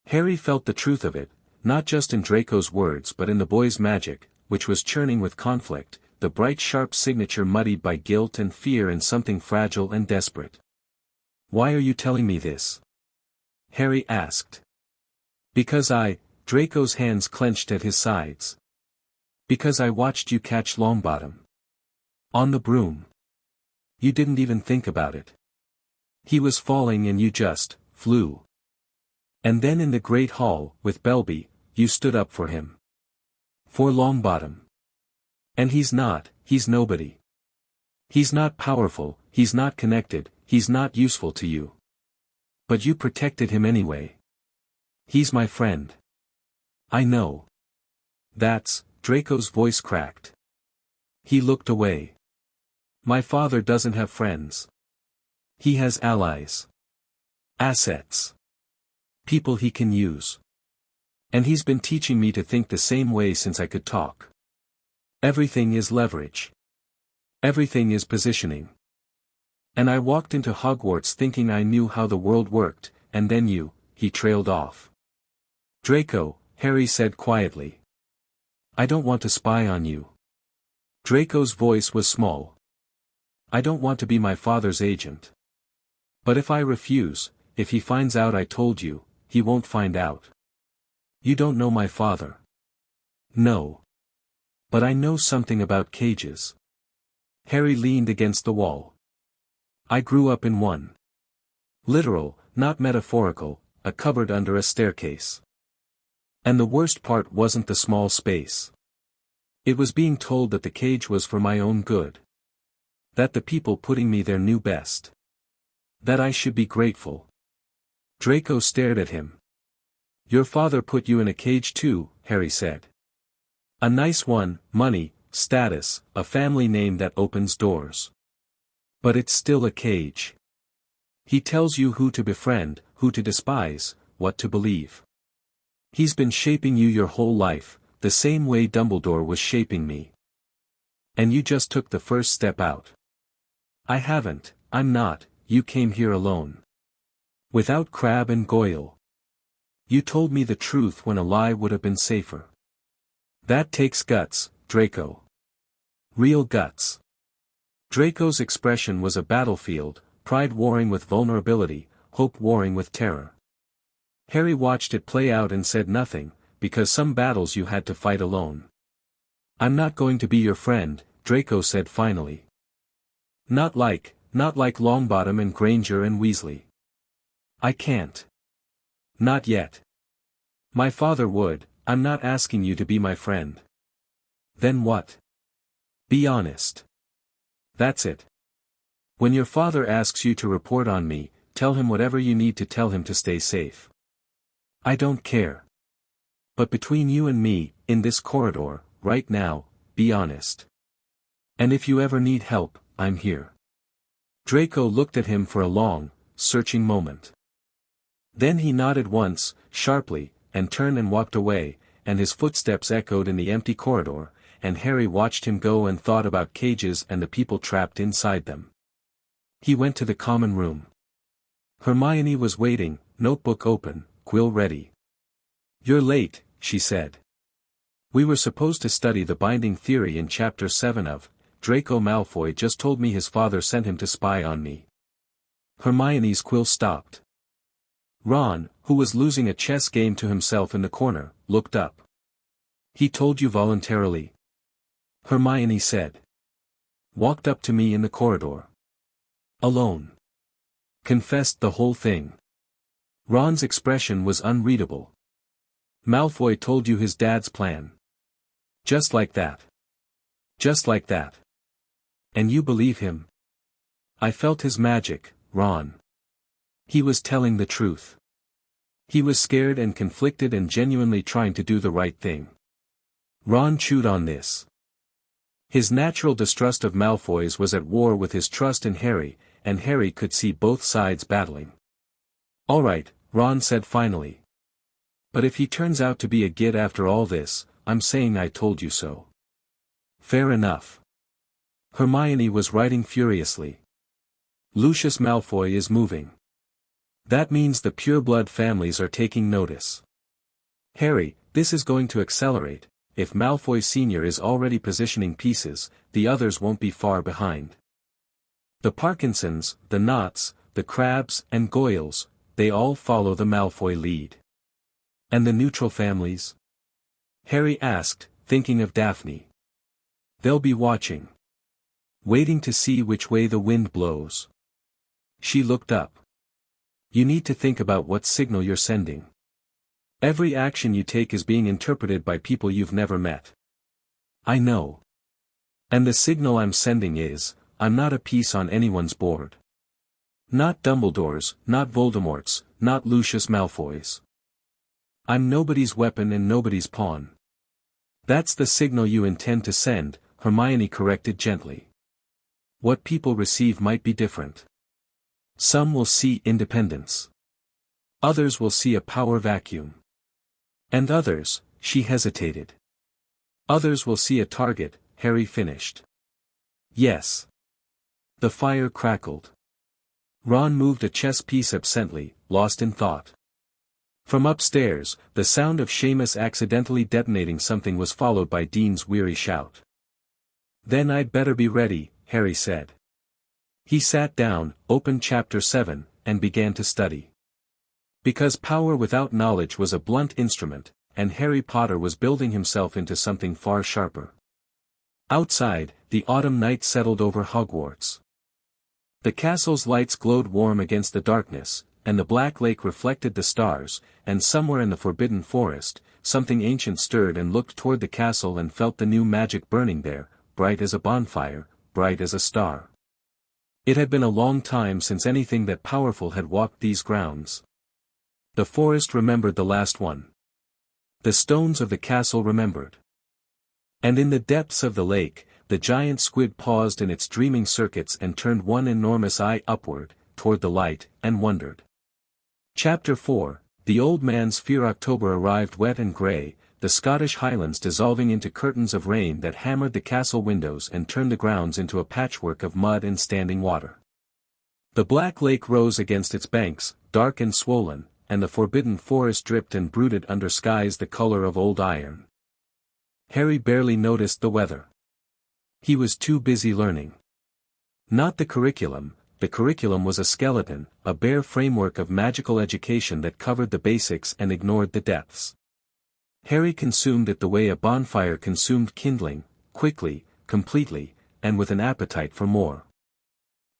Harry felt the truth of it, not just in Draco's words but in the boy's magic, which was churning with conflict, the bright sharp signature muddied by guilt and fear and something fragile and desperate. "Why are you telling me this?" Harry asked. "Because Draco's hands clenched at his sides. "Because I watched you catch Longbottom. On the broom. You didn't even think about it. He was falling and you just flew. And then in the Great Hall, with Belby, you stood up for him. For Longbottom. And he's nobody. He's not powerful, he's not connected, he's not useful to you. But you protected him anyway. He's my friend. I know. That's," Draco's voice cracked. He looked away. "My father doesn't have friends. He has allies. Assets. People he can use. And he's been teaching me to think the same way since I could talk. Everything is leverage. Everything is positioning. And I walked into Hogwarts thinking I knew how the world worked, and then he trailed off." "Draco," Harry said quietly. "I don't want to spy on you." Draco's voice was small. "I don't want to be my father's agent. But if I refuse, if he finds out I told you, he won't find out. You don't know my father." "No. But I know something about cages." Harry leaned against the wall. "I grew up in one. Literal, not metaphorical, a cupboard under a staircase. And the worst part wasn't the small space. It was being told that the cage was for my own good. That the people putting me there knew best. That I should be grateful." Draco stared at him. "Your father put you in a cage too," Harry said. "A nice one, money, status, a family name that opens doors. But it's still a cage. He tells you who to befriend, who to despise, what to believe. He's been shaping you your whole life, the same way Dumbledore was shaping me. And you just took the first step out. I haven't, I'm not, you came here alone. Without Crabbe and Goyle. You told me the truth when a lie would have been safer. That takes guts, Draco. Real guts. Draco's expression was a battlefield, pride warring with vulnerability, hope warring with terror. Harry watched it play out and said nothing, because some battles you had to fight alone. I'm not going to be your friend, Draco said finally. Not like Longbottom and Granger and Weasley. I can't. Not yet. My father would. I'm not asking you to be my friend. Then what? Be honest. That's it. When your father asks you to report on me, tell him whatever you need to tell him to stay safe. I don't care. But between you and me, in this corridor, right now, be honest. And if you ever need help, I'm here. Draco looked at him for a long, searching moment. Then he nodded once, sharply, and turned and walked away, and his footsteps echoed in the empty corridor, and Harry watched him go and thought about cages and the people trapped inside them. He went to the common room. Hermione was waiting, notebook open, quill ready. You're late, she said. We were supposed to study the binding theory in Chapter 7 of Draco Malfoy just told me his father sent him to spy on me. Hermione's quill stopped. Ron, who was losing a chess game to himself in the corner, looked up. He told you voluntarily? Hermione said. Walked up to me in the corridor. Alone. Confessed the whole thing. Ron's expression was unreadable. Malfoy told you his dad's plan. Just like that. Just like that. And you believe him? I felt his magic, Ron. He was telling the truth. He was scared and conflicted and genuinely trying to do the right thing. Ron chewed on this. His natural distrust of Malfoy's was at war with his trust in Harry, and Harry could see both sides battling. All right, Ron said finally. But if he turns out to be a git after all this, I'm saying I told you so. Fair enough. Hermione was writing furiously. Lucius Malfoy is moving. That means the pureblood families are taking notice. Harry, this is going to accelerate. If Malfoy Sr. is already positioning pieces, the others won't be far behind. The Parkinsons, the Knotts, the Crabs and Goyles, they all follow the Malfoy lead. And the neutral families? Harry asked, thinking of Daphne. They'll be watching. Waiting to see which way the wind blows. She looked up. You need to think about what signal you're sending. Every action you take is being interpreted by people you've never met. I know. And the signal I'm sending is, I'm not a piece on anyone's board. Not Dumbledore's, not Voldemort's, not Lucius Malfoy's. I'm nobody's weapon and nobody's pawn. That's the signal you intend to send, Hermione corrected gently. What people receive might be different. Some will see independence. Others will see a power vacuum. And others, she hesitated. Others will see a target, Harry finished. Yes. The fire crackled. Ron moved a chess piece absently, lost in thought. From upstairs, the sound of Seamus accidentally detonating something was followed by Dean's weary shout. Then I'd better be ready, Harry said. He sat down, opened Chapter 7, and began to study. Because power without knowledge was a blunt instrument, and Harry Potter was building himself into something far sharper. Outside, the autumn night settled over Hogwarts. The castle's lights glowed warm against the darkness, and the black lake reflected the stars, and somewhere in the forbidden forest, something ancient stirred and looked toward the castle and felt the new magic burning there, bright as a bonfire, bright as a star. It had been a long time since anything that powerful had walked these grounds. The forest remembered the last one. The stones of the castle remembered. And in the depths of the lake, the giant squid paused in its dreaming circuits and turned one enormous eye upward, toward the light, and wondered. Chapter 4, The Old Man's Fear. October arrived wet and grey, the Scottish Highlands dissolving into curtains of rain that hammered the castle windows and turned the grounds into a patchwork of mud and standing water. The black lake rose against its banks, dark and swollen, and the forbidden forest dripped and brooded under skies the color of old iron. Harry barely noticed the weather. He was too busy learning. Not the curriculum was a skeleton, a bare framework of magical education that covered the basics and ignored the depths. Harry consumed it the way a bonfire consumed kindling, quickly, completely, and with an appetite for more.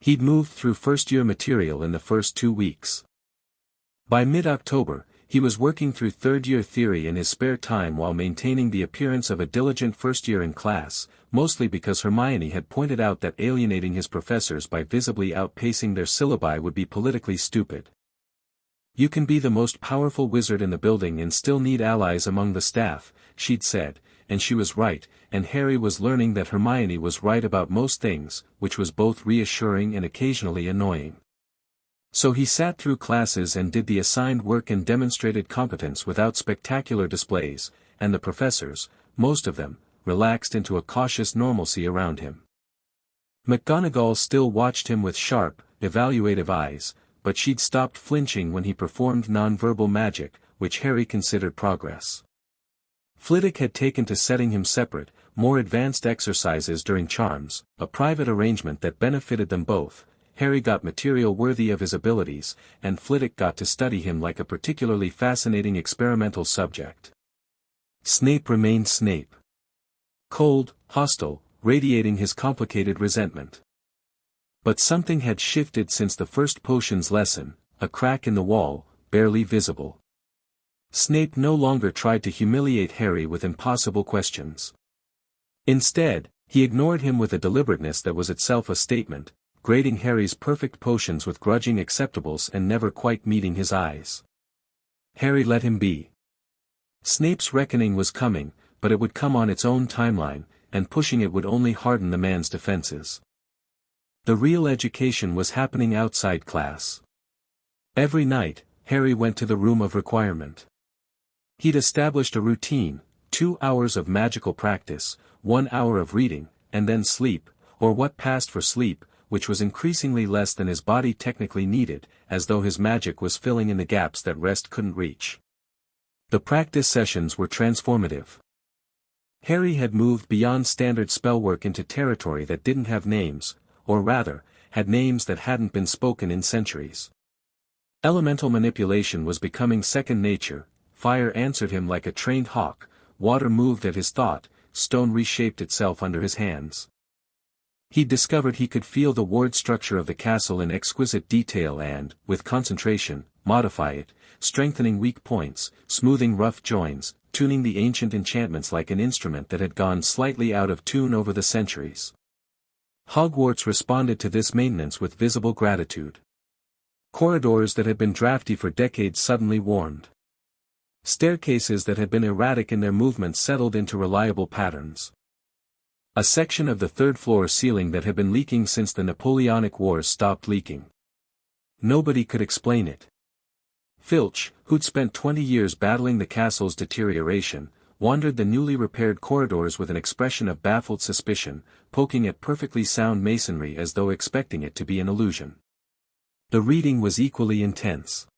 He'd moved through first-year material in the first 2 weeks. By mid-October, he was working through third-year theory in his spare time while maintaining the appearance of a diligent first-year in class, mostly because Hermione had pointed out that alienating his professors by visibly outpacing their syllabi would be politically stupid. "You can be the most powerful wizard in the building and still need allies among the staff," she'd said, and she was right, and Harry was learning that Hermione was right about most things, which was both reassuring and occasionally annoying. So he sat through classes and did the assigned work and demonstrated competence without spectacular displays, and the professors, most of them, relaxed into a cautious normalcy around him. McGonagall still watched him with sharp, evaluative eyes, but she'd stopped flinching when he performed non-verbal magic, which Harry considered progress. Flitwick had taken to setting him separate, more advanced exercises during charms, a private arrangement that benefited them both. Harry got material worthy of his abilities, and Flitwick got to study him like a particularly fascinating experimental subject. Snape remained Snape. Cold, hostile, radiating his complicated resentment. But something had shifted since the first potions lesson, a crack in the wall, barely visible. Snape no longer tried to humiliate Harry with impossible questions. Instead, he ignored him with a deliberateness that was itself a statement, grading Harry's perfect potions with grudging acceptables and never quite meeting his eyes. Harry let him be. Snape's reckoning was coming, but it would come on its own timeline, and pushing it would only harden the man's defenses. The real education was happening outside class. Every night, Harry went to the room of requirement. He'd established a routine, 2 hours of magical practice, 1 hour of reading, and then sleep, or what passed for sleep, which was increasingly less than his body technically needed, as though his magic was filling in the gaps that rest couldn't reach. The practice sessions were transformative. Harry had moved beyond standard spellwork into territory that didn't have names, or rather, had names that hadn't been spoken in centuries. Elemental manipulation was becoming second nature, fire answered him like a trained hawk, water moved at his thought, stone reshaped itself under his hands. He discovered he could feel the ward structure of the castle in exquisite detail and, with concentration, modify it, strengthening weak points, smoothing rough joins, tuning the ancient enchantments like an instrument that had gone slightly out of tune over the centuries. Hogwarts responded to this maintenance with visible gratitude. Corridors that had been drafty for decades suddenly warmed. Staircases that had been erratic in their movements settled into reliable patterns. A section of the third-floor ceiling that had been leaking since the Napoleonic Wars stopped leaking. Nobody could explain it. Filch, who'd spent 20 years battling the castle's deterioration, wandered the newly repaired corridors with an expression of baffled suspicion, poking at perfectly sound masonry as though expecting it to be an illusion. The reading was equally intense.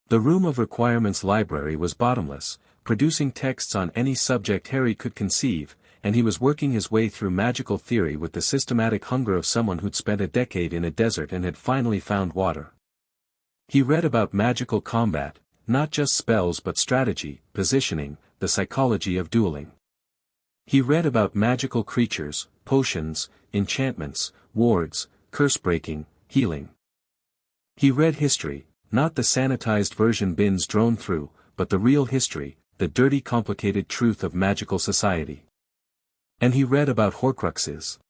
The room of requirements library was bottomless, producing texts on any subject Harry could conceive, and he was working his way through magical theory with the systematic hunger of someone who'd spent a decade in a desert and had finally found water. He read about magical combat, not just spells but strategy, positioning, the psychology of dueling. He read about magical creatures, potions, enchantments, wards, curse-breaking, healing. He read history, not the sanitized version bins drone through, but the real history, the dirty complicated truth of magical society. And he read about Horcruxes.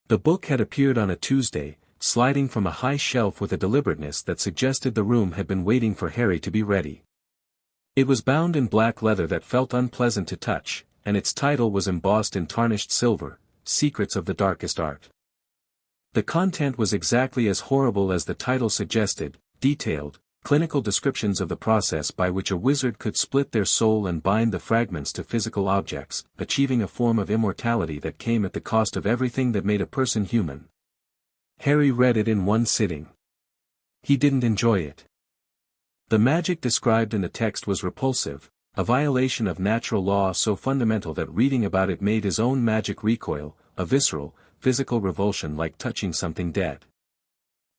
The book had appeared on a Tuesday, sliding from a high shelf with a deliberateness that suggested the room had been waiting for Harry to be ready. It was bound in black leather that felt unpleasant to touch, and its title was embossed in tarnished silver, Secrets of the Darkest Art. The content was exactly as horrible as the title suggested, detailed, clinical descriptions of the process by which a wizard could split their soul and bind the fragments to physical objects, achieving a form of immortality that came at the cost of everything that made a person human. Harry read it in one sitting. He didn't enjoy it. The magic described in the text was repulsive, a violation of natural law so fundamental that reading about it made his own magic recoil, a visceral, physical revulsion like touching something dead.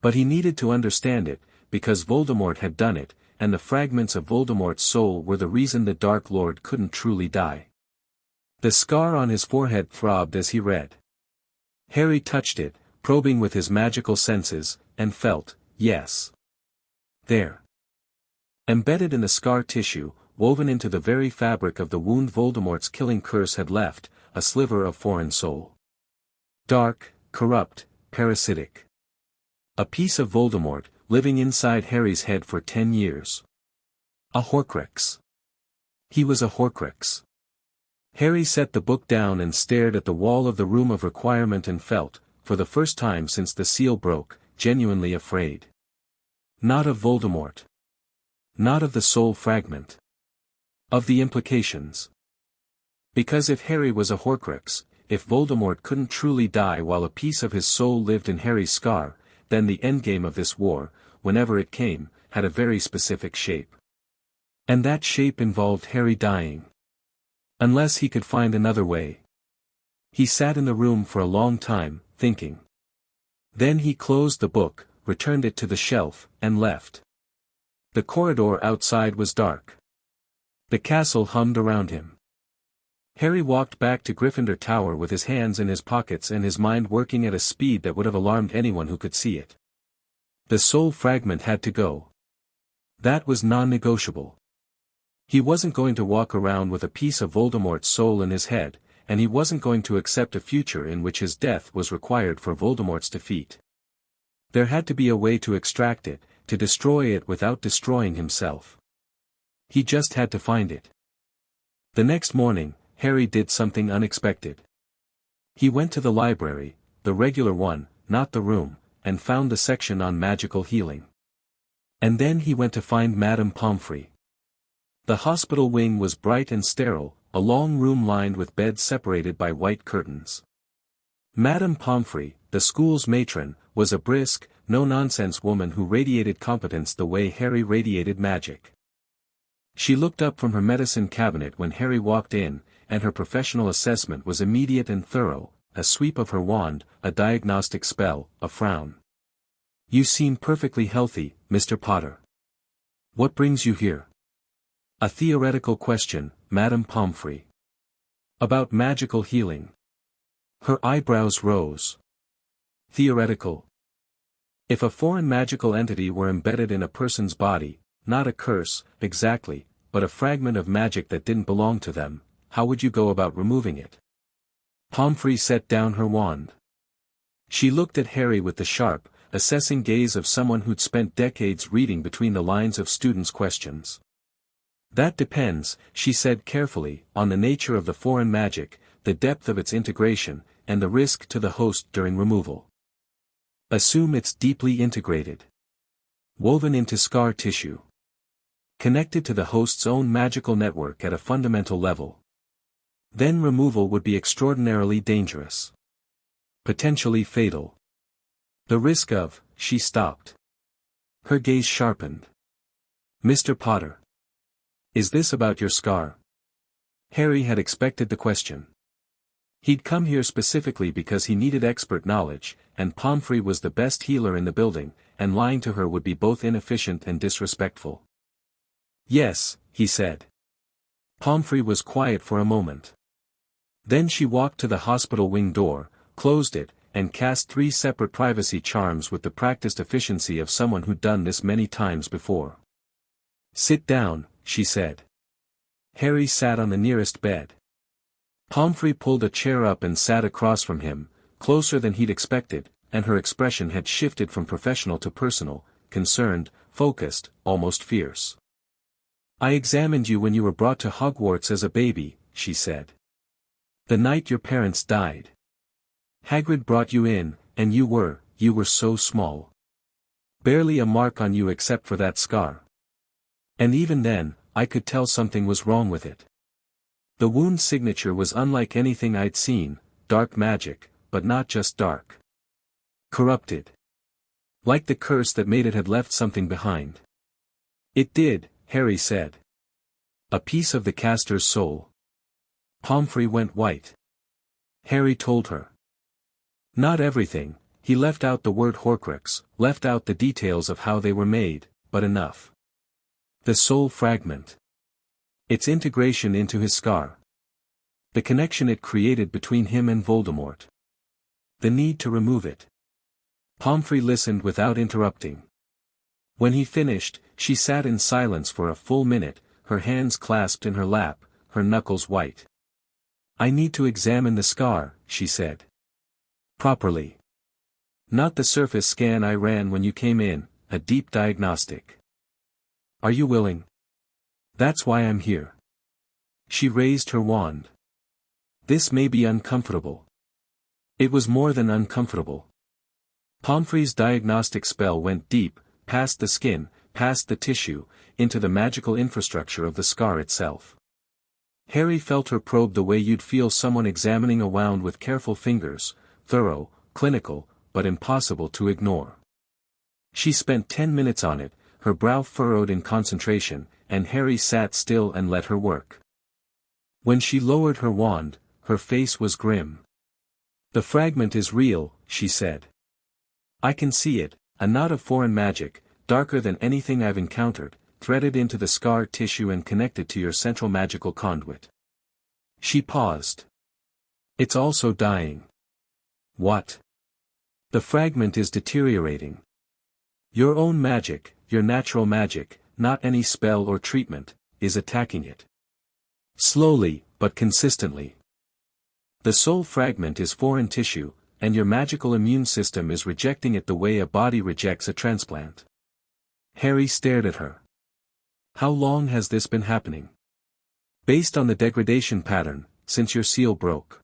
But he needed to understand it, because Voldemort had done it, and the fragments of Voldemort's soul were the reason the Dark Lord couldn't truly die. The scar on his forehead throbbed as he read. Harry touched it, probing with his magical senses, and felt, yes. There. Embedded in the scar tissue, woven into the very fabric of the wound Voldemort's killing curse had left, a sliver of foreign soul. Dark, corrupt, parasitic. A piece of Voldemort, living inside Harry's head for 10 years. A Horcrux. He was a Horcrux. Harry set the book down and stared at the wall of the room of requirement and felt, for the first time since the seal broke, genuinely afraid. Not of Voldemort. Not of the soul fragment. Of the implications. Because if Harry was a Horcrux, if Voldemort couldn't truly die while a piece of his soul lived in Harry's scar, then the endgame of this war, whenever it came, had a very specific shape. And that shape involved Harry dying. Unless he could find another way. He sat in the room for a long time, thinking. Then he closed the book, returned it to the shelf, and left. The corridor outside was dark. The castle hummed around him. Harry walked back to Gryffindor Tower with his hands in his pockets and his mind working at a speed that would have alarmed anyone who could see it. The soul fragment had to go. That was non-negotiable. He wasn't going to walk around with a piece of Voldemort's soul in his head, and he wasn't going to accept a future in which his death was required for Voldemort's defeat. There had to be a way to extract it, to destroy it without destroying himself. He just had to find it. The next morning, Harry did something unexpected. He went to the library, the regular one, not the room, and found the section on magical healing. And then he went to find Madame Pomfrey. The hospital wing was bright and sterile, a long room lined with beds separated by white curtains. Madame Pomfrey, the school's matron, was a brisk, no-nonsense woman who radiated competence the way Harry radiated magic. She looked up from her medicine cabinet when Harry walked in, and her professional assessment was immediate and thorough, a sweep of her wand, a diagnostic spell, a frown. "You seem perfectly healthy, Mr. Potter. What brings you here?" "A theoretical question, Madame Pomfrey. About magical healing." Her eyebrows rose. Theoretical. If a foreign magical entity were embedded in a person's body, not a curse, exactly, but a fragment of magic that didn't belong to them, how would you go about removing it? Pomfrey set down her wand. She looked at Harry with the sharp, assessing gaze of someone who'd spent decades reading between the lines of students' questions. "That depends," she said carefully, "on the nature of the foreign magic, the depth of its integration, and the risk to the host during removal. Assume it's deeply integrated. Woven into scar tissue. Connected to the host's own magical network at a fundamental level. Then removal would be extraordinarily dangerous. Potentially fatal. The risk of," she stopped. Her gaze sharpened. "Mr. Potter. Is this about your scar?" Harry had expected the question. He'd come here specifically because he needed expert knowledge, and Pomfrey was the best healer in the building, and lying to her would be both inefficient and disrespectful. "Yes," he said. Pomfrey was quiet for a moment. Then she walked to the hospital wing door, closed it, and cast 3 separate privacy charms with the practiced efficiency of someone who'd done this many times before. "Sit down," she said. Harry sat on the nearest bed. Pomfrey pulled a chair up and sat across from him, closer than he'd expected, and her expression had shifted from professional to personal, concerned, focused, almost fierce. "I examined you when you were brought to Hogwarts as a baby," she said. "The night your parents died. Hagrid brought you in, and you were so small. Barely a mark on you except for that scar. And even then, I could tell something was wrong with it. The wound signature was unlike anything I'd seen, dark magic, but not just dark. Corrupted. Like the curse that made it had left something behind." "It did," Harry said. A piece of the caster's soul. Pomfrey went white. Harry told her. Not everything, he left out the word Horcrux, left out the details of how they were made, but enough. The soul fragment. Its integration into his scar. The connection it created between him and Voldemort. The need to remove it. Pomfrey listened without interrupting. When he finished, she sat in silence for a full minute, her hands clasped in her lap, her knuckles white. I need to examine the scar, she said. Properly. Not the surface scan I ran when you came in, a deep diagnostic. Are you willing? That's why I'm here. She raised her wand. This may be uncomfortable. It was more than uncomfortable. Pomfrey's diagnostic spell went deep, past the skin, past the tissue, into the magical infrastructure of the scar itself. Harry felt her probe the way you'd feel someone examining a wound with careful fingers, thorough, clinical, but impossible to ignore. She spent 10 minutes on it, her brow furrowed in concentration, and Harry sat still and let her work. When she lowered her wand, her face was grim. The fragment is real, she said. I can see it, a knot of foreign magic, darker than anything I've encountered, threaded into the scar tissue and connected to your central magical conduit. She paused. It's also dying. What? The fragment is deteriorating. Your own magic, your natural magic, not any spell or treatment, is attacking it. Slowly, but consistently. The soul fragment is foreign tissue, and your magical immune system is rejecting it the way a body rejects a transplant. Harry stared at her. How long has this been happening? Based on the degradation pattern, since your seal broke.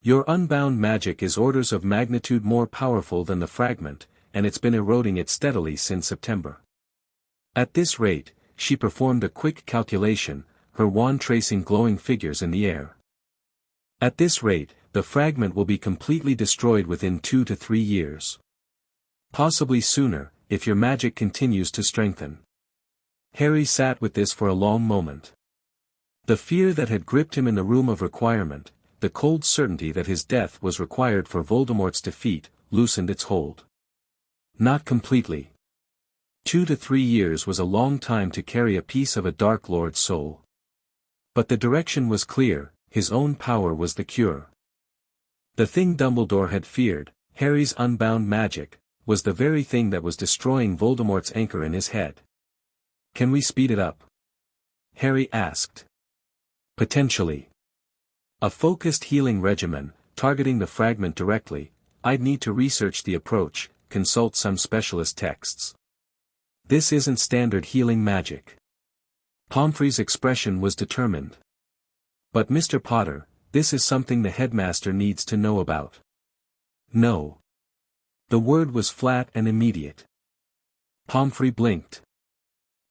Your unbound magic is orders of magnitude more powerful than the fragment, and it's been eroding it steadily since September. At this rate, she performed a quick calculation, her wand tracing glowing figures in the air. At this rate, the fragment will be completely destroyed within 2 to 3 years. Possibly sooner, if your magic continues to strengthen. Harry sat with this for a long moment. The fear that had gripped him in the room of requirement, the cold certainty that his death was required for Voldemort's defeat, loosened its hold. Not completely. 2 to 3 years was a long time to carry a piece of a Dark Lord's soul. But the direction was clear, his own power was the cure. The thing Dumbledore had feared, Harry's unbound magic, was the very thing that was destroying Voldemort's anchor in his head. Can we speed it up? Harry asked. Potentially. A focused healing regimen, targeting the fragment directly, I'd need to research the approach, consult some specialist texts. This isn't standard healing magic. Pomfrey's expression was determined. But Mr. Potter, this is something the headmaster needs to know about. No. The word was flat and immediate. Pomfrey blinked.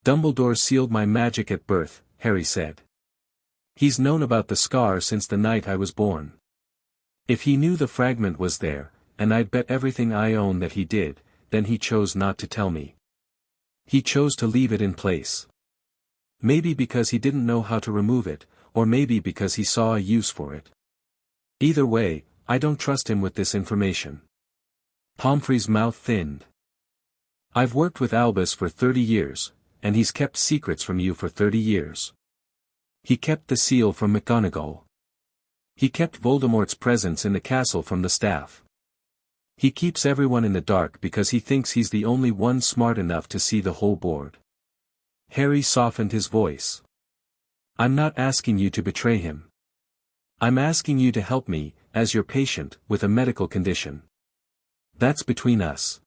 Dumbledore sealed my magic at birth, Harry said. He's known about the scar since the night I was born. If he knew the fragment was there, and I'd bet everything I own that he did, then he chose not to tell me. He chose to leave it in place. Maybe because he didn't know how to remove it, or maybe because he saw a use for it. Either way, I don't trust him with this information. Pomfrey's mouth thinned. I've worked with Albus for 30 years, and he's kept secrets from you for 30 years. He kept the seal from McGonagall. He kept Voldemort's presence in the castle from the staff. He keeps everyone in the dark because he thinks he's the only one smart enough to see the whole board. Harry softened his voice. I'm not asking you to betray him. I'm asking you to help me, as your patient, with a medical condition. That's between us.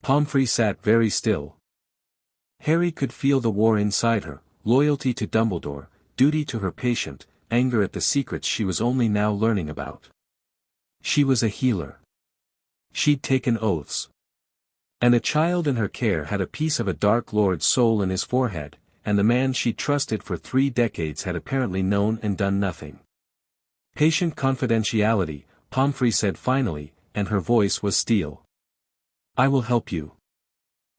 Pomfrey sat very still. Harry could feel the war inside her, loyalty to Dumbledore, duty to her patient, anger at the secrets she was only now learning about. She was a healer. She'd taken oaths. And a child in her care had a piece of a Dark Lord's soul in his forehead, and the man she'd trusted for 3 decades had apparently known and done nothing. Patient confidentiality, Pomfrey said finally, and her voice was steel. I will help you.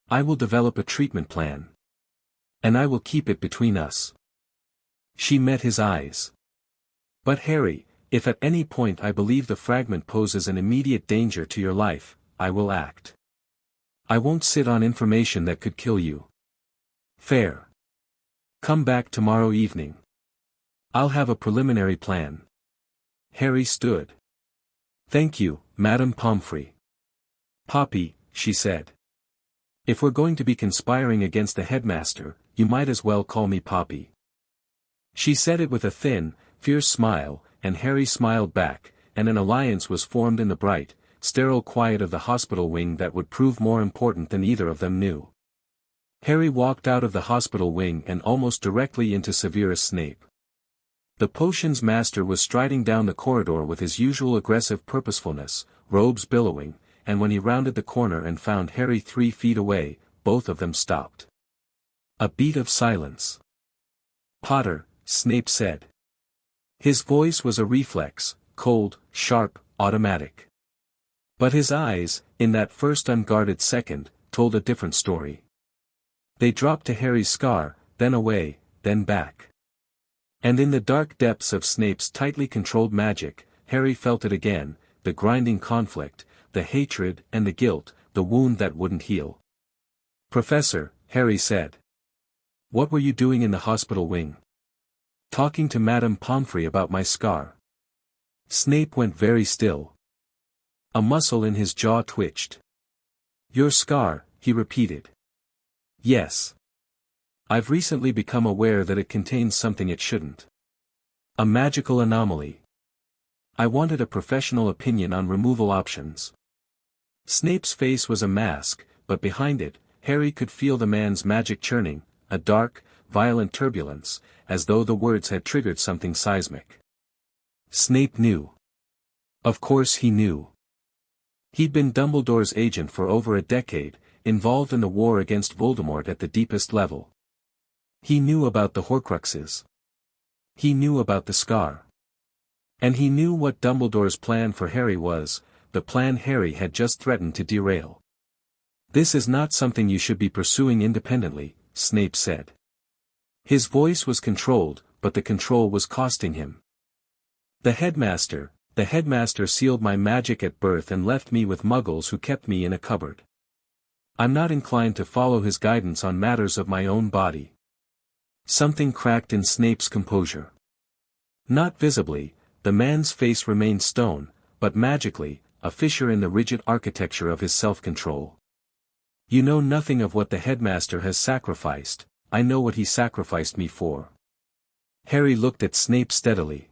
I will develop a treatment plan. And I will keep it between us. She met his eyes. But Harry, if at any point I believe the fragment poses an immediate danger to your life, I will act. I won't sit on information that could kill you. Fair. Come back tomorrow evening. I'll have a preliminary plan. Harry stood. Thank you, Madame Pomfrey. Poppy, she said. If we're going to be conspiring against the headmaster, you might as well call me Poppy. She said it with a thin, fierce smile, and Harry smiled back, and an alliance was formed in the bright, sterile quiet of the hospital wing that would prove more important than either of them knew. Harry walked out of the hospital wing and almost directly into Severus Snape. The potions master was striding down the corridor with his usual aggressive purposefulness, robes billowing, and when he rounded the corner and found Harry 3 feet away, both of them stopped. A beat of silence. Potter, Snape said. His voice was a reflex, cold, sharp, automatic. But his eyes, in that first unguarded second, told a different story. They dropped to Harry's scar, then away, then back. And in the dark depths of Snape's tightly controlled magic, Harry felt it again, the grinding conflict, the hatred and the guilt, the wound that wouldn't heal. Professor, Harry said. What were you doing in the hospital wing? Talking to Madame Pomfrey about my scar. Snape went very still. A muscle in his jaw twitched. Your scar, he repeated. Yes. I've recently become aware that it contains something it shouldn't. A magical anomaly. I wanted a professional opinion on removal options. Snape's face was a mask, but behind it, Harry could feel the man's magic churning, a dark, violent turbulence, as though the words had triggered something seismic. Snape knew. Of course he knew. He'd been Dumbledore's agent for over a decade, involved in the war against Voldemort at the deepest level. He knew about the Horcruxes. He knew about the scar. And he knew what Dumbledore's plan for Harry was, the plan Harry had just threatened to derail. This is not something you should be pursuing independently, Snape said. His voice was controlled, but the control was costing him. The headmaster sealed my magic at birth and left me with muggles who kept me in a cupboard. I'm not inclined to follow his guidance on matters of my own body. Something cracked in Snape's composure. Not visibly, the man's face remained stone, but magically, a fissure in the rigid architecture of his self-control. You know nothing of what the headmaster has sacrificed, I know what he sacrificed me for. Harry looked at Snape steadily.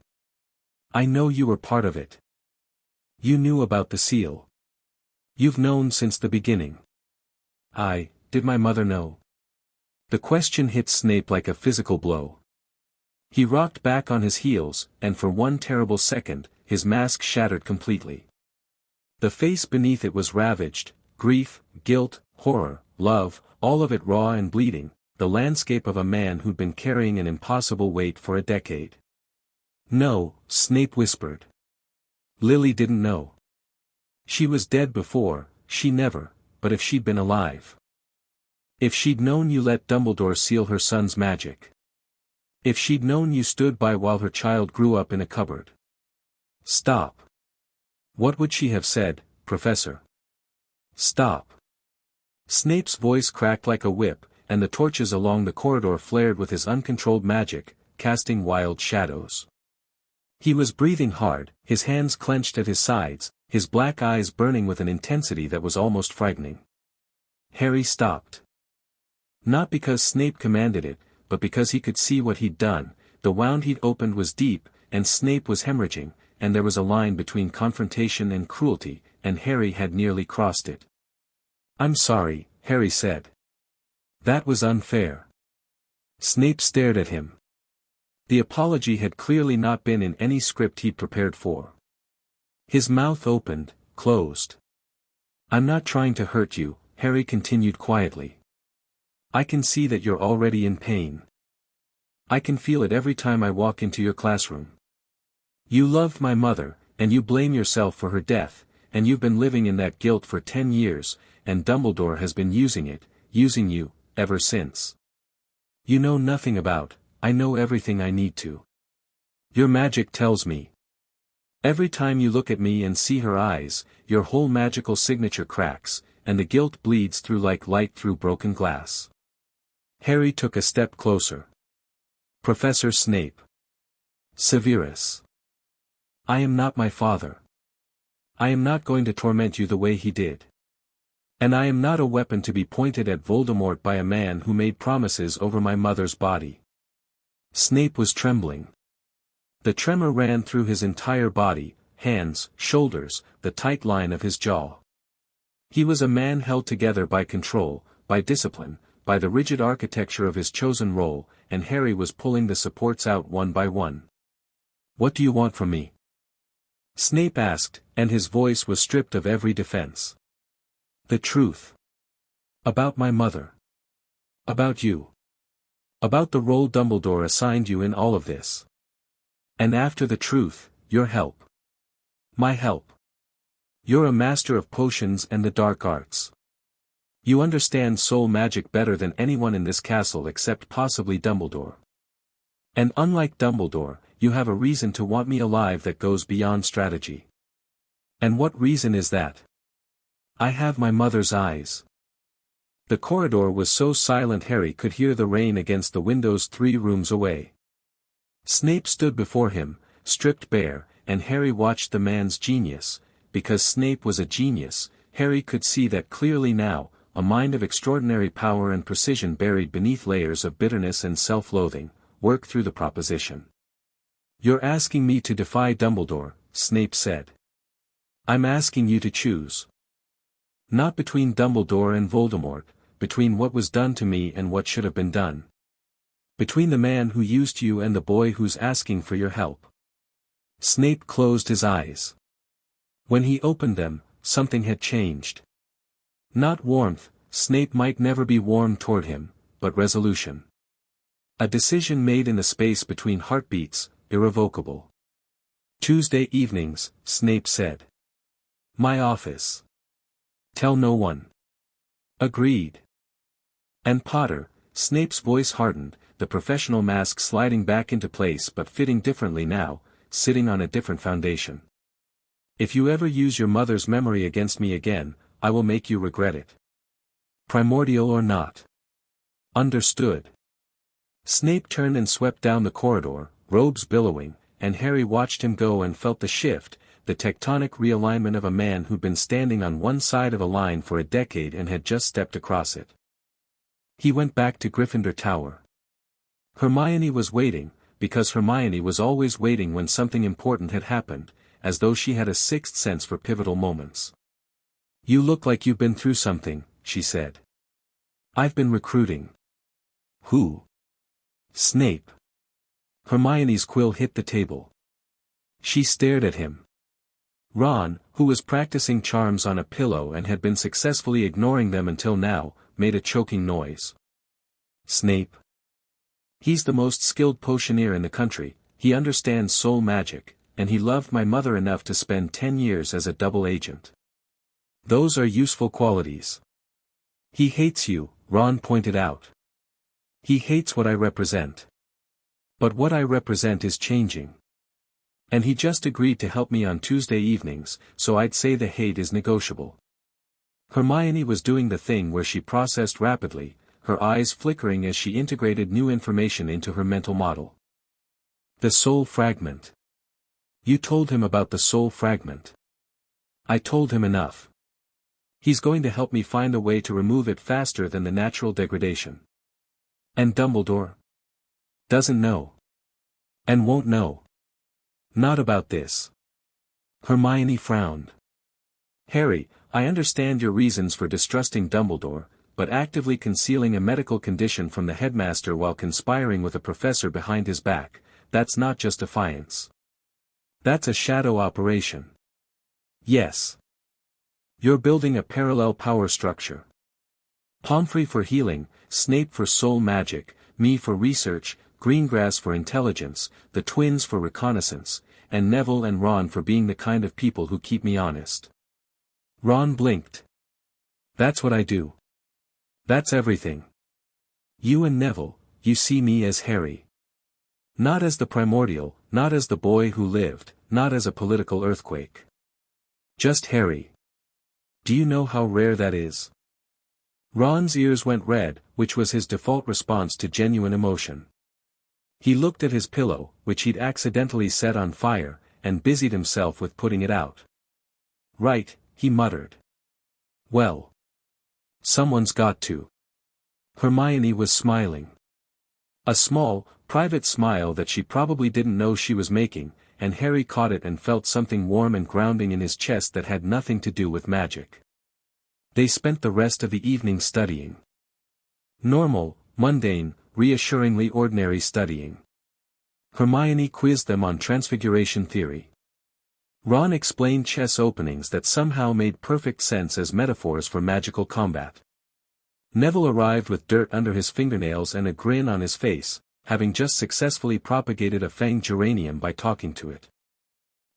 I know you were part of it. You knew about the seal. You've known since the beginning. Did my mother know? The question hit Snape like a physical blow. He rocked back on his heels, and for one terrible second, his mask shattered completely. The face beneath it was ravaged, grief, guilt, horror, love, all of it raw and bleeding, the landscape of a man who'd been carrying an impossible weight for a decade. No, Snape whispered. Lily didn't know. She was dead before, but if she'd been alive. If she'd known you let Dumbledore seal her son's magic. If she'd known you stood by while her child grew up in a cupboard. Stop. What would she have said, Professor? Stop. Snape's voice cracked like a whip, and the torches along the corridor flared with his uncontrolled magic, casting wild shadows. He was breathing hard, his hands clenched at his sides, his black eyes burning with an intensity that was almost frightening. Harry stopped. Not because Snape commanded it, but because he could see what he'd done. The wound he'd opened was deep, and Snape was hemorrhaging, and there was a line between confrontation and cruelty, and Harry had nearly crossed it. I'm sorry, Harry said. That was unfair. Snape stared at him. The apology had clearly not been in any script he'd prepared for. His mouth opened, closed. I'm not trying to hurt you, Harry continued quietly. I can see that you're already in pain. I can feel it every time I walk into your classroom. You loved my mother, and you blame yourself for her death, and you've been living in that guilt for 10 years, and Dumbledore has been using you, ever since. You know nothing about, I know everything I need to. Your magic tells me. Every time you look at me and see her eyes, your whole magical signature cracks, and the guilt bleeds through like light through broken glass. Harry took a step closer. Professor Snape. Severus. I am not my father. I am not going to torment you the way he did. And I am not a weapon to be pointed at Voldemort by a man who made promises over my mother's body. Snape was trembling. The tremor ran through his entire body, hands, shoulders, the tight line of his jaw. He was a man held together by control, by discipline, by the rigid architecture of his chosen role, and Harry was pulling the supports out one by one. What do you want from me? Snape asked, and his voice was stripped of every defense. The truth. About my mother. About you. About the role Dumbledore assigned you in all of this. And after the truth, your help. My help. You're a master of potions and the dark arts. You understand soul magic better than anyone in this castle except possibly Dumbledore. And unlike Dumbledore, you have a reason to want me alive that goes beyond strategy. And what reason is that? I have my mother's eyes. The corridor was so silent Harry could hear the rain against the windows 3 rooms away. Snape stood before him, stripped bare, and Harry watched the man's genius. Because Snape was a genius, Harry could see that clearly now, a mind of extraordinary power and precision buried beneath layers of bitterness and self-loathing, work through the proposition. You're asking me to defy Dumbledore, Snape said. I'm asking you to choose. Not between Dumbledore and Voldemort, between what was done to me and what should have been done. Between the man who used you and the boy who's asking for your help. Snape closed his eyes. When he opened them, something had changed. Not warmth, Snape might never be warm toward him, but resolution. A decision made in the space between heartbeats, irrevocable. Tuesday evenings, Snape said. My office. Tell no one. Agreed. And Potter, Snape's voice hardened, the professional mask sliding back into place but fitting differently now, sitting on a different foundation. If you ever use your mother's memory against me again, I will make you regret it. Primordial or not. Understood. Snape turned and swept down the corridor, robes billowing, and Harry watched him go and felt the shift, the tectonic realignment of a man who'd been standing on one side of a line for a decade and had just stepped across it. He went back to Gryffindor Tower. Hermione was waiting, because Hermione was always waiting when something important had happened, as though she had a sixth sense for pivotal moments. You look like you've been through something, she said. I've been recruiting. Who? Snape. Hermione's quill hit the table. She stared at him. Ron, who was practicing charms on a pillow and had been successfully ignoring them until now, made a choking noise. Snape. He's the most skilled potioneer in the country, he understands soul magic, and he loved my mother enough to spend 10 years as a double agent. Those are useful qualities. He hates you, Ron pointed out. He hates what I represent. But what I represent is changing. And he just agreed to help me on Tuesday evenings, so I'd say the hate is negotiable. Hermione was doing the thing where she processed rapidly, her eyes flickering as she integrated new information into her mental model. The soul fragment. You told him about the soul fragment. I told him enough. He's going to help me find a way to remove it faster than the natural degradation. And Dumbledore? Doesn't know. And won't know. Not about this. Hermione frowned. Harry, I understand your reasons for distrusting Dumbledore, but actively concealing a medical condition from the headmaster while conspiring with a professor behind his back, that's not just defiance. That's a shadow operation. Yes. You're building a parallel power structure. Pomfrey for healing, Snape for soul magic, me for research, Greengrass for intelligence, the twins for reconnaissance, and Neville and Ron for being the kind of people who keep me honest. Ron blinked. That's what I do. That's everything. You and Neville, you see me as Harry. Not as the primordial, not as the boy who lived, not as a political earthquake. Just Harry. Do you know how rare that is? Ron's ears went red, which was his default response to genuine emotion. He looked at his pillow, which he'd accidentally set on fire, and busied himself with putting it out. Right, he muttered. Well. Someone's got to. Hermione was smiling. A small, private smile that she probably didn't know she was making, and Harry caught it and felt something warm and grounding in his chest that had nothing to do with magic. They spent the rest of the evening studying. Normal, mundane, reassuringly ordinary studying. Hermione quizzed them on transfiguration theory. Ron explained chess openings that somehow made perfect sense as metaphors for magical combat. Neville arrived with dirt under his fingernails and a grin on his face, having just successfully propagated a fanged geranium by talking to it.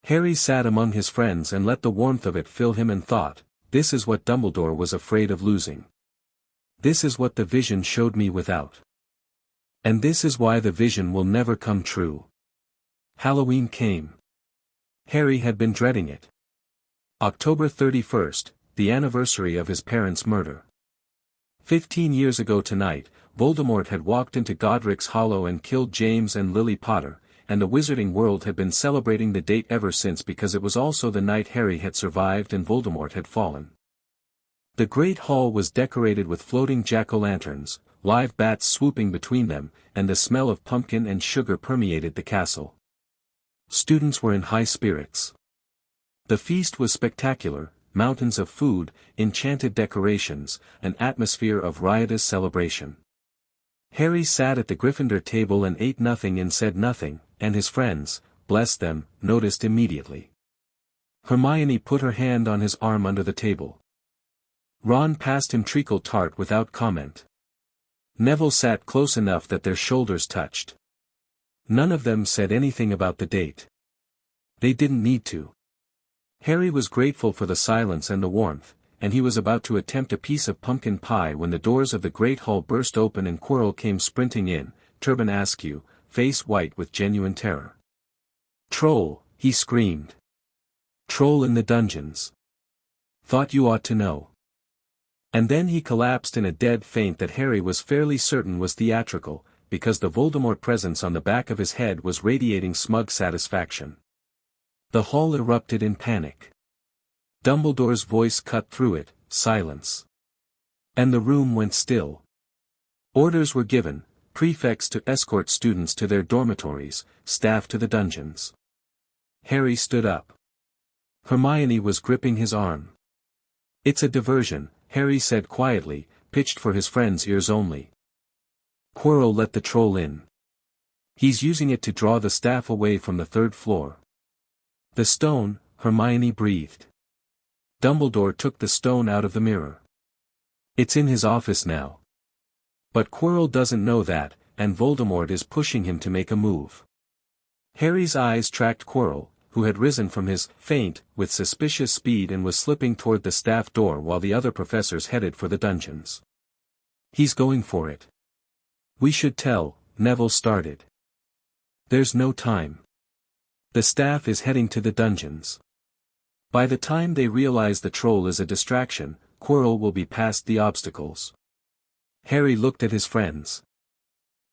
Harry sat among his friends and let the warmth of it fill him and thought, this is what Dumbledore was afraid of losing. This is what the vision showed me without. And this is why the vision will never come true. Halloween came. Harry had been dreading it. October 31st, the anniversary of his parents' murder. 15 years ago tonight, Voldemort had walked into Godric's Hollow and killed James and Lily Potter, and the wizarding world had been celebrating the date ever since because it was also the night Harry had survived and Voldemort had fallen. The Great Hall was decorated with floating jack-o'-lanterns, live bats swooping between them, and the smell of pumpkin and sugar permeated the castle. Students were in high spirits. The feast was spectacular, mountains of food, enchanted decorations, an atmosphere of riotous celebration. Harry sat at the Gryffindor table and ate nothing and said nothing, and his friends, bless them, noticed immediately. Hermione put her hand on his arm under the table. Ron passed him treacle tart without comment. Neville sat close enough that their shoulders touched. None of them said anything about the date. They didn't need to. Harry was grateful for the silence and the warmth, and he was about to attempt a piece of pumpkin pie when the doors of the Great Hall burst open and Quirrell came sprinting in, turban askew, face white with genuine terror. "Troll," he screamed. "Troll in the dungeons. Thought you ought to know." And then he collapsed in a dead faint that Harry was fairly certain was theatrical, because the Voldemort presence on the back of his head was radiating smug satisfaction. The hall erupted in panic. Dumbledore's voice cut through it, silence. And the room went still. Orders were given, prefects to escort students to their dormitories, staff to the dungeons. Harry stood up. Hermione was gripping his arm. "It's a diversion," Harry said quietly, pitched for his friend's ears only. "Quirrell let the troll in. He's using it to draw the staff away from the third floor." "The stone," Hermione breathed. Dumbledore took the stone out of the mirror. "It's in his office now. But Quirrell doesn't know that, and Voldemort is pushing him to make a move." Harry's eyes tracked Quirrell, who had risen from his faint with suspicious speed and was slipping toward the staff door while the other professors headed for the dungeons. "He's going for it. We should tell," Neville started. "There's no time. The staff is heading to the dungeons. By the time they realize the troll is a distraction, Quirrell will be past the obstacles." Harry looked at his friends.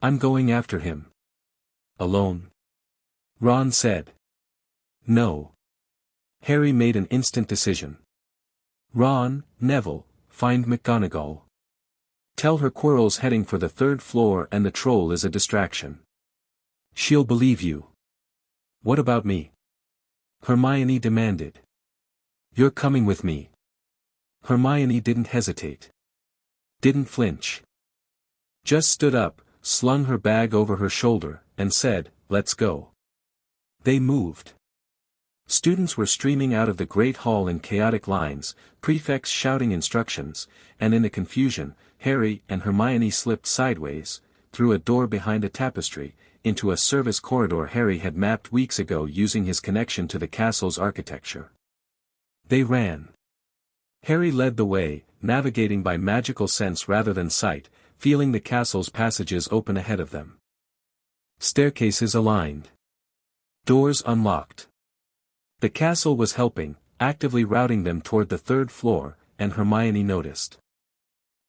"I'm going after him." "Alone?" Ron said. "No." Harry made an instant decision. "Ron, Neville, find McGonagall. Tell her Quirrell's heading for the third floor and the troll is a distraction. She'll believe you." "What about me?" Hermione demanded. "You're coming with me." Hermione didn't hesitate. Didn't flinch. Just stood up, slung her bag over her shoulder, and said, "Let's go." They moved. Students were streaming out of the Great Hall in chaotic lines, prefects shouting instructions, and in the confusion, Harry and Hermione slipped sideways, through a door behind a tapestry, into a service corridor Harry had mapped weeks ago using his connection to the castle's architecture. They ran. Harry led the way, navigating by magical sense rather than sight, feeling the castle's passages open ahead of them. Staircases aligned. Doors unlocked. The castle was helping, actively routing them toward the third floor, and Hermione noticed.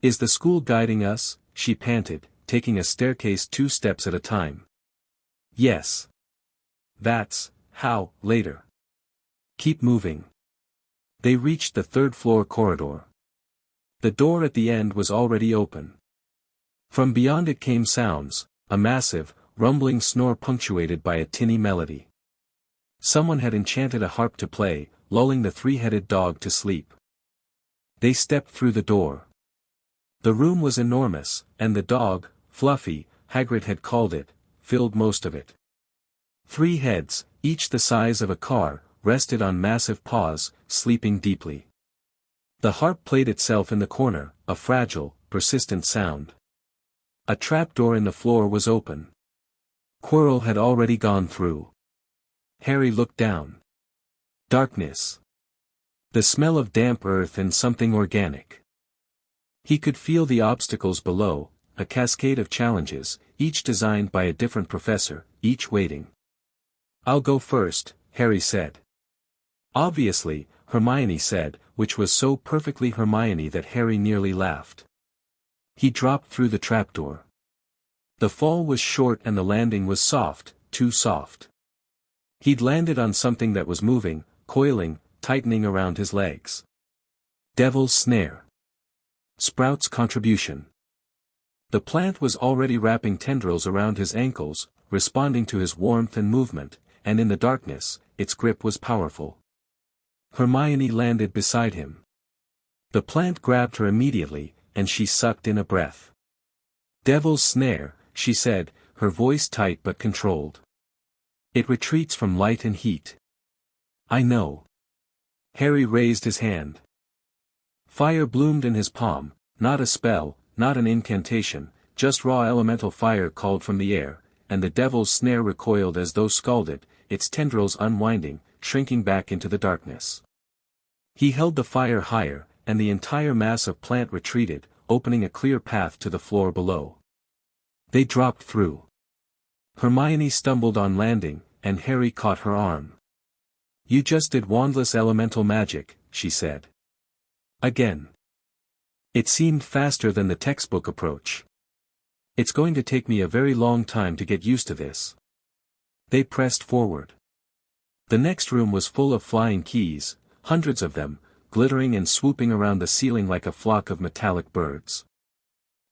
"Is the school guiding us?" she panted, taking a staircase 2 steps at a time. "Yes. That's how, later. Keep moving." They reached the third-floor corridor. The door at the end was already open. From beyond it came sounds, a massive, rumbling snore punctuated by a tinny melody. Someone had enchanted a harp to play, lulling the 3-headed dog to sleep. They stepped through the door. The room was enormous, and the dog, Fluffy, Hagrid had called it, filled most of it. 3 heads, each the size of a car, rested on massive paws, sleeping deeply. The harp played itself in the corner, a fragile, persistent sound. A trapdoor in the floor was open. Quirrell had already gone through. Harry looked down. Darkness. The smell of damp earth and something organic. He could feel the obstacles below, a cascade of challenges, each designed by a different professor, each waiting. "I'll go first," Harry said. "Obviously," Hermione said, which was so perfectly Hermione that Harry nearly laughed. He dropped through the trapdoor. The fall was short and the landing was soft, too soft. He'd landed on something that was moving, coiling, tightening around his legs. Devil's Snare. Sprout's Contribution. The plant was already wrapping tendrils around his ankles, responding to his warmth and movement, and in the darkness, its grip was powerful. Hermione landed beside him. The plant grabbed her immediately, and she sucked in a breath. "Devil's Snare," she said, her voice tight but controlled. "It retreats from light and heat." "I know." Harry raised his hand. Fire bloomed in his palm, not a spell, not an incantation, just raw elemental fire called from the air, and the devil's snare recoiled as though scalded, its tendrils unwinding, shrinking back into the darkness. He held the fire higher, and the entire mass of plant retreated, opening a clear path to the floor below. They dropped through. Hermione stumbled on landing, and Harry caught her arm. "You just did wandless elemental magic," she said. Again. It seemed faster than the textbook approach. "It's going to take me a very long time to get used to this." They pressed forward. The next room was full of flying keys, hundreds of them, glittering and swooping around the ceiling like a flock of metallic birds.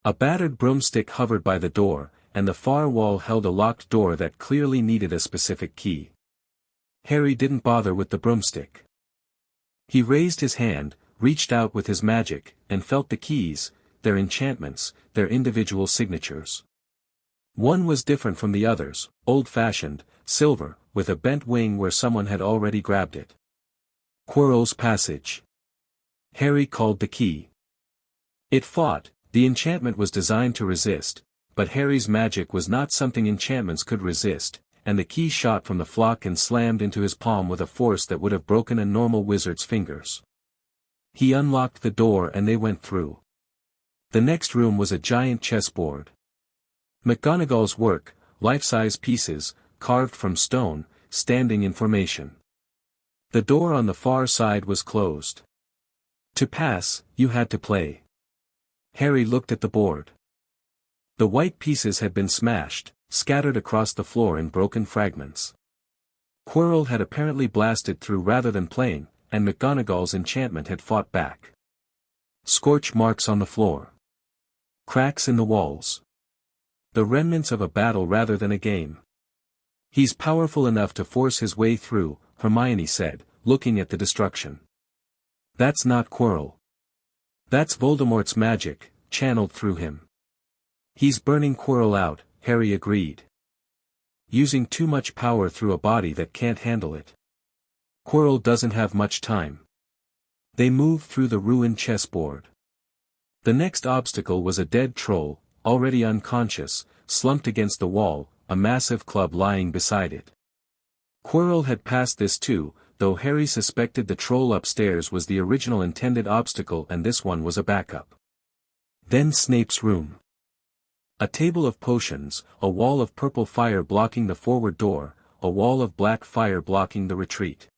A battered broomstick hovered by the door, and the far wall held a locked door that clearly needed a specific key. Harry didn't bother with the broomstick. He raised his hand, reached out with his magic, and felt the keys, their enchantments, their individual signatures. One was different from the others, old-fashioned, silver, with a bent wing where someone had already grabbed it. Quirrell's Passage. Harry called the key. It fought. The enchantment was designed to resist, but Harry's magic was not something enchantments could resist, and the key shot from the flock and slammed into his palm with a force that would have broken a normal wizard's fingers. He unlocked the door and they went through. The next room was a giant chessboard. McGonagall's work, life-size pieces, carved from stone, standing in formation. The door on the far side was closed. To pass, you had to play. Harry looked at the board. The white pieces had been smashed, scattered across the floor in broken fragments. Quirrell had apparently blasted through rather than playing, and McGonagall's enchantment had fought back. Scorch marks on the floor. Cracks in the walls. The remnants of a battle rather than a game. "He's powerful enough to force his way through," Hermione said, looking at the destruction. "That's not Quirrell. That's Voldemort's magic, channeled through him." "He's burning Quirrell out," Harry agreed. "Using too much power through a body that can't handle it. Quirrell doesn't have much time." They moved through the ruined chessboard. The next obstacle was a dead troll, already unconscious, slumped against the wall, a massive club lying beside it. Quirrell had passed this too, though Harry suspected the troll upstairs was the original intended obstacle and this one was a backup. Then Snape's room. A table of potions, a wall of purple fire blocking the forward door, a wall of black fire blocking the retreat.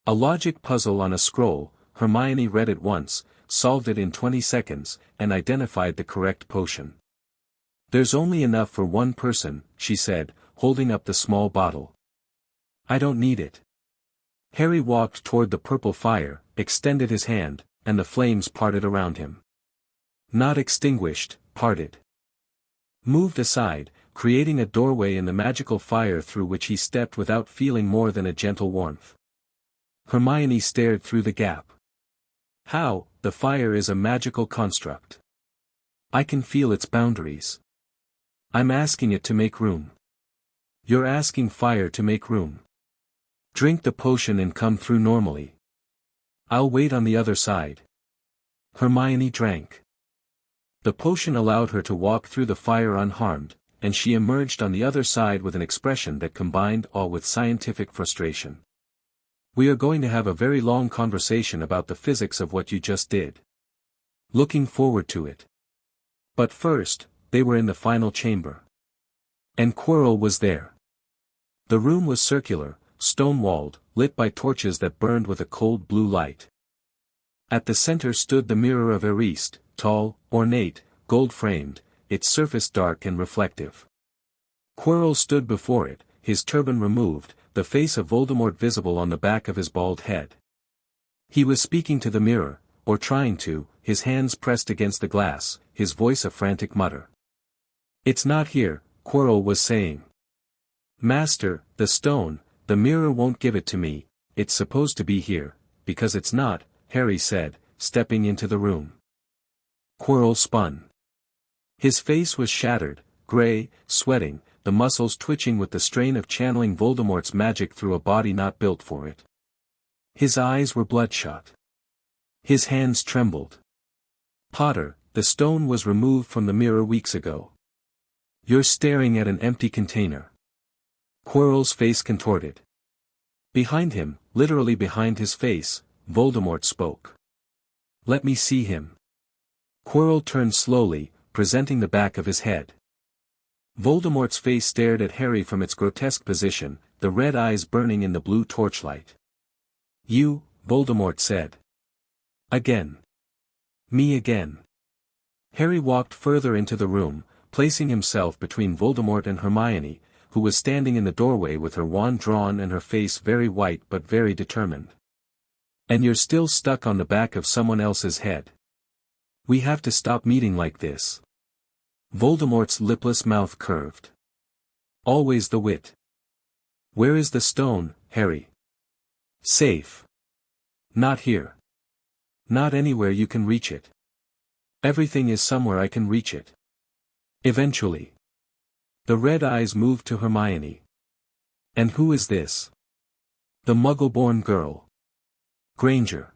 A logic puzzle on a scroll. Hermione read it once, solved it in 20 seconds, and identified the correct potion. "There's only enough for one person," she said, holding up the small bottle. "I don't need it." Harry walked toward the purple fire, extended his hand, and the flames parted around him. Not extinguished, parted. Moved aside, creating a doorway in the magical fire through which he stepped without feeling more than a gentle warmth. Hermione stared through the gap. "How? The fire is a magical construct. I can feel its boundaries. I'm asking it to make room." "You're asking fire to make room. Drink the potion and come through normally. I'll wait on the other side." Hermione drank. The potion allowed her to walk through the fire unharmed, and she emerged on the other side with an expression that combined awe with scientific frustration. "We are going to have a very long conversation about the physics of what you just did. Looking forward to it." But first, they were in the final chamber. And Quirrell was there. The room was circular, stone-walled, lit by torches that burned with a cold blue light. At the center stood the mirror of Eriste, tall, ornate, gold-framed, its surface dark and reflective. Quirrell stood before it, his turban removed, the face of Voldemort visible on the back of his bald head. He was speaking to the mirror, or trying to, his hands pressed against the glass, his voice a frantic mutter. "It's not here," Quirrell was saying. "Master, the stone, the mirror won't give it to me. It's supposed to be here, because it's not," Harry said, stepping into the room. Quirrell spun. His face was shattered, gray, sweating, the muscles twitching with the strain of channeling Voldemort's magic through a body not built for it. His eyes were bloodshot. His hands trembled. "Potter, the stone was removed from the mirror weeks ago. You're staring at an empty container." Quirrell's face contorted. Behind him, literally behind his face, Voldemort spoke. "Let me see him." Quirrell turned slowly, presenting the back of his head. Voldemort's face stared at Harry from its grotesque position, the red eyes burning in the blue torchlight. "You," Voldemort said. "Again. Me again." Harry walked further into the room, placing himself between Voldemort and Hermione, who was standing in the doorway with her wand drawn and her face very white but very determined. "And you're still stuck on the back of someone else's head. We have to stop meeting like this." Voldemort's lipless mouth curved. "Always the wit. Where is the stone, Harry?" "Safe. Not here. Not anywhere you can reach it. Everything is somewhere I can reach it. Eventually." The red eyes moved to Hermione. "And who is this?" "The Muggle-born girl. Granger.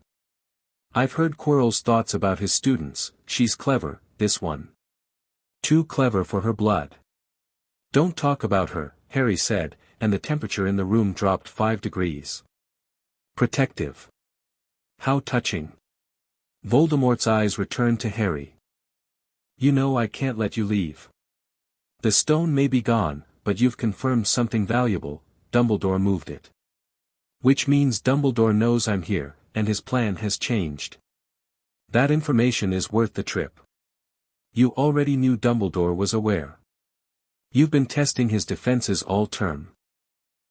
I've heard Quirrell's thoughts about his students. She's clever, this one. Too clever for her blood." "Don't talk about her," Harry said, and the temperature in the room dropped 5 degrees. "Protective. How touching." Voldemort's eyes returned to Harry. "You know I can't let you leave. The stone may be gone, but you've confirmed something valuable. Dumbledore moved it. Which means Dumbledore knows I'm here, and his plan has changed. That information is worth the trip. You already knew Dumbledore was aware. You've been testing his defenses all term."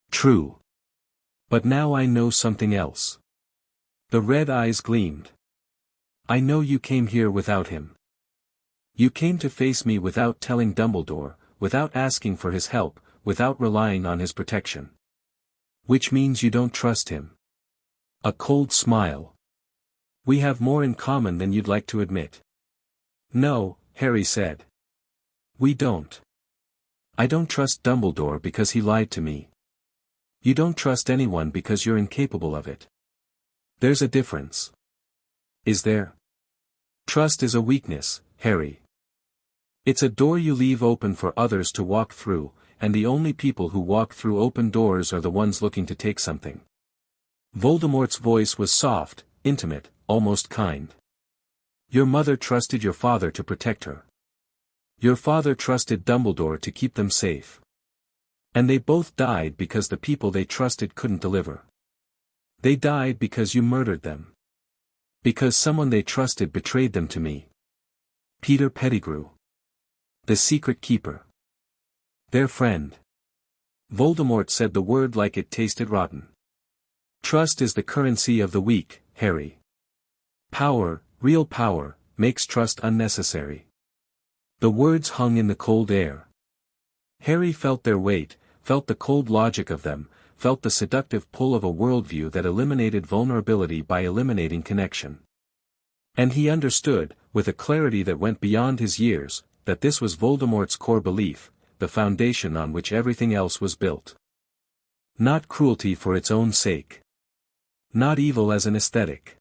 "True. But now I know something else." The red eyes gleamed. "I know you came here without him. You came to face me without telling Dumbledore, without asking for his help, without relying on his protection. Which means you don't trust him." A cold smile. "We have more in common than you'd like to admit." "No," Harry said. "We don't. I don't trust Dumbledore because he lied to me. You don't trust anyone because you're incapable of it. There's a difference." "Is there?" "Trust is a weakness, Harry. It's a door you leave open for others to walk through, and the only people who walk through open doors are the ones looking to take something." Voldemort's voice was soft, intimate, almost kind. "Your mother trusted your father to protect her. Your father trusted Dumbledore to keep them safe. And they both died because the people they trusted couldn't deliver. They died because you murdered them. Because someone they trusted betrayed them to me. Peter Pettigrew. The secret keeper. Their friend. Voldemort said the word like it tasted rotten. Trust is the currency of the weak, Harry. Power, real power, makes trust unnecessary. The words hung in the cold air. Harry felt their weight, felt the cold logic of them, felt the seductive pull of a worldview that eliminated vulnerability by eliminating connection. And he understood, with a clarity that went beyond his years, that this was Voldemort's core belief, the foundation on which everything else was built. Not cruelty for its own sake. Not evil as an aesthetic.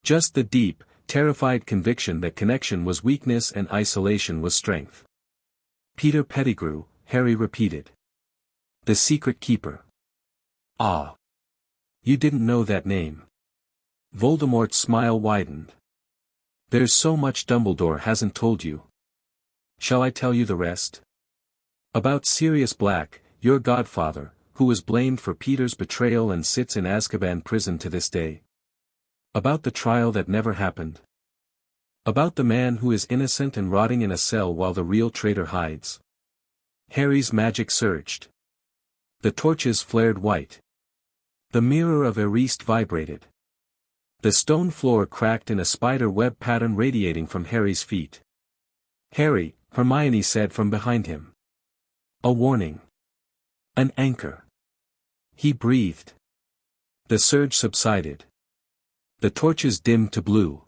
Just the deep, terrified conviction that connection was weakness and isolation was strength. Peter Pettigrew, Harry repeated. The secret keeper. Ah. You didn't know that name. Voldemort's smile widened. There's so much Dumbledore hasn't told you. Shall I tell you the rest? About Sirius Black, your godfather, who was blamed for Peter's betrayal and sits in Azkaban prison to this day. About the trial that never happened. About the man who is innocent and rotting in a cell while the real traitor hides. Harry's magic surged. The torches flared white. The mirror of Eriste vibrated. The stone floor cracked in a spider web pattern radiating from Harry's feet. Harry, Hermione said from behind him. A warning. An anchor. He breathed. The surge subsided. The torches dimmed to blue.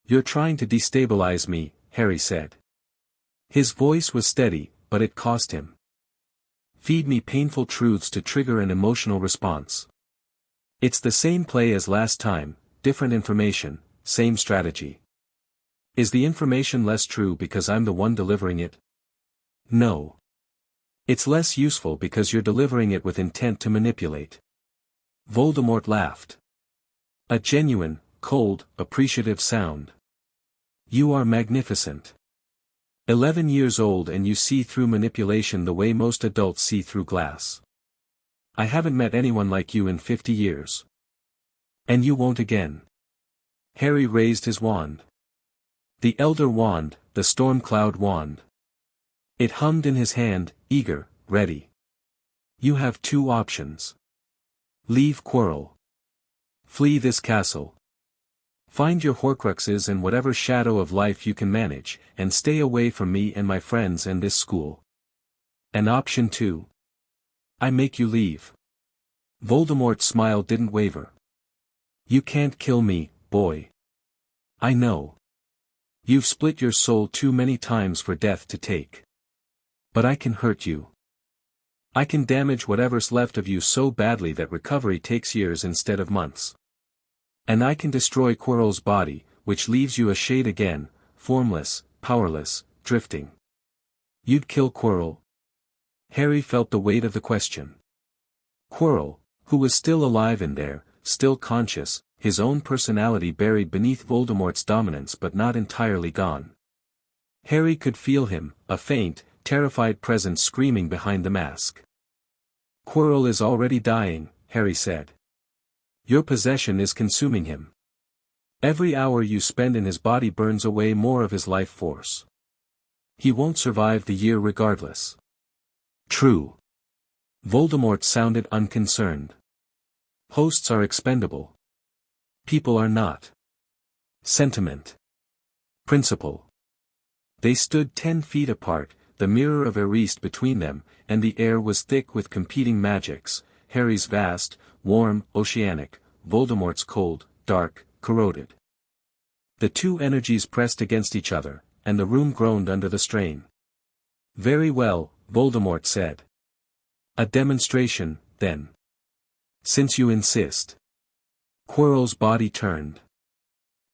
You're trying to destabilize me, Harry said. His voice was steady, but it cost him. Feed me painful truths to trigger an emotional response. It's the same play as last time, different information, same strategy. Is the information less true because I'm the one delivering it? No. It's less useful because you're delivering it with intent to manipulate. Voldemort laughed. A genuine, cold, appreciative sound. You are magnificent. 11 years old and you see through manipulation the way most adults see through glass. I haven't met anyone like you in 50 years. And you won't again. Harry raised his wand. The Elder Wand, the Stormcloud Wand. It hummed in his hand, eager, ready. You have two options. Leave Quirrell. Flee this castle. Find your Horcruxes and whatever shadow of life you can manage, and stay away from me and my friends and this school. And option 2. I make you leave. Voldemort's smile didn't waver. You can't kill me, boy. I know. You've split your soul too many times for death to take. But I can hurt you. I can damage whatever's left of you so badly that recovery takes years instead of months. And I can destroy Quirrell's body, which leaves you a shade again, formless, powerless, drifting. You'd kill Quirrell? Harry felt the weight of the question. Quirrell, who was still alive in there, still conscious, his own personality buried beneath Voldemort's dominance but not entirely gone. Harry could feel him, a faint, terrified presence screaming behind the mask. Quirrell is already dying, Harry said. Your possession is consuming him. Every hour you spend in his body burns away more of his life force. He won't survive the year regardless. True. Voldemort sounded unconcerned. Hosts are expendable. People are not. Sentiment. Principle. They stood 10 feet apart, the mirror of Eriste between them, and the air was thick with competing magics, Harry's vast, warm, oceanic, Voldemort's cold, dark, corroded. The two energies pressed against each other, and the room groaned under the strain. Very well, Voldemort said. A demonstration, then. Since you insist. Quirrell's body turned.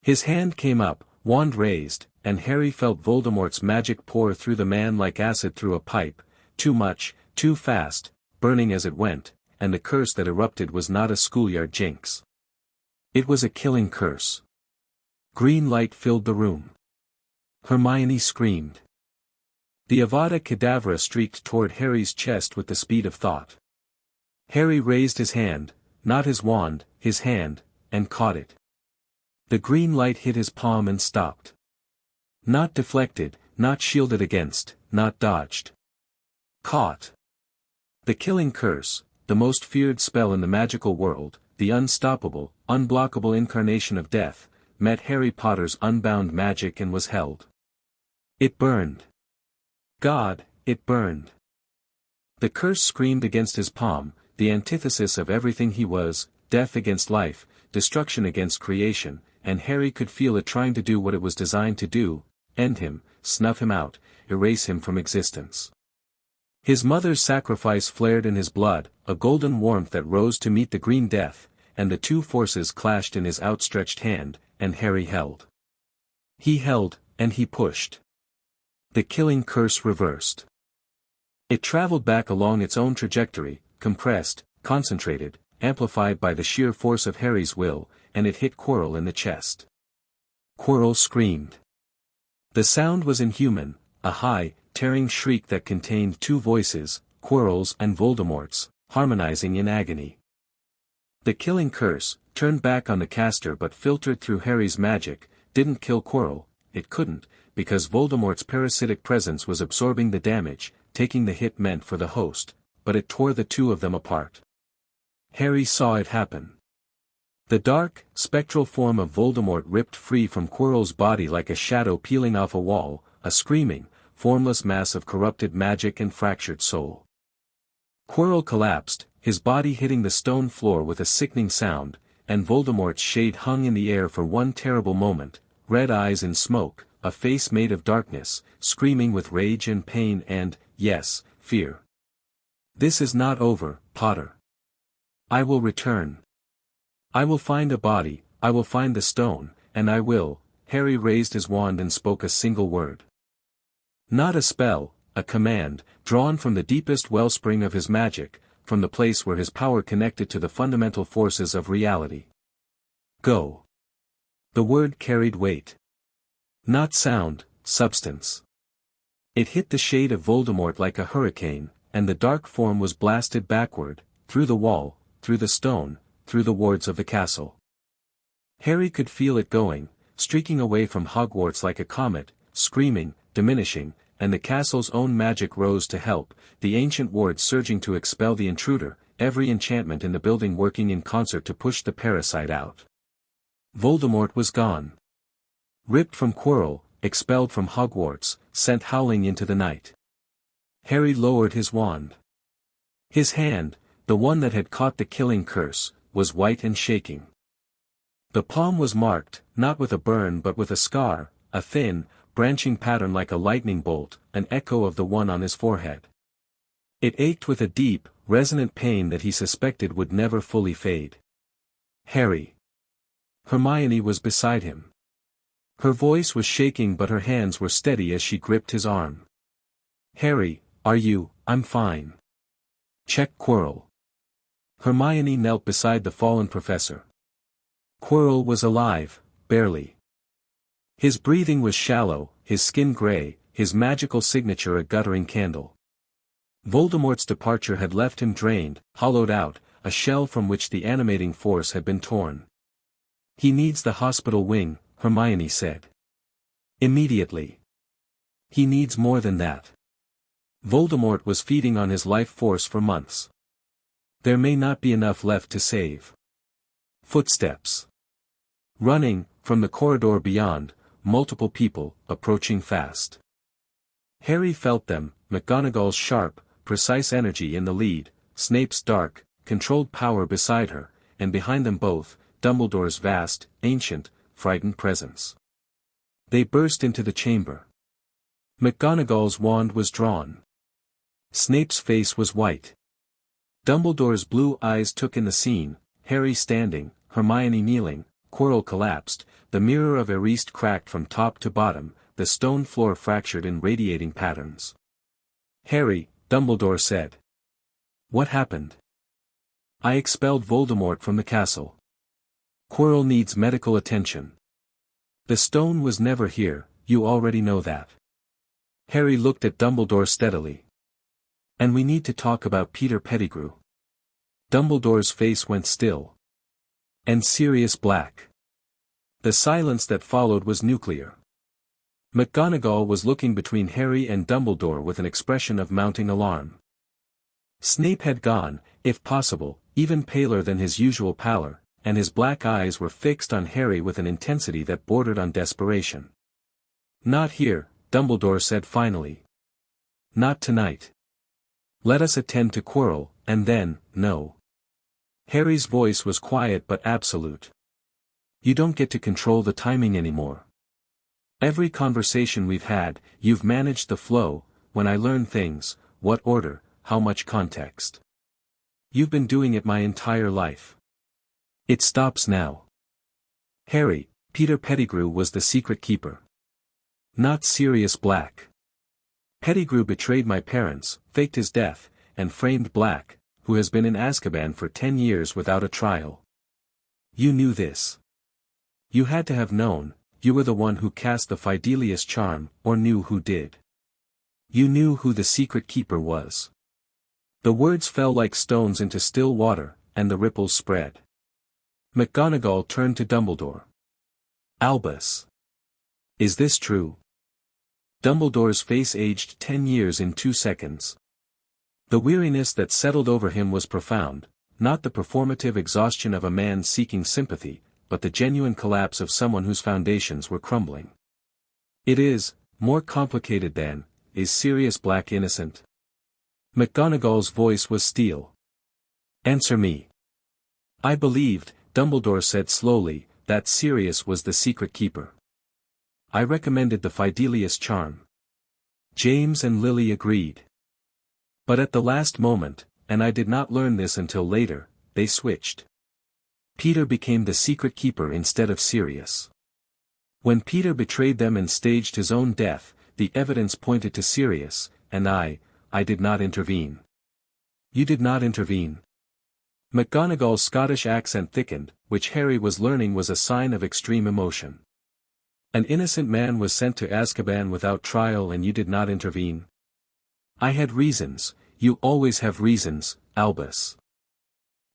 His hand came up, wand raised, and Harry felt Voldemort's magic pour through the man like acid through a pipe, too much, too fast, burning as it went, and the curse that erupted was not a schoolyard jinx. It was a killing curse. Green light filled the room. Hermione screamed. The Avada Kedavra streaked toward Harry's chest with the speed of thought. Harry raised his hand, not his wand, his hand, and caught it. The green light hit his palm and stopped. Not deflected, not shielded against, not dodged. Caught. The killing curse, the most feared spell in the magical world, the unstoppable, unblockable incarnation of death, met Harry Potter's unbound magic and was held. It burned. God, it burned. The curse screamed against his palm, the antithesis of everything he was, death against life, destruction against creation, and Harry could feel it trying to do what it was designed to do, end him, snuff him out, erase him from existence. His mother's sacrifice flared in his blood, a golden warmth that rose to meet the green death, and the two forces clashed in his outstretched hand, and Harry held. He held, and he pushed. The killing curse reversed. It traveled back along its own trajectory, compressed, concentrated, amplified by the sheer force of Harry's will, and it hit Quirrell in the chest. Quirrell screamed. The sound was inhuman, a high, tearing shriek that contained two voices, Quirrell's and Voldemort's, harmonizing in agony. The killing curse, turned back on the caster but filtered through Harry's magic, didn't kill Quirrell, it couldn't, because Voldemort's parasitic presence was absorbing the damage, taking the hit meant for the host, but it tore the two of them apart. Harry saw it happen. The dark, spectral form of Voldemort ripped free from Quirrell's body like a shadow peeling off a wall, a screaming, formless mass of corrupted magic and fractured soul. Quirrell collapsed, his body hitting the stone floor with a sickening sound, and Voldemort's shade hung in the air for one terrible moment, red eyes in smoke, a face made of darkness, screaming with rage and pain and, yes, fear. This is not over, Potter. I will return. I will find a body, I will find the stone, and I will. Harry raised his wand and spoke a single word. Not a spell, a command, drawn from the deepest wellspring of his magic, from the place where his power connected to the fundamental forces of reality. Go. The word carried weight. Not sound, substance. It hit the shade of Voldemort like a hurricane, and the dark form was blasted backward, through the wall, through the stone, through the wards of the castle. Harry could feel it going, streaking away from Hogwarts like a comet, screaming, diminishing, and the castle's own magic rose to help, the ancient wards surging to expel the intruder, every enchantment in the building working in concert to push the parasite out. Voldemort was gone. Ripped from Quirrell, expelled from Hogwarts, sent howling into the night. Harry lowered his wand. His hand, the one that had caught the killing curse, was white and shaking. The palm was marked, not with a burn but with a scar, a thin, branching pattern like a lightning bolt, an echo of the one on his forehead. It ached with a deep, resonant pain that he suspected would never fully fade. Harry. Hermione was beside him. Her voice was shaking but her hands were steady as she gripped his arm. Harry, are you? I'm fine. Check Quirrell. Hermione knelt beside the fallen professor. Quirrell was alive, barely. His breathing was shallow, his skin gray, his magical signature a guttering candle. Voldemort's departure had left him drained, hollowed out, a shell from which the animating force had been torn. He needs the hospital wing, Hermione said. Immediately. He needs more than that. Voldemort was feeding on his life force for months. There may not be enough left to save. Footsteps. Running, from the corridor beyond, multiple people, approaching fast. Harry felt them, McGonagall's sharp, precise energy in the lead, Snape's dark, controlled power beside her, and behind them both, Dumbledore's vast, ancient, frightened presence. They burst into the chamber. McGonagall's wand was drawn. Snape's face was white. Dumbledore's blue eyes took in the scene, Harry standing, Hermione kneeling, Quirrell collapsed, the mirror of Eriste cracked from top to bottom, the stone floor fractured in radiating patterns. Harry, Dumbledore said. What happened? I expelled Voldemort from the castle. Quirrell needs medical attention. The stone was never here, you already know that. Harry looked at Dumbledore steadily. And we need to talk about Peter Pettigrew. Dumbledore's face went still. And Sirius Black. The silence that followed was nuclear. McGonagall was looking between Harry and Dumbledore with an expression of mounting alarm. Snape had gone, if possible, even paler than his usual pallor, and his black eyes were fixed on Harry with an intensity that bordered on desperation. "Not here," Dumbledore said finally. "Not tonight. Let us attend to Quirrell, and then, no." Harry's voice was quiet but absolute. "You don't get to control the timing anymore. Every conversation we've had, you've managed the flow, when I learn things, what order, how much context. You've been doing it my entire life. It stops now." Harry, Peter Pettigrew was the secret keeper. Not Sirius Black. Pettigrew betrayed my parents, faked his death, and framed Black, who has been in Azkaban for 10 years without a trial. You knew this. You had to have known, you were the one who cast the Fidelius charm, or knew who did. You knew who the secret keeper was. The words fell like stones into still water, and the ripples spread. McGonagall turned to Dumbledore. "Albus. Is this true?" Dumbledore's face aged 10 years in 2 seconds. The weariness that settled over him was profound, not the performative exhaustion of a man seeking sympathy, but the genuine collapse of someone whose foundations were crumbling. "It is, more complicated than, is Sirius Black innocent?" McGonagall's voice was steel. "Answer me." "I believed," Dumbledore said slowly, "that Sirius was the secret keeper. I recommended the Fidelius charm. James and Lily agreed. But at the last moment, and I did not learn this until later, they switched. Peter became the secret keeper instead of Sirius. When Peter betrayed them and staged his own death, the evidence pointed to Sirius, and I did not intervene." "You did not intervene?" McGonagall's Scottish accent thickened, which Harry was learning was a sign of extreme emotion. "An innocent man was sent to Azkaban without trial and you did not intervene?" "I had reasons, you always have reasons, Albus.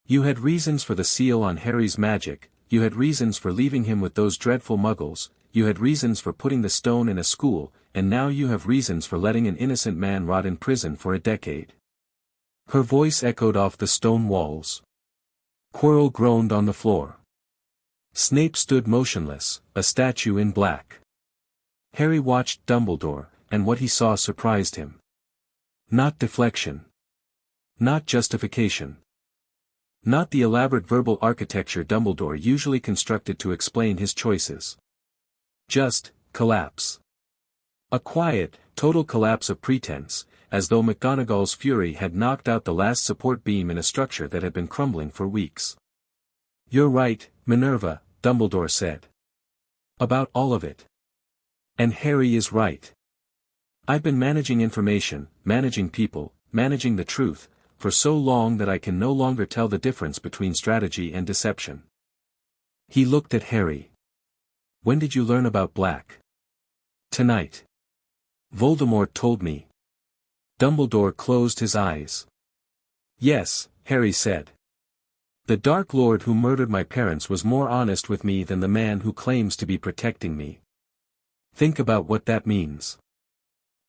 You had reasons for the seal on Harry's magic, you had reasons for leaving him with those dreadful muggles, you had reasons for putting the stone in a school, and now you have reasons for letting an innocent man rot in prison for a decade." Her voice echoed off the stone walls. Quirrell groaned on the floor. Snape stood motionless, a statue in black. Harry watched Dumbledore, and what he saw surprised him. Not deflection. Not justification. Not the elaborate verbal architecture Dumbledore usually constructed to explain his choices. Just, collapse. A quiet, total collapse of pretense, as though McGonagall's fury had knocked out the last support beam in a structure that had been crumbling for weeks. "You're right, Minerva," Dumbledore said. "About all of it. And Harry is right. I've been managing information, managing people, managing the truth, for so long that I can no longer tell the difference between strategy and deception." He looked at Harry. "When did you learn about Black?" "Tonight. Voldemort told me." Dumbledore closed his eyes. "Yes," Harry said. "The Dark Lord who murdered my parents was more honest with me than the man who claims to be protecting me. Think about what that means."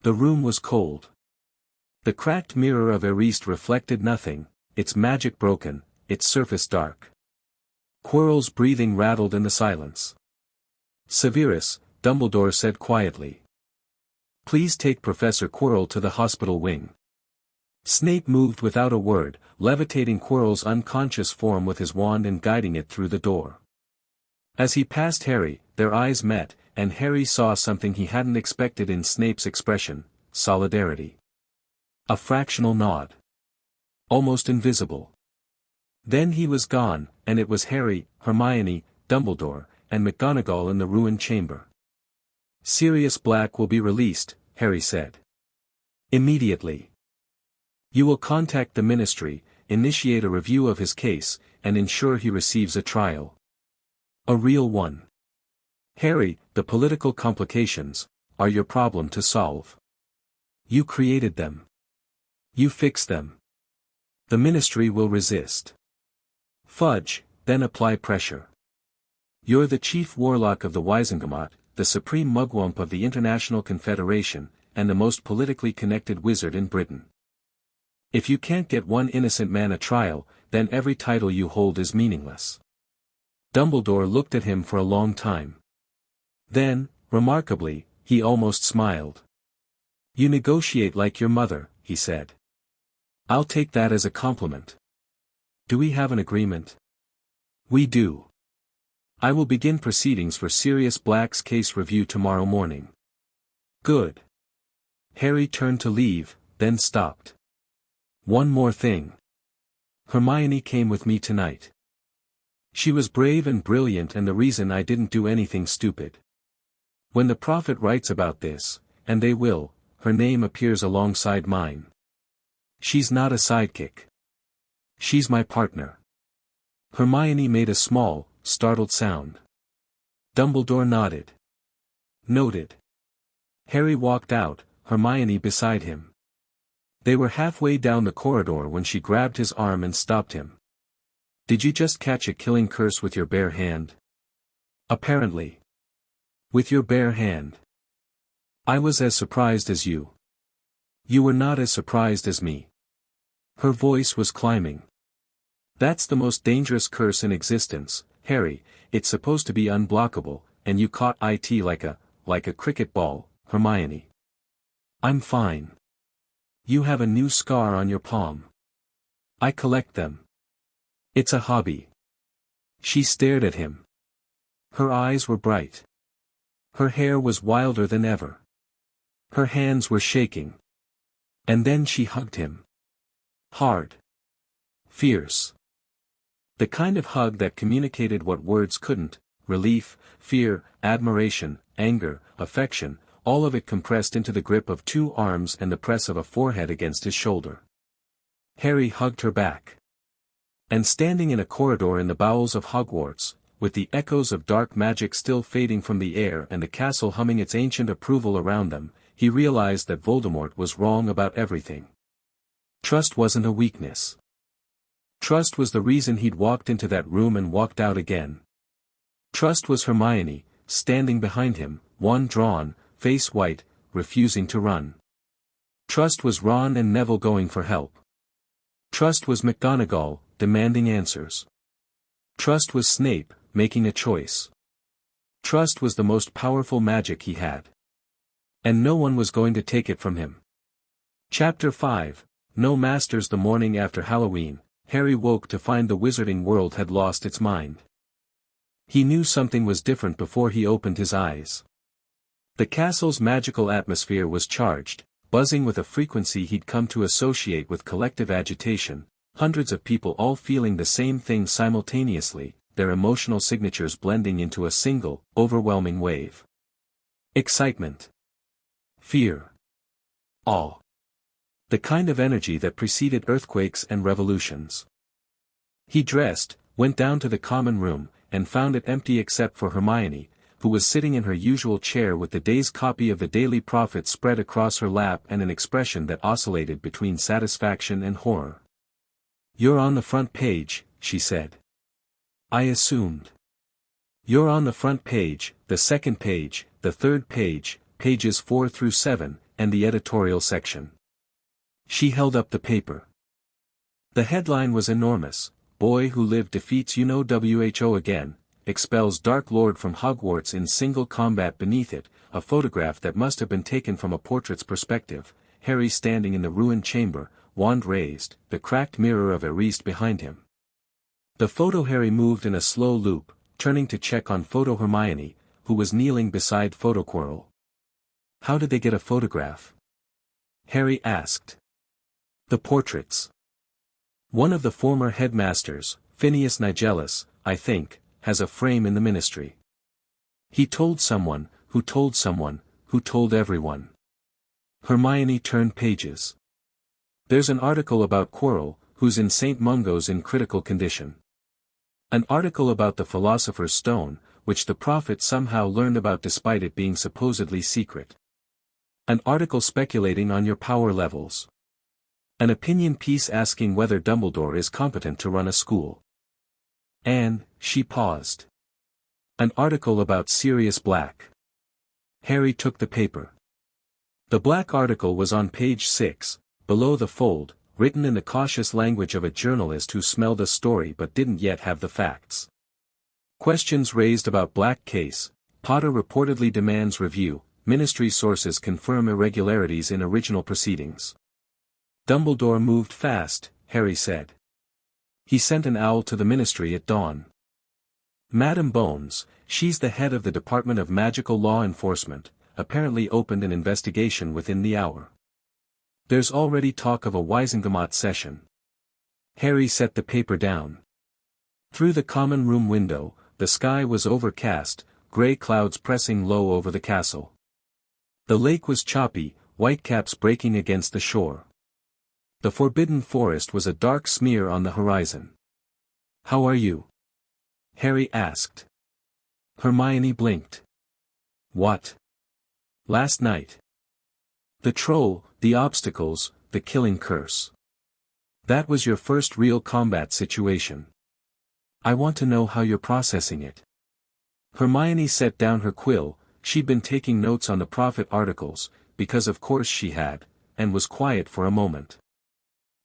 The room was cold. The cracked mirror of Eriste reflected nothing, its magic broken, its surface dark. Quirrell's breathing rattled in the silence. "Severus," Dumbledore said quietly. "Please take Professor Quirrell to the hospital wing." Snape moved without a word, levitating Quirrell's unconscious form with his wand and guiding it through the door. As he passed Harry, their eyes met, and Harry saw something he hadn't expected in Snape's expression: solidarity. A fractional nod. Almost invisible. Then he was gone, and it was Harry, Hermione, Dumbledore, and McGonagall in the ruined chamber. "Sirius Black will be released," Harry said. "Immediately. You will contact the Ministry, initiate a review of his case, and ensure he receives a trial. A real one. Harry, the political complications are your problem to solve. You created them. You fix them. The Ministry will resist. Fudge, then apply pressure. You're the chief warlock of the Wizengamot, the supreme mugwump of the International Confederation, and the most politically connected wizard in Britain. If you can't get one innocent man a trial, then every title you hold is meaningless. Dumbledore looked at him for a long time. Then, remarkably, he almost smiled. You negotiate like your mother, he said. I'll take that as a compliment. Do we have an agreement? We do. I will begin proceedings for Sirius Black's case review tomorrow morning. Good. Harry turned to leave, then stopped. One more thing. Hermione came with me tonight. She was brave and brilliant and the reason I didn't do anything stupid. When the Prophet writes about this, and they will, her name appears alongside mine. She's not a sidekick. She's my partner. Hermione made a small, startled sound. Dumbledore nodded. Noted. Harry walked out, Hermione beside him. They were halfway down the corridor when she grabbed his arm and stopped him. Did you just catch a killing curse with your bare hand? Apparently. With your bare hand. I was as surprised as you. You were not as surprised as me. Her voice was climbing. That's the most dangerous curse in existence, Harry, it's supposed to be unblockable, and you caught it like a cricket ball, Hermione. I'm fine. You have a new scar on your palm. I collect them. It's a hobby. She stared at him. Her eyes were bright. Her hair was wilder than ever. Her hands were shaking. And then she hugged him. Hard. Fierce. The kind of hug that communicated what words couldn't: relief, fear, admiration, anger, affection, all of it compressed into the grip of two arms and the press of a forehead against his shoulder. Harry hugged her back. And standing in a corridor in the bowels of Hogwarts, with the echoes of dark magic still fading from the air and the castle humming its ancient approval around them, he realized that Voldemort was wrong about everything. Trust wasn't a weakness. Trust was the reason he'd walked into that room and walked out again. Trust was Hermione, standing behind him, one drawn, face white, refusing to run. Trust was Ron and Neville going for help. Trust was McGonagall, demanding answers. Trust was Snape, making a choice. Trust was the most powerful magic he had. And no one was going to take it from him. Chapter 5, No Masters. The morning after Halloween, Harry woke to find the wizarding world had lost its mind. He knew something was different before he opened his eyes. The castle's magical atmosphere was charged, buzzing with a frequency he'd come to associate with collective agitation, hundreds of people all feeling the same thing simultaneously, their emotional signatures blending into a single, overwhelming wave. Excitement. Fear. Awe. The kind of energy that preceded earthquakes and revolutions. He dressed, went down to the common room, and found it empty except for Hermione, who was sitting in her usual chair with the day's copy of the Daily Prophet spread across her lap and an expression that oscillated between satisfaction and horror. You're on the front page, she said. I assumed. You're on the front page, the second page, the third page, pages 4 through 7, and the editorial section. She held up the paper. The headline was enormous: Boy who lived defeats WHO again, expels Dark Lord from Hogwarts in single combat. Beneath it, a photograph that must have been taken from a portrait's perspective, Harry standing in the ruined chamber, wand raised, the cracked mirror of Eriste behind him. The photo. Harry moved in a slow loop, turning to check on photo Hermione, who was kneeling beside photo Quirrell. How did they get a photograph? Harry asked. The portraits. One of the former headmasters, Phineas Nigellus, I think, has a frame in the Ministry. He told someone, who told someone, who told everyone. Hermione turned pages. There's an article about Quirrell, who's in St. Mungo's in critical condition. An article about the Philosopher's Stone, which the Prophet somehow learned about despite it being supposedly secret. An article speculating on your power levels. An opinion piece asking whether Dumbledore is competent to run a school. And, she paused. An article about Sirius Black. Harry took the paper. The black article was on page 6, below the fold, written in the cautious language of a journalist who smelled a story but didn't yet have the facts. Questions raised about Black case, Potter reportedly demands review, Ministry sources confirm irregularities in original proceedings. Dumbledore moved fast, Harry said. He sent an owl to the Ministry at dawn. Madam Bones, she's the head of the Department of Magical Law Enforcement, apparently opened an investigation within the hour. There's already talk of a Wisengamot session. Harry set the paper down. Through the common room window, the sky was overcast, grey clouds pressing low over the castle. The lake was choppy, whitecaps breaking against the shore. The Forbidden Forest was a dark smear on the horizon. "How are you?" Harry asked. Hermione blinked. "What?" "Last night. The troll, the obstacles, the killing curse. That was your first real combat situation. I want to know how you're processing it." Hermione set down her quill. She'd been taking notes on the Prophet articles, because of course she had, and was quiet for a moment.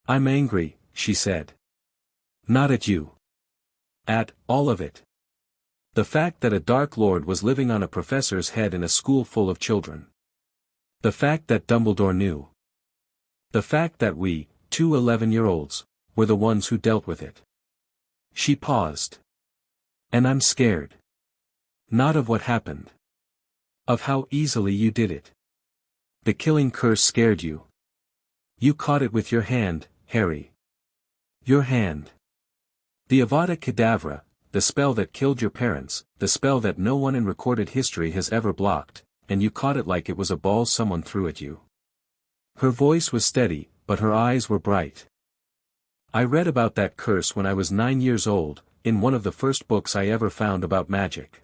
"I'm angry," she said. "Not at you. At all of it. The fact that a Dark Lord was living on a professor's head in a school full of children. The fact that Dumbledore knew. The fact that we, 2 11-year-olds, were the ones who dealt with it." She paused. "And I'm scared. Not of what happened. Of how easily you did it. The killing curse scared you. You caught it with your hand, Harry. Your hand. The Avada Kedavra, the spell that killed your parents, the spell that no one in recorded history has ever blocked, and you caught it like it was a ball someone threw at you." Her voice was steady, but her eyes were bright. "I read about that curse when I was 9 years old, in one of the first books I ever found about magic.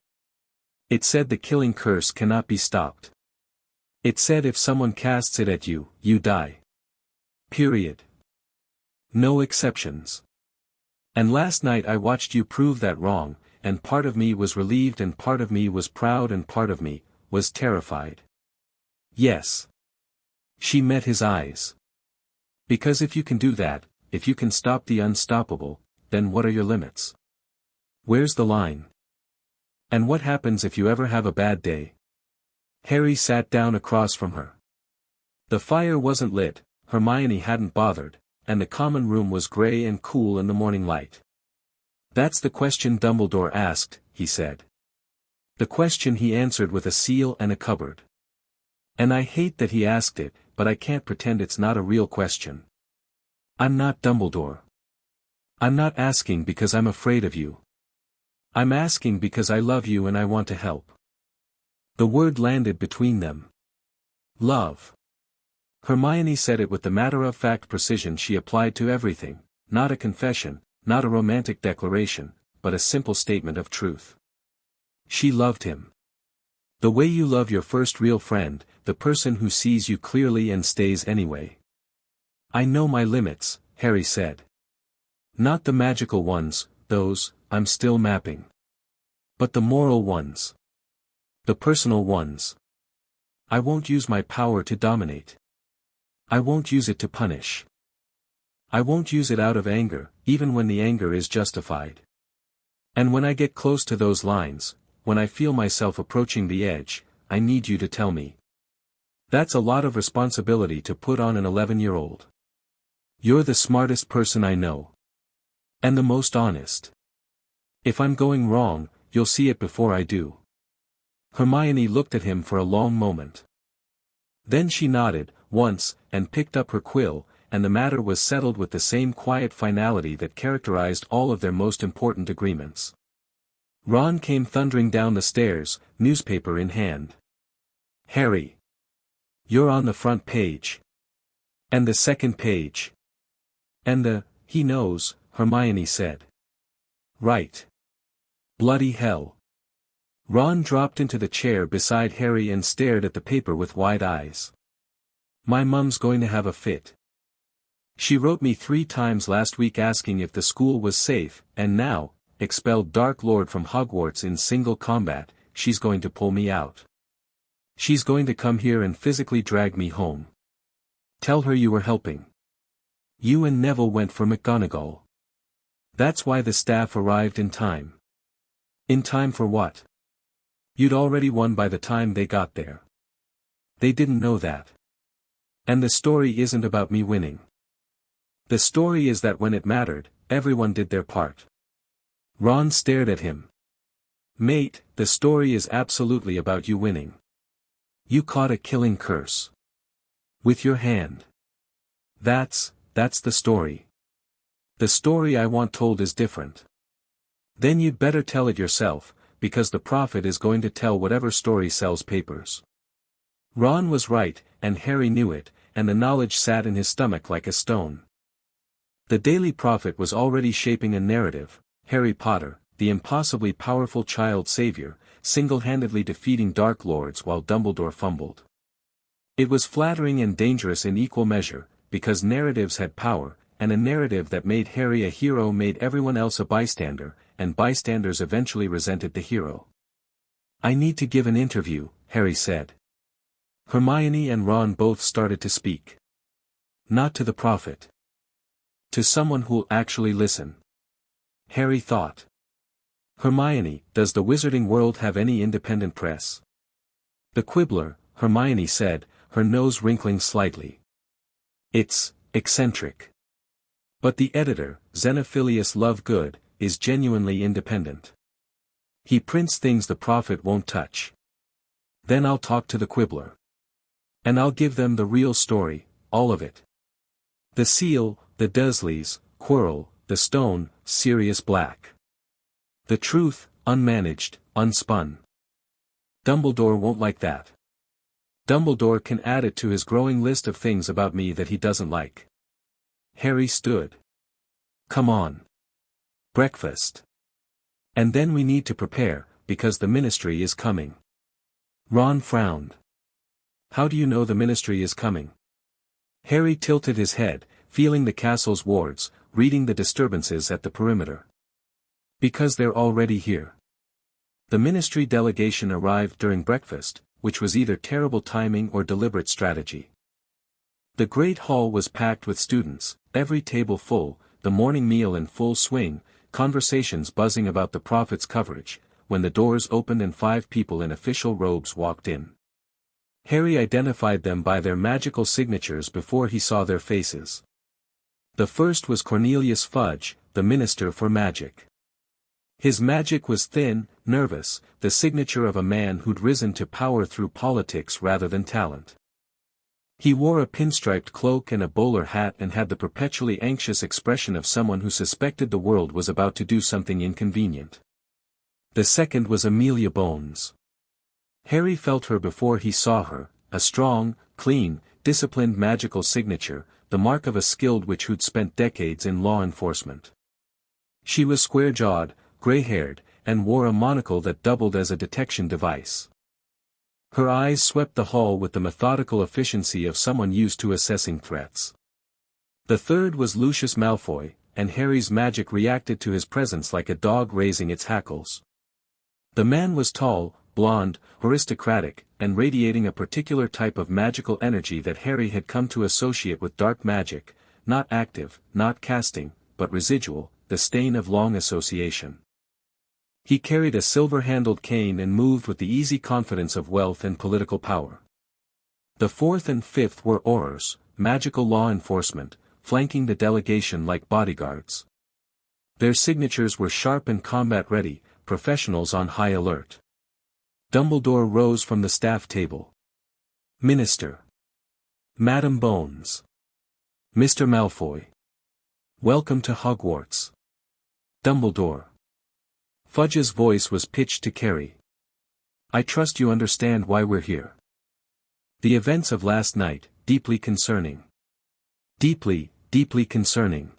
It said the killing curse cannot be stopped. It said if someone casts it at you, you die. Period. No exceptions. And last night I watched you prove that wrong, and part of me was relieved and part of me was proud and part of me was terrified." "Yes." She met his eyes. "Because if you can do that, if you can stop the unstoppable, then what are your limits? Where's the line? And what happens if you ever have a bad day?" Harry sat down across from her. The fire wasn't lit, Hermione hadn't bothered, and the common room was grey and cool in the morning light. "That's the question Dumbledore asked," he said. "The question he answered with a seal and a cupboard. And I hate that he asked it, but I can't pretend it's not a real question. I'm not Dumbledore. I'm not asking because I'm afraid of you. I'm asking because I love you and I want to help." The word landed between them. Love. Hermione said it with the matter-of-fact precision she applied to everything, not a confession, not a romantic declaration, but a simple statement of truth. She loved him. The way you love your first real friend, the person who sees you clearly and stays anyway. "I know my limits," Harry said. "Not the magical ones, those, I'm still mapping. But the moral ones. The personal ones. I won't use my power to dominate. I won't use it to punish. I won't use it out of anger, even when the anger is justified. And when I get close to those lines, when I feel myself approaching the edge, I need you to tell me. That's a lot of responsibility to put on an 11-year-old. You're the smartest person I know. And the most honest. If I'm going wrong, you'll see it before I do." Hermione looked at him for a long moment. Then she nodded, once, and picked up her quill, and the matter was settled with the same quiet finality that characterized all of their most important agreements. Ron came thundering down the stairs, newspaper in hand. "Harry. You're on the front page. And the second page. And he knows," Hermione said. "Right. Bloody hell." Ron dropped into the chair beside Harry and stared at the paper with wide eyes. My mum's going to have a fit. She wrote me 3 times last week asking if the school was safe, and now, expelled Dark Lord from Hogwarts in single combat, she's going to pull me out. She's going to come here and physically drag me home. Tell her you were helping. You and Neville went for McGonagall. That's why the staff arrived in time. In time for what? You'd already won by the time they got there. They didn't know that. And the story isn't about me winning. The story is that when it mattered, everyone did their part. Ron stared at him. Mate, the story is absolutely about you winning. You caught a killing curse. With your hand. That's the story. The story I want told is different. Then you'd better tell it yourself, because the prophet is going to tell whatever story sells papers. Ron was right, and Harry knew it, and the knowledge sat in his stomach like a stone. The Daily Prophet was already shaping a narrative, Harry Potter, the impossibly powerful child savior, single-handedly defeating Dark Lords while Dumbledore fumbled. It was flattering and dangerous in equal measure, because narratives had power, and a narrative that made Harry a hero made everyone else a bystander, and bystanders eventually resented the hero. I need to give an interview, Harry said. Hermione and Ron both started to speak. Not to the prophet. To someone who'll actually listen. Harry thought. Hermione, does the wizarding world have any independent press? The Quibbler, Hermione said, her nose wrinkling slightly. It's eccentric. But the editor, Xenophilius Lovegood, is genuinely independent. He prints things the prophet won't touch. Then I'll talk to the Quibbler. And I'll give them the real story, all of it. The seal, the Dursleys, Quirrell, the stone, Sirius Black. The truth, unmanaged, unspun. Dumbledore won't like that. Dumbledore can add it to his growing list of things about me that he doesn't like. Harry stood. Come on. Breakfast. And then we need to prepare, because the ministry is coming. Ron frowned. How do you know the ministry is coming? Harry tilted his head, feeling the castle's wards, reading the disturbances at the perimeter. Because they're already here. The ministry delegation arrived during breakfast, which was either terrible timing or deliberate strategy. The great hall was packed with students, every table full, the morning meal in full swing, conversations buzzing about the prophet's coverage, when the doors opened and 5 people in official robes walked in. Harry identified them by their magical signatures before he saw their faces. The first was Cornelius Fudge, the Minister for Magic. His magic was thin, nervous, the signature of a man who'd risen to power through politics rather than talent. He wore a pinstriped cloak and a bowler hat and had the perpetually anxious expression of someone who suspected the world was about to do something inconvenient. The second was Amelia Bones. Harry felt her before he saw her, a strong, clean, disciplined magical signature, the mark of a skilled witch who'd spent decades in law enforcement. She was square-jawed, gray-haired, and wore a monocle that doubled as a detection device. Her eyes swept the hall with the methodical efficiency of someone used to assessing threats. The third was Lucius Malfoy, and Harry's magic reacted to his presence like a dog raising its hackles. The man was tall, blonde, aristocratic, and radiating a particular type of magical energy that Harry had come to associate with dark magic, not active, not casting, but residual, the stain of long association. He carried a silver-handled cane and moved with the easy confidence of wealth and political power. The fourth and fifth were Aurors, magical law enforcement, flanking the delegation like bodyguards. Their signatures were sharp and combat-ready, professionals on high alert. Dumbledore rose from the staff table. Minister. Madam Bones. Mr. Malfoy. Welcome to Hogwarts. Dumbledore. Fudge's voice was pitched to carry. I trust you understand why we're here. The events of last night, deeply concerning. Deeply, deeply concerning.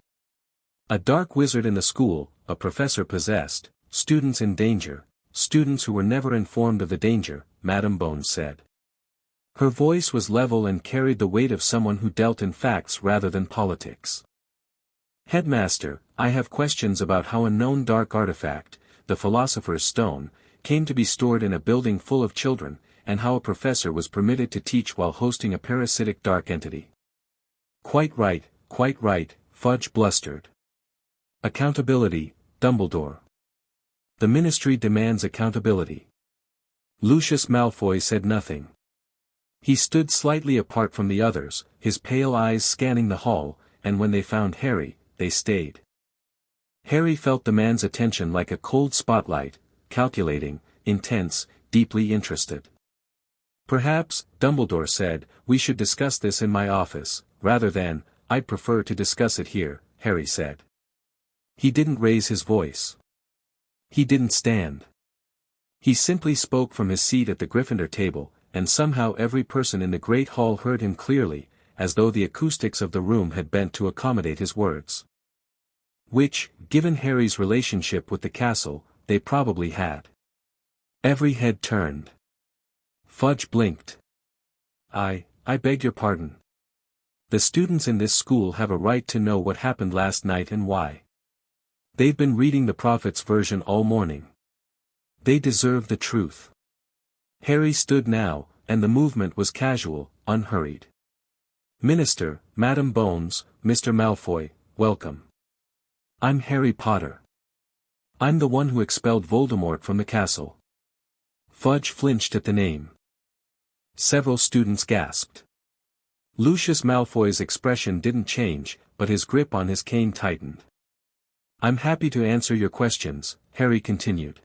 A dark wizard in the school, a professor possessed, students in danger, students who were never informed of the danger, Madam Bones said. Her voice was level and carried the weight of someone who dealt in facts rather than politics. Headmaster, I have questions about how a known dark artifact, the Philosopher's Stone, came to be stored in a building full of children, and how a professor was permitted to teach while hosting a parasitic dark entity. Quite right, Fudge blustered. Accountability, Dumbledore. The Ministry demands accountability. Lucius Malfoy said nothing. He stood slightly apart from the others, his pale eyes scanning the hall, and when they found Harry, they stayed. Harry felt the man's attention like a cold spotlight, calculating, intense, deeply interested. Perhaps, Dumbledore said, we should discuss this in my office, rather than, I'd prefer to discuss it here, Harry said. He didn't raise his voice. He didn't stand. He simply spoke from his seat at the Gryffindor table, and somehow every person in the Great Hall heard him clearly, as though the acoustics of the room had bent to accommodate his words. Which, given Harry's relationship with the castle, they probably had. Every head turned. Fudge blinked. I beg your pardon. The students in this school have a right to know what happened last night and why. They've been reading the Prophet's version all morning. They deserve the truth. Harry stood now, and the movement was casual, unhurried. Minister, Madam Bones, Mr. Malfoy, welcome. I'm Harry Potter. I'm the one who expelled Voldemort from the castle. Fudge flinched at the name. Several students gasped. Lucius Malfoy's expression didn't change, but his grip on his cane tightened. I'm happy to answer your questions, Harry continued.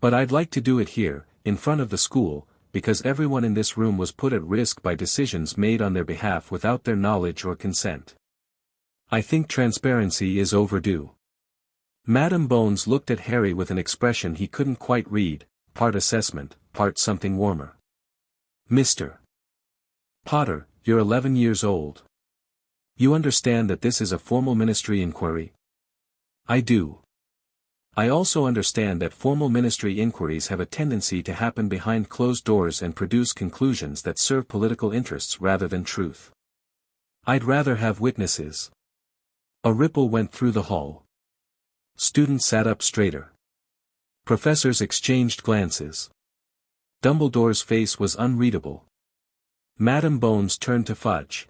But I'd like to do it here, in front of the school, because everyone in this room was put at risk by decisions made on their behalf without their knowledge or consent. I think transparency is overdue. Madam Bones looked at Harry with an expression he couldn't quite read, part assessment, part something warmer. Mr. Potter, you're 11 years old. You understand that this is a formal ministry inquiry? I do. I also understand that formal ministry inquiries have a tendency to happen behind closed doors and produce conclusions that serve political interests rather than truth. I'd rather have witnesses. A ripple went through the hall. Students sat up straighter. Professors exchanged glances. Dumbledore's face was unreadable. Madam Bones turned to Fudge.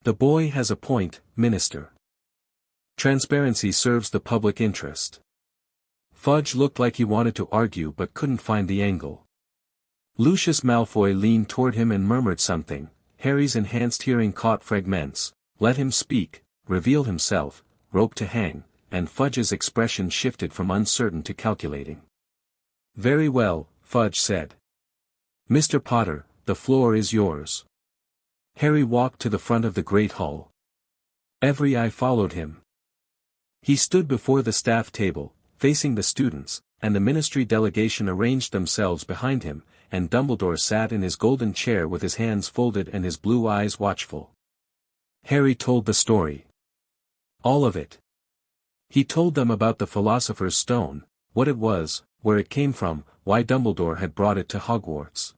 The boy has a point, Minister. Transparency serves the public interest. Fudge looked like he wanted to argue but couldn't find the angle. Lucius Malfoy leaned toward him and murmured something. Harry's enhanced hearing caught fragments. Let him speak, reveal himself, rope to hang, and Fudge's expression shifted from uncertain to calculating. Very well, Fudge said. Mr. Potter, the floor is yours. Harry walked to the front of the Great Hall. Every eye followed him. He stood before the staff table, facing the students, and the ministry delegation arranged themselves behind him, and Dumbledore sat in his golden chair with his hands folded and his blue eyes watchful. Harry told the story. All of it. He told them about the Philosopher's Stone, what it was, where it came from, why Dumbledore had brought it to Hogwarts.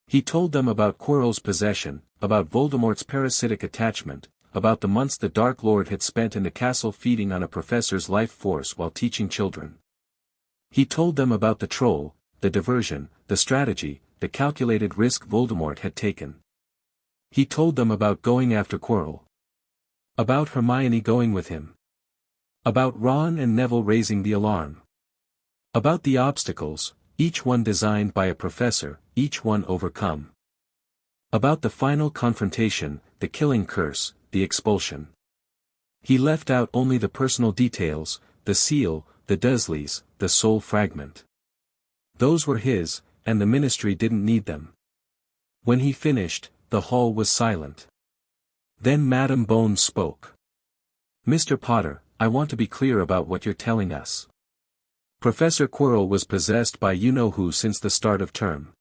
He told them about Quirrell's possession, about Voldemort's parasitic attachment, about the months the Dark Lord had spent in the castle feeding on a professor's life force while teaching children. He told them about the troll, the diversion, the strategy, the calculated risk Voldemort had taken. He told them about going after Quirrell. About Hermione going with him. About Ron and Neville raising the alarm. About the obstacles, each one designed by a professor, each one overcome. About the final confrontation, the killing curse, the expulsion. He left out only the personal details, the seal, the Dursleys, the soul fragment. Those were his, and the ministry didn't need them. When he finished, the hall was silent. Then Madam Bones spoke. Mr. Potter, I want to be clear about what you're telling us. Professor Quirrell was possessed by you-know-who since the start of term.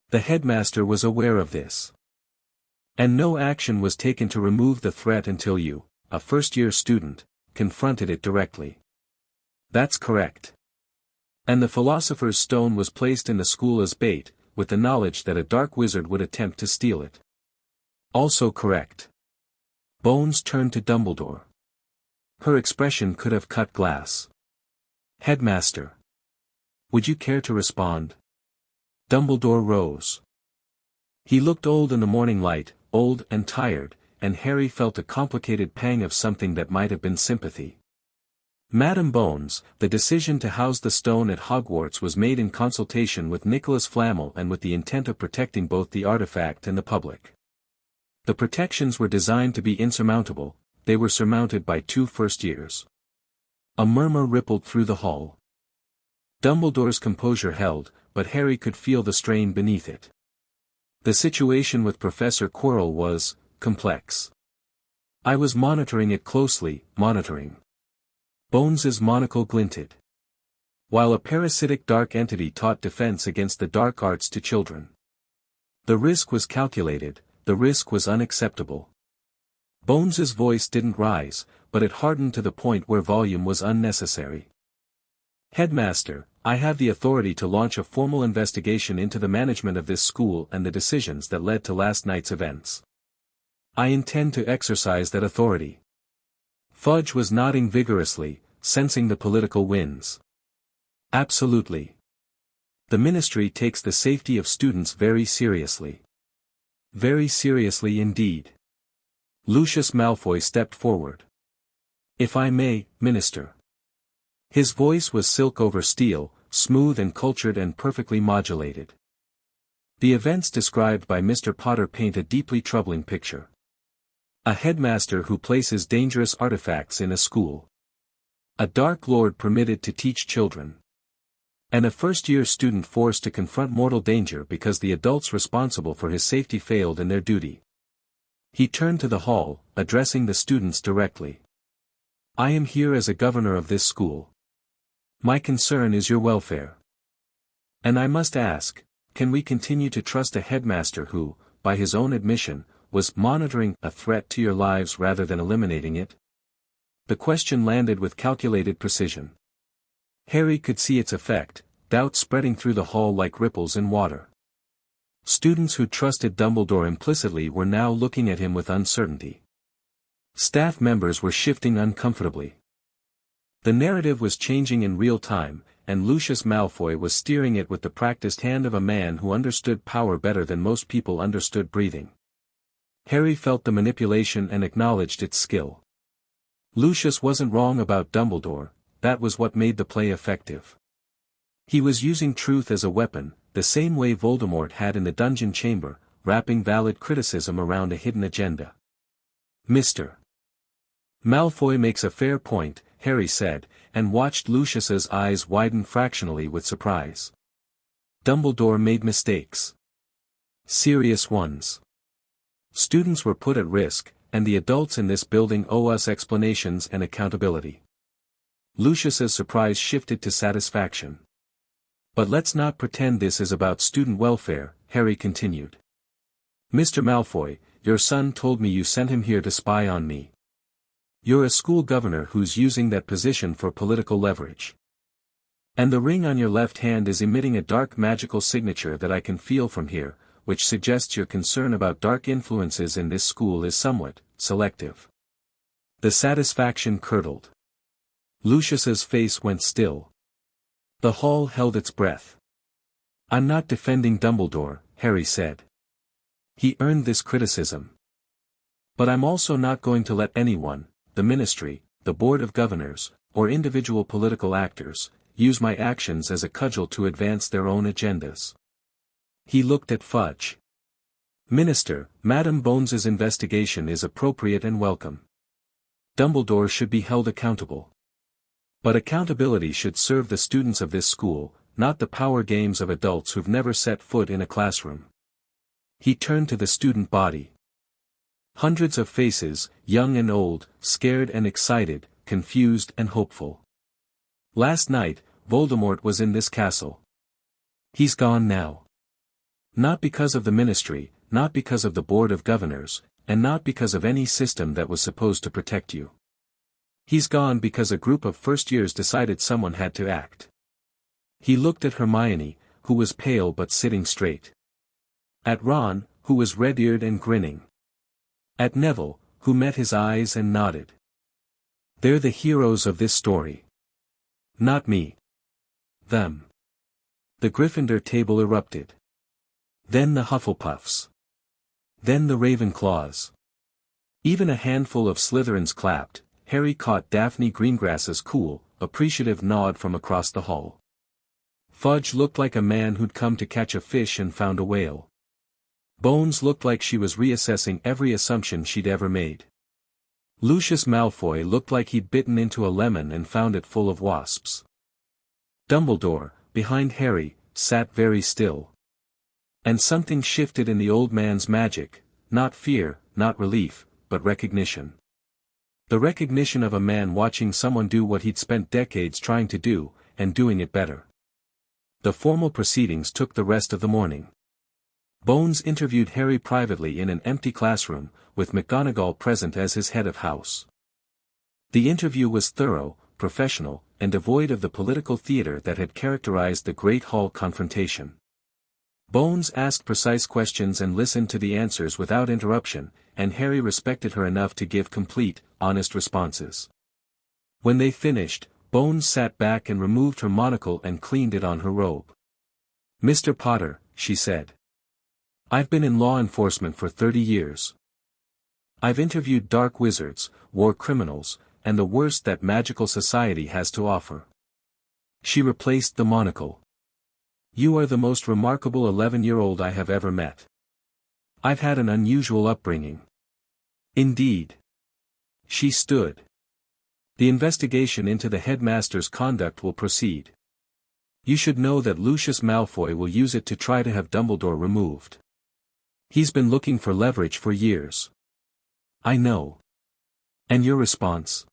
The headmaster was aware of this. And no action was taken to remove the threat until you, a first-year student, confronted it directly. That's correct. And the Philosopher's Stone was placed in the school as bait, with the knowledge that a dark wizard would attempt to steal it. Also correct. Bones turned to Dumbledore. Her expression could have cut glass. Headmaster. Would you care to respond? Dumbledore rose. He looked old in the morning light, old and tired, and Harry felt a complicated pang of something that might have been sympathy. Madam Bones, the decision to house the stone at Hogwarts was made in consultation with Nicholas Flamel and with the intent of protecting both the artifact and the public. The protections were designed to be insurmountable, they were surmounted by 2 first years. A murmur rippled through the hall. Dumbledore's composure held, but Harry could feel the strain beneath it. The situation with Professor Quirrell was complex. I was monitoring it closely, monitoring. Bones's monocle glinted. While a parasitic dark entity taught defense against the dark arts to children. The risk was calculated, the risk was unacceptable. Bones's voice didn't rise, but it hardened to the point where volume was unnecessary. Headmaster, I have the authority to launch a formal investigation into the management of this school and the decisions that led to last night's events. I intend to exercise that authority. Fudge was nodding vigorously, sensing the political winds. Absolutely. The ministry takes the safety of students very seriously. Very seriously indeed. Lucius Malfoy stepped forward. If I may, Minister. His voice was silk over steel, smooth and cultured and perfectly modulated. The events described by Mr. Potter paint a deeply troubling picture. A headmaster who places dangerous artifacts in a school. A Dark Lord permitted to teach children. And a first-year student forced to confront mortal danger because the adults responsible for his safety failed in their duty. He turned to the hall, addressing the students directly. I am here as a governor of this school. My concern is your welfare. And I must ask, can we continue to trust a headmaster who, by his own admission, was monitoring a threat to your lives rather than eliminating it? The question landed with calculated precision. Harry could see its effect, doubt spreading through the hall like ripples in water. Students who trusted Dumbledore implicitly were now looking at him with uncertainty. Staff members were shifting uncomfortably. The narrative was changing in real time, and Lucius Malfoy was steering it with the practiced hand of a man who understood power better than most people understood breathing. Harry felt the manipulation and acknowledged its skill. Lucius wasn't wrong about Dumbledore, that was what made the play effective. He was using truth as a weapon, the same way Voldemort had in the dungeon chamber, wrapping valid criticism around a hidden agenda. Mr. Malfoy makes a fair point, Harry said, and watched Lucius's eyes widen fractionally with surprise. Dumbledore made mistakes. Serious ones. Students were put at risk, and the adults in this building owe us explanations and accountability. Lucius's surprise shifted to satisfaction. But let's not pretend this is about student welfare, Harry continued. Mr. Malfoy, your son told me you sent him here to spy on me. You're a school governor who's using that position for political leverage. And the ring on your left hand is emitting a dark magical signature that I can feel from here, which suggests your concern about dark influences in this school is somewhat selective. The satisfaction curdled. Lucius's face went still. The hall held its breath. I'm not defending Dumbledore, Harry said. He earned this criticism. But I'm also not going to let anyone, the ministry, the board of governors, or individual political actors, use my actions as a cudgel to advance their own agendas. He looked at Fudge. Minister, Madam Bones's investigation is appropriate and welcome. Dumbledore should be held accountable. But accountability should serve the students of this school, not the power games of adults who've never set foot in a classroom. He turned to the student body. Hundreds of faces, young and old, scared and excited, confused and hopeful. Last night, Voldemort was in this castle. He's gone now. Not because of the ministry, not because of the board of governors, and not because of any system that was supposed to protect you. He's gone because a group of first years decided someone had to act. He looked at Hermione, who was pale but sitting straight. At Ron, who was red-eared and grinning. At Neville, who met his eyes and nodded. They're the heroes of this story. Not me. Them. The Gryffindor table erupted. Then the Hufflepuffs. Then the Ravenclaws. Even a handful of Slytherins clapped. Harry caught Daphne Greengrass's cool, appreciative nod from across the hall. Fudge looked like a man who'd come to catch a fish and found a whale. Bones looked like she was reassessing every assumption she'd ever made. Lucius Malfoy looked like he'd bitten into a lemon and found it full of wasps. Dumbledore, behind Harry, sat very still. And something shifted in the old man's magic, not fear, not relief, but recognition. The recognition of a man watching someone do what he'd spent decades trying to do, and doing it better. The formal proceedings took the rest of the morning. Bones interviewed Harry privately in an empty classroom, with McGonagall present as his head of house. The interview was thorough, professional, and devoid of the political theater that had characterized the Great Hall confrontation. Bones asked precise questions and listened to the answers without interruption, and Harry respected her enough to give complete, honest responses. When they finished, Bones sat back and removed her monocle and cleaned it on her robe. "Mr. Potter," she said. "I've been in law enforcement for 30 years. I've interviewed dark wizards, war criminals, and the worst that magical society has to offer." She replaced the monocle. "You are the most remarkable 11-year-old I have ever met. I've had an unusual upbringing." "Indeed." She stood. "The investigation into the headmaster's conduct will proceed. You should know that Lucius Malfoy will use it to try to have Dumbledore removed. He's been looking for leverage for years." "I know." "And your response?"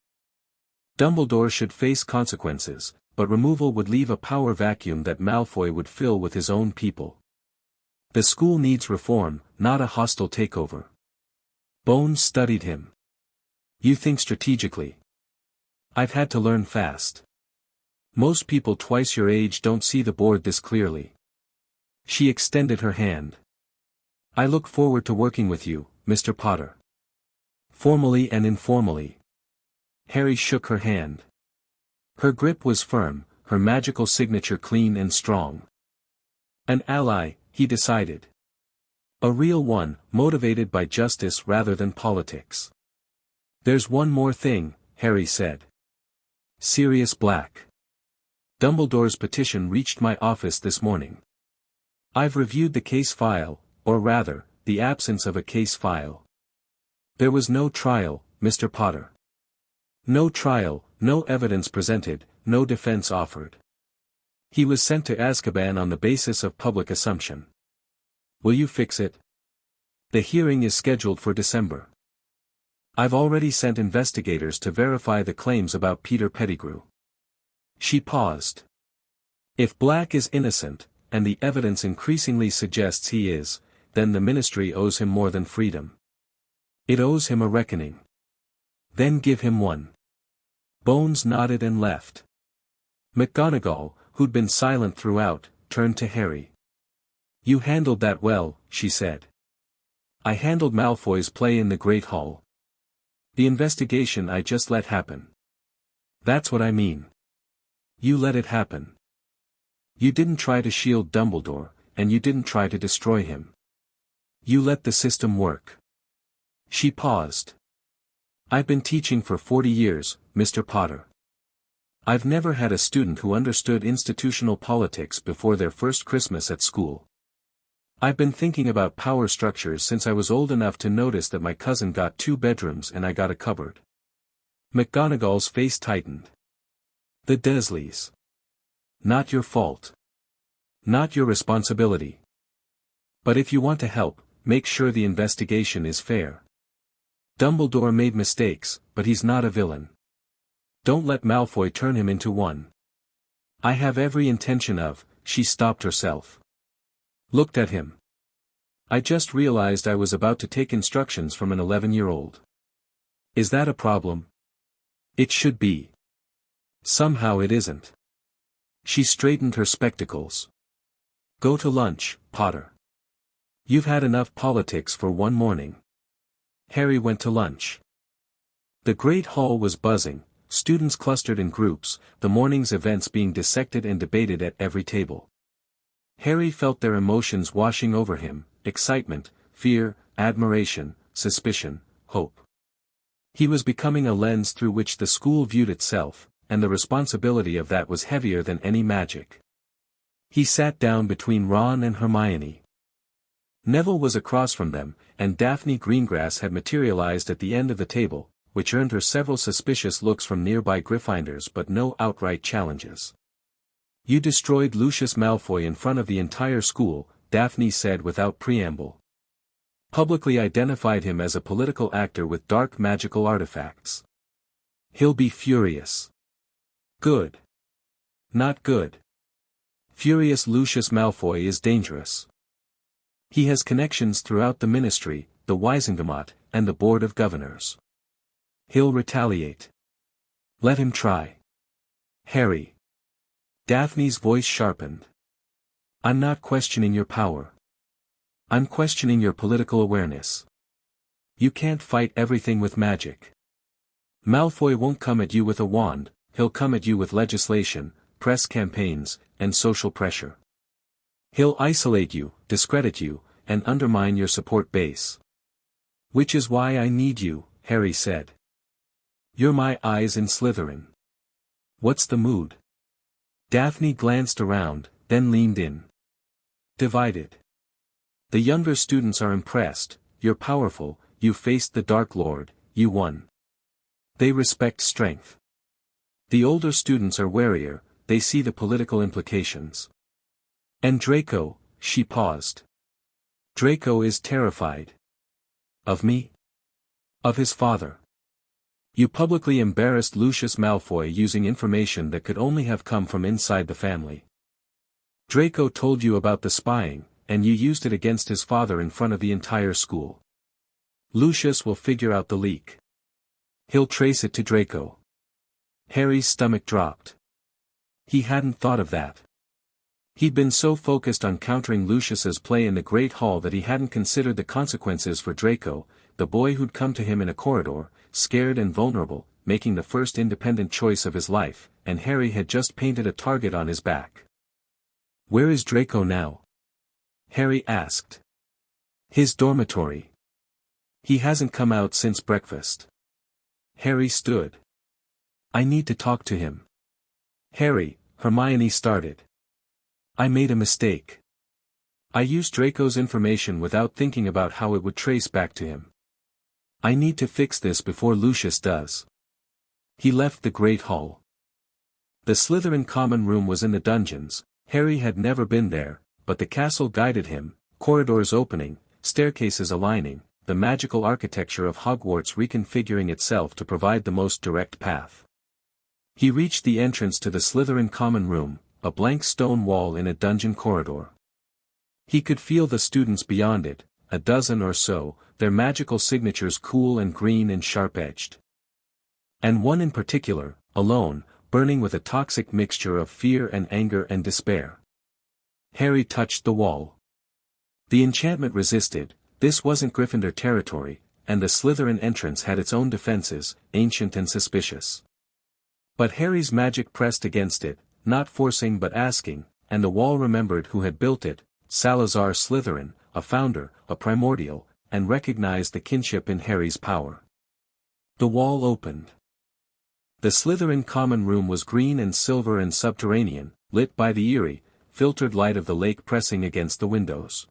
"Dumbledore should face consequences, but removal would leave a power vacuum that Malfoy would fill with his own people. The school needs reform, not a hostile takeover." Bones studied him. "You think strategically." "I've had to learn fast. Most people twice your age don't see the board this clearly." She extended her hand. "I look forward to working with you, Mr. Potter." "Formally and informally." Harry shook her hand. Her grip was firm, her magical signature clean and strong. An ally, he decided. A real one, motivated by justice rather than politics. "There's one more thing," Harry said. Sirius Black. "Dumbledore's petition reached my office this morning. I've reviewed the case file, or rather, the absence of a case file. There was no trial, Mr. Potter. No trial, no evidence presented, no defense offered. He was sent to Azkaban on the basis of public assumption. Will you fix it? The hearing is scheduled for December. I've already sent investigators to verify the claims about Peter Pettigrew." She paused. "If Black is innocent, and the evidence increasingly suggests he is, then the ministry owes him more than freedom. It owes him a reckoning. Then give him one." Bones nodded and left. McGonagall, who'd been silent throughout, turned to Harry. "You handled that well," she said. "I handled Malfoy's play in the Great Hall. The investigation I just let happen. That's what I mean. You let it happen. You didn't try to shield Dumbledore, and you didn't try to destroy him. You let the system work." She paused. "I've been teaching for 40 years, Mr. Potter. I've never had a student who understood institutional politics before their first Christmas at school. I've been thinking about power structures since I was old enough to notice that my cousin got 2 bedrooms and I got a cupboard." McGonagall's face tightened. "The Dursleys. Not your fault. Not your responsibility. But if you want to help, make sure the investigation is fair. Dumbledore made mistakes, but he's not a villain. Don't let Malfoy turn him into one." "I have every intention of," she stopped herself. Looked at him. "I just realized I was about to take instructions from an 11-year-old. Is that a problem?" "It should be. Somehow it isn't." She straightened her spectacles. Go to lunch, Potter. You've had enough politics for one morning. Harry went to lunch. The great hall was buzzing, students clustered in groups, the morning's events being dissected and debated at every table. Harry felt their emotions washing over him, excitement, fear, admiration, suspicion, hope. He was becoming a lens through which the school viewed itself, and the responsibility of that was heavier than any magic. He sat down between Ron and Hermione. Neville was across from them, and Daphne Greengrass had materialized at the end of the table, which earned her several suspicious looks from nearby Gryffindors but no outright challenges. You destroyed Lucius Malfoy in front of the entire school, Daphne said without preamble. Publicly identified him as a political actor with dark magical artifacts. He'll be furious. Good. Not good. Furious Lucius Malfoy is dangerous. He has connections throughout the Ministry, the Wisengamot, and the Board of Governors. He'll retaliate. Let him try. Harry. Daphne's voice sharpened. I'm not questioning your power. I'm questioning your political awareness. You can't fight everything with magic. Malfoy won't come at you with a wand, he'll come at you with legislation, press campaigns, and social pressure. He'll isolate you, discredit you, and undermine your support base. Which is why I need you, Harry said. You're my eyes in Slytherin. What's the mood? Daphne glanced around, then leaned in. Divided. The younger students are impressed, you're powerful, you faced the Dark Lord, you won. They respect strength. The older students are warier, they see the political implications. And Draco, she paused. Draco is terrified. Of me? Of his father. You publicly embarrassed Lucius Malfoy using information that could only have come from inside the family. Draco told you about the spying, and you used it against his father in front of the entire school. Lucius will figure out the leak. He'll trace it to Draco. Harry's stomach dropped. He hadn't thought of that. He'd been so focused on countering Lucius's play in the Great Hall that he hadn't considered the consequences for Draco, the boy who'd come to him in a corridor, scared and vulnerable, making the first independent choice of his life, and Harry had just painted a target on his back. Where is Draco now? Harry asked. His dormitory. He hasn't come out since breakfast. Harry stood. I need to talk to him. Harry, Hermione started. I made a mistake. I used Draco's information without thinking about how it would trace back to him. I need to fix this before Lucius does. He left the Great Hall. The Slytherin common room was in the dungeons. Harry had never been there, but the castle guided him, corridors opening, staircases aligning, the magical architecture of Hogwarts reconfiguring itself to provide the most direct path. He reached the entrance to the Slytherin common room, a blank stone wall in a dungeon corridor. He could feel the students beyond it, a dozen or so, their magical signatures cool and green and sharp-edged. And one in particular, alone, burning with a toxic mixture of fear and anger and despair. Harry touched the wall. The enchantment resisted, this wasn't Gryffindor territory, and the Slytherin entrance had its own defenses, ancient and suspicious. But Harry's magic pressed against it, not forcing but asking, and the wall remembered who had built it, Salazar Slytherin, a founder, a primordial, and recognized the kinship in Harry's power. The wall opened. The Slytherin common room was green and silver and subterranean, lit by the eerie, filtered light of the lake pressing against the windows.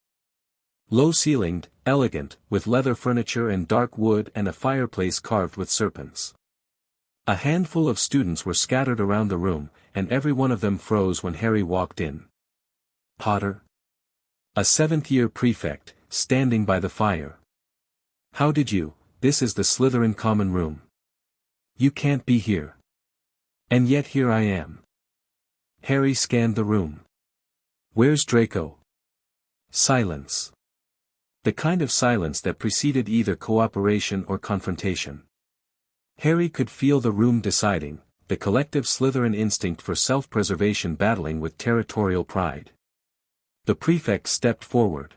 Low-ceilinged, elegant, with leather furniture and dark wood and a fireplace carved with serpents. A handful of students were scattered around the room, and every one of them froze when Harry walked in. Potter? A seventh-year prefect, standing by the fire. How did you? This is the Slytherin common room. You can't be here. And yet here I am. Harry scanned the room. Where's Draco? Silence. The kind of silence that preceded either cooperation or confrontation. Harry could feel the room deciding, the collective Slytherin instinct for self-preservation battling with territorial pride. The prefect stepped forward.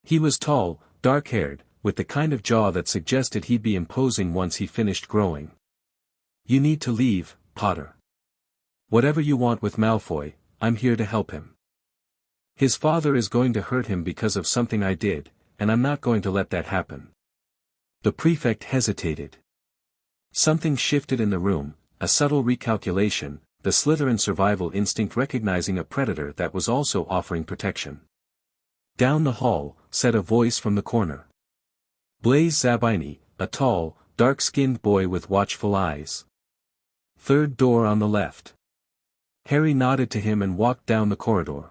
He was tall, dark-haired, with the kind of jaw that suggested he'd be imposing once he finished growing. You need to leave, Potter. Whatever you want with Malfoy, I'm here to help him. His father is going to hurt him because of something I did, and I'm not going to let that happen. The prefect hesitated. Something shifted in the room, a subtle recalculation, the Slytherin survival instinct recognizing a predator that was also offering protection. Down the hall, said a voice from the corner. Blaise Zabini, a tall, dark-skinned boy with watchful eyes. Third door on the left. Harry nodded to him and walked down the corridor.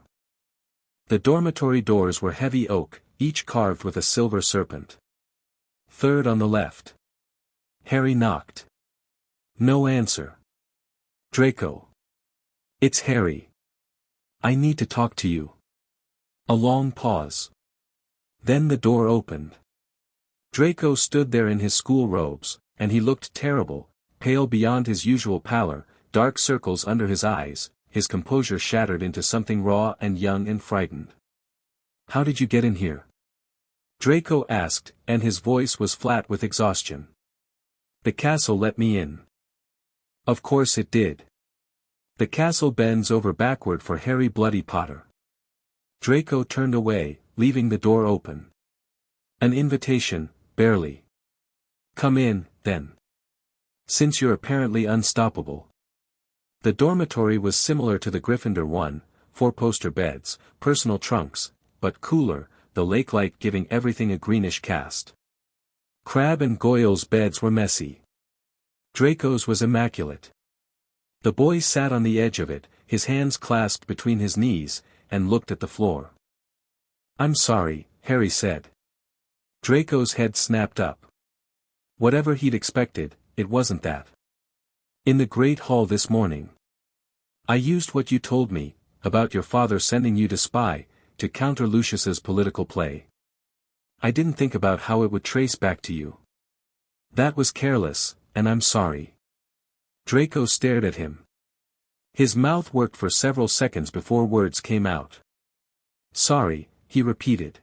The dormitory doors were heavy oak, each carved with a silver serpent. Third on the left. Harry knocked. No answer. Draco. It's Harry. I need to talk to you. A long pause. Then the door opened. Draco stood there in his school robes, and he looked terrible, pale beyond his usual pallor, dark circles under his eyes, his composure shattered into something raw and young and frightened. How did you get in here? Draco asked, and his voice was flat with exhaustion. The castle let me in. Of course it did. The castle bends over backward for Harry Bloody Potter. Draco turned away, leaving the door open. An invitation, barely. Come in, then. Since you're apparently unstoppable. The dormitory was similar to the Gryffindor one, 4-poster beds, personal trunks, but cooler, the lake light giving everything a greenish cast. Crabbe and Goyle's beds were messy. Draco's was immaculate. The boy sat on the edge of it, his hands clasped between his knees, and looked at the floor. I'm sorry, Harry said. Draco's head snapped up. Whatever he'd expected, it wasn't that. In the Great Hall this morning. I used what you told me, about your father sending you to spy, to counter Lucius's political play. I didn't think about how it would trace back to you. That was careless, and I'm sorry. Draco stared at him. His mouth worked for several seconds before words came out. Sorry, he repeated.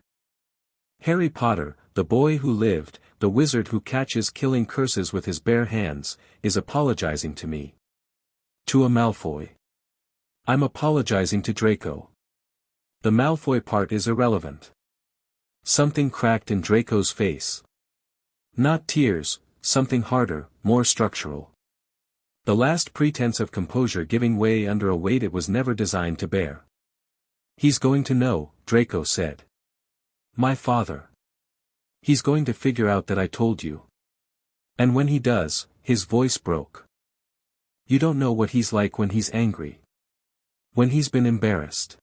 Harry Potter, the boy who lived, the wizard who catches killing curses with his bare hands, is apologizing to me. To a Malfoy. I'm apologizing to Draco. The Malfoy part is irrelevant. Something cracked in Draco's face. Not tears, something harder, more structural. The last pretense of composure giving way under a weight it was never designed to bear. He's going to know, Draco said. My father. He's going to figure out that I told you. And when he does, his voice broke. You don't know what he's like when he's angry. When he's been embarrassed.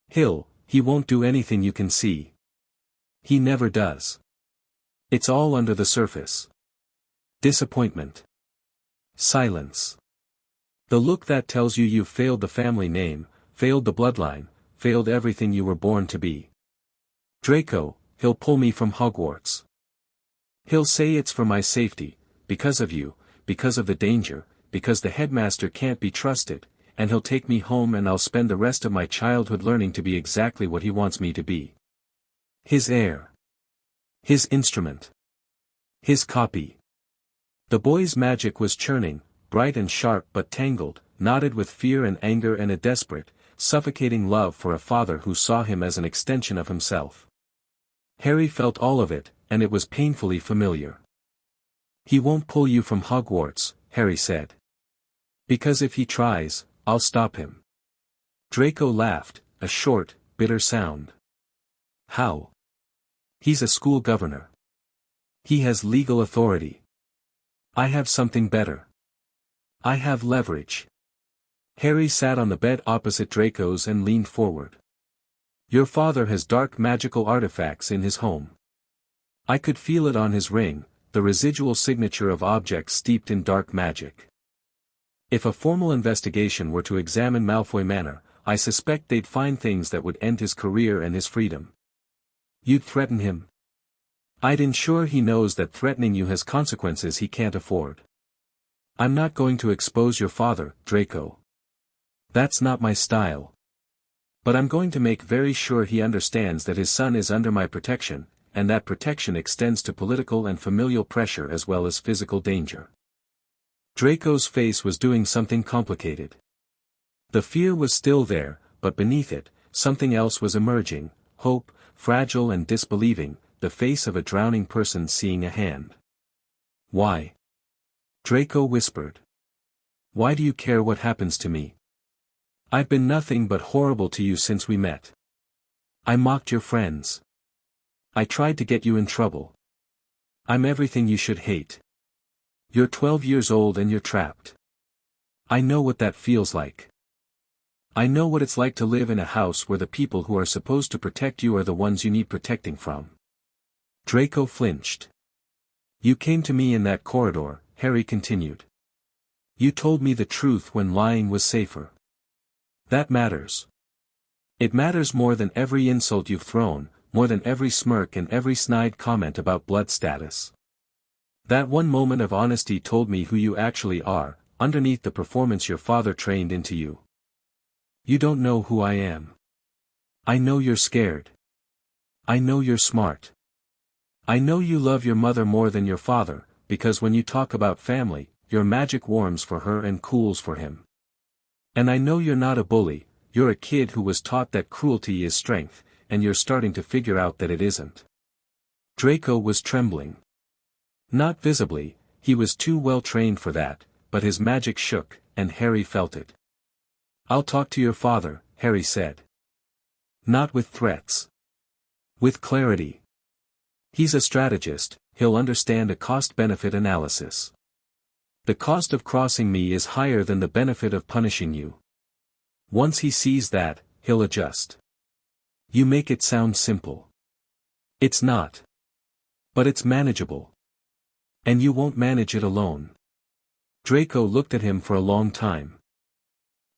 He won't do anything you can see. He never does. It's all under the surface. Disappointment. Silence. The look that tells you you've failed the family name, failed the bloodline, failed everything you were born to be. Draco, he'll pull me from Hogwarts. He'll say it's for my safety, because of you, because of the danger, because the headmaster can't be trusted, and he'll take me home and I'll spend the rest of my childhood learning to be exactly what he wants me to be. His heir. His instrument. His copy. The boy's magic was churning, bright and sharp but tangled, knotted with fear and anger and a desperate, suffocating love for a father who saw him as an extension of himself. Harry felt all of it, and it was painfully familiar. He won't pull you from Hogwarts, Harry said. Because if he tries, I'll stop him. Draco laughed, a short, bitter sound. How? He's a school governor. He has legal authority. I have something better. I have leverage. Harry sat on the bed opposite Draco's and leaned forward. Your father has dark magical artifacts in his home. I could feel it on his ring, the residual signature of objects steeped in dark magic. If a formal investigation were to examine Malfoy Manor, I suspect they'd find things that would end his career and his freedom. You'd threaten him? I'd ensure he knows that threatening you has consequences he can't afford. I'm not going to expose your father, Draco. That's not my style. But I'm going to make very sure he understands that his son is under my protection, and that protection extends to political and familial pressure as well as physical danger. Draco's face was doing something complicated. The fear was still there, but beneath it, something else was emerging, hope, fragile and disbelieving, the face of a drowning person seeing a hand. Why? Draco whispered. Why do you care what happens to me? I've been nothing but horrible to you since we met. I mocked your friends. I tried to get you in trouble. I'm everything you should hate. You're 12 years old and you're trapped. I know what that feels like. I know what it's like to live in a house where the people who are supposed to protect you are the ones you need protecting from. Draco flinched. You came to me in that corridor, Harry continued. You told me the truth when lying was safer. That matters. It matters more than every insult you've thrown, more than every smirk and every snide comment about blood status. That one moment of honesty told me who you actually are, underneath the performance your father trained into you. You don't know who I am. I know you're scared. I know you're smart. I know you love your mother more than your father, because when you talk about family, your magic warms for her and cools for him. And I know you're not a bully, you're a kid who was taught that cruelty is strength, and you're starting to figure out that it isn't. Draco was trembling. Not visibly, he was too well trained for that, but his magic shook, and Harry felt it. I'll talk to your father, Harry said. Not with threats. With clarity. He's a strategist, he'll understand a cost-benefit analysis. The cost of crossing me is higher than the benefit of punishing you. Once he sees that, he'll adjust. You make it sound simple. It's not. But it's manageable. And you won't manage it alone. Draco looked at him for a long time.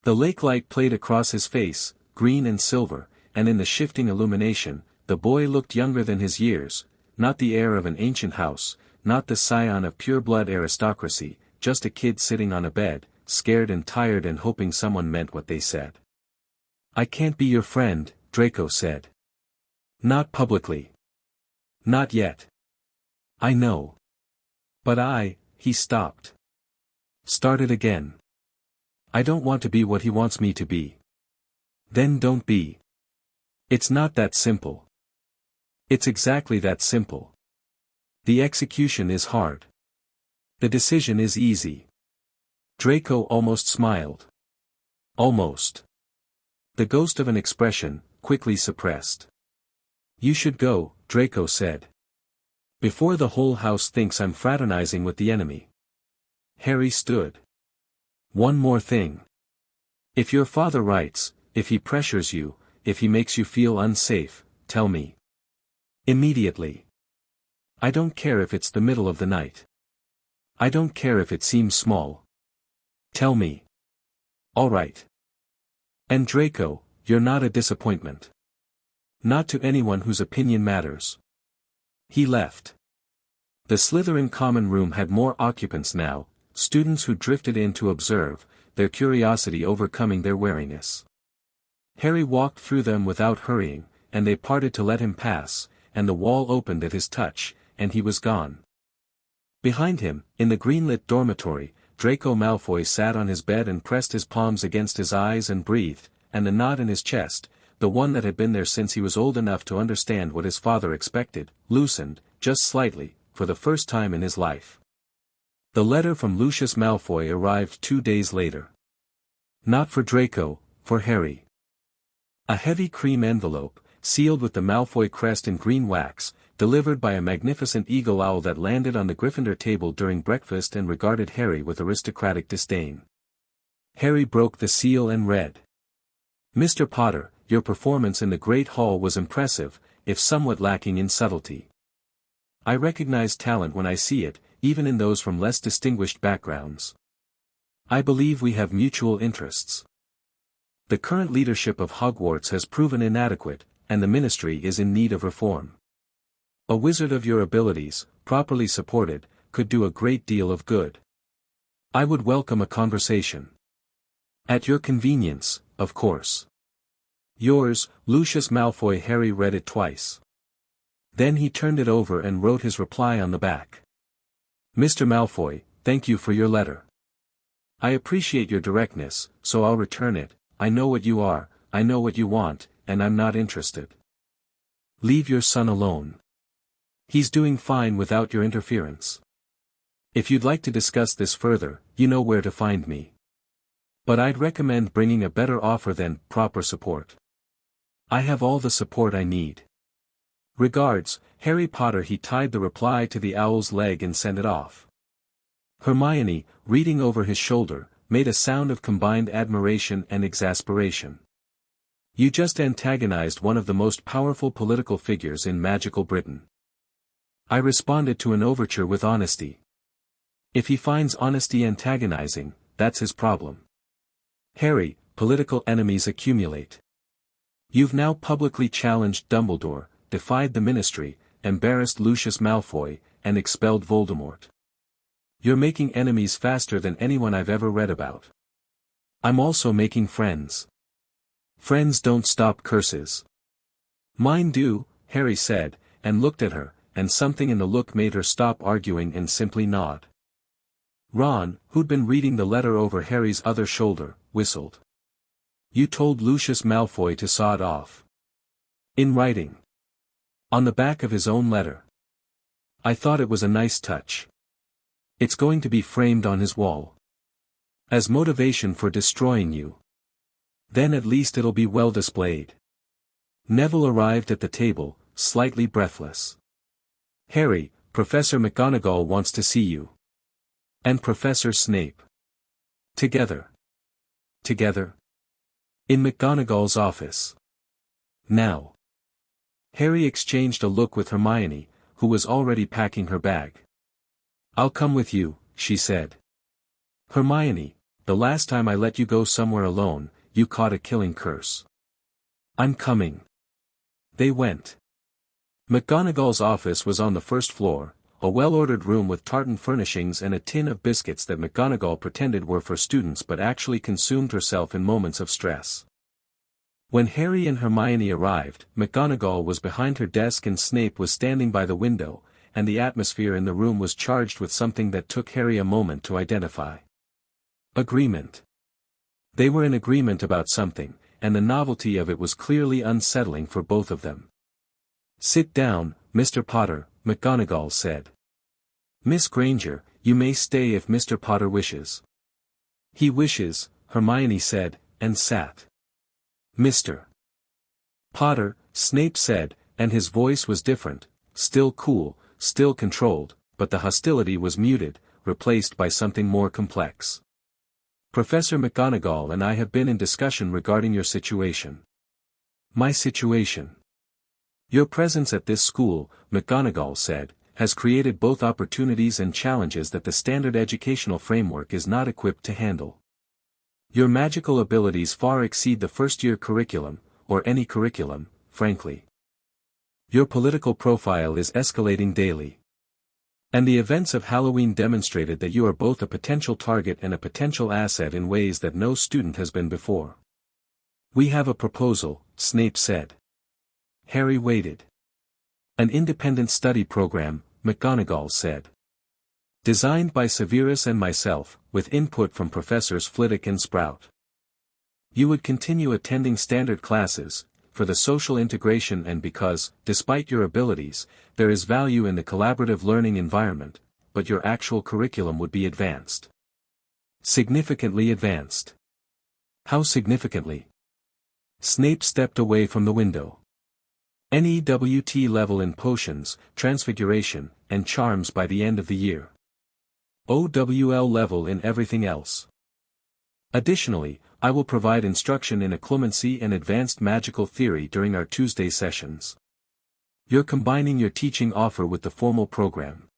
The lake light played across his face, green and silver, and in the shifting illumination, the boy looked younger than his years, not the heir of an ancient house, not the scion of pure-blood aristocracy, just a kid sitting on a bed, scared and tired and hoping someone meant what they said. I can't be your friend, Draco said. Not publicly. Not yet. I know. But he stopped. Started again. I don't want to be what he wants me to be. Then don't be. It's not that simple. It's exactly that simple. The execution is hard. The decision is easy. Draco almost smiled. Almost. The ghost of an expression, quickly suppressed. You should go, Draco said. Before the whole house thinks I'm fraternizing with the enemy. Harry stood. One more thing. If your father writes, if he pressures you, if he makes you feel unsafe, tell me. Immediately. I don't care if it's the middle of the night. I don't care if it seems small. Tell me. All right. And Draco, you're not a disappointment. Not to anyone whose opinion matters. He left. The Slytherin common room had more occupants now, students who drifted in to observe, their curiosity overcoming their wariness. Harry walked through them without hurrying, and they parted to let him pass, and the wall opened at his touch, and he was gone. Behind him, in the green-lit dormitory, Draco Malfoy sat on his bed and pressed his palms against his eyes and breathed, and the knot in his chest, the one that had been there since he was old enough to understand what his father expected, loosened, just slightly, for the first time in his life. The letter from Lucius Malfoy arrived 2 days later. Not for Draco, for Harry. A heavy cream envelope, sealed with the Malfoy crest in green wax, delivered by a magnificent eagle owl that landed on the Gryffindor table during breakfast and regarded Harry with aristocratic disdain. Harry broke the seal and read. Mr. Potter, your performance in the Great Hall was impressive, if somewhat lacking in subtlety. I recognize talent when I see it, even in those from less distinguished backgrounds. I believe we have mutual interests. The current leadership of Hogwarts has proven inadequate, and the ministry is in need of reform. A wizard of your abilities, properly supported, could do a great deal of good. I would welcome a conversation. At your convenience, of course. Yours, Lucius Malfoy. Harry read it twice. Then he turned it over and wrote his reply on the back. Mr. Malfoy, thank you for your letter. I appreciate your directness, so I'll return it. I know what you are, I know what you want, and I'm not interested. Leave your son alone. He's doing fine without your interference. If you'd like to discuss this further, you know where to find me. But I'd recommend bringing a better offer than proper support. I have all the support I need. Regards, Harry Potter. He tied the reply to the owl's leg and sent it off. Hermione, reading over his shoulder, made a sound of combined admiration and exasperation. You just antagonized one of the most powerful political figures in magical Britain. I responded to an overture with honesty. If he finds honesty antagonizing, that's his problem. Harry, political enemies accumulate. You've now publicly challenged Dumbledore, defied the Ministry, embarrassed Lucius Malfoy, and expelled Voldemort. You're making enemies faster than anyone I've ever read about. I'm also making friends. Friends don't stop curses. Mine do, Harry said, and looked at her, and something in the look made her stop arguing and simply nod. Ron, who'd been reading the letter over Harry's other shoulder, whistled. You told Lucius Malfoy to saw it off. In writing. On the back of his own letter. I thought it was a nice touch. It's going to be framed on his wall. As motivation for destroying you. Then at least it'll be well displayed. Neville arrived at the table, slightly breathless. Harry, Professor McGonagall wants to see you. And Professor Snape. Together. Together. In McGonagall's office. Now. Harry exchanged a look with Hermione, who was already packing her bag. I'll come with you, she said. Hermione, the last time I let you go somewhere alone, you caught a killing curse. I'm coming. They went. McGonagall's office was on the first floor, a well-ordered room with tartan furnishings and a tin of biscuits that McGonagall pretended were for students but actually consumed herself in moments of stress. When Harry and Hermione arrived, McGonagall was behind her desk and Snape was standing by the window, and the atmosphere in the room was charged with something that took Harry a moment to identify. Agreement. They were in agreement about something, and the novelty of it was clearly unsettling for both of them. Sit down, Mr. Potter, McGonagall said. Miss Granger, you may stay if Mr. Potter wishes. He wishes, Hermione said, and sat. Mr. Potter, Snape said, and his voice was different, still cool, still controlled, but the hostility was muted, replaced by something more complex. Professor McGonagall and I have been in discussion regarding your situation. My situation. Your presence at this school, McGonagall said, has created both opportunities and challenges that the standard educational framework is not equipped to handle. Your magical abilities far exceed the first-year curriculum, or any curriculum, frankly. Your political profile is escalating daily. And the events of Halloween demonstrated that you are both a potential target and a potential asset in ways that no student has been before. We have a proposal, Snape said. Harry waited. An independent study program, McGonagall said. Designed by Severus and myself, with input from Professors Flitwick and Sprout. You would continue attending standard classes, for the social integration and because, despite your abilities, there is value in the collaborative learning environment, but your actual curriculum would be advanced. Significantly advanced. How significantly? Snape stepped away from the window. NEWT level in potions, transfiguration, and charms by the end of the year. OWL level in everything else. Additionally, I will provide instruction in occlumency and advanced magical theory during our Tuesday sessions. You're combining your teaching offer with the formal program.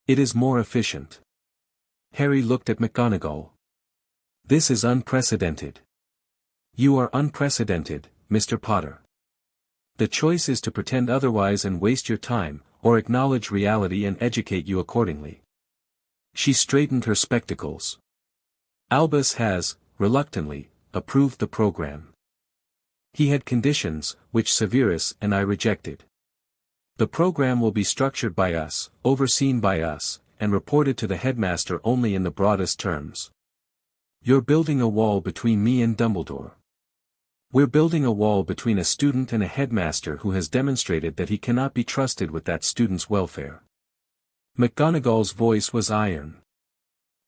It is more efficient. Harry looked at McGonagall. This is unprecedented. You are unprecedented, Mr. Potter. The choice is to pretend otherwise and waste your time, or acknowledge reality and educate you accordingly. She straightened her spectacles. Albus has, reluctantly, approved the program. He had conditions, which Severus and I rejected. The program will be structured by us, overseen by us, and reported to the headmaster only in the broadest terms. You're building a wall between me and Dumbledore. We're building a wall between a student and a headmaster who has demonstrated that he cannot be trusted with that student's welfare. McGonagall's voice was iron.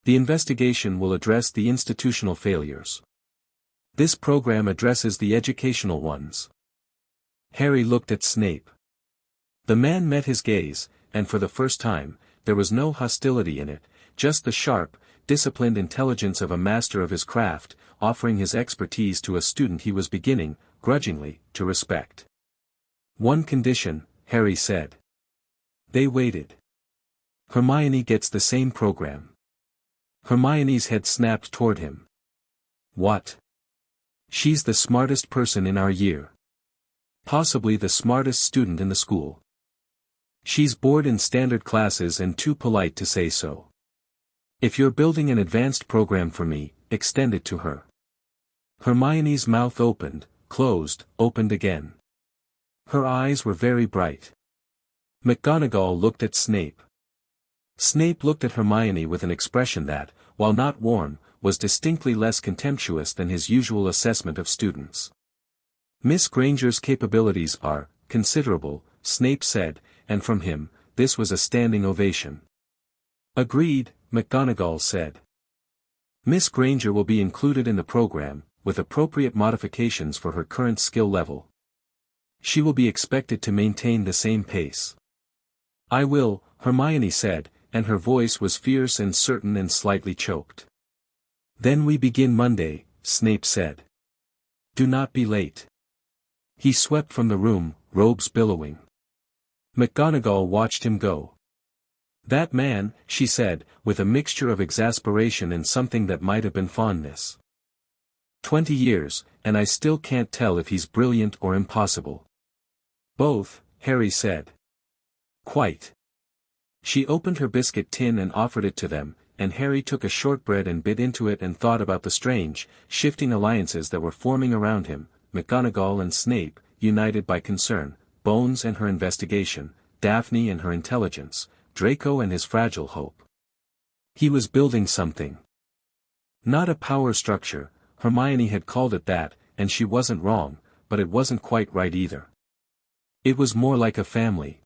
The investigation will address the institutional failures. This program addresses the educational ones. Harry looked at Snape. The man met his gaze, and for the first time, there was no hostility in it, just the sharp, disciplined intelligence of a master of his craft, offering his expertise to a student he was beginning, grudgingly, to respect. One condition, Harry said. They waited. Hermione gets the same program. Hermione's head snapped toward him. What? She's the smartest person in our year. Possibly the smartest student in the school. She's bored in standard classes and too polite to say so. If you're building an advanced program for me, extend it to her. Hermione's mouth opened, closed, opened again. Her eyes were very bright. McGonagall looked at Snape. Snape looked at Hermione with an expression that, while not warm, was distinctly less contemptuous than his usual assessment of students. Miss Granger's capabilities are considerable, Snape said, and from him, this was a standing ovation. Agreed, McGonagall said. Miss Granger will be included in the program, with appropriate modifications for her current skill level. She will be expected to maintain the same pace. I will, Hermione said, and her voice was fierce and certain and slightly choked. Then we begin Monday, Snape said. Do not be late. He swept from the room, robes billowing. McGonagall watched him go. That man, she said, with a mixture of exasperation and something that might have been fondness. 20 years, and I still can't tell if he's brilliant or impossible. Both, Harry said. Quite. She opened her biscuit tin and offered it to them, and Harry took a shortbread and bit into it and thought about the strange, shifting alliances that were forming around him, McGonagall and Snape, united by concern, Bones and her investigation, Daphne and her intelligence, Draco and his fragile hope. He was building something. Not a power structure, Hermione had called it that, and she wasn't wrong, but it wasn't quite right either. It was more like a family.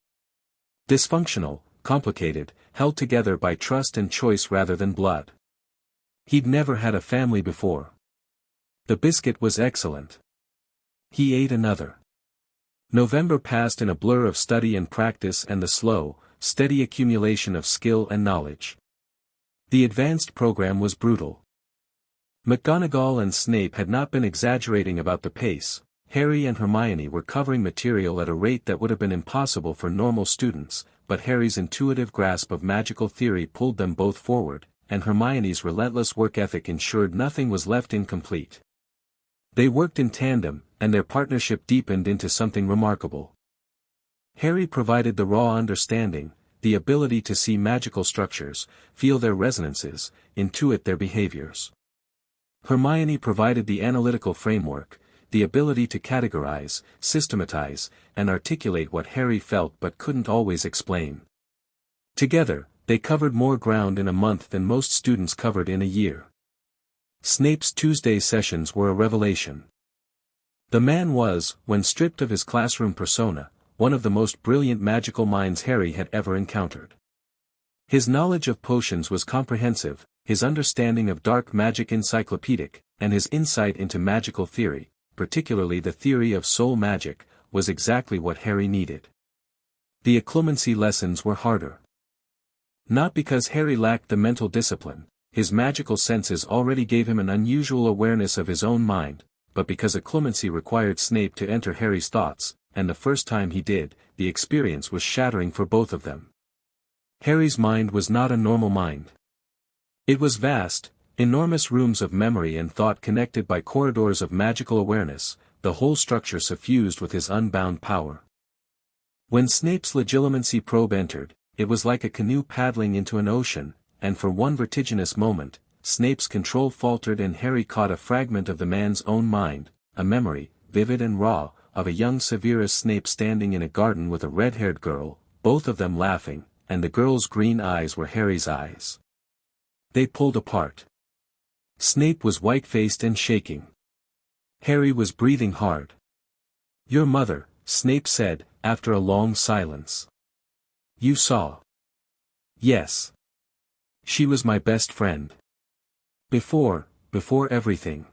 Dysfunctional, complicated, held together by trust and choice rather than blood. He'd never had a family before. The biscuit was excellent. He ate another. November passed in a blur of study and practice and the slow, steady accumulation of skill and knowledge. The advanced program was brutal. McGonagall and Snape had not been exaggerating about the pace. Harry and Hermione were covering material at a rate that would have been impossible for normal students, but Harry's intuitive grasp of magical theory pulled them both forward, and Hermione's relentless work ethic ensured nothing was left incomplete. They worked in tandem, and their partnership deepened into something remarkable. Harry provided the raw understanding, the ability to see magical structures, feel their resonances, intuit their behaviors. Hermione provided the analytical framework, the ability to categorize, systematize, and articulate what Harry felt but couldn't always explain. Together, they covered more ground in a month than most students covered in a year. Snape's Tuesday sessions were a revelation. The man was, when stripped of his classroom persona, one of the most brilliant magical minds Harry had ever encountered. His knowledge of potions was comprehensive, his understanding of dark magic encyclopedic, and his insight into magical theory, particularly the theory of soul magic, was exactly what Harry needed. The occlumency lessons were harder. Not because Harry lacked the mental discipline, his magical senses already gave him an unusual awareness of his own mind, but because occlumency required Snape to enter Harry's thoughts, and the first time he did, the experience was shattering for both of them. Harry's mind was not a normal mind. It was vast, enormous rooms of memory and thought connected by corridors of magical awareness, the whole structure suffused with his unbound power. When Snape's legilimency probe entered, it was like a canoe paddling into an ocean, and for one vertiginous moment, Snape's control faltered and Harry caught a fragment of the man's own mind, a memory, vivid and raw, of a young Severus Snape standing in a garden with a red-haired girl, both of them laughing, and the girl's green eyes were Harry's eyes. They pulled apart. Snape was white-faced and shaking. Harry was breathing hard. "Your mother," Snape said, after a long silence. "You saw?" "Yes. She was my best friend. Before everything."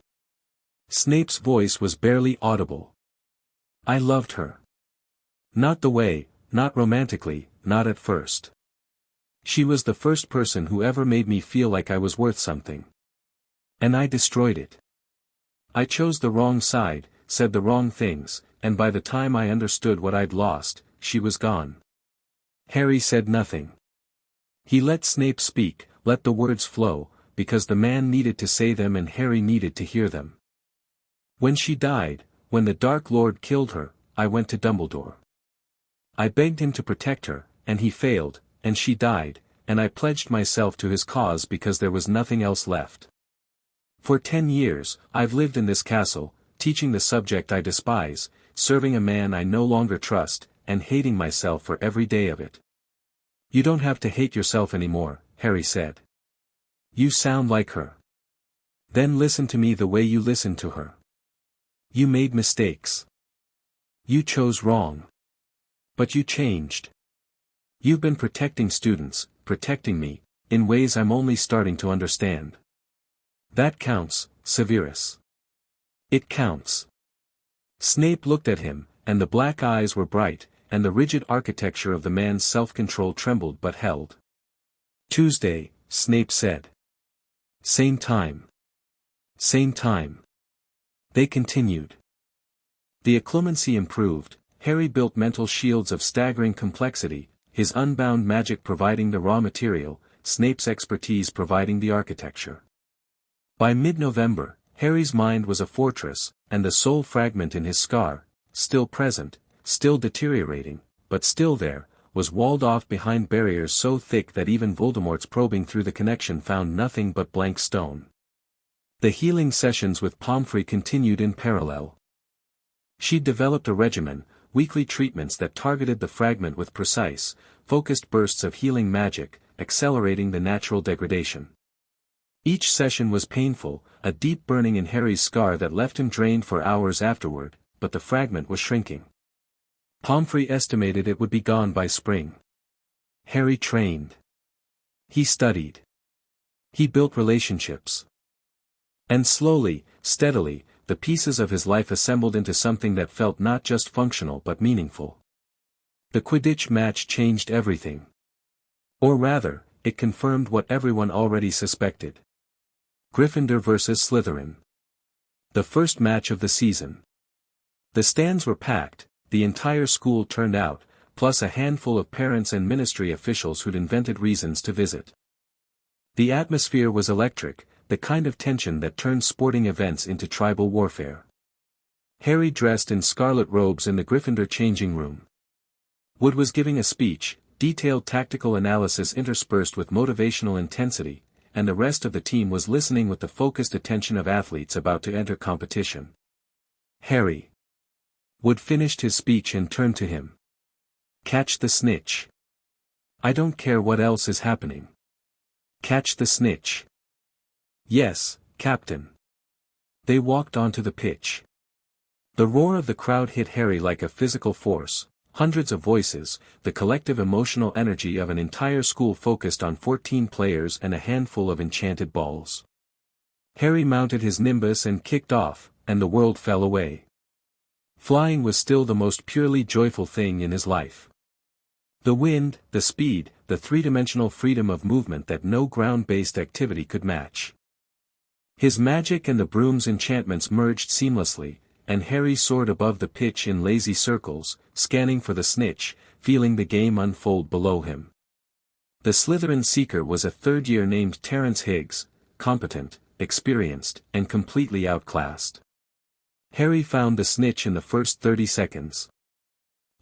Snape's voice was barely audible. "I loved her. Not the way, not romantically, not at first. She was the first person who ever made me feel like I was worth something. And I destroyed it. I chose the wrong side, said the wrong things, and by the time I understood what I'd lost, she was gone." Harry said nothing. He let Snape speak, let the words flow, because the man needed to say them and Harry needed to hear them. "When she died, when the Dark Lord killed her, I went to Dumbledore. I begged him to protect her, and he failed, and she died, and I pledged myself to his cause because there was nothing else left. For 10 years, I've lived in this castle, teaching the subject I despise, serving a man I no longer trust, and hating myself for every day of it." "You don't have to hate yourself anymore," Harry said. "You sound like her. Then listen to me the way you listened to her. You made mistakes. You chose wrong. But you changed. You've been protecting students, protecting me, in ways I'm only starting to understand. That counts, Severus. It counts." Snape looked at him, and the black eyes were bright, and the rigid architecture of the man's self-control trembled but held. "Tuesday," Snape said. "Same time. Same time." They continued. The occlumency improved. Harry built mental shields of staggering complexity, his unbound magic providing the raw material, Snape's expertise providing the architecture. By mid-November, Harry's mind was a fortress, and the soul fragment in his scar, still present, still deteriorating, but still there, was walled off behind barriers so thick that even Voldemort's probing through the connection found nothing but blank stone. The healing sessions with Pomfrey continued in parallel. She'd developed a regimen, weekly treatments that targeted the fragment with precise, focused bursts of healing magic, accelerating the natural degradation. Each session was painful, a deep burning in Harry's scar that left him drained for hours afterward, but the fragment was shrinking. Pomfrey estimated it would be gone by spring. Harry trained. He studied. He built relationships. And slowly, steadily, the pieces of his life assembled into something that felt not just functional but meaningful. The Quidditch match changed everything. Or rather, it confirmed what everyone already suspected. Gryffindor versus Slytherin. The first match of the season. The stands were packed, the entire school turned out, plus a handful of parents and ministry officials who'd invented reasons to visit. The atmosphere was electric, the kind of tension that turned sporting events into tribal warfare. Harry dressed in scarlet robes in the Gryffindor changing room. Wood was giving a speech, detailed tactical analysis interspersed with motivational intensity, and the rest of the team was listening with the focused attention of athletes about to enter competition. Harry. Wood finished his speech and turned to him. "Catch the snitch. I don't care what else is happening. Catch the snitch." "Yes, Captain." They walked onto the pitch. The roar of the crowd hit Harry like a physical force, hundreds of voices, the collective emotional energy of an entire school focused on 14 players and a handful of enchanted balls. Harry mounted his nimbus and kicked off, and the world fell away. Flying was still the most purely joyful thing in his life. The wind, the speed, the three-dimensional freedom of movement that no ground-based activity could match. His magic and the broom's enchantments merged seamlessly, and Harry soared above the pitch in lazy circles, scanning for the snitch, feeling the game unfold below him. The Slytherin Seeker was a third-year named Terrence Higgs, competent, experienced, and completely outclassed. Harry found the snitch in the first 30 seconds.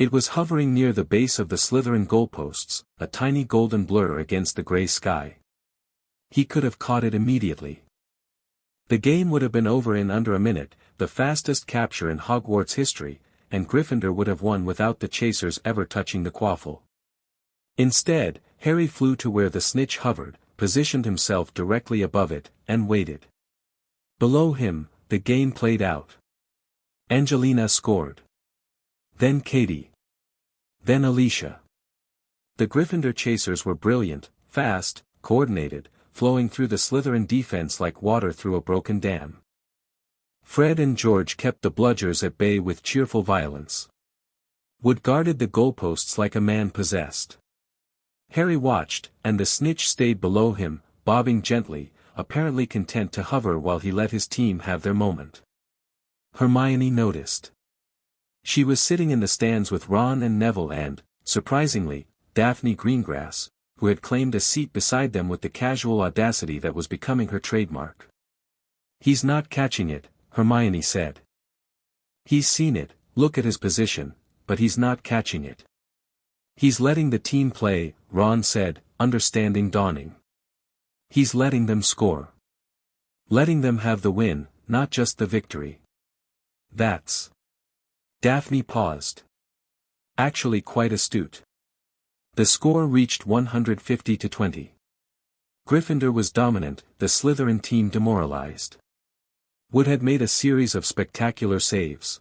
It was hovering near the base of the Slytherin goalposts, a tiny golden blur against the grey sky. He could have caught it immediately. The game would have been over in under a minute, the fastest capture in Hogwarts history, and Gryffindor would have won without the chasers ever touching the quaffle. Instead, Harry flew to where the snitch hovered, positioned himself directly above it, and waited. Below him, the game played out. Angelina scored. Then Katie. Then Alicia. The Gryffindor chasers were brilliant, fast, coordinated, flowing through the Slytherin defense like water through a broken dam. Fred and George kept the bludgers at bay with cheerful violence. Wood guarded the goalposts like a man possessed. Harry watched, and the snitch stayed below him, bobbing gently, apparently content to hover while he let his team have their moment. Hermione noticed. She was sitting in the stands with Ron and Neville and, surprisingly, Daphne Greengrass, who had claimed a seat beside them with the casual audacity that was becoming her trademark. "He's not catching it," Hermione said. "He's seen it, look at his position, but he's not catching it." "He's letting the team play," Ron said, understanding dawning. "He's letting them score. Letting them have the win, not just the victory. That's..." Daphne paused. "Actually quite astute." The score reached 150-20. Gryffindor was dominant, the Slytherin team demoralized. Wood had made a series of spectacular saves.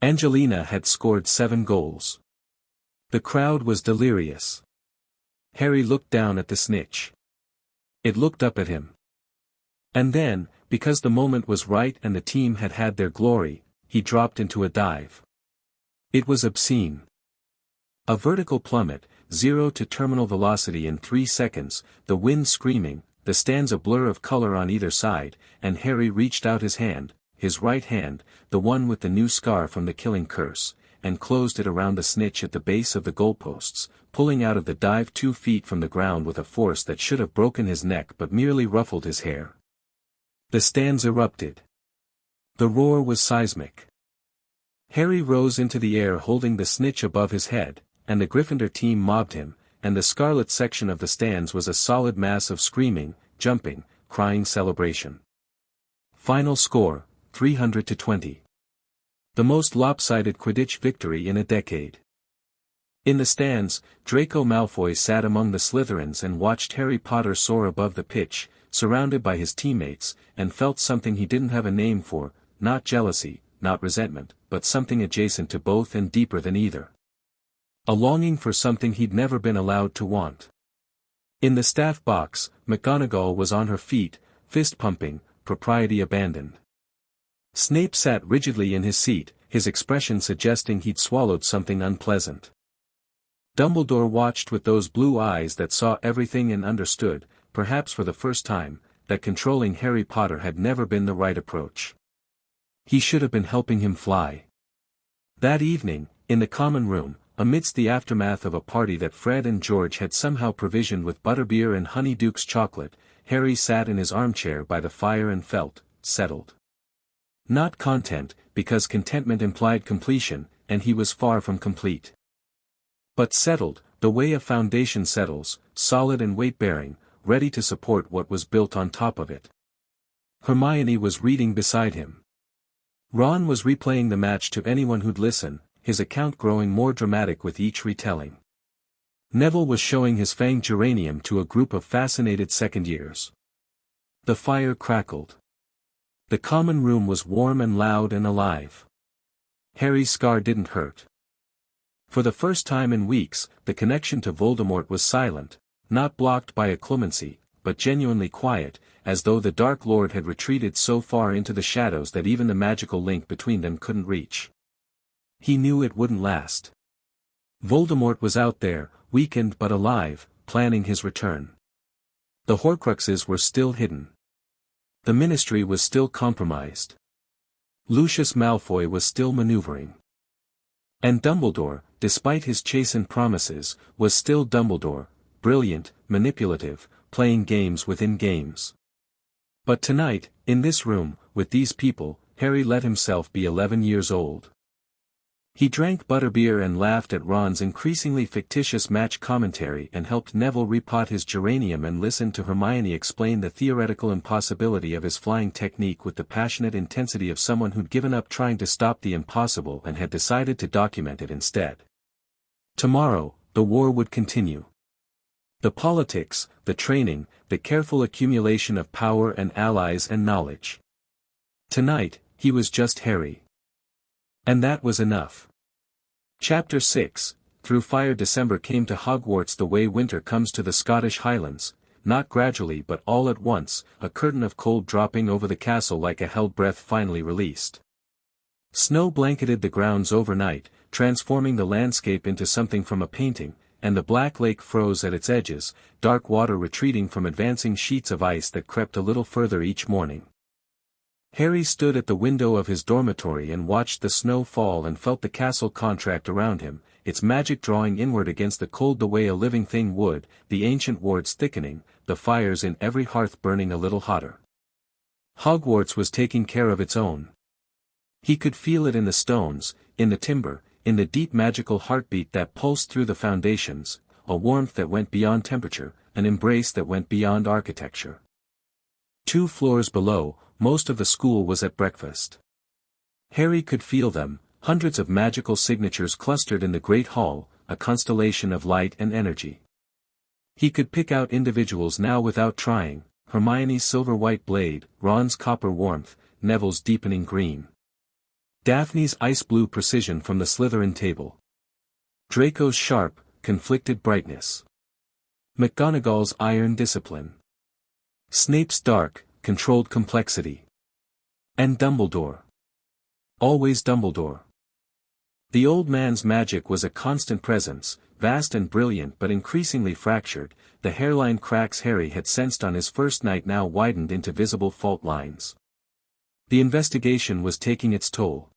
Angelina had scored 7 goals. The crowd was delirious. Harry looked down at the snitch. It looked up at him. And then, because the moment was right and the team had had their glory, he dropped into a dive. It was obscene. A vertical plummet, 0 to terminal velocity in 3 seconds, the wind screaming, the stands a blur of color on either side, and Harry reached out his hand, his right hand, the one with the new scar from the killing curse, and closed it around the snitch at the base of the goalposts, pulling out of the dive 2 feet from the ground with a force that should have broken his neck but merely ruffled his hair. The stands erupted. The roar was seismic. Harry rose into the air holding the snitch above his head, and the Gryffindor team mobbed him, and the scarlet section of the stands was a solid mass of screaming, jumping, crying celebration. Final score, 300-20. The most lopsided Quidditch victory in a decade. In the stands, Draco Malfoy sat among the Slytherins and watched Harry Potter soar above the pitch, surrounded by his teammates, and felt something he didn't have a name for, not jealousy, not resentment, but something adjacent to both and deeper than either. A longing for something he'd never been allowed to want. In the staff box, McGonagall was on her feet, fist-pumping, propriety abandoned. Snape sat rigidly in his seat, his expression suggesting he'd swallowed something unpleasant. Dumbledore watched with those blue eyes that saw everything and understood, perhaps for the first time, that controlling Harry Potter had never been the right approach. He should have been helping him fly. That evening, in the common room, amidst the aftermath of a party that Fred and George had somehow provisioned with butterbeer and Honeyduke's chocolate, Harry sat in his armchair by the fire and felt settled. Not content, because contentment implied completion, and he was far from complete. But settled, the way a foundation settles, solid and weight-bearing, ready to support what was built on top of it. Hermione was reading beside him. Ron was replaying the match to anyone who'd listen, his account growing more dramatic with each retelling. Neville was showing his fanged geranium to a group of fascinated second-years. The fire crackled. The common room was warm and loud and alive. Harry's scar didn't hurt. For the first time in weeks, the connection to Voldemort was silent, not blocked by a clemency, but genuinely quiet, as though the Dark Lord had retreated so far into the shadows that even the magical link between them couldn't reach. He knew it wouldn't last. Voldemort was out there, weakened but alive, planning his return. The Horcruxes were still hidden. The Ministry was still compromised. Lucius Malfoy was still maneuvering. And Dumbledore, despite his chastened promises, was still Dumbledore, brilliant, manipulative, playing games within games. But tonight, in this room, with these people, Harry let himself be 11 years old. He drank butterbeer and laughed at Ron's increasingly fictitious match commentary and helped Neville repot his geranium and listened to Hermione explain the theoretical impossibility of his flying technique with the passionate intensity of someone who'd given up trying to stop the impossible and had decided to document it instead. Tomorrow, the war would continue. The politics, the training, the careful accumulation of power and allies and knowledge. Tonight, he was just Harry. And that was enough. Chapter 6, Through Fire. December came to Hogwarts the way winter comes to the Scottish Highlands, not gradually but all at once, a curtain of cold dropping over the castle like a held breath finally released. Snow blanketed the grounds overnight, transforming the landscape into something from a painting, and the black lake froze at its edges, dark water retreating from advancing sheets of ice that crept a little further each morning. Harry stood at the window of his dormitory and watched the snow fall and felt the castle contract around him, its magic drawing inward against the cold the way a living thing would, the ancient wards thickening, the fires in every hearth burning a little hotter. Hogwarts was taking care of its own. He could feel it in the stones, in the timber, in the deep magical heartbeat that pulsed through the foundations, a warmth that went beyond temperature, an embrace that went beyond architecture. 2 floors below, most of the school was at breakfast. Harry could feel them, hundreds of magical signatures clustered in the great hall, a constellation of light and energy. He could pick out individuals now without trying, Hermione's silver-white blade, Ron's copper warmth, Neville's deepening green. Daphne's ice-blue precision from the Slytherin table. Draco's sharp, conflicted brightness. McGonagall's iron discipline. Snape's dark, controlled complexity. And Dumbledore. Always Dumbledore. The old man's magic was a constant presence, vast and brilliant but increasingly fractured, the hairline cracks Harry had sensed on his first night now widened into visible fault lines. The investigation was taking its toll.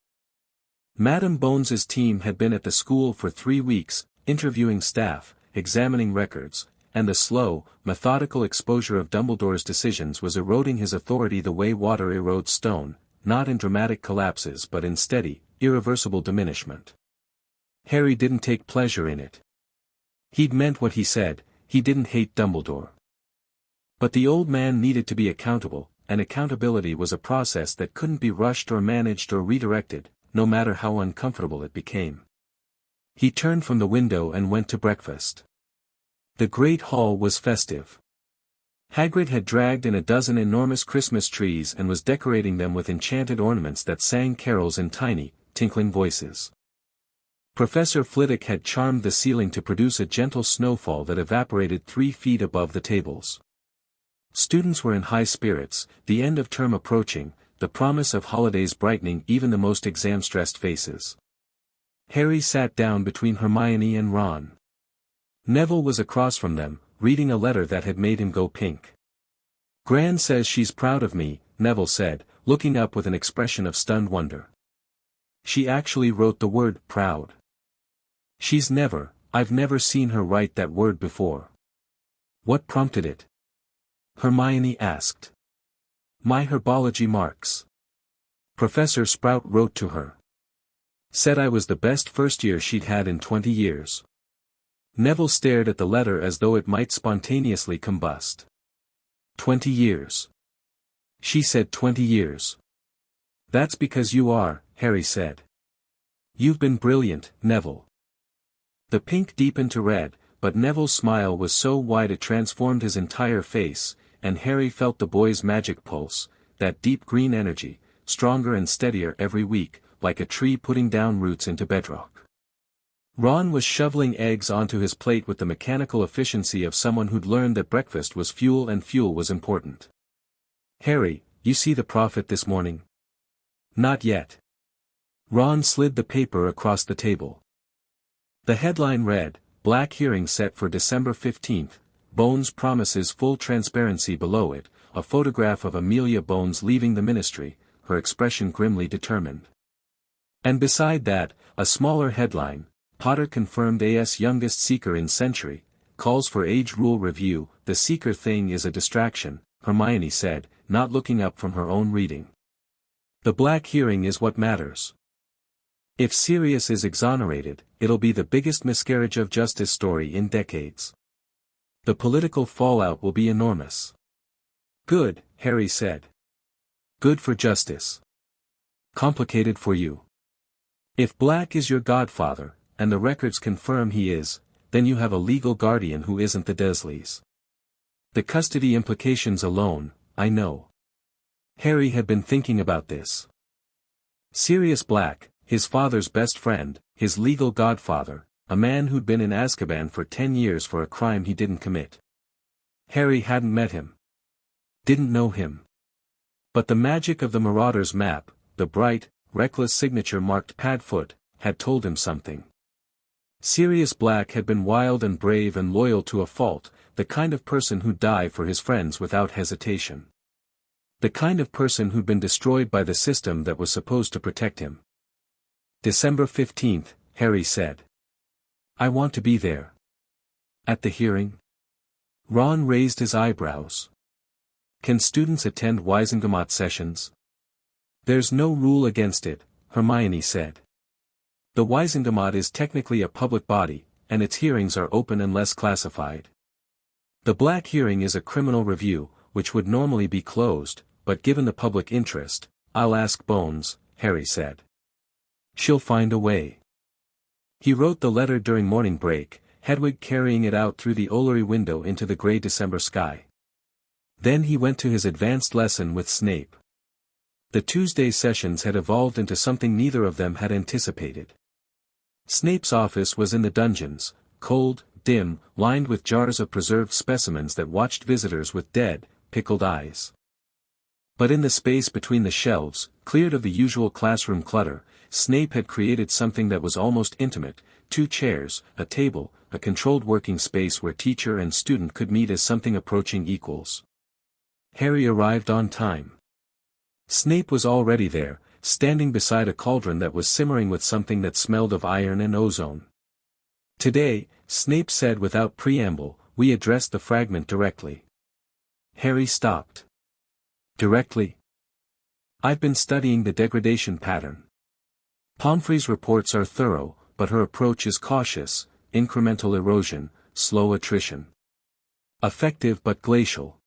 Madame Bones's team had been at the school for 3 weeks, interviewing staff, examining records, and the slow, methodical exposure of Dumbledore's decisions was eroding his authority the way water erodes stone, not in dramatic collapses but in steady, irreversible diminishment. Harry didn't take pleasure in it. He'd meant what he said, he didn't hate Dumbledore. But the old man needed to be accountable, and accountability was a process that couldn't be rushed or managed or redirected, no matter how uncomfortable it became. He turned from the window and went to breakfast. The great hall was festive. Hagrid had dragged in a dozen enormous Christmas trees and was decorating them with enchanted ornaments that sang carols in tiny, tinkling voices. Professor Flitwick had charmed the ceiling to produce a gentle snowfall that evaporated 3 feet above the tables. Students were in high spirits, the end of term approaching, the promise of holidays brightening even the most exam-stressed faces. Harry sat down between Hermione and Ron. Neville was across from them, reading a letter that had made him go pink. "Gran says she's proud of me," Neville said, looking up with an expression of stunned wonder. "She actually wrote the word proud. I've never seen her write that word before." "What prompted it?" Hermione asked. "My herbology marks. Professor Sprout wrote to her. Said I was the best first year she'd had in 20 years. Neville stared at the letter as though it might spontaneously combust. 20 years. She said 20 years. That's because you are, Harry said. You've been brilliant, Neville. The pink deepened to red, but Neville's smile was so wide it transformed his entire face, and Harry felt the boy's magic pulse, that deep green energy, stronger and steadier every week, like a tree putting down roots into bedrock. Ron was shoveling eggs onto his plate with the mechanical efficiency of someone who'd learned that breakfast was fuel and fuel was important. "Harry, you see the prophet this morning?" "Not yet." Ron slid the paper across the table. The headline read, "Black hearing set for December 15th, Bones promises full transparency." Below it, a photograph of Amelia Bones leaving the ministry, her expression grimly determined. And beside that, a smaller headline, "Potter confirmed as youngest seeker in century, calls for age rule review." "The seeker thing is a distraction," Hermione said, not looking up from her own reading. "The black hearing is what matters." If Sirius is exonerated, it'll be the biggest miscarriage of justice story in decades. The political fallout will be enormous. Good, Harry said. Good for justice. Complicated for you. If Black is your godfather, and the records confirm he is, then you have a legal guardian who isn't the Dursleys. The custody implications alone, I know. Harry had been thinking about this. Sirius Black, his father's best friend, his legal godfather, a man who'd been in Azkaban for 10 years for a crime he didn't commit. Harry hadn't met him. Didn't know him. But the magic of the Marauder's map, the bright, reckless signature marked Padfoot, had told him something. Sirius Black had been wild and brave and loyal to a fault, the kind of person who'd die for his friends without hesitation. The kind of person who'd been destroyed by the system that was supposed to protect him. December 15th, Harry said. I want to be there. At the hearing? Ron raised his eyebrows. Can students attend Wisengamot sessions? There's no rule against it, Hermione said. The Wisengamot is technically a public body, and its hearings are open unless classified. The Black hearing is a criminal review, which would normally be closed, but given the public interest, I'll ask Bones, Harry said. She'll find a way. He wrote the letter during morning break, Hedwig carrying it out through the Ollery window into the grey December sky. Then he went to his advanced lesson with Snape. The Tuesday sessions had evolved into something neither of them had anticipated. Snape's office was in the dungeons, cold, dim, lined with jars of preserved specimens that watched visitors with dead, pickled eyes. But in the space between the shelves, cleared of the usual classroom clutter, Snape had created something that was almost intimate, 2 chairs, a table, a controlled working space where teacher and student could meet as something approaching equals. Harry arrived on time. Snape was already there, standing beside a cauldron that was simmering with something that smelled of iron and ozone. Today, Snape said without preamble, we addressed the fragment directly. Harry stopped. Directly? I've been studying the degradation pattern. Pomfrey's reports are thorough, but her approach is cautious, incremental erosion, slow attrition. Effective but glacial.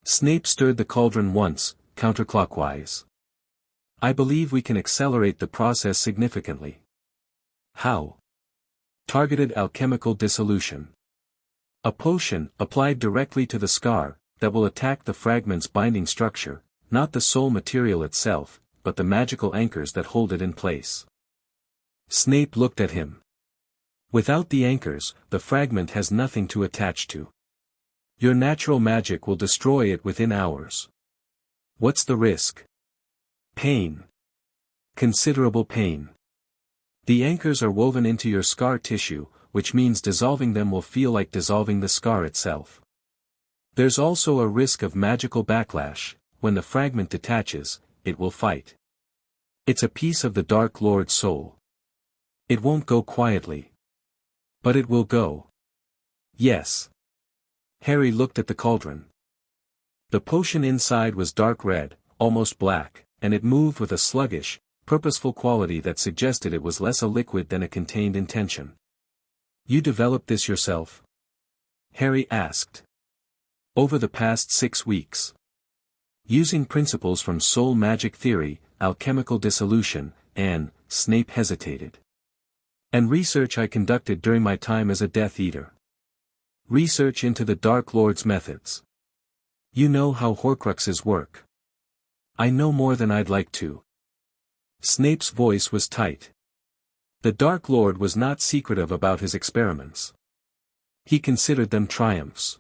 Snape stirred the cauldron once, counterclockwise. I believe we can accelerate the process significantly. How? Targeted alchemical dissolution. A potion, applied directly to the scar, that will attack the fragment's binding structure, not the soul material itself, but the magical anchors that hold it in place. Snape looked at him. Without the anchors, the fragment has nothing to attach to. Your natural magic will destroy it within hours. What's the risk? Pain. Considerable pain. The anchors are woven into your scar tissue, which means dissolving them will feel like dissolving the scar itself. There's also a risk of magical backlash. When the fragment detaches, it will fight. It's a piece of the Dark Lord's soul. It won't go quietly. But it will go. Yes. Harry looked at the cauldron. The potion inside was dark red, almost black, and it moved with a sluggish, purposeful quality that suggested it was less a liquid than a contained intention. You developed this yourself? Harry asked. Over the past 6 weeks. Using principles from soul magic theory, alchemical dissolution, and, Snape hesitated. And research I conducted during my time as a Death Eater. Research into the Dark Lord's methods. You know how Horcruxes work. I know more than I'd like to. Snape's voice was tight. The Dark Lord was not secretive about his experiments. He considered them triumphs.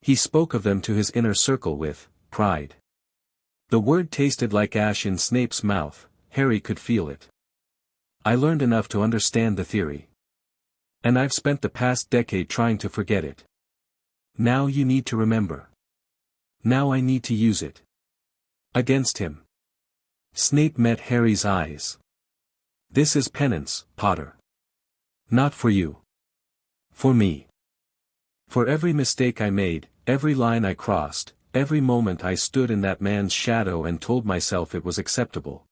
He spoke of them to his inner circle with pride. The word tasted like ash in Snape's mouth. Harry could feel it. I learned enough to understand the theory. And I've spent the past decade trying to forget it. Now you need to remember. Now I need to use it. Against him. Snape met Harry's eyes. This is penance, Potter. Not for you. For me. For every mistake I made, every line I crossed, every moment I stood in that man's shadow and told myself it was acceptable.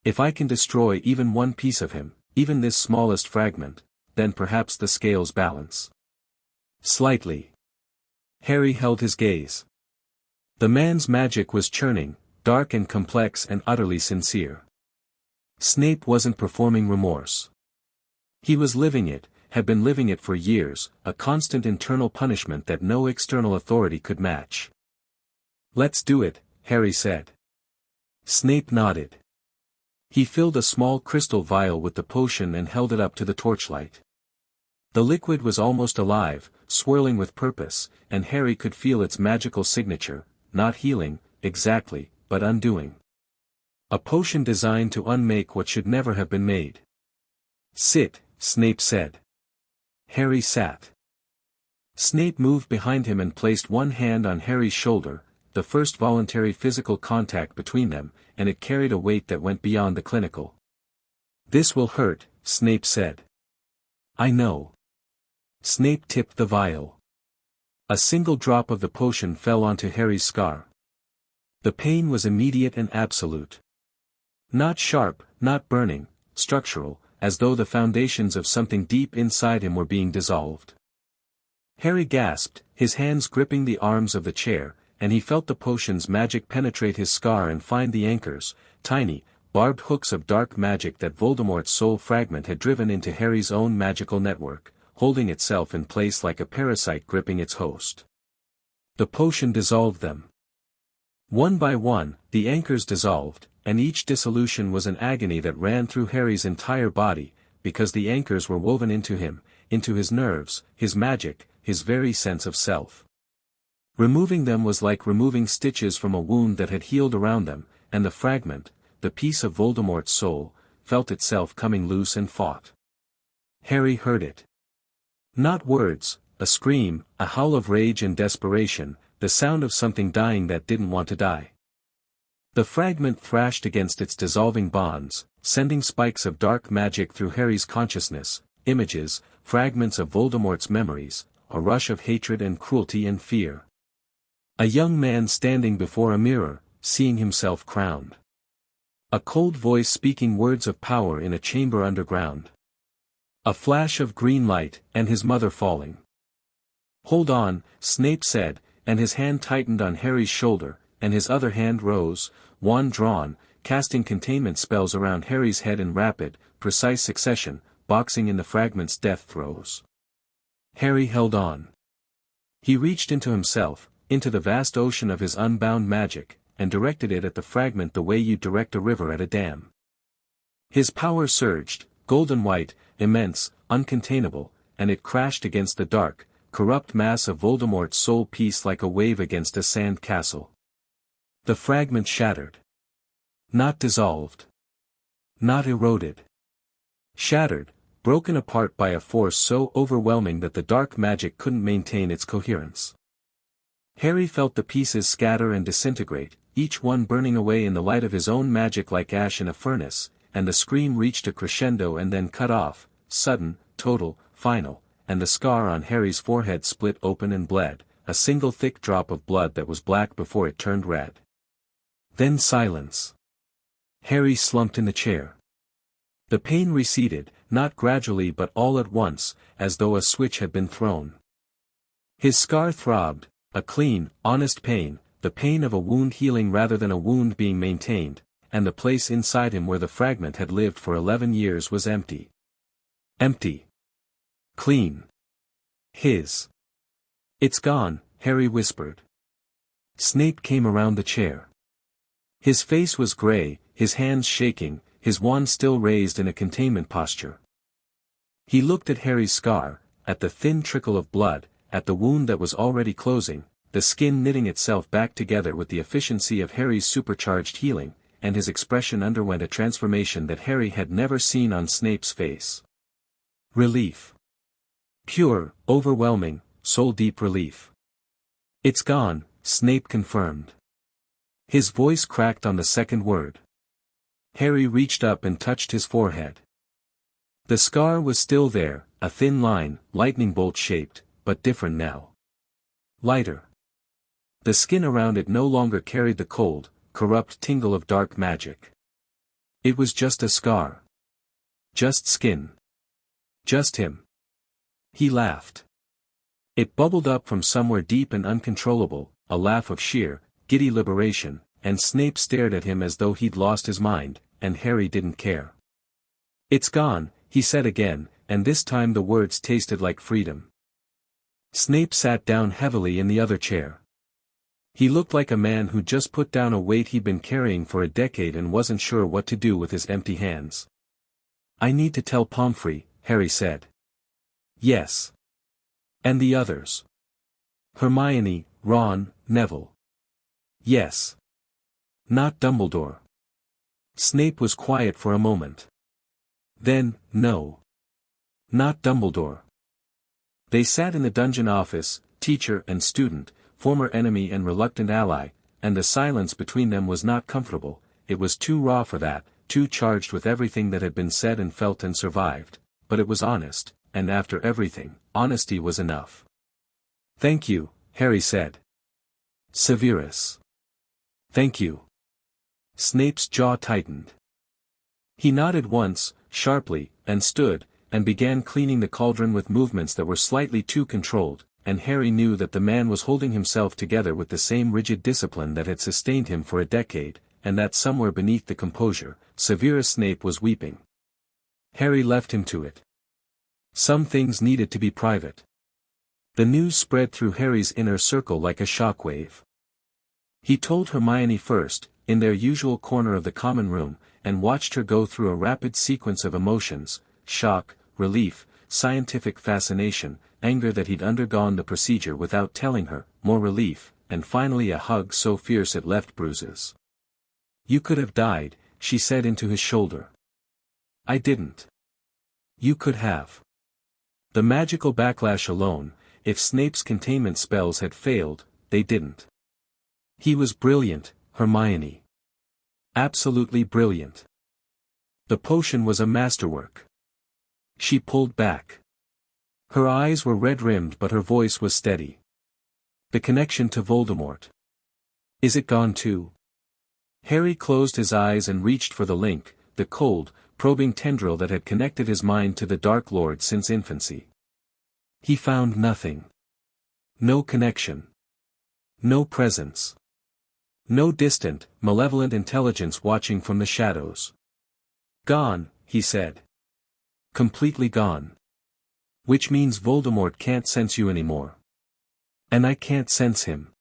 If I can destroy even one piece of him, even this smallest fragment, then perhaps the scales balance. Slightly. Harry held his gaze. The man's magic was churning, dark and complex and utterly sincere. Snape wasn't performing remorse. He was living it, had been living it for years, a constant internal punishment that no external authority could match. "Let's do it," Harry said. Snape nodded. He filled a small crystal vial with the potion and held it up to the torchlight. The liquid was almost alive, swirling with purpose, and Harry could feel its magical signature, not healing, exactly, but undoing. A potion designed to unmake what should never have been made. "Sit," Snape said. Harry sat. Snape moved behind him and placed one hand on Harry's shoulder, the first voluntary physical contact between them, and it carried a weight that went beyond the clinical. "This will hurt," Snape said. "I know." Snape tipped the vial. A single drop of the potion fell onto Harry's scar. The pain was immediate and absolute. Not sharp, not burning, structural, as though the foundations of something deep inside him were being dissolved. Harry gasped, his hands gripping the arms of the chair, and he felt the potion's magic penetrate his scar and find the anchors, tiny, barbed hooks of dark magic that Voldemort's soul fragment had driven into Harry's own magical network, holding itself in place like a parasite gripping its host. The potion dissolved them. One by one, the anchors dissolved, and each dissolution was an agony that ran through Harry's entire body, because the anchors were woven into him, into his nerves, his magic, his very sense of self. Removing them was like removing stitches from a wound that had healed around them, and the fragment, the piece of Voldemort's soul, felt itself coming loose and fought. Harry heard it. Not words, a scream, a howl of rage and desperation, the sound of something dying that didn't want to die. The fragment thrashed against its dissolving bonds, sending spikes of dark magic through Harry's consciousness, images, fragments of Voldemort's memories, a rush of hatred and cruelty and fear. A young man standing before a mirror, seeing himself crowned. A cold voice speaking words of power in a chamber underground. A flash of green light, and his mother falling. "Hold on," Snape said, and his hand tightened on Harry's shoulder, and his other hand rose, wand drawn, casting containment spells around Harry's head in rapid, precise succession, boxing in the fragment's death throes. Harry held on. He reached into himself, into the vast ocean of his unbound magic, and directed it at the fragment the way you direct a river at a dam. His power surged, golden white, immense, uncontainable, and it crashed against the dark, corrupt mass of Voldemort's soul piece like a wave against a sand castle. The fragment shattered. Not dissolved. Not eroded. Shattered, broken apart by a force so overwhelming that the dark magic couldn't maintain its coherence. Harry felt the pieces scatter and disintegrate, each one burning away in the light of his own magic like ash in a furnace, and the scream reached a crescendo and then cut off, sudden, total, final, and the scar on Harry's forehead split open and bled, a single thick drop of blood that was black before it turned red. Then silence. Harry slumped in the chair. The pain receded, not gradually but all at once, as though a switch had been thrown. His scar throbbed, a clean, honest pain, the pain of a wound healing rather than a wound being maintained, and the place inside him where the fragment had lived for 11 years was empty. Empty. Clean. His. "It's gone," Harry whispered. Snape came around the chair. His face was gray, his hands shaking, his wand still raised in a containment posture. He looked at Harry's scar, at the thin trickle of blood, at the wound that was already closing, the skin knitting itself back together with the efficiency of Harry's supercharged healing, and his expression underwent a transformation that Harry had never seen on Snape's face. Relief. Pure, overwhelming, soul-deep relief. "It's gone," Snape confirmed. His voice cracked on the second word. Harry reached up and touched his forehead. The scar was still there, a thin line, lightning bolt-shaped, but different now. Lighter. The skin around it no longer carried the cold, corrupt tingle of dark magic. It was just a scar. Just skin. Just him. He laughed. It bubbled up from somewhere deep and uncontrollable, a laugh of sheer, giddy liberation, and Snape stared at him as though he'd lost his mind, and Harry didn't care. "It's gone," he said again, and this time the words tasted like freedom. Snape sat down heavily in the other chair. He looked like a man who'd just put down a weight he'd been carrying for a decade and wasn't sure what to do with his empty hands. "I need to tell Pomfrey," Harry said. "Yes. And the others. Hermione, Ron, Neville." "Yes. Not Dumbledore." Snape was quiet for a moment. Then, "No. Not Dumbledore." They sat in the dungeon office, teacher and student, former enemy and reluctant ally, and the silence between them was not comfortable. It was too raw for that, too charged with everything that had been said and felt and survived, but it was honest, and after everything, honesty was enough. "Thank you," Harry said. "Severus." "Thank you." Snape's jaw tightened. He nodded once, sharply, and stood, and began cleaning the cauldron with movements that were slightly too controlled, and Harry knew that the man was holding himself together with the same rigid discipline that had sustained him for a decade, and that somewhere beneath the composure, Severus Snape was weeping. Harry left him to it. Some things needed to be private. The news spread through Harry's inner circle like a shockwave. He told Hermione first, in their usual corner of the common room, and watched her go through a rapid sequence of emotions: shock, relief, scientific fascination, anger that he'd undergone the procedure without telling her, more relief, and finally a hug so fierce it left bruises. "You could have died," she said into his shoulder. "I didn't." "You could have." The magical backlash alone, if Snape's containment spells had failed, they didn't. He was brilliant, Hermione. Absolutely brilliant. The potion was a masterwork. She pulled back. Her eyes were red-rimmed but her voice was steady. "The connection to Voldemort. Is it gone too?" Harry closed his eyes and reached for the link, the cold, probing tendril that had connected his mind to the Dark Lord since infancy. He found nothing. No connection. No presence. No distant, malevolent intelligence watching from the shadows. "Gone," he said. "Completely gone. Which means Voldemort can't sense you anymore. And I can't sense him.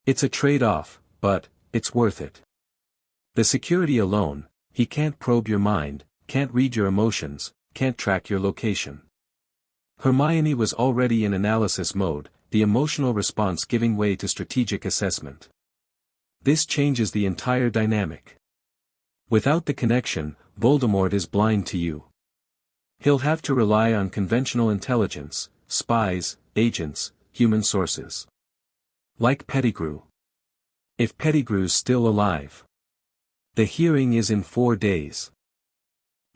It's a trade-off, but it's worth it. The security alone, he can't probe your mind, can't read your emotions, can't track your location." Hermione was already in analysis mode, the emotional response giving way to strategic assessment. This changes the entire dynamic. Without the connection, Voldemort is blind to you. He'll have to rely on conventional intelligence, spies, agents, human sources. Like Pettigrew. If Pettigrew's still alive. The hearing is in 4 days.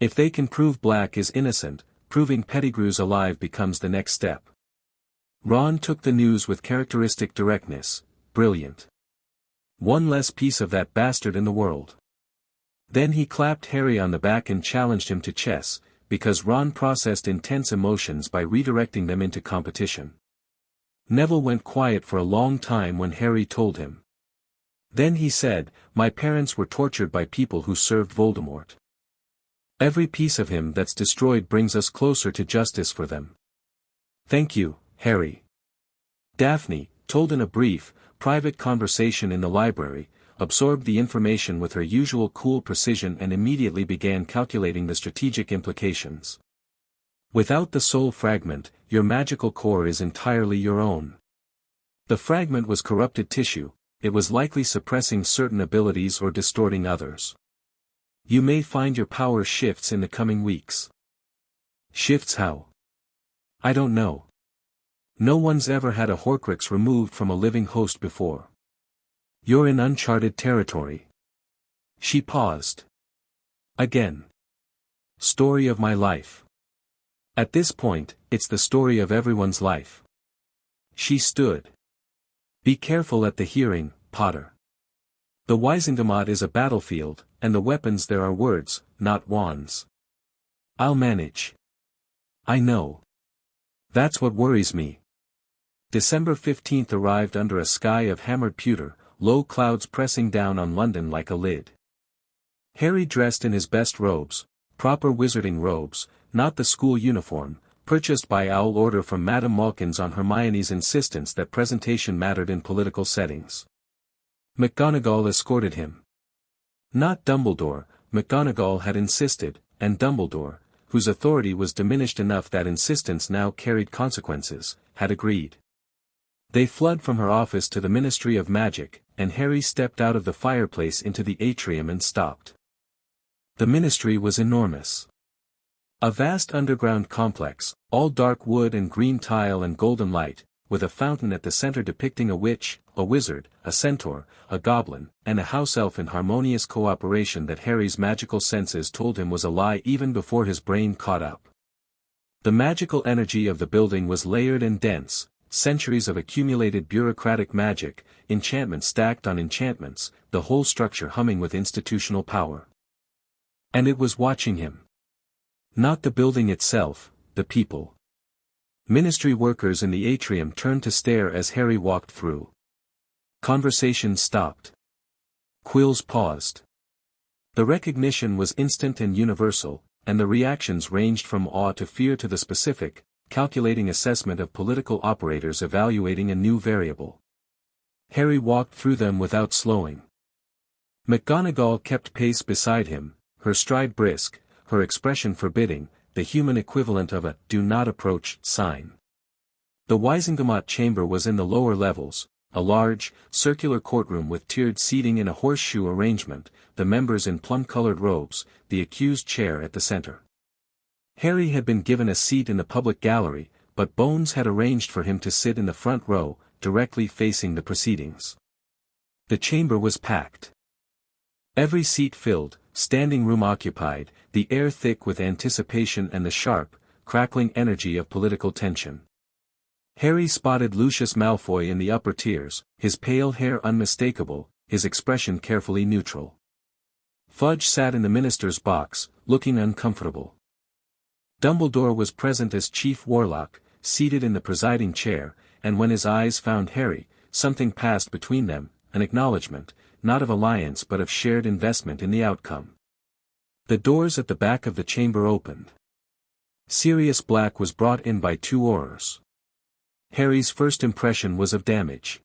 If they can prove Black is innocent, proving Pettigrew's alive becomes the next step. Ron took the news with characteristic directness. Brilliant. One less piece of that bastard in the world. Then he clapped Harry on the back and challenged him to chess, because Ron processed intense emotions by redirecting them into competition. Neville went quiet for a long time when Harry told him. Then he said, "My parents were tortured by people who served Voldemort. Every piece of him that's destroyed brings us closer to justice for them." "Thank you, Harry." Daphne, told in a brief, private conversation in the library, absorbed the information with her usual cool precision and immediately began calculating the strategic implications. "Without the soul fragment, your magical core is entirely your own. The fragment was corrupted tissue, it was likely suppressing certain abilities or distorting others. You may find your power shifts in the coming weeks." "Shifts how?" "I don't know. No one's ever had a Horcrux removed from a living host before. You're in uncharted territory." She paused. "Again. Story of my life. At this point, it's the story of everyone's life." She stood. "Be careful at the hearing, Potter. The Wizengamot is a battlefield, and the weapons there are words, not wands. I'll manage. I know. That's what worries me. December 15th arrived under a sky of hammered pewter, low clouds pressing down on London like a lid. Harry dressed in his best robes, proper wizarding robes, not the school uniform, purchased by owl order from Madame Malkins on Hermione's insistence that presentation mattered in political settings. McGonagall escorted him. Not Dumbledore, McGonagall had insisted, and Dumbledore, whose authority was diminished enough that insistence now carried consequences, had agreed. They fled from her office to the Ministry of Magic, and Harry stepped out of the fireplace into the atrium and stopped. The ministry was enormous. A vast underground complex, all dark wood and green tile and golden light, with a fountain at the center depicting a witch, a wizard, a centaur, a goblin, and a house elf in harmonious cooperation that Harry's magical senses told him was a lie even before his brain caught up. The magical energy of the building was layered and dense, centuries of accumulated bureaucratic magic, enchantments stacked on enchantments, the whole structure humming with institutional power. And it was watching him. Not the building itself, the people. Ministry workers in the atrium turned to stare as Harry walked through. Conversation stopped. Quills paused. The recognition was instant and universal, and the reactions ranged from awe to fear to the specific, calculating assessment of political operators evaluating a new variable. Harry walked through them without slowing. McGonagall kept pace beside him, her stride brisk, her expression forbidding, the human equivalent of a "do not approach" sign. The Wizengamot chamber was in the lower levels, a large, circular courtroom with tiered seating in a horseshoe arrangement, the members in plum-colored robes, the accused chair at the center. Harry had been given a seat in the public gallery, but Bones had arranged for him to sit in the front row, directly facing the proceedings. The chamber was packed. Every seat filled, standing room occupied, the air thick with anticipation and the sharp, crackling energy of political tension. Harry spotted Lucius Malfoy in the upper tiers, his pale hair unmistakable, his expression carefully neutral. Fudge sat in the minister's box, looking uncomfortable. Dumbledore was present as Chief Warlock, seated in the presiding chair, and when his eyes found Harry, something passed between them, an acknowledgement, not of alliance but of shared investment in the outcome. The doors at the back of the chamber opened. Sirius Black was brought in by two Aurors. Harry's first impression was of damage.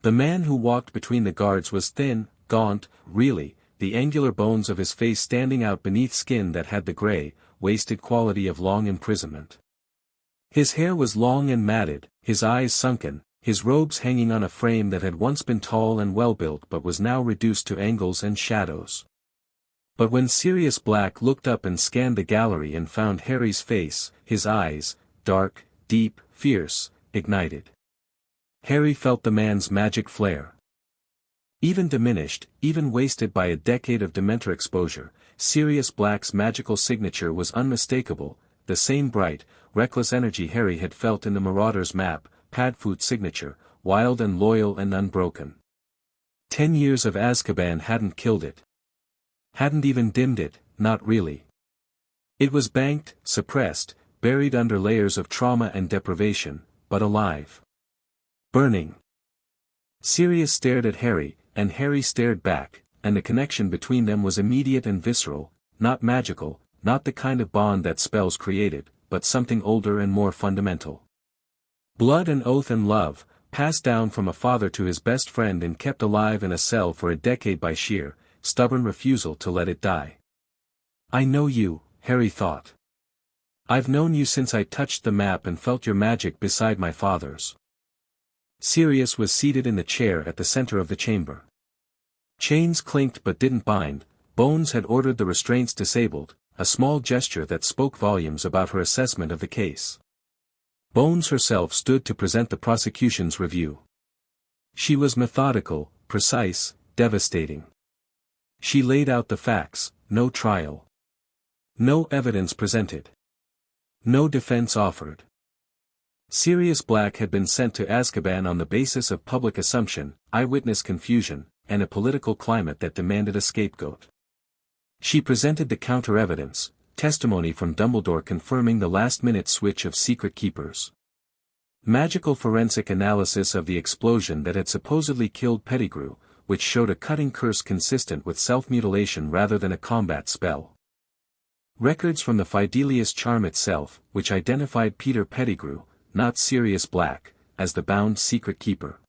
The man who walked between the guards was thin, gaunt, really, the angular bones of his face standing out beneath skin that had the gray, wasted quality of long imprisonment. His hair was long and matted, his eyes sunken, his robes hanging on a frame that had once been tall and well-built but was now reduced to angles and shadows. But when Sirius Black looked up and scanned the gallery and found Harry's face, his eyes, dark, deep, fierce, ignited. Harry felt the man's magic flare. Even diminished, even wasted by a decade of Dementor exposure, Sirius Black's magical signature was unmistakable, the same bright, reckless energy Harry had felt in the Marauder's map, Padfoot's signature, wild and loyal and unbroken. 10 years of Azkaban hadn't killed it. Hadn't even dimmed it, not really. It was banked, suppressed, buried under layers of trauma and deprivation, but alive. Burning. Sirius stared at Harry, and Harry stared back, and the connection between them was immediate and visceral, not magical, not the kind of bond that spells created, but something older and more fundamental. Blood and oath and love, passed down from a father to his best friend and kept alive in a cell for a decade by sheer, stubborn refusal to let it die. I know you, Harry thought. I've known you since I touched the map and felt your magic beside my father's. Sirius was seated in the chair at the center of the chamber. Chains clinked but didn't bind, Bones had ordered the restraints disabled, a small gesture that spoke volumes about her assessment of the case. Bones herself stood to present the prosecution's review. She was methodical, precise, devastating. She laid out the facts, no trial. No evidence presented. No defense offered. Sirius Black had been sent to Azkaban on the basis of public assumption, eyewitness confusion, and a political climate that demanded a scapegoat. She presented the counter-evidence, testimony from Dumbledore confirming the last-minute switch of secret keepers. Magical forensic analysis of the explosion that had supposedly killed Pettigrew, which showed a cutting curse consistent with self-mutilation rather than a combat spell. Records from the Fidelius charm itself, which identified Peter Pettigrew, not Sirius Black, as the bound secret keeper.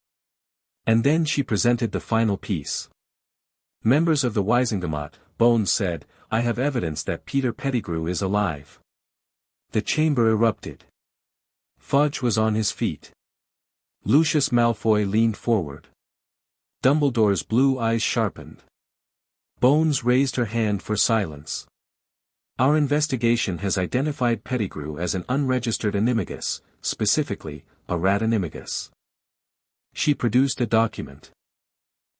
And then she presented the final piece. Members of the Wisingamot, Bones said, I have evidence that Peter Pettigrew is alive. The chamber erupted. Fudge was on his feet. Lucius Malfoy leaned forward. Dumbledore's blue eyes sharpened. Bones raised her hand for silence. Our investigation has identified Pettigrew as an unregistered animagus, specifically, a rat animagus. She produced a document.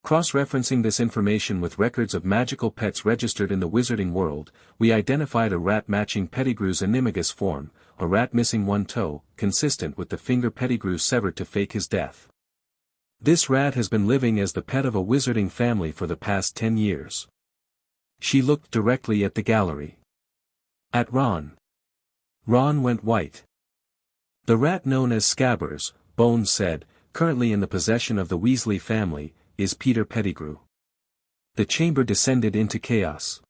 Cross-referencing this information with records of magical pets registered in the wizarding world, we identified a rat matching Pettigrew's animagus form, a rat missing one toe, consistent with the finger Pettigrew severed to fake his death. This rat has been living as the pet of a wizarding family for the past 10 years. She looked directly at the gallery. At Ron. Ron went white. The rat known as Scabbers, Bones said, currently in the possession of the Weasley family, is Peter Pettigrew. The chamber descended into chaos.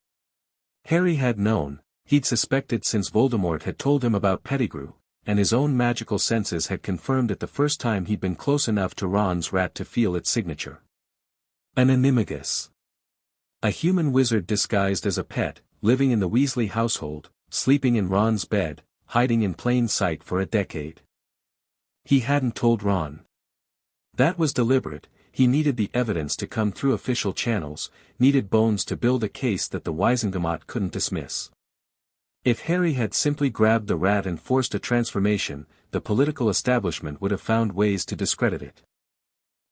Harry had known, he'd suspected since Voldemort had told him about Pettigrew, and his own magical senses had confirmed it the first time he'd been close enough to Ron's rat to feel its signature. An animagus. A human wizard disguised as a pet, living in the Weasley household, sleeping in Ron's bed, hiding in plain sight for a decade. He hadn't told Ron. That was deliberate. He needed the evidence to come through official channels, needed Bones to build a case that the Wisingamot couldn't dismiss. If Harry had simply grabbed the rat and forced a transformation, the political establishment would have found ways to discredit it.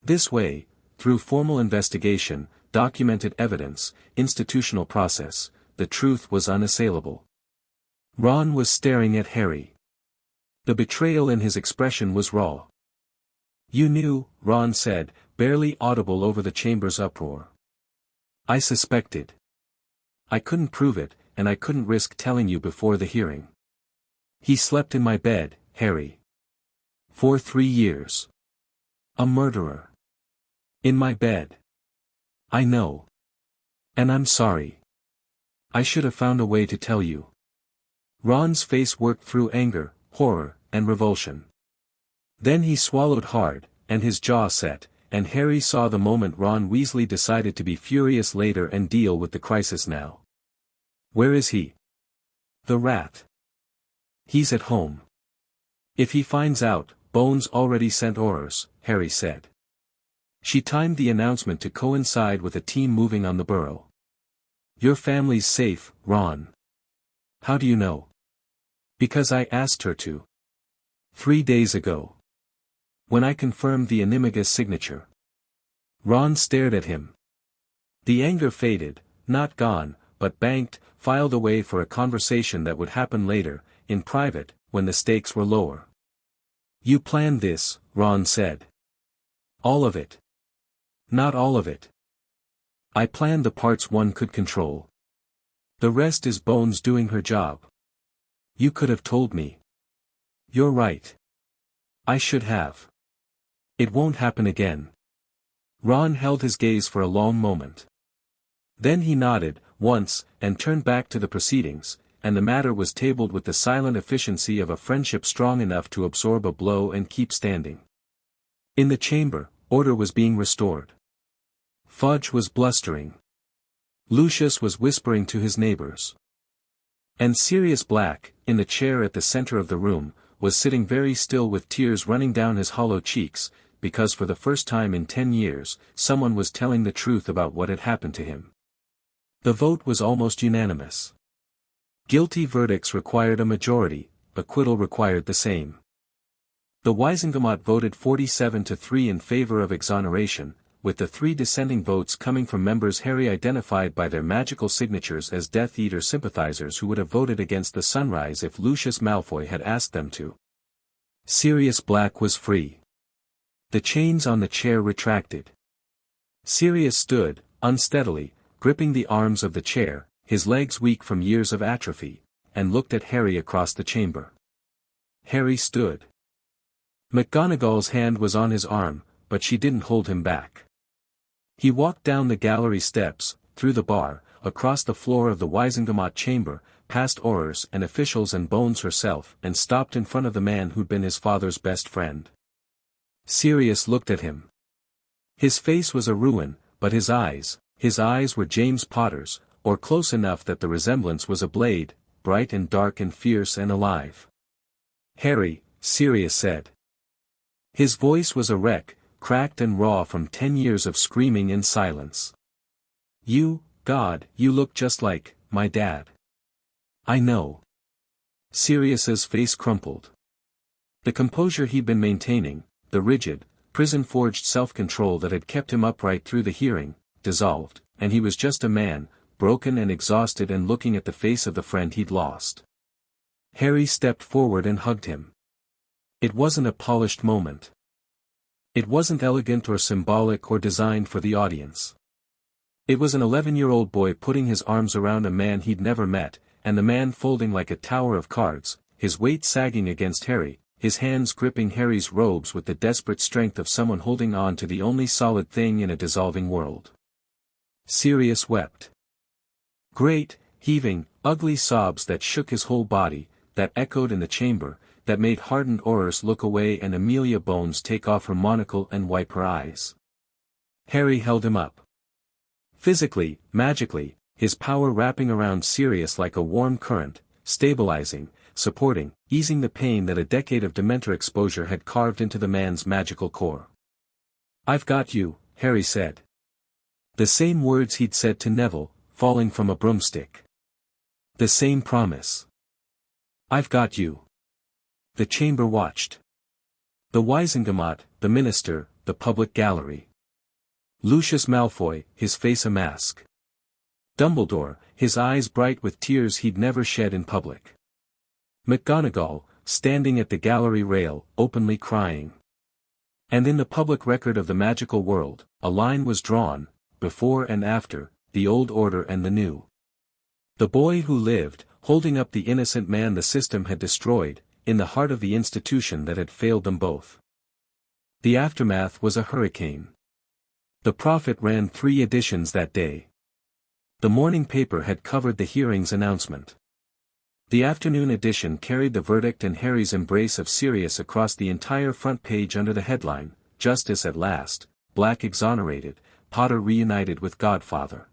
This way, through formal investigation, documented evidence, institutional process, the truth was unassailable. Ron was staring at Harry. The betrayal in his expression was raw. You knew, Ron said, barely audible over the chamber's uproar. I suspected. I couldn't prove it, and I couldn't risk telling you before the hearing. He slept in my bed, Harry. For 3 years. A murderer. In my bed. I know. And I'm sorry. I should have found a way to tell you. Ron's face worked through anger, horror, and revulsion. Then he swallowed hard, and his jaw set, and Harry saw the moment Ron Weasley decided to be furious later and deal with the crisis now. Where is he? The rat. He's at home. If he finds out, Bones already sent orders, Harry said. She timed the announcement to coincide with a team moving on the burrow. Your family's safe, Ron. How do you know? Because I asked her to. 3 days ago. When I confirmed the animagus signature. Ron stared at him. The anger faded, not gone, but banked, filed away for a conversation that would happen later, in private, when the stakes were lower. You planned this, Ron said. All of it. Not all of it. I planned the parts one could control. The rest is Bones doing her job. You could have told me. You're right. I should have. It won't happen again. Ron held his gaze for a long moment. Then he nodded, once, and turned back to the proceedings, and the matter was tabled with the silent efficiency of a friendship strong enough to absorb a blow and keep standing. In the chamber, order was being restored. Fudge was blustering. Lucius was whispering to his neighbors. And Sirius Black, in the chair at the center of the room, was sitting very still with tears running down his hollow cheeks, because for the first time in 10 years, someone was telling the truth about what had happened to him. The vote was almost unanimous. Guilty verdicts required a majority, acquittal required the same. The Wisingamot voted 47-3 in favor of exoneration, with the 3 dissenting votes coming from members Harry identified by their magical signatures as Death Eater sympathizers who would have voted against the Sunrise if Lucius Malfoy had asked them to. Sirius Black was free. The chains on the chair retracted. Sirius stood, unsteadily, gripping the arms of the chair, his legs weak from years of atrophy, and looked at Harry across the chamber. Harry stood. McGonagall's hand was on his arm, but she didn't hold him back. He walked down the gallery steps, through the bar, across the floor of the Wizengamot chamber, past Aurors and officials and Bones herself, and stopped in front of the man who'd been his father's best friend. Sirius looked at him. His face was a ruin, but his eyes were James Potter's, or close enough that the resemblance was a blade, bright and dark and fierce and alive. "Harry," Sirius said. His voice was a wreck, cracked and raw from 10 years of screaming in silence. God, you look just like my dad." "I know." Sirius's face crumpled. The composure he'd been maintaining, the rigid, prison-forged self-control that had kept him upright through the hearing, dissolved, and he was just a man, broken and exhausted and looking at the face of the friend he'd lost. Harry stepped forward and hugged him. It wasn't a polished moment. It wasn't elegant or symbolic or designed for the audience. It was an 11-year-old boy putting his arms around a man he'd never met, and the man folding like a tower of cards, his weight sagging against Harry, his hands gripping Harry's robes with the desperate strength of someone holding on to the only solid thing in a dissolving world. Sirius wept. Great, heaving, ugly sobs that shook his whole body, that echoed in the chamber, that made hardened Aurors look away and Amelia Bones take off her monocle and wipe her eyes. Harry held him up. Physically, magically, his power wrapping around Sirius like a warm current, stabilizing, supporting, easing the pain that a decade of Dementor exposure had carved into the man's magical core. "I've got you," Harry said. The same words he'd said to Neville, falling from a broomstick. The same promise. "I've got you." The chamber watched. The Wizengamot, the minister, the public gallery. Lucius Malfoy, his face a mask. Dumbledore, his eyes bright with tears he'd never shed in public. McGonagall, standing at the gallery rail, openly crying. And in the public record of the magical world, a line was drawn, before and after, the old order and the new. The boy who lived, holding up the innocent man the system had destroyed, in the heart of the institution that had failed them both. The aftermath was a hurricane. The Prophet ran 3 editions that day. The morning paper had covered the hearing's announcement. The afternoon edition carried the verdict and Harry's embrace of Sirius across the entire front page under the headline, "Justice at Last, Black Exonerated, Potter Reunited with Godfather."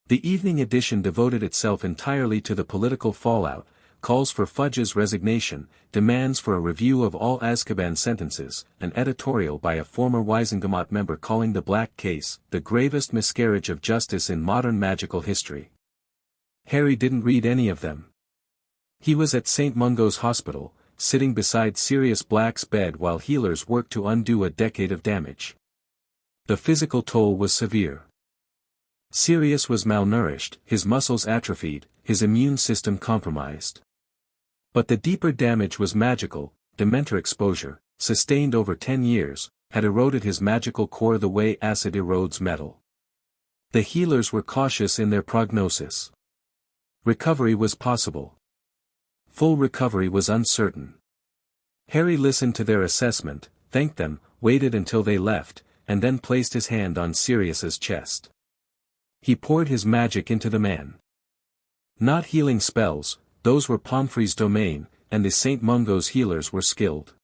The evening edition devoted itself entirely to the political fallout, calls for Fudge's resignation, demands for a review of all Azkaban sentences, an editorial by a former Wizengamot member calling the Black case the gravest miscarriage of justice in modern magical history. Harry didn't read any of them. He was at St. Mungo's Hospital, sitting beside Sirius Black's bed while healers worked to undo a decade of damage. The physical toll was severe. Sirius was malnourished, his muscles atrophied, his immune system compromised. But the deeper damage was magical. Dementor exposure, sustained over 10 years, had eroded his magical core the way acid erodes metal. The healers were cautious in their prognosis. Recovery was possible. Full recovery was uncertain. Harry listened to their assessment, thanked them, waited until they left, and then placed his hand on Sirius's chest. He poured his magic into the man. Not healing spells, those were Pomfrey's domain, and the St. Mungo's healers were skilled.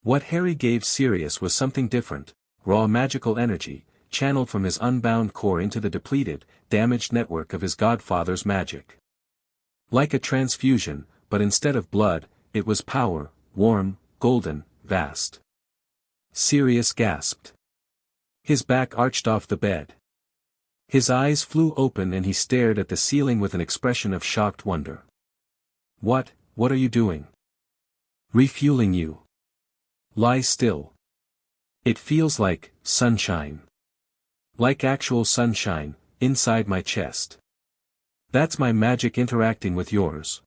What Harry gave Sirius was something different, raw magical energy, channeled from his unbound core into the depleted, damaged network of his godfather's magic. Like a transfusion, but instead of blood, it was power, warm, golden, vast. Sirius gasped. His back arched off the bed. His eyes flew open and he stared at the ceiling with an expression of shocked wonder. What are you doing?" "Refueling you." "Lie still. It feels like sunshine. Like actual sunshine, inside my chest. That's my magic interacting with yours.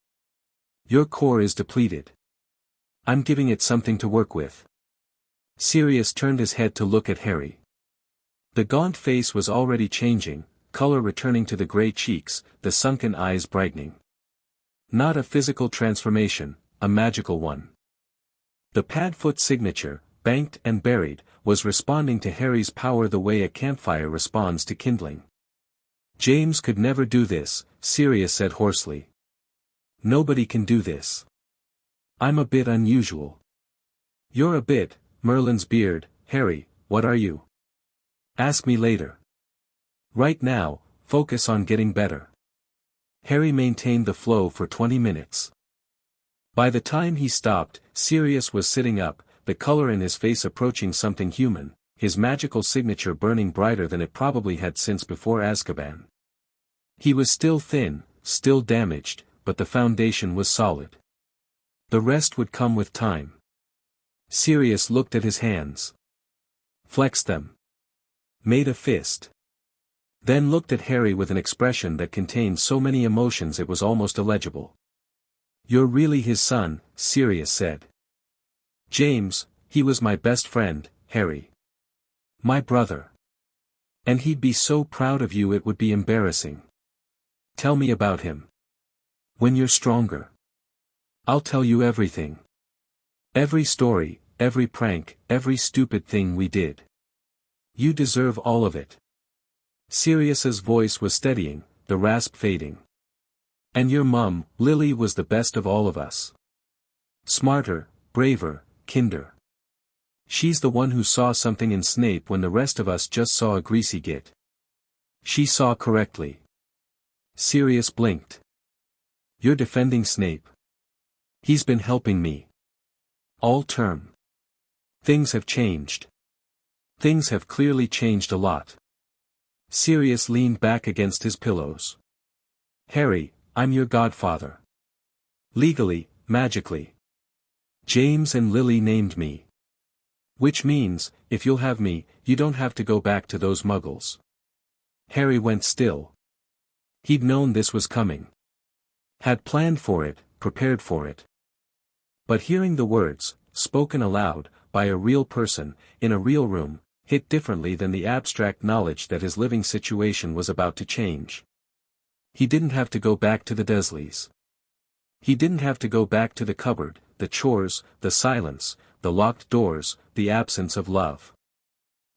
Your core is depleted. I'm giving it something to work with." Sirius turned his head to look at Harry. The gaunt face was already changing, color returning to the gray cheeks, the sunken eyes brightening. Not a physical transformation, a magical one. The Padfoot signature, banked and buried, was responding to Harry's power the way a campfire responds to kindling. James could never do this, Sirius said hoarsely. Nobody can do this. I'm a bit unusual. You're a bit, Merlin's beard. Harry, what are you? Ask me later. Right now, focus on getting better. Harry maintained the flow for 20 minutes. By the time he stopped, Sirius was sitting up, the color in his face approaching something human, his magical signature burning brighter than it probably had since before Azkaban. He was still thin, still damaged, but the foundation was solid. The rest would come with time. Sirius looked at his hands. Flexed them. Made a fist. Then looked at Harry with an expression that contained so many emotions it was almost illegible. You're really his son, Sirius said. James, he was my best friend, Harry. My brother. And he'd be so proud of you it would be embarrassing. Tell me about him. When you're stronger. I'll tell you everything. Every story, every prank, every stupid thing we did. You deserve all of it. Sirius's voice was steadying, the rasp fading. And your mum, Lily, was the best of all of us. Smarter, braver, kinder. She's the one who saw something in Snape when the rest of us just saw a greasy git. She saw correctly. Sirius blinked. You're defending Snape. He's been helping me. All term. Things have changed. Things have clearly changed a lot. Sirius leaned back against his pillows. Harry, I'm your godfather. Legally, magically. James and Lily named me. Which means, if you'll have me, you don't have to go back to those muggles. Harry went still. He'd known this was coming. Had planned for it, prepared for it. But hearing the words, spoken aloud, by a real person, in a real room, hit differently than the abstract knowledge that his living situation was about to change. He didn't have to go back to the Dursleys. He didn't have to go back to the cupboard, the chores, the silence, the locked doors, the absence of love.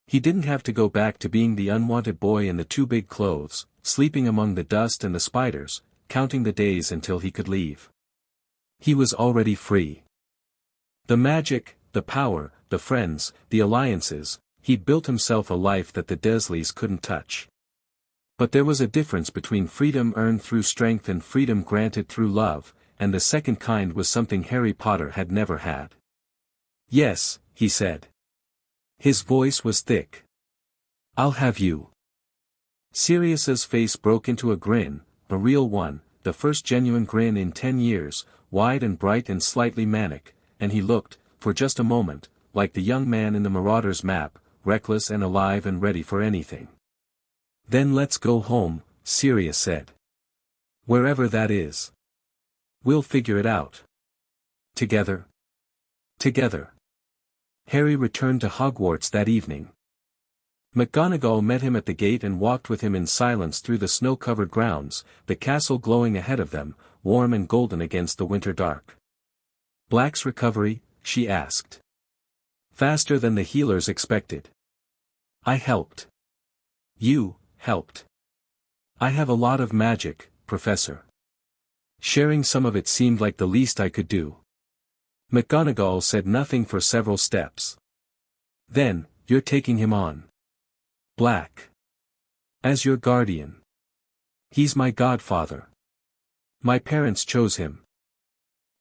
He didn't have to go back to being the unwanted boy in the too big clothes, sleeping among the dust and the spiders, counting the days until he could leave. He was already free. The magic, the power, the friends, the alliances, he'd built himself a life that the Dursleys couldn't touch. But there was a difference between freedom earned through strength and freedom granted through love, and the second kind was something Harry Potter had never had. Yes, he said. His voice was thick. I'll have you. Sirius's face broke into a grin, a real one, the first genuine grin in 10 years, wide and bright and slightly manic, and he looked, for just a moment, like the young man in the Marauder's map, reckless and alive and ready for anything. Then let's go home, Sirius said. Wherever that is. We'll figure it out. Together. Together. Harry returned to Hogwarts that evening. McGonagall met him at the gate and walked with him in silence through the snow-covered grounds, the castle glowing ahead of them, warm and golden against the winter dark. Black's recovery, she asked. Faster than the healers expected. I helped. You helped. I have a lot of magic, Professor. Sharing some of it seemed like the least I could do. McGonagall said nothing for several steps. Then, you're taking him on. Black. As your guardian. He's my godfather. My parents chose him.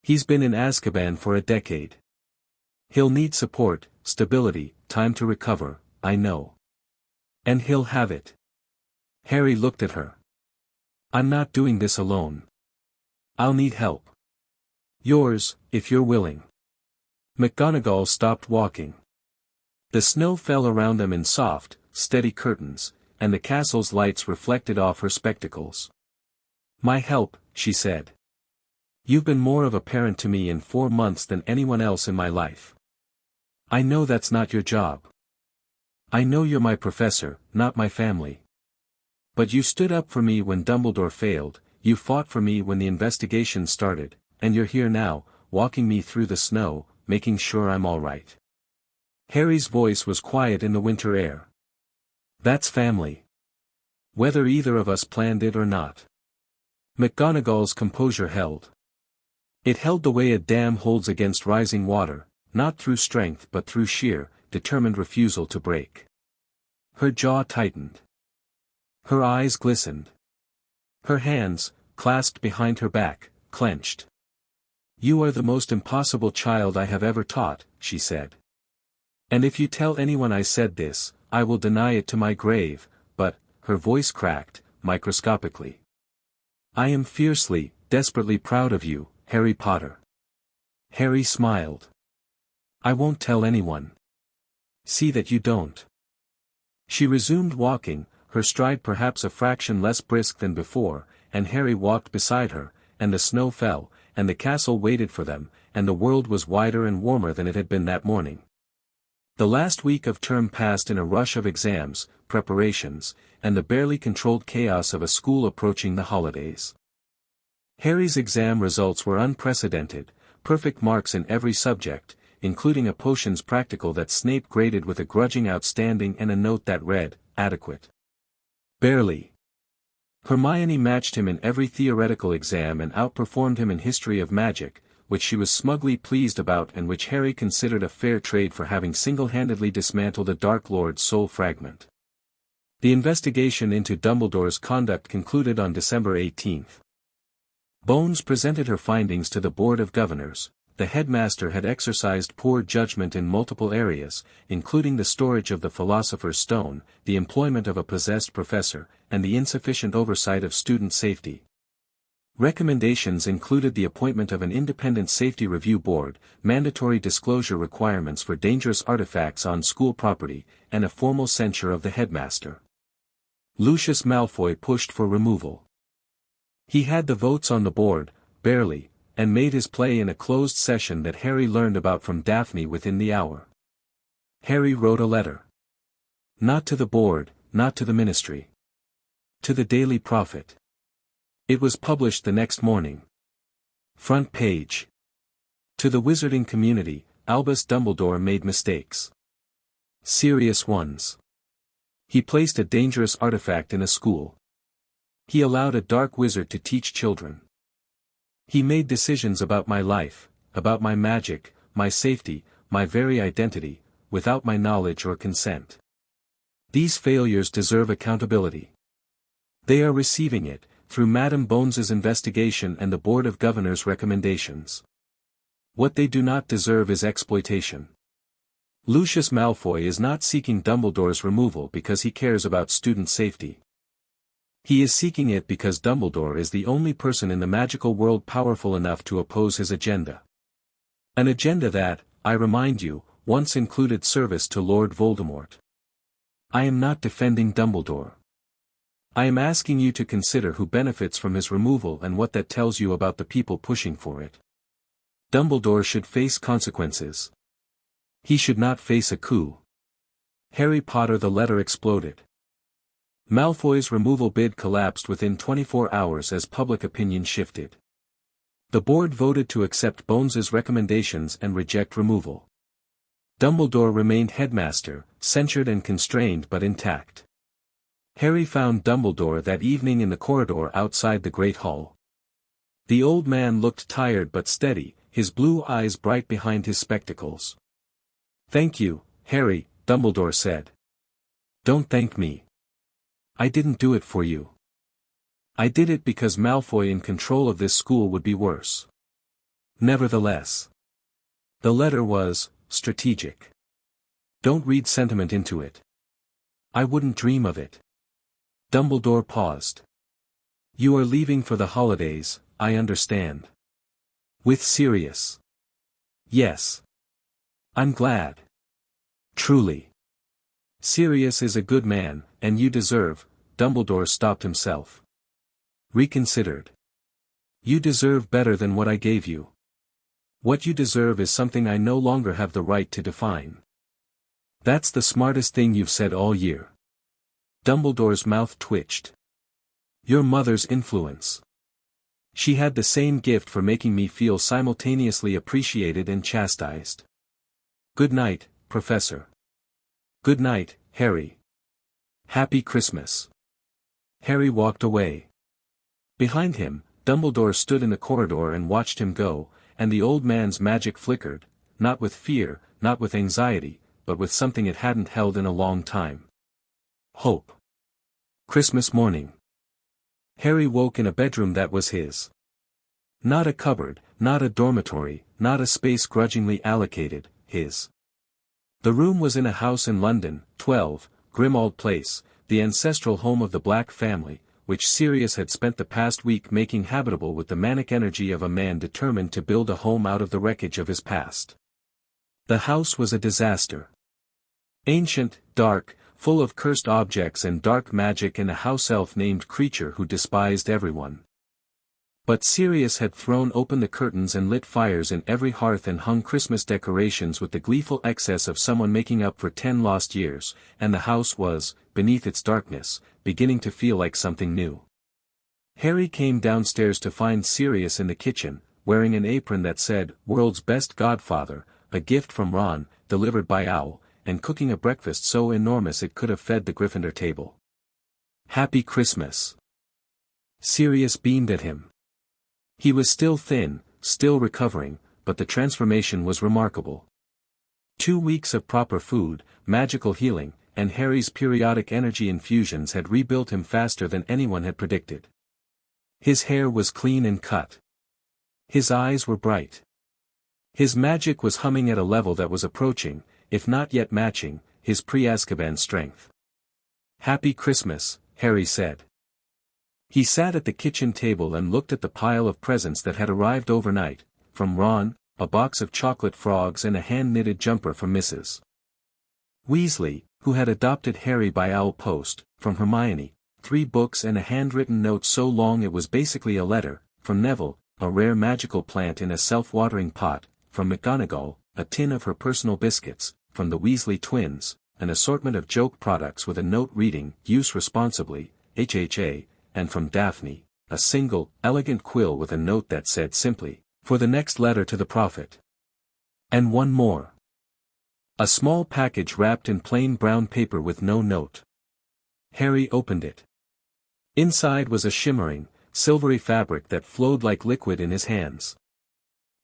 He's been in Azkaban for a decade. He'll need support, stability, time to recover, I know. And he'll have it. Harry looked at her. I'm not doing this alone. I'll need help. Yours, if you're willing. McGonagall stopped walking. The snow fell around them in soft, steady curtains, and the castle's lights reflected off her spectacles. My help, she said. You've been more of a parent to me in 4 months than anyone else in my life. I know that's not your job. I know you're my professor, not my family. But you stood up for me when Dumbledore failed, you fought for me when the investigation started, and you're here now, walking me through the snow, making sure I'm all right. Harry's voice was quiet in the winter air. That's family. Whether either of us planned it or not. McGonagall's composure held. It held the way a dam holds against rising water, not through strength but through sheer, determined refusal to break. Her jaw tightened. Her eyes glistened. Her hands, clasped behind her back, clenched. You are the most impossible child I have ever taught, she said. And if you tell anyone I said this, I will deny it to my grave, but, her voice cracked, microscopically. I am fiercely, desperately proud of you, Harry Potter. Harry smiled. I won't tell anyone. See that you don't. She resumed walking, her stride perhaps a fraction less brisk than before, and Harry walked beside her, and the snow fell, and the castle waited for them, and the world was wider and warmer than it had been that morning. The last week of term passed in a rush of exams, preparations, and the barely controlled chaos of a school approaching the holidays. Harry's exam results were unprecedented, perfect marks in every subject, including a potions practical that Snape graded with a grudging outstanding and a note that read, adequate. Barely. Hermione matched him in every theoretical exam and outperformed him in history of magic, which she was smugly pleased about and which Harry considered a fair trade for having single-handedly dismantled a Dark Lord's soul fragment. The investigation into Dumbledore's conduct concluded on December 18. Bones presented her findings to the Board of Governors. The headmaster had exercised poor judgment in multiple areas, including the storage of the Philosopher's Stone, the employment of a possessed professor, and the insufficient oversight of student safety. Recommendations included the appointment of an independent safety review board, mandatory disclosure requirements for dangerous artifacts on school property, and a formal censure of the headmaster. Lucius Malfoy pushed for removal. He had the votes on the board, barely, and made his play in a closed session that Harry learned about from Daphne within the hour. Harry wrote a letter. Not to the board, not to the ministry. To the Daily Prophet. It was published the next morning. Front page. To the wizarding community, Albus Dumbledore made mistakes. Serious ones. He placed a dangerous artifact in a school. He allowed a dark wizard to teach children. He made decisions about my life, about my magic, my safety, my very identity, without my knowledge or consent. These failures deserve accountability. They are receiving it, through Madame Bones's investigation and the Board of Governors' recommendations. What they do not deserve is exploitation. Lucius Malfoy is not seeking Dumbledore's removal because he cares about student safety. He is seeking it because Dumbledore is the only person in the magical world powerful enough to oppose his agenda. An agenda that, I remind you, once included service to Lord Voldemort. I am not defending Dumbledore. I am asking you to consider who benefits from his removal and what that tells you about the people pushing for it. Dumbledore should face consequences. He should not face a coup. Harry Potter. The letter exploded. Malfoy's removal bid collapsed within 24 hours as public opinion shifted. The board voted to accept Bones's recommendations and reject removal. Dumbledore remained headmaster, censured and constrained but intact. Harry found Dumbledore that evening in the corridor outside the Great Hall. The old man looked tired but steady, his blue eyes bright behind his spectacles. "Thank you, Harry," Dumbledore said. "Don't thank me. I didn't do it for you. I did it because Malfoy in control of this school would be worse." Nevertheless, the letter was strategic. Don't read sentiment into it. I wouldn't dream of it. Dumbledore paused. You are leaving for the holidays, I understand. With Sirius. Yes. I'm glad. Truly. Sirius is a good man, and you deserve. Dumbledore stopped himself. Reconsidered. You deserve better than what I gave you. What you deserve is something I no longer have the right to define. That's the smartest thing you've said all year. Dumbledore's mouth twitched. Your mother's influence. She had the same gift for making me feel simultaneously appreciated and chastised. Good night, Professor. Good night, Harry. Happy Christmas. Harry walked away. Behind him, Dumbledore stood in the corridor and watched him go, and the old man's magic flickered, not with fear, not with anxiety, but with something it hadn't held in a long time. Hope. Christmas morning. Harry woke in a bedroom that was his. Not a cupboard, not a dormitory, not a space grudgingly allocated, his. The room was in a house in London, 12, Grimmauld Place, the ancestral home of the Black family, which Sirius had spent the past week making habitable with the manic energy of a man determined to build a home out of the wreckage of his past. The house was a disaster. Ancient, dark, full of cursed objects and dark magic and a house elf named Creature who despised everyone. But Sirius had thrown open the curtains and lit fires in every hearth and hung Christmas decorations with the gleeful excess of someone making up for 10 lost years, and the house was, beneath its darkness, beginning to feel like something new. Harry came downstairs to find Sirius in the kitchen, wearing an apron that said, "World's Best Godfather," a gift from Ron, delivered by Owl, and cooking a breakfast so enormous it could have fed the Gryffindor table. Happy Christmas. Sirius beamed at him. He was still thin, still recovering, but the transformation was remarkable. 2 weeks of proper food, magical healing, and Harry's periodic energy infusions had rebuilt him faster than anyone had predicted. His hair was clean and cut. His eyes were bright. His magic was humming at a level that was approaching, if not yet matching, his pre-Azkaban strength. Happy Christmas, Harry said. He sat at the kitchen table and looked at the pile of presents that had arrived overnight, from Ron, a box of chocolate frogs and a hand-knitted jumper from Mrs. Weasley, who had adopted Harry by owl post, from Hermione, 3 books and a handwritten note so long it was basically a letter, from Neville, a rare magical plant in a self-watering pot, from McGonagall, a tin of her personal biscuits, from the Weasley twins, an assortment of joke products with a note reading, "Use responsibly, HHA," and from Daphne, a single, elegant quill with a note that said simply, "For the next letter to the prophet." And one more. A small package wrapped in plain brown paper with no note. Harry opened it. Inside was a shimmering, silvery fabric that flowed like liquid in his hands.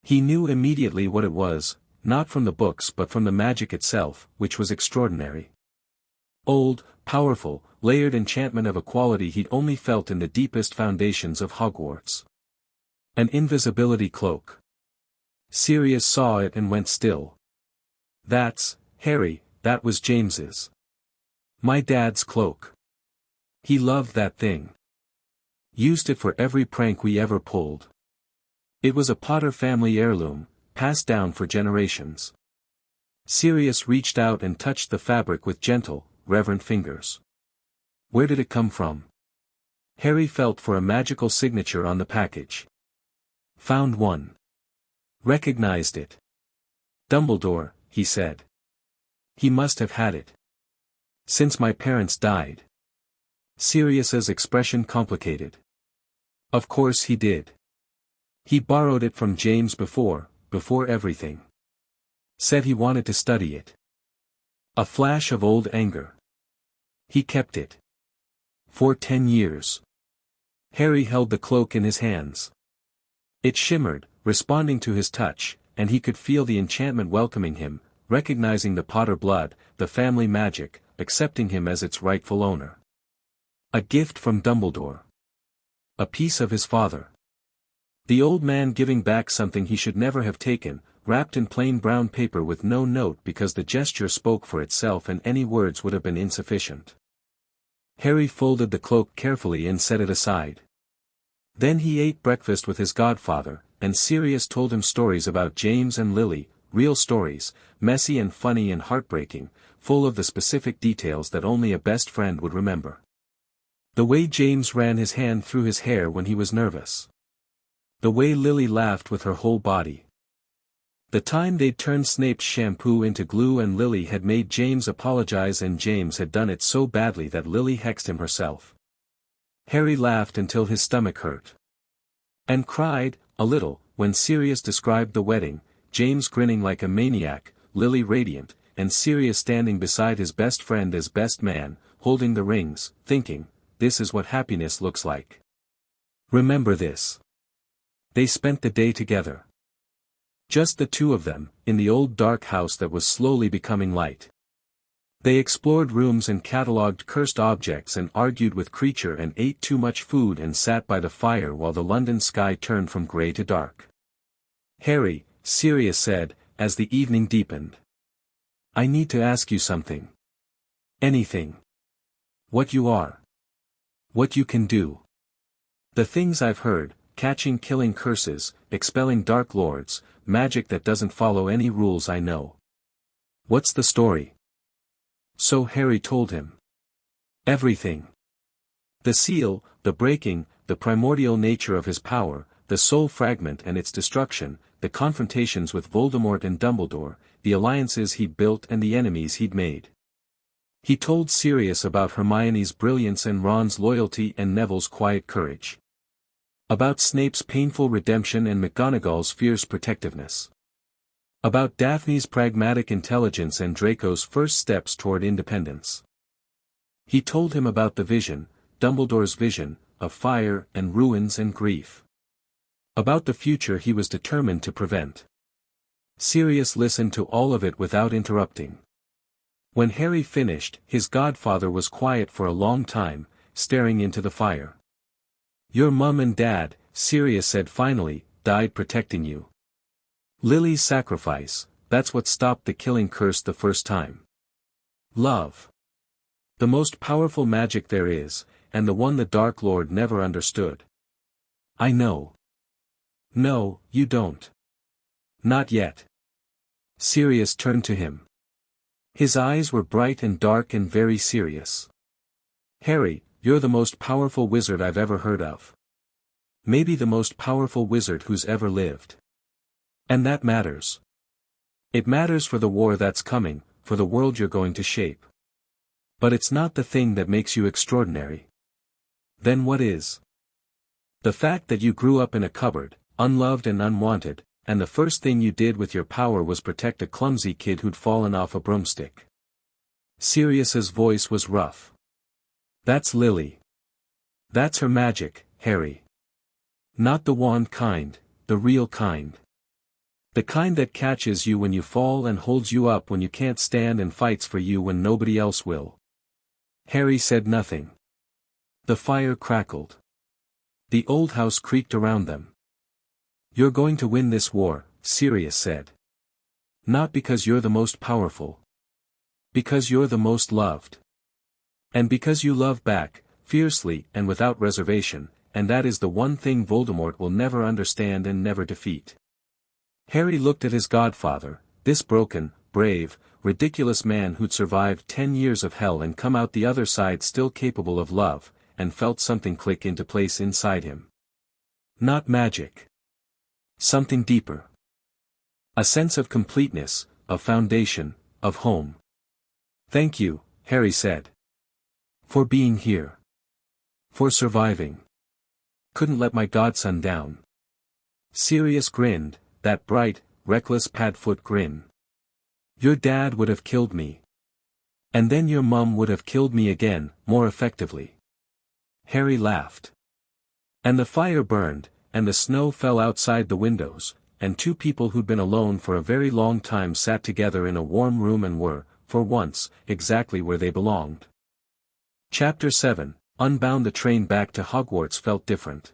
He knew immediately what it was, not from the books but from the magic itself, which was extraordinary. Old, powerful, layered enchantment of a quality he'd only felt in the deepest foundations of Hogwarts. An invisibility cloak. Sirius saw it and went still. That's, Harry, that was James's. My dad's cloak. He loved that thing. Used it for every prank we ever pulled. It was a Potter family heirloom, passed down for generations. Sirius reached out and touched the fabric with gentle, reverent fingers. Where did it come from? Harry felt for a magical signature on the package. Found one. Recognized it. Dumbledore, he said. He must have had it. Since my parents died. Sirius's expression complicated. Of course he did. He borrowed it from James before everything. Said he wanted to study it. A flash of old anger. He kept it. For 10 years. Harry held the cloak in his hands. It shimmered, responding to his touch, and he could feel the enchantment welcoming him, recognizing the Potter blood, the family magic, accepting him as its rightful owner. A gift from Dumbledore. A piece of his father. The old man giving back something he should never have taken, wrapped in plain brown paper with no note because the gesture spoke for itself and any words would have been insufficient. Harry folded the cloak carefully and set it aside. Then he ate breakfast with his godfather, and Sirius told him stories about James and Lily, real stories, messy and funny and heartbreaking, full of the specific details that only a best friend would remember. The way James ran his hand through his hair when he was nervous. The way Lily laughed with her whole body. The time they'd turned Snape's shampoo into glue and Lily had made James apologize, and James had done it so badly that Lily hexed him herself. Harry laughed until his stomach hurt. And cried, a little, when Sirius described the wedding, James grinning like a maniac, Lily radiant, and Sirius standing beside his best friend as best man, holding the rings, thinking, this is what happiness looks like. Remember this. They spent the day together. Just the two of them, in the old dark house that was slowly becoming light. They explored rooms and catalogued cursed objects and argued with Creature and ate too much food and sat by the fire while the London sky turned from grey to dark. Harry, Sirius said, as the evening deepened. I need to ask you something. Anything. What you are. What you can do. The things I've heard, catching killing curses, expelling dark lords, magic that doesn't follow any rules I know. What's the story? So Harry told him. Everything. The seal, the breaking, the primordial nature of his power, the soul fragment and its destruction, the confrontations with Voldemort and Dumbledore, the alliances he'd built and the enemies he'd made. He told Sirius about Hermione's brilliance and Ron's loyalty and Neville's quiet courage. About Snape's painful redemption and McGonagall's fierce protectiveness. About Daphne's pragmatic intelligence and Draco's first steps toward independence. He told him about the vision, Dumbledore's vision, of fire and ruins and grief. About the future he was determined to prevent. Sirius listened to all of it without interrupting. When Harry finished, his godfather was quiet for a long time, staring into the fire. Your mum and dad, Sirius said finally, died protecting you. Lily's sacrifice, that's what stopped the killing curse the first time. Love. The most powerful magic there is, and the one the Dark Lord never understood. I know. No, you don't. Not yet. Sirius turned to him. His eyes were bright and dark and very serious. Harry, you're the most powerful wizard I've ever heard of. Maybe the most powerful wizard who's ever lived. And that matters. It matters for the war that's coming, for the world you're going to shape. But it's not the thing that makes you extraordinary. Then what is? The fact that you grew up in a cupboard, unloved and unwanted, and the first thing you did with your power was protect a clumsy kid who'd fallen off a broomstick. Sirius's voice was rough. That's Lily. That's her magic, Harry. Not the wand kind, the real kind. The kind that catches you when you fall and holds you up when you can't stand and fights for you when nobody else will. Harry said nothing. The fire crackled. The old house creaked around them. You're going to win this war, Sirius said. Not because you're the most powerful. Because you're the most loved. And because you love back, fiercely and without reservation, and that is the one thing Voldemort will never understand and never defeat. Harry looked at his godfather, this broken, brave, ridiculous man who'd survived 10 years of hell and come out the other side still capable of love, and felt something click into place inside him. Not magic. Something deeper. A sense of completeness, of foundation, of home. Thank you, Harry said. For being here. For surviving. Couldn't let my godson down. Sirius grinned, that bright, reckless Padfoot grin. Your dad would have killed me. And then your mum would have killed me again, more effectively. Harry laughed. And the fire burned, and the snow fell outside the windows, and two people who'd been alone for a very long time sat together in a warm room and were, for once, exactly where they belonged. Chapter 7, Unbound. The train back to Hogwarts felt different.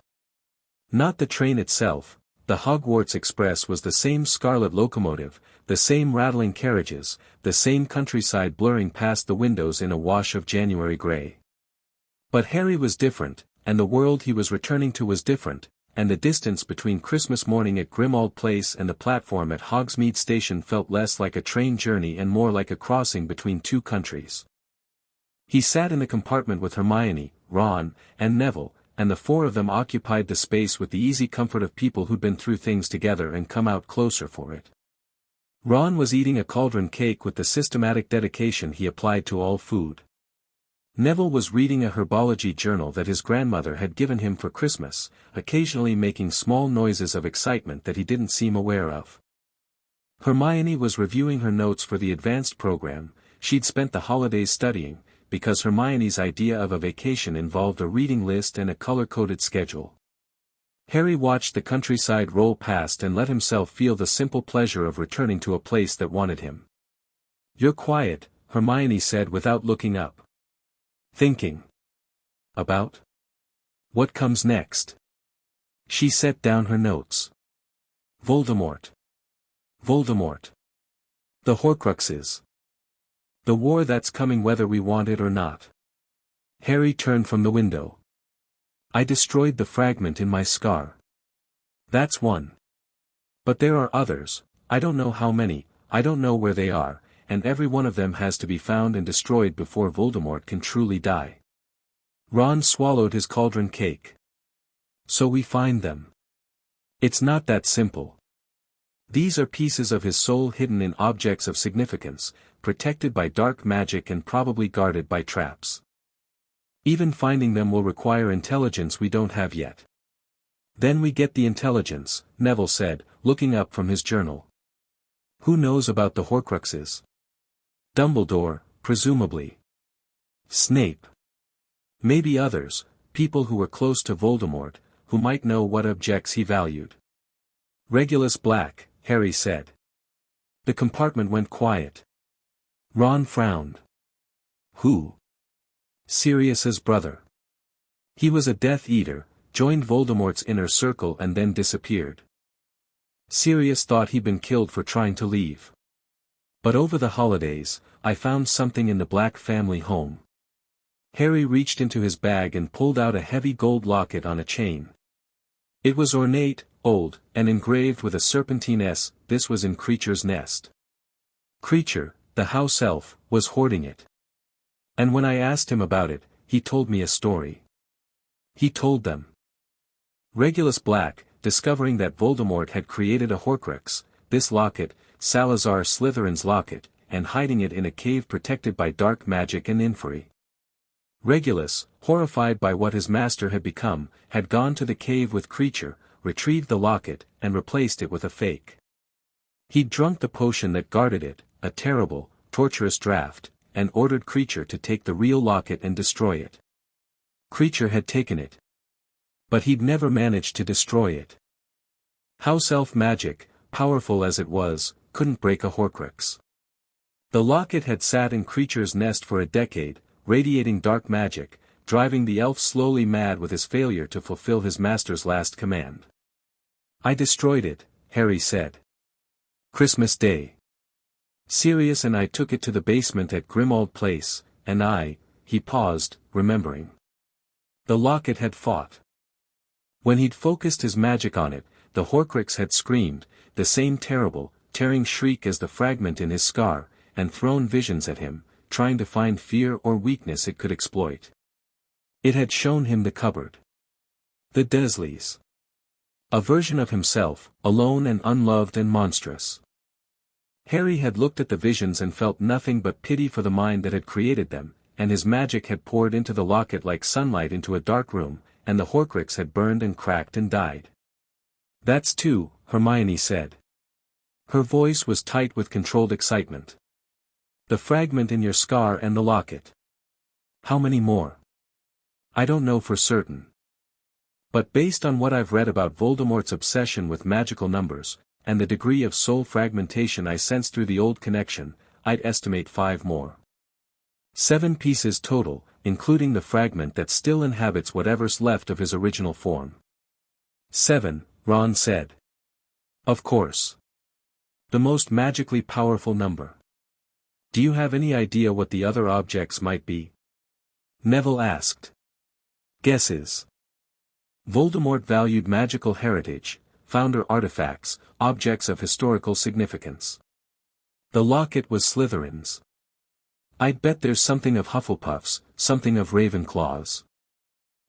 Not the train itself, the Hogwarts Express was the same scarlet locomotive, the same rattling carriages, the same countryside blurring past the windows in a wash of January grey. But Harry was different, and the world he was returning to was different, and the distance between Christmas morning at Grimmauld Place and the platform at Hogsmeade Station felt less like a train journey and more like a crossing between two countries. He sat in the compartment with Hermione, Ron, and Neville, and the four of them occupied the space with the easy comfort of people who'd been through things together and come out closer for it. Ron was eating a cauldron cake with the systematic dedication he applied to all food. Neville was reading a herbology journal that his grandmother had given him for Christmas, occasionally making small noises of excitement that he didn't seem aware of. Hermione was reviewing her notes for the advanced program. She'd spent the holidays studying, because Hermione's idea of a vacation involved a reading list and a color-coded schedule. Harry watched the countryside roll past and let himself feel the simple pleasure of returning to a place that wanted him. "You're quiet," Hermione said without looking up. "Thinking. About? What comes next?" She set down her notes. "Voldemort. Voldemort. The Horcruxes. The war that's coming whether we want it or not." Harry turned from the window. "I destroyed the fragment in my scar. That's one. But there are others, I don't know how many, I don't know where they are, and every one of them has to be found and destroyed before Voldemort can truly die." Ron swallowed his cauldron cake. "So we find them. It's not that simple. These are pieces of his soul hidden in objects of significance, protected by dark magic and probably guarded by traps. Even finding them will require intelligence we don't have yet." "Then we get the intelligence," Neville said, looking up from his journal. "Who knows about the Horcruxes?" "Dumbledore, presumably. Snape. Maybe others, people who were close to Voldemort, who might know what objects he valued." "Regulus Black," Harry said. The compartment went quiet. Ron frowned. "Who?" "Sirius's brother. He was a Death Eater, joined Voldemort's inner circle and then disappeared. Sirius thought he'd been killed for trying to leave. But over the holidays, I found something in the Black family home." Harry reached into his bag and pulled out a heavy gold locket on a chain. It was ornate, old, and engraved with a serpentine S. This was in Creature's nest. Creature, the house elf, was hoarding it. And when I asked him about it, he told me a story. He told them. Regulus Black, discovering that Voldemort had created a Horcrux, this locket, Salazar Slytherin's locket, and hiding it in a cave protected by dark magic and inferi. Regulus, horrified by what his master had become, had gone to the cave with Creature, retrieved the locket, and replaced it with a fake. He'd drunk the potion that guarded it, a terrible, torturous draught, and ordered Creature to take the real locket and destroy it. Creature had taken it. But he'd never managed to destroy it. House elf magic, powerful as it was, couldn't break a Horcrux. The locket had sat in Creature's nest for a decade, radiating dark magic, driving the elf slowly mad with his failure to fulfill his master's last command. "I destroyed it," Harry said. "Christmas Day. Sirius and I took it to the basement at Grimmauld Place, and he paused, remembering. The locket had fought. When he'd focused his magic on it, the Horcrux had screamed, the same terrible, tearing shriek as the fragment in his scar, and thrown visions at him, trying to find fear or weakness it could exploit. It had shown him the cupboard. The Dursleys. A version of himself, alone and unloved and monstrous. Harry had looked at the visions and felt nothing but pity for the mind that had created them, and his magic had poured into the locket like sunlight into a dark room, and the Horcrux had burned and cracked and died. "That's two," Hermione said. Her voice was tight with controlled excitement. "The fragment in your scar and the locket. How many more?" "I don't know for certain. But based on what I've read about Voldemort's obsession with magical numbers, and the degree of soul fragmentation I sense through the old connection, I'd estimate 5 more. 7 pieces total, including the fragment that still inhabits whatever's left of his original form." 7, Ron said. "Of course. The most magically powerful number. Do you have any idea what the other objects might be?" Neville asked. "Guesses." Voldemort valued magical heritage, founder artifacts, objects of historical significance. The locket was Slytherin's. I'd bet there's something of Hufflepuff's, something of Ravenclaw's.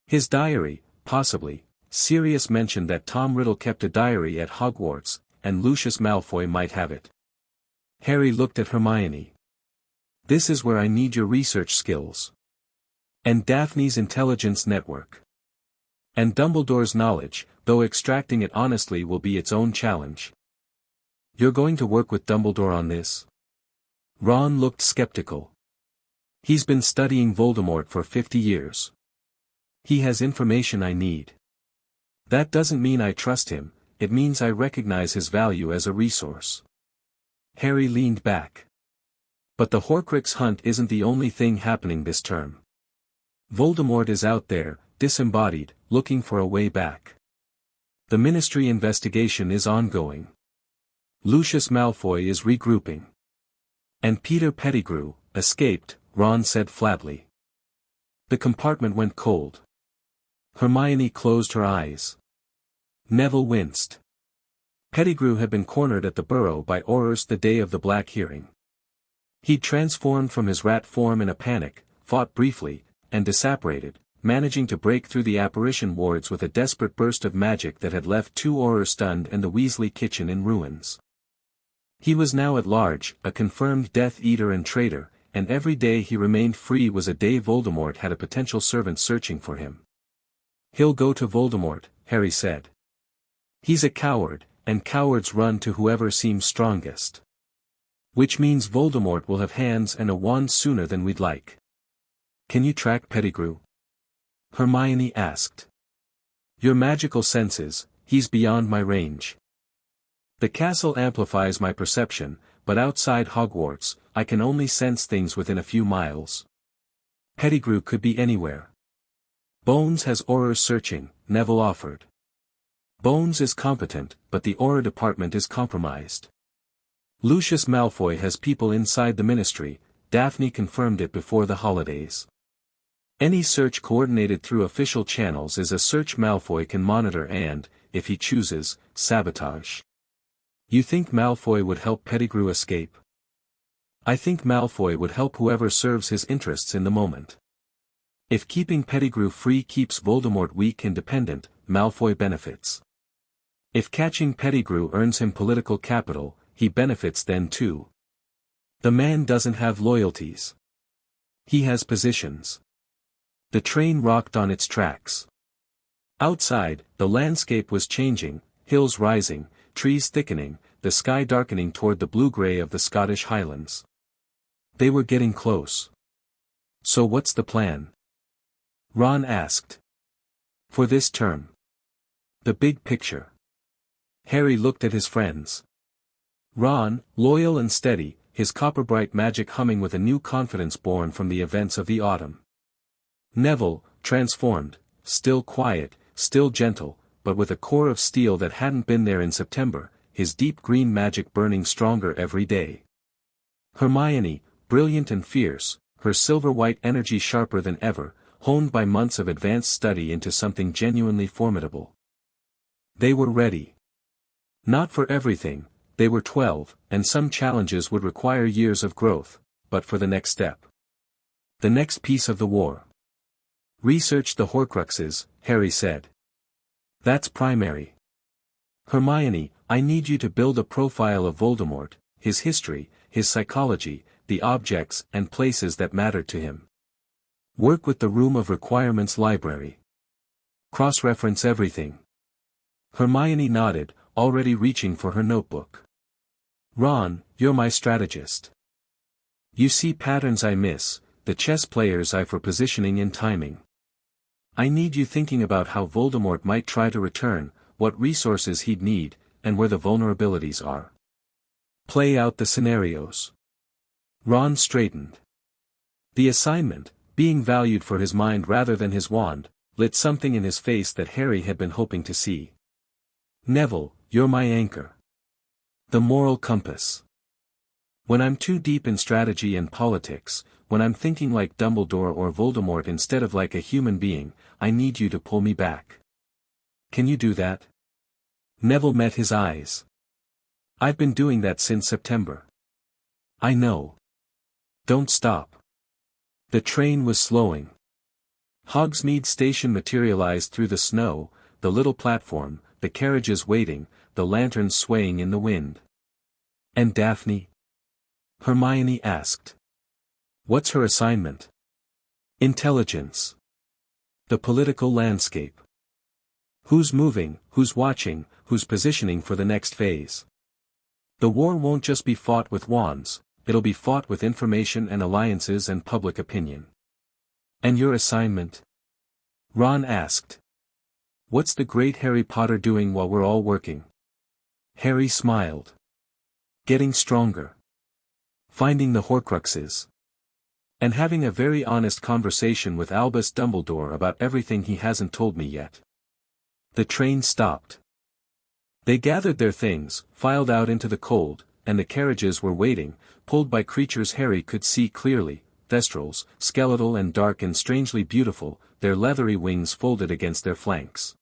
His diary, possibly. Sirius mentioned that Tom Riddle kept a diary at Hogwarts, and Lucius Malfoy might have it. Harry looked at Hermione. This is where I need your research skills. And Daphne's intelligence network. And Dumbledore's knowledge, though extracting it honestly will be its own challenge. You're going to work with Dumbledore on this? Ron looked skeptical. He's been studying Voldemort for 50 years. He has information I need. That doesn't mean I trust him, it means I recognize his value as a resource. Harry leaned back. But the Horcrux hunt isn't the only thing happening this term. Voldemort is out there, disembodied, looking for a way back. The Ministry investigation is ongoing. Lucius Malfoy is regrouping. And Peter Pettigrew escaped, Ron said flatly. The compartment went cold. Hermione closed her eyes. Neville winced. Pettigrew had been cornered at the Burrow by Aurors the day of the Black Hearing. He'd transformed from his rat form in a panic, fought briefly, and disapparated, managing to break through the apparition wards with a desperate burst of magic that had left 2 Aurors stunned and the Weasley kitchen in ruins. He was now at large, a confirmed Death Eater and traitor, and every day he remained free was a day Voldemort had a potential servant searching for him. He'll go to Voldemort, Harry said. He's a coward, and cowards run to whoever seems strongest. Which means Voldemort will have hands and a wand sooner than we'd like. Can you track Pettigrew? Hermione asked. Your magical senses, he's beyond my range. The castle amplifies my perception, but outside Hogwarts, I can only sense things within a few miles. Pettigrew could be anywhere. Bones has Aurors searching, Neville offered. Bones is competent, but the Auror department is compromised. Lucius Malfoy has people inside the Ministry, Daphne confirmed it before the holidays. Any search coordinated through official channels is a search Malfoy can monitor and, if he chooses, sabotage. You think Malfoy would help Pettigrew escape? I think Malfoy would help whoever serves his interests in the moment. If keeping Pettigrew free keeps Voldemort weak and dependent, Malfoy benefits. If catching Pettigrew earns him political capital, he benefits then too. The man doesn't have loyalties. He has positions. The train rocked on its tracks. Outside, the landscape was changing, hills rising, trees thickening, the sky darkening toward the blue-gray of the Scottish Highlands. They were getting close. So what's the plan? Ron asked. For this term. The big picture. Harry looked at his friends. Ron, loyal and steady, his copper-bright magic humming with a new confidence born from the events of the autumn. Neville, transformed, still quiet, still gentle, but with a core of steel that hadn't been there in September, his deep green magic burning stronger every day. Hermione, brilliant and fierce, her silver-white energy sharper than ever, honed by months of advanced study into something genuinely formidable. They were ready. Not for everything, they were 12, and some challenges would require years of growth, but for the next step. The next piece of the war. Research the Horcruxes, Harry said. That's primary. Hermione, I need you to build a profile of Voldemort, his history, his psychology, the objects and places that mattered to him. Work with the Room of Requirements library. Cross-reference everything. Hermione nodded, already reaching for her notebook. Ron, you're my strategist. You see patterns I miss, the chess players eye for positioning and timing. I need you thinking about how Voldemort might try to return, what resources he'd need, and where the vulnerabilities are. Play out the scenarios. Ron straightened. The assignment, being valued for his mind rather than his wand, lit something in his face that Harry had been hoping to see. Neville, you're my anchor. The moral compass. When I'm too deep in strategy and politics, when I'm thinking like Dumbledore or Voldemort instead of like a human being, I need you to pull me back. Can you do that? Neville met his eyes. I've been doing that since September. I know. Don't stop. The train was slowing. Hogsmeade Station materialized through the snow, the little platform, the carriages waiting, the lanterns swaying in the wind. And Daphne? Hermione asked. What's her assignment? Intelligence. The political landscape. Who's moving, who's watching, who's positioning for the next phase. The war won't just be fought with wands, it'll be fought with information and alliances and public opinion. And your assignment? Ron asked. What's the great Harry Potter doing while we're all working? Harry smiled. Getting stronger. Finding the Horcruxes. And having a very honest conversation with Albus Dumbledore about everything he hasn't told me yet. The train stopped. They gathered their things, filed out into the cold, and the carriages were waiting, pulled by creatures Harry could see clearly, thestrals, skeletal and dark and strangely beautiful, their leathery wings folded against their flanks.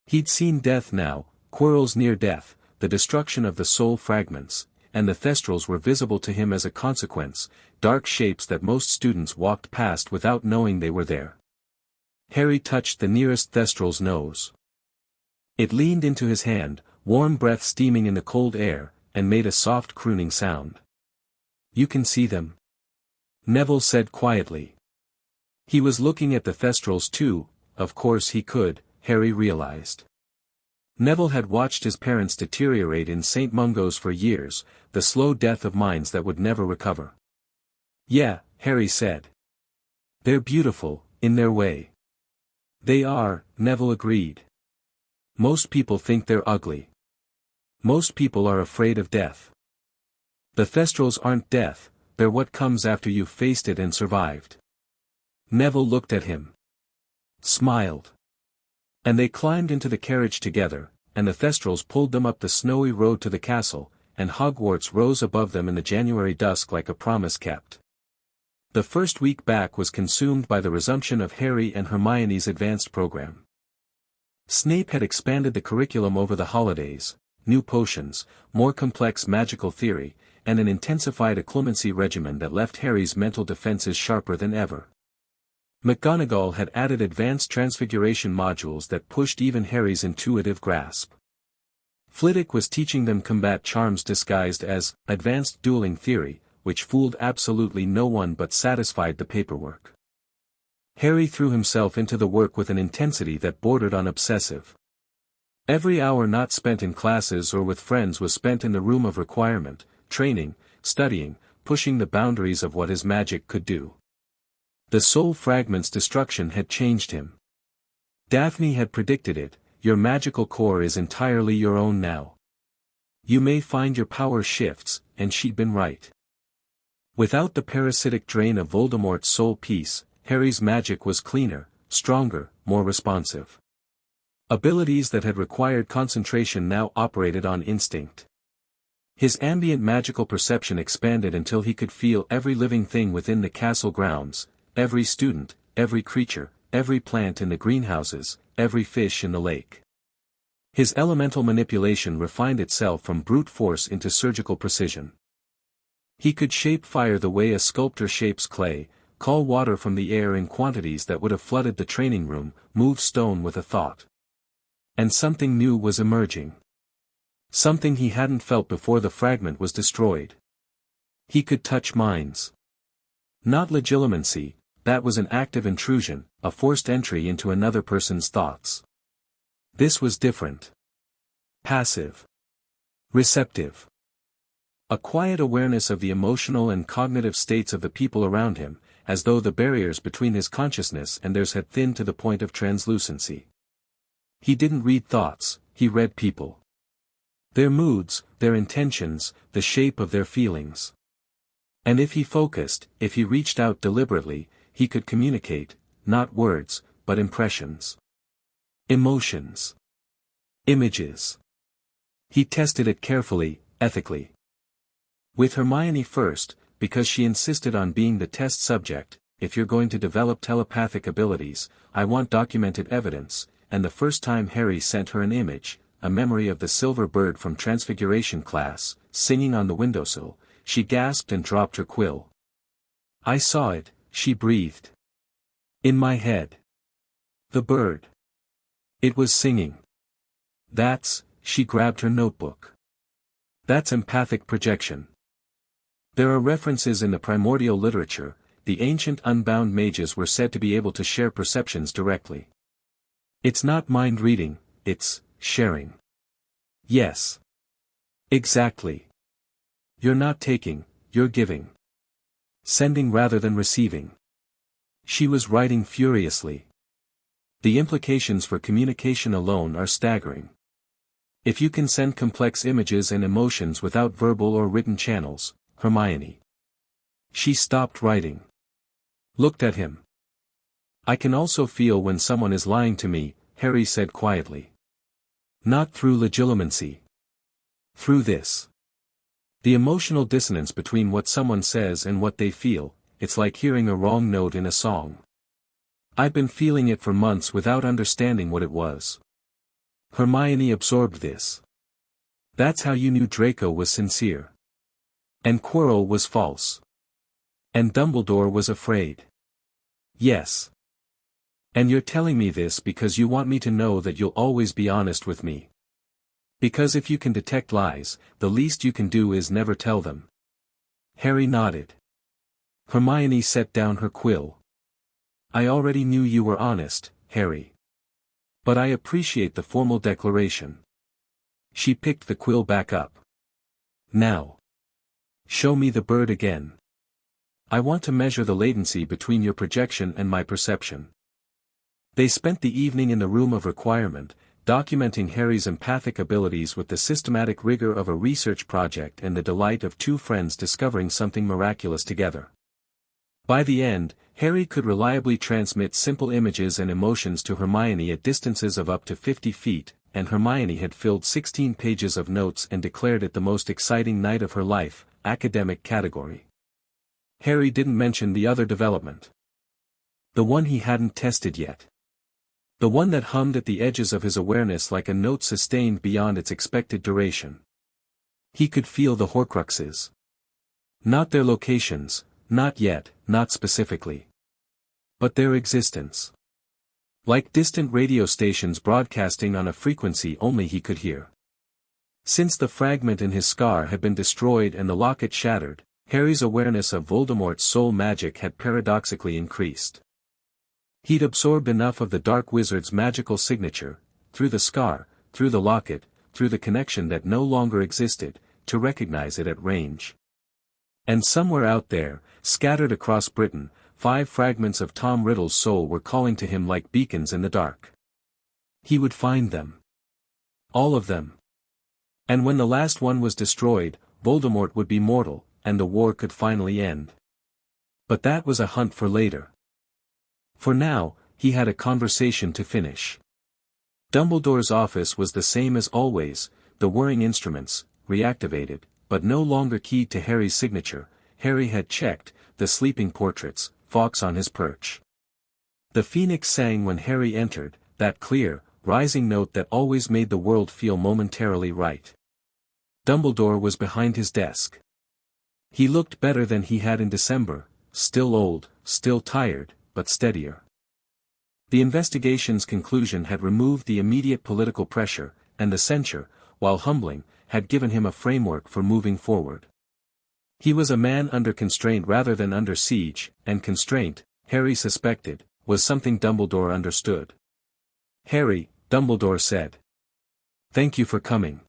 He'd seen death now, Quirrell's near death, the destruction of the soul fragments, and the thestrals were visible to him as a consequence, dark shapes that most students walked past without knowing they were there. Harry touched the nearest thestral's nose. It leaned into his hand, warm breath steaming in the cold air, and made a soft crooning sound. You can see them? Neville said quietly. He was looking at the thestrals too, of course he could, Harry realized. Neville had watched his parents deteriorate in St. Mungo's for years, the slow death of minds that would never recover. Yeah, Harry said. They're beautiful, in their way. They are, Neville agreed. Most people think they're ugly. Most people are afraid of death. The thestrals aren't death, they're what comes after you've faced it and survived. Neville looked at him. Smiled. And they climbed into the carriage together, and the thestrals pulled them up the snowy road to the castle, and Hogwarts rose above them in the January dusk like a promise kept. The first week back was consumed by the resumption of Harry and Hermione's advanced program. Snape had expanded the curriculum over the holidays, new potions, more complex magical theory, and an intensified occlumency regimen that left Harry's mental defenses sharper than ever. McGonagall had added advanced transfiguration modules that pushed even Harry's intuitive grasp. Flitwick was teaching them combat charms disguised as advanced dueling theory, which fooled absolutely no one but satisfied the paperwork. Harry threw himself into the work with an intensity that bordered on obsessive. Every hour not spent in classes or with friends was spent in the room of requirement, training, studying, pushing the boundaries of what his magic could do. The soul fragment's destruction had changed him. Daphne had predicted it, your magical core is entirely your own now. You may find your power shifts, and she'd been right. Without the parasitic drain of Voldemort's soul piece, Harry's magic was cleaner, stronger, more responsive. Abilities that had required concentration now operated on instinct. His ambient magical perception expanded until he could feel every living thing within the castle grounds, every student, every creature, every plant in the greenhouses, every fish in the lake. His elemental manipulation refined itself from brute force into surgical precision. He could shape fire the way a sculptor shapes clay, call water from the air in quantities that would have flooded the training room, move stone with a thought. And something new was emerging. Something he hadn't felt before the fragment was destroyed. He could touch minds. Not legilimency, that was an active intrusion, a forced entry into another person's thoughts. This was different. Passive. Receptive. A quiet awareness of the emotional and cognitive states of the people around him, as though the barriers between his consciousness and theirs had thinned to the point of translucency. He didn't read thoughts, he read people. Their moods, their intentions, the shape of their feelings. And if he focused, if he reached out deliberately, he could communicate, not words, but impressions. Emotions. Images. He tested it carefully, ethically. With Hermione first, because she insisted on being the test subject. If you're going to develop telepathic abilities, I want documented evidence, and the first time Harry sent her an image, a memory of the silver bird from Transfiguration class, singing on the windowsill, she gasped and dropped her quill. I saw it, she breathed. In my head. The bird. It was singing. She grabbed her notebook. That's empathic projection. There are references in the primordial literature. The ancient Unbound mages were said to be able to share perceptions directly. It's not mind reading, it's sharing. Yes. Exactly. You're not taking, you're giving. Sending rather than receiving. She was writing furiously. The implications for communication alone are staggering. If you can send complex images and emotions without verbal or written channels, Hermione. She stopped writing. Looked at him. I can also feel when someone is lying to me, Harry said quietly. Not through legilimency. Through this. The emotional dissonance between what someone says and what they feel, it's like hearing a wrong note in a song. I've been feeling it for months without understanding what it was. Hermione absorbed this. That's how you knew Draco was sincere. And Quirrell was false. And Dumbledore was afraid. Yes. And you're telling me this because you want me to know that you'll always be honest with me. Because if you can detect lies, the least you can do is never tell them. Harry nodded. Hermione set down her quill. I already knew you were honest, Harry. But I appreciate the formal declaration. She picked the quill back up. Now. Show me the bird again. I want to measure the latency between your projection and my perception. They spent the evening in the room of requirement, documenting Harry's empathic abilities with the systematic rigor of a research project and the delight of two friends discovering something miraculous together. By the end, Harry could reliably transmit simple images and emotions to Hermione at distances of up to 50 feet, and Hermione had filled 16 pages of notes and declared it the most exciting night of her life, academic category. Harry didn't mention the other development. The one he hadn't tested yet. The one that hummed at the edges of his awareness like a note sustained beyond its expected duration. He could feel the Horcruxes. Not their locations, not yet, not specifically. But their existence. Like distant radio stations broadcasting on a frequency only he could hear. Since the fragment in his scar had been destroyed and the locket shattered, Harry's awareness of Voldemort's soul magic had paradoxically increased. He'd absorbed enough of the Dark Wizard's magical signature, through the scar, through the locket, through the connection that no longer existed, to recognize it at range. And somewhere out there, scattered across Britain, 5 fragments of Tom Riddle's soul were calling to him like beacons in the dark. He would find them. All of them. And when the last one was destroyed, Voldemort would be mortal, and the war could finally end. But that was a hunt for later. For now, he had a conversation to finish. Dumbledore's office was the same as always, the whirring instruments, reactivated, but no longer keyed to Harry's signature. Harry had checked, the sleeping portraits, Fawkes on his perch. The phoenix sang when Harry entered, that clear, rising note that always made the world feel momentarily right. Dumbledore was behind his desk. He looked better than he had in December, still old, still tired, but steadier. The investigation's conclusion had removed the immediate political pressure, and the censure, while humbling, had given him a framework for moving forward. He was a man under constraint rather than under siege, and constraint, Harry suspected, was something Dumbledore understood. Harry, Dumbledore said. Thank you for coming.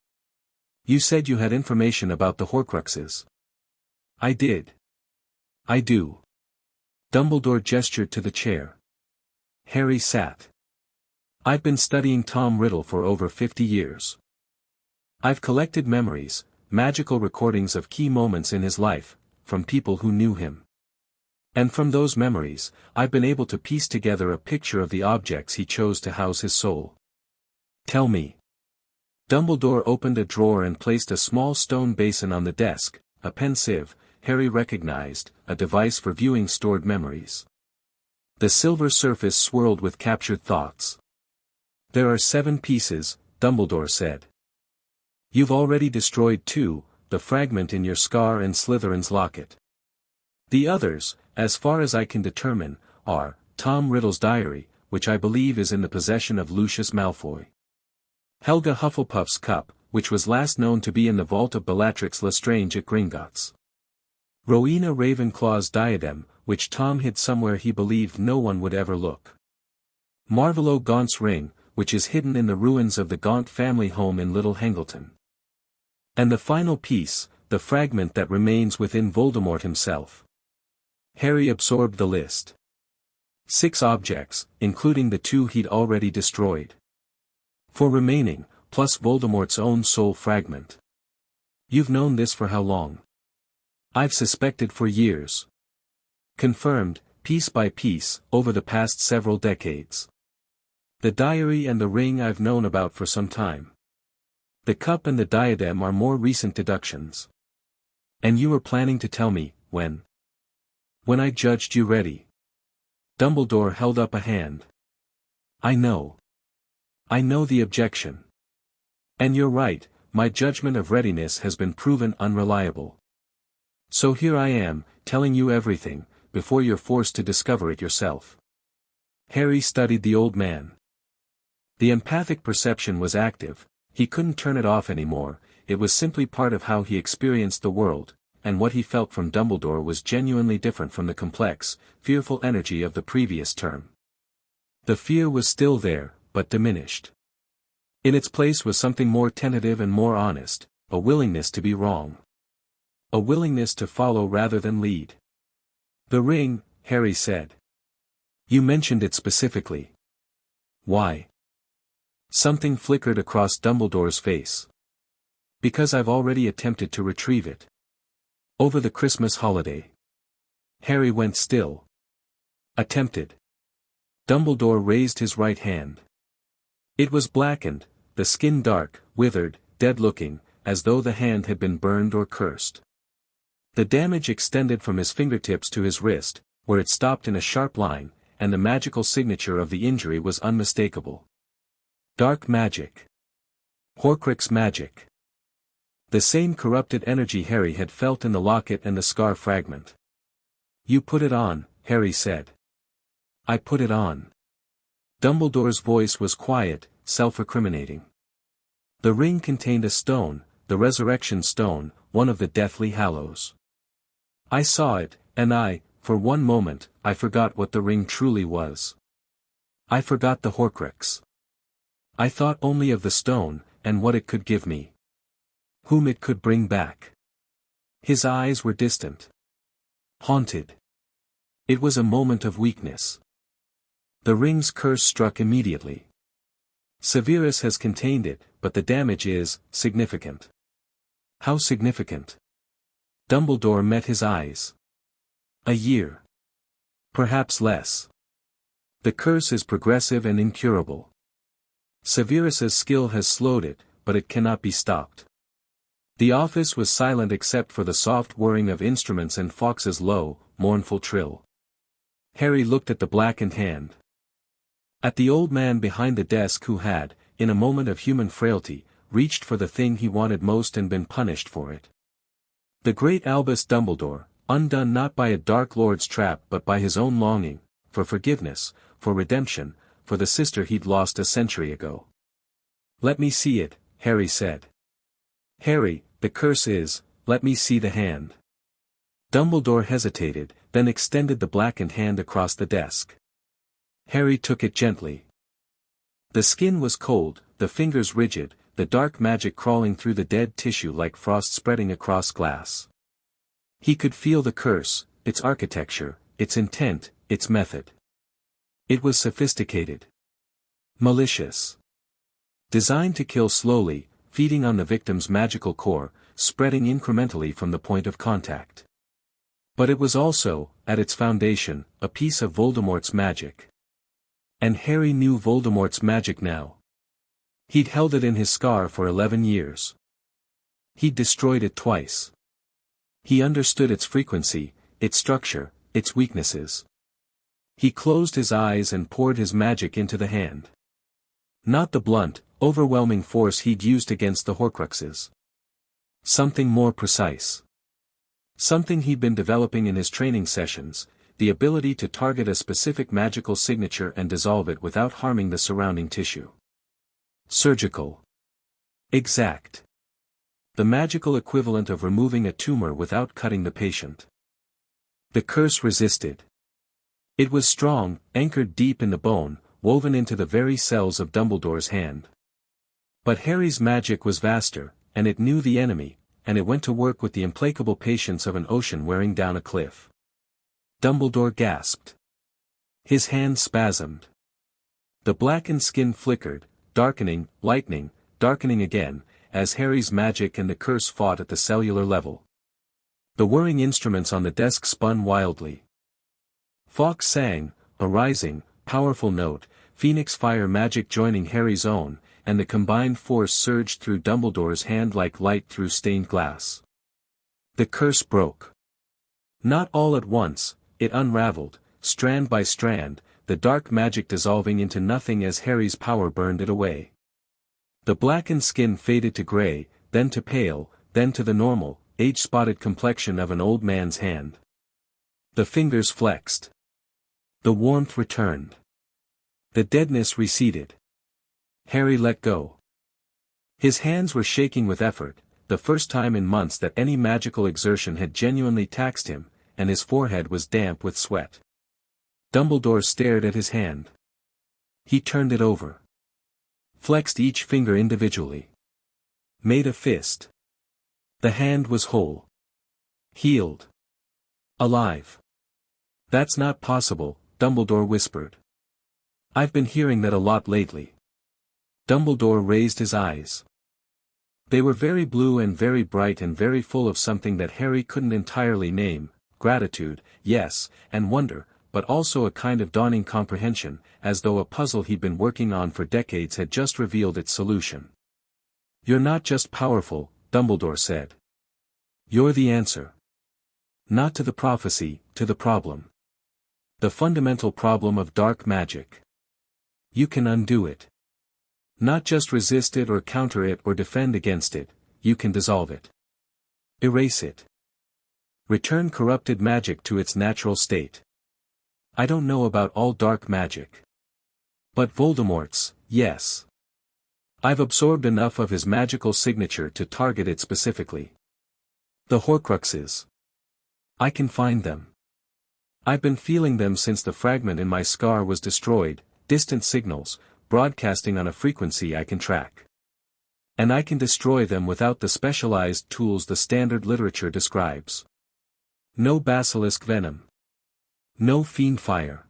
You said you had information about the Horcruxes. I did. I do. Dumbledore gestured to the chair. Harry sat. I've been studying Tom Riddle for over 50 years. I've collected memories, magical recordings of key moments in his life, from people who knew him. And from those memories, I've been able to piece together a picture of the objects he chose to house his soul. Tell me. Dumbledore opened a drawer and placed a small stone basin on the desk, a pensieve, Harry recognized, a device for viewing stored memories. The silver surface swirled with captured thoughts. There are 7 pieces, Dumbledore said. You've already destroyed 2, the fragment in your scar and Slytherin's locket. The others, as far as I can determine, are, Tom Riddle's diary, which I believe is in the possession of Lucius Malfoy. Helga Hufflepuff's cup, which was last known to be in the vault of Bellatrix Lestrange at Gringotts. Rowena Ravenclaw's diadem, which Tom hid somewhere he believed no one would ever look. Marvolo Gaunt's ring, which is hidden in the ruins of the Gaunt family home in Little Hangleton. And the final piece, the fragment that remains within Voldemort himself. Harry absorbed the list. 6 objects, including the 2 he'd already destroyed. 4 remaining, plus Voldemort's own soul fragment. You've known this for how long? I've suspected for years. Confirmed, piece by piece, over the past several decades. The diary and the ring I've known about for some time. The cup and the diadem are more recent deductions. And you were planning to tell me, when? When I judged you ready. Dumbledore held up a hand. I know. I know the objection. And you're right, my judgment of readiness has been proven unreliable. So here I am, telling you everything, before you're forced to discover it yourself. Harry studied the old man. The empathic perception was active, he couldn't turn it off anymore, it was simply part of how he experienced the world, and what he felt from Dumbledore was genuinely different from the complex, fearful energy of the previous term. The fear was still there, but diminished. In its place was something more tentative and more honest, a willingness to be wrong. A willingness to follow rather than lead. The ring, Harry said. You mentioned it specifically. Why? Something flickered across Dumbledore's face. Because I've already attempted to retrieve it. Over the Christmas holiday. Harry went still. Attempted. Dumbledore raised his right hand. It was blackened, the skin dark, withered, dead-looking, as though the hand had been burned or cursed. The damage extended from his fingertips to his wrist, where it stopped in a sharp line, and the magical signature of the injury was unmistakable. Dark magic. Horcrux magic. The same corrupted energy Harry had felt in the locket and the scar fragment. You put it on, Harry said. I put it on. Dumbledore's voice was quiet, self-recriminating. The ring contained a stone, the Resurrection Stone, one of the Deathly Hallows. I saw it, and for one moment, I forgot what the ring truly was. I forgot the Horcrux. I thought only of the stone, and what it could give me. Whom it could bring back. His eyes were distant. Haunted. It was a moment of weakness. The ring's curse struck immediately. Severus has contained it, but the damage is significant. How significant? Dumbledore met his eyes. A year. Perhaps less. The curse is progressive and incurable. Severus's skill has slowed it, but it cannot be stopped. The office was silent except for the soft whirring of instruments and Fawkes's low, mournful trill. Harry looked at the blackened hand. At the old man behind the desk who had, in a moment of human frailty, reached for the thing he wanted most and been punished for it. The great Albus Dumbledore, undone not by a Dark Lord's trap but by his own longing, for forgiveness, for redemption, for the sister he'd lost a century ago. Let me see it, Harry said. Harry, the curse is, let me see the hand. Dumbledore hesitated, then extended the blackened hand across the desk. Harry took it gently. The skin was cold, the fingers rigid, the dark magic crawling through the dead tissue like frost spreading across glass. He could feel the curse, its architecture, its intent, its method. It was sophisticated. Malicious. Designed to kill slowly, feeding on the victim's magical core, spreading incrementally from the point of contact. But it was also, at its foundation, a piece of Voldemort's magic. And Harry knew Voldemort's magic now. He'd held it in his scar for 11 years. He'd destroyed it twice. He understood its frequency, its structure, its weaknesses. He closed his eyes and poured his magic into the hand. Not the blunt, overwhelming force he'd used against the Horcruxes. Something more precise. Something he'd been developing in his training sessions, the ability to target a specific magical signature and dissolve it without harming the surrounding tissue. Surgical. Exact. The magical equivalent of removing a tumor without cutting the patient. The curse resisted. It was strong, anchored deep in the bone, woven into the very cells of Dumbledore's hand. But Harry's magic was vaster, and it knew the enemy, and it went to work with the implacable patience of an ocean wearing down a cliff. Dumbledore gasped. His hand spasmed. The blackened skin flickered, darkening, lightening, darkening again, as Harry's magic and the curse fought at the cellular level. The whirring instruments on the desk spun wildly. Fawkes sang, a rising, powerful note, phoenix fire magic joining Harry's own, and the combined force surged through Dumbledore's hand like light through stained glass. The curse broke. Not all at once, it unraveled, strand by strand, the dark magic dissolving into nothing as Harry's power burned it away. The blackened skin faded to gray, then to pale, then to the normal, age-spotted complexion of an old man's hand. The fingers flexed. The warmth returned. The deadness receded. Harry let go. His hands were shaking with effort, the first time in months that any magical exertion had genuinely taxed him, and his forehead was damp with sweat. Dumbledore stared at his hand. He turned it over. Flexed each finger individually. Made a fist. The hand was whole. Healed. Alive. That's not possible, Dumbledore whispered. I've been hearing that a lot lately. Dumbledore raised his eyes. They were very blue and very bright and very full of something that Harry couldn't entirely name, gratitude, yes, and wonder, but also a kind of dawning comprehension, as though a puzzle he'd been working on for decades had just revealed its solution. You're not just powerful, Dumbledore said. You're the answer. Not to the prophecy, to the problem. The fundamental problem of dark magic. You can undo it. Not just resist it or counter it or defend against it, you can dissolve it. Erase it. Return corrupted magic to its natural state. I don't know about all dark magic. But Voldemort's, yes. I've absorbed enough of his magical signature to target it specifically. The Horcruxes. I can find them. I've been feeling them since the fragment in my scar was destroyed, distant signals, broadcasting on a frequency I can track. And I can destroy them without the specialized tools the standard literature describes. No basilisk venom. No fiend fire.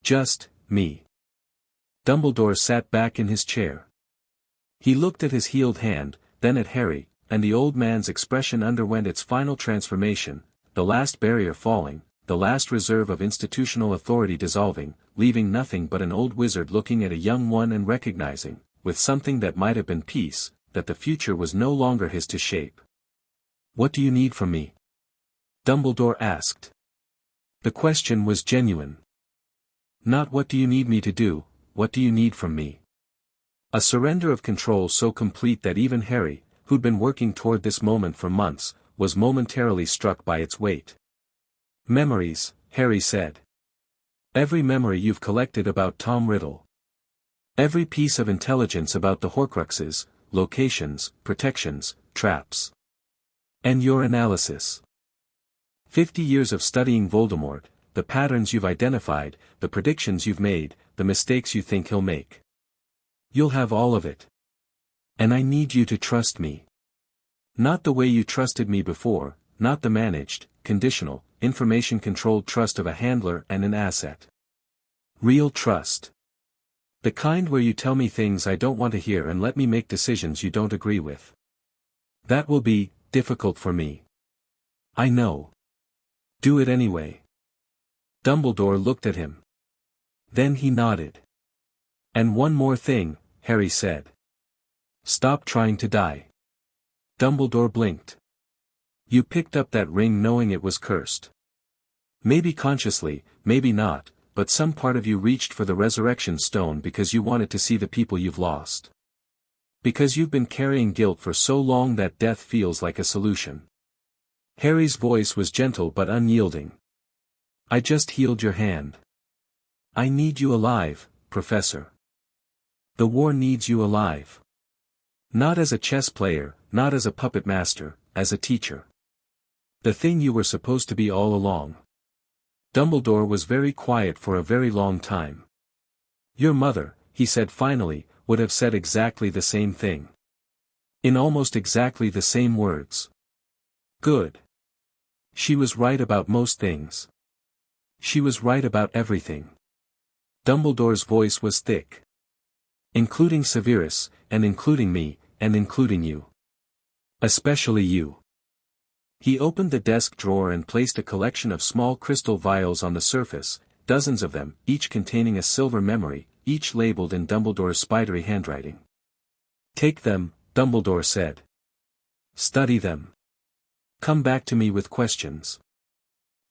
Just, me. Dumbledore sat back in his chair. He looked at his healed hand, then at Harry, and the old man's expression underwent its final transformation, the last barrier falling, the last reserve of institutional authority dissolving, leaving nothing but an old wizard looking at a young one and recognizing, with something that might have been peace, that the future was no longer his to shape. What do you need from me? Dumbledore asked. The question was genuine. Not what do you need me to do, what do you need from me? A surrender of control so complete that even Harry, who'd been working toward this moment for months, was momentarily struck by its weight. Memories, Harry said. Every memory you've collected about Tom Riddle. Every piece of intelligence about the Horcruxes, locations, protections, traps. And your analysis. 50 years of studying Voldemort, the patterns you've identified, the predictions you've made, the mistakes you think he'll make. You'll have all of it. And I need you to trust me. Not the way you trusted me before, not the managed, conditional, information-controlled trust of a handler and an asset. Real trust. The kind where you tell me things I don't want to hear and let me make decisions you don't agree with. That will be difficult for me. I know. Do it anyway. Dumbledore looked at him. Then he nodded. And one more thing, Harry said. Stop trying to die. Dumbledore blinked. You picked up that ring knowing it was cursed. Maybe consciously, maybe not, but some part of you reached for the resurrection stone because you wanted to see the people you've lost. Because you've been carrying guilt for so long that death feels like a solution. Harry's voice was gentle but unyielding. I just healed your hand. I need you alive, Professor. The war needs you alive. Not as a chess player, not as a puppet master, as a teacher. The thing you were supposed to be all along. Dumbledore was very quiet for a very long time. Your mother, he said finally, would have said exactly the same thing. In almost exactly the same words. Good. She was right about most things. She was right about everything. Dumbledore's voice was thick. Including Severus, and including me, and including you. Especially you. He opened the desk drawer and placed a collection of small crystal vials on the surface, dozens of them, each containing a silver memory, each labeled in Dumbledore's spidery handwriting. Take them, Dumbledore said. Study them. Come back to me with questions.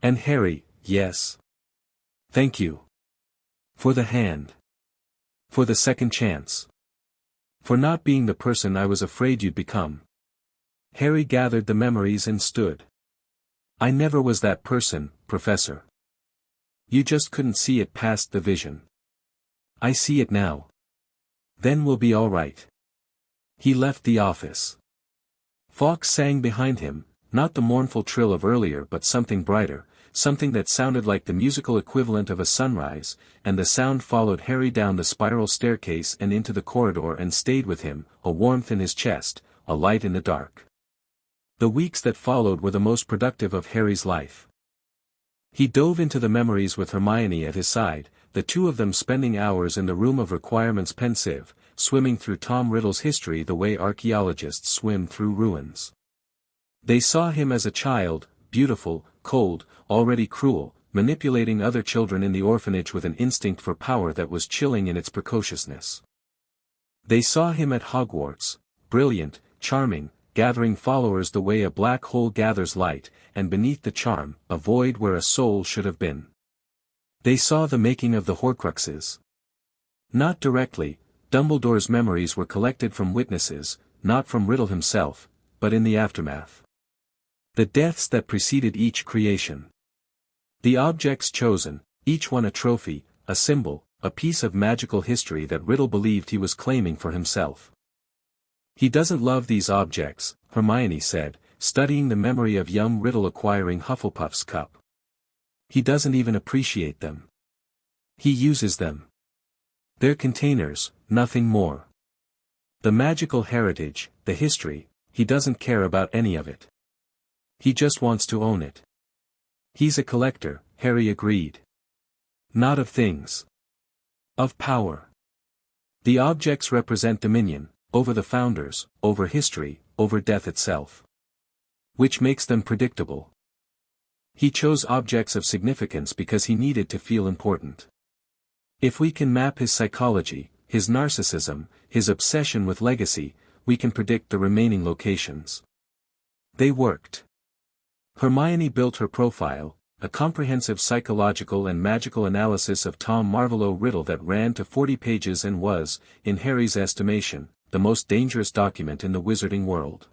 And Harry, yes. Thank you. For the hand. For the second chance. For not being the person I was afraid you'd become. Harry gathered the memories and stood. I never was that person, Professor. You just couldn't see it past the vision. I see it now. Then we'll be all right. He left the office. Fawkes sang behind him, not the mournful trill of earlier but something brighter, something that sounded like the musical equivalent of a sunrise, and the sound followed Harry down the spiral staircase and into the corridor and stayed with him, a warmth in his chest, a light in the dark. The weeks that followed were the most productive of Harry's life. He dove into the memories with Hermione at his side, the two of them spending hours in the room of requirements pensive, swimming through Tom Riddle's history the way archaeologists swim through ruins. They saw him as a child, beautiful, cold, already cruel, manipulating other children in the orphanage with an instinct for power that was chilling in its precociousness. They saw him at Hogwarts, brilliant, charming, gathering followers the way a black hole gathers light, and beneath the charm, a void where a soul should have been. They saw the making of the Horcruxes. Not directly, Dumbledore's memories were collected from witnesses, not from Riddle himself, but in the aftermath. The deaths that preceded each creation. The objects chosen, each one a trophy, a symbol, a piece of magical history that Riddle believed he was claiming for himself. He doesn't love these objects, Hermione said, studying the memory of young Riddle acquiring Hufflepuff's cup. He doesn't even appreciate them. He uses them. They're containers, nothing more. The magical heritage, the history, he doesn't care about any of it. He just wants to own it. He's a collector, Harry agreed. Not of things. Of power. The objects represent dominion, over the founders, over history, over death itself. Which makes them predictable. He chose objects of significance because he needed to feel important. If we can map his psychology, his narcissism, his obsession with legacy, we can predict the remaining locations. They worked. Hermione built her profile, a comprehensive psychological and magical analysis of Tom Marvolo Riddle that ran to 40 pages and was, in Harry's estimation, the most dangerous document in the wizarding world.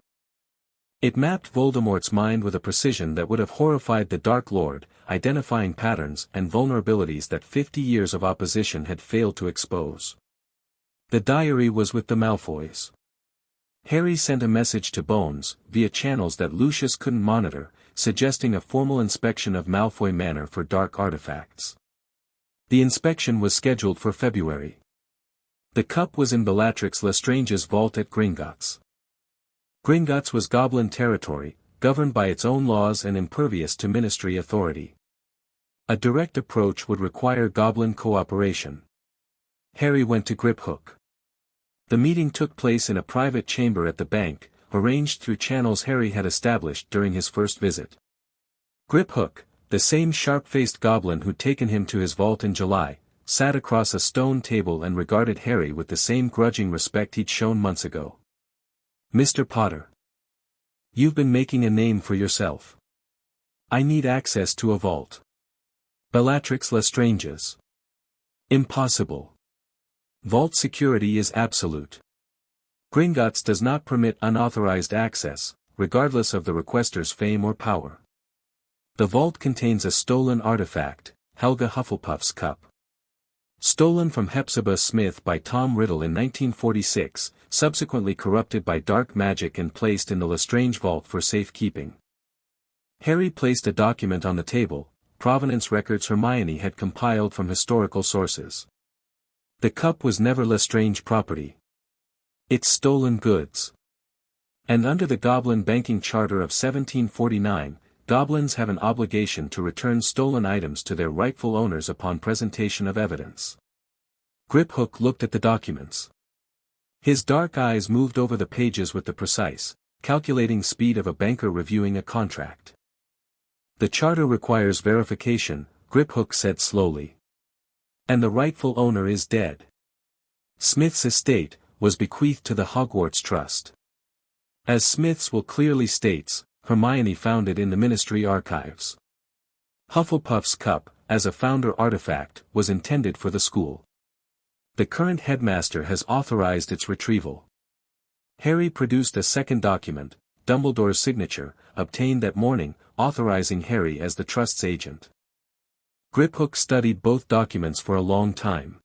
It mapped Voldemort's mind with a precision that would have horrified the Dark Lord, identifying patterns and vulnerabilities that 50 years of opposition had failed to expose. The diary was with the Malfoys. Harry sent a message to Bones, via channels that Lucius couldn't monitor, suggesting a formal inspection of Malfoy Manor for dark artifacts. The inspection was scheduled for February. The cup was in Bellatrix Lestrange's vault at Gringotts. Gringotts was goblin territory, governed by its own laws and impervious to ministry authority. A direct approach would require goblin cooperation. Harry went to Griphook. The meeting took place in a private chamber at the bank, arranged through channels Harry had established during his first visit. Griphook, the same sharp-faced goblin who'd taken him to his vault in July, sat across a stone table and regarded Harry with the same grudging respect he'd shown months ago. Mr. Potter. You've been making a name for yourself. I need access to a vault. Bellatrix Lestrange's. Impossible. Vault security is absolute. Gringotts does not permit unauthorized access, regardless of the requester's fame or power. The vault contains a stolen artifact, Helga Hufflepuff's cup. Stolen from Hepzibah Smith by Tom Riddle in 1946, subsequently corrupted by dark magic and placed in the Lestrange vault for safekeeping. Harry placed a document on the table, provenance records Hermione had compiled from historical sources. The cup was never Lestrange property. It's stolen goods. And under the Goblin Banking Charter of 1749, goblins have an obligation to return stolen items to their rightful owners upon presentation of evidence. Griphook looked at the documents. His dark eyes moved over the pages with the precise, calculating speed of a banker reviewing a contract. The charter requires verification, Griphook said slowly. And the rightful owner is dead. Smith's estate was bequeathed to the Hogwarts Trust. As Smith's will clearly states, Hermione found it in the Ministry archives. Hufflepuff's cup, as a founder artifact, was intended for the school. The current headmaster has authorized its retrieval. Harry produced a second document, Dumbledore's signature, obtained that morning, authorizing Harry as the trust's agent. Griphook studied both documents for a long time.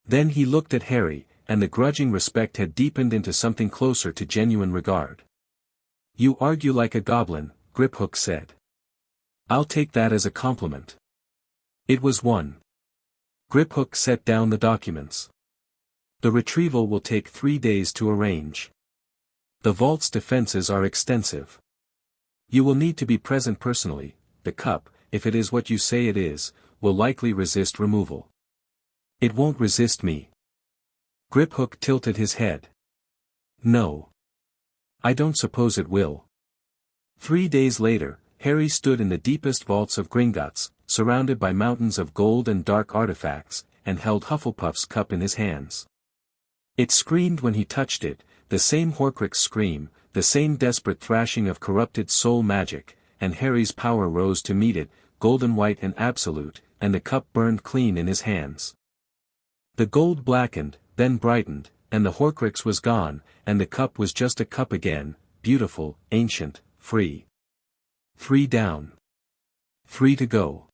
Then he looked at Harry, and the grudging respect had deepened into something closer to genuine regard. "You argue like a goblin," Griphook said. "I'll take that as a compliment." It was one. Griphook set down the documents. "The retrieval will take 3 days to arrange. The vault's defenses are extensive. You will need to be present personally. The cup, if it is what you say it is, will likely resist removal." "It won't resist me." Griphook tilted his head. "No. I don't suppose it will." 3 days later, Harry stood in the deepest vaults of Gringotts, surrounded by mountains of gold and dark artifacts, and held Hufflepuff's cup in his hands. It screamed when he touched it, the same Horcrux scream, the same desperate thrashing of corrupted soul magic, and Harry's power rose to meet it, golden white and absolute, and the cup burned clean in his hands. The gold blackened, then brightened, and the Horcrux was gone, and the cup was just a cup again, beautiful, ancient, free. 3 down. 3 to go.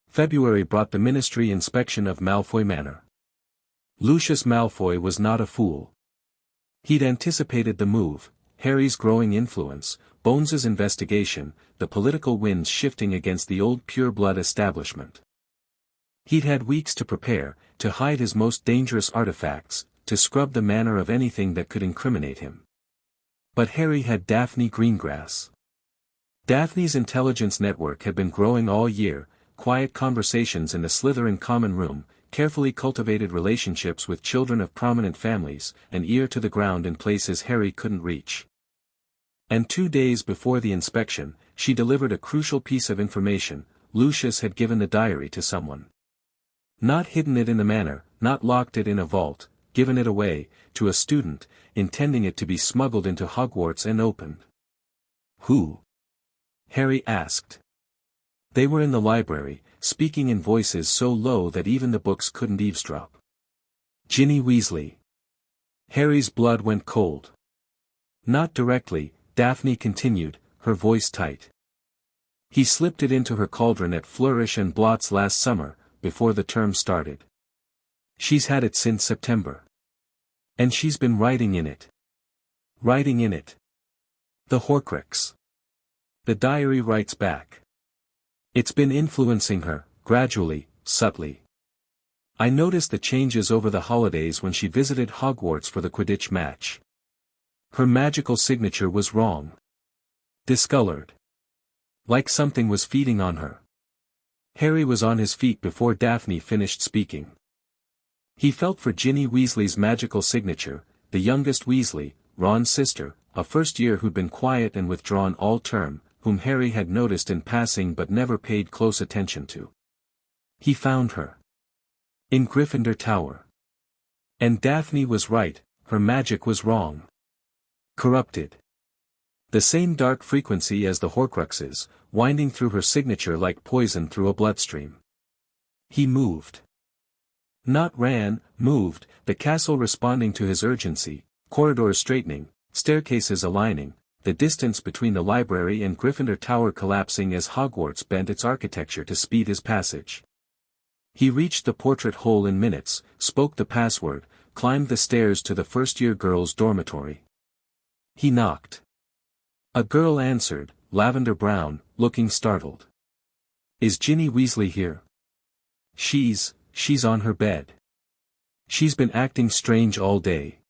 February brought the Ministry inspection of Malfoy Manor. Lucius Malfoy was not a fool. He'd anticipated the move, Harry's growing influence, Bones's investigation, the political winds shifting against the old pure-blood establishment. He'd had weeks to prepare, to hide his most dangerous artifacts, to scrub the manor of anything that could incriminate him. But Harry had Daphne Greengrass. Daphne's intelligence network had been growing all year, quiet conversations in the Slytherin common room, carefully cultivated relationships with children of prominent families, an ear to the ground in places Harry couldn't reach. And 2 days before the inspection, she delivered a crucial piece of information: Lucius had given the diary to someone. Not hidden it in the manor, not locked it in a vault, given it away, to a student, intending it to be smuggled into Hogwarts and opened. Who? Harry asked. They were in the library, speaking in voices so low that even the books couldn't eavesdrop. Ginny Weasley. Harry's blood went cold. Not directly, Daphne continued, her voice tight. He slipped it into her cauldron at Flourish and Blotts last summer, before the term started. She's had it since September. And she's been writing in it. Writing in it. The Horcrux. The diary writes back. It's been influencing her, gradually, subtly. I noticed the changes over the holidays when she visited Hogwarts for the Quidditch match. Her magical signature was wrong. Discolored. Like something was feeding on her. Harry was on his feet before Daphne finished speaking. He felt for Ginny Weasley's magical signature, the youngest Weasley, Ron's sister, a first year who'd been quiet and withdrawn all term, whom Harry had noticed in passing but never paid close attention to. He found her. In Gryffindor Tower. And Daphne was right, her magic was wrong. Corrupted. The same dark frequency as the Horcruxes, winding through her signature like poison through a bloodstream. He moved. Not ran, moved, the castle responding to his urgency, corridors straightening, staircases aligning, the distance between the library and Gryffindor Tower collapsing as Hogwarts bent its architecture to speed his passage. He reached the portrait hole in minutes, spoke the password, climbed the stairs to the first-year girls' dormitory. He knocked. A girl answered, lavender brown, looking startled. Is Ginny Weasley here? She's on her bed. She's been acting strange all day.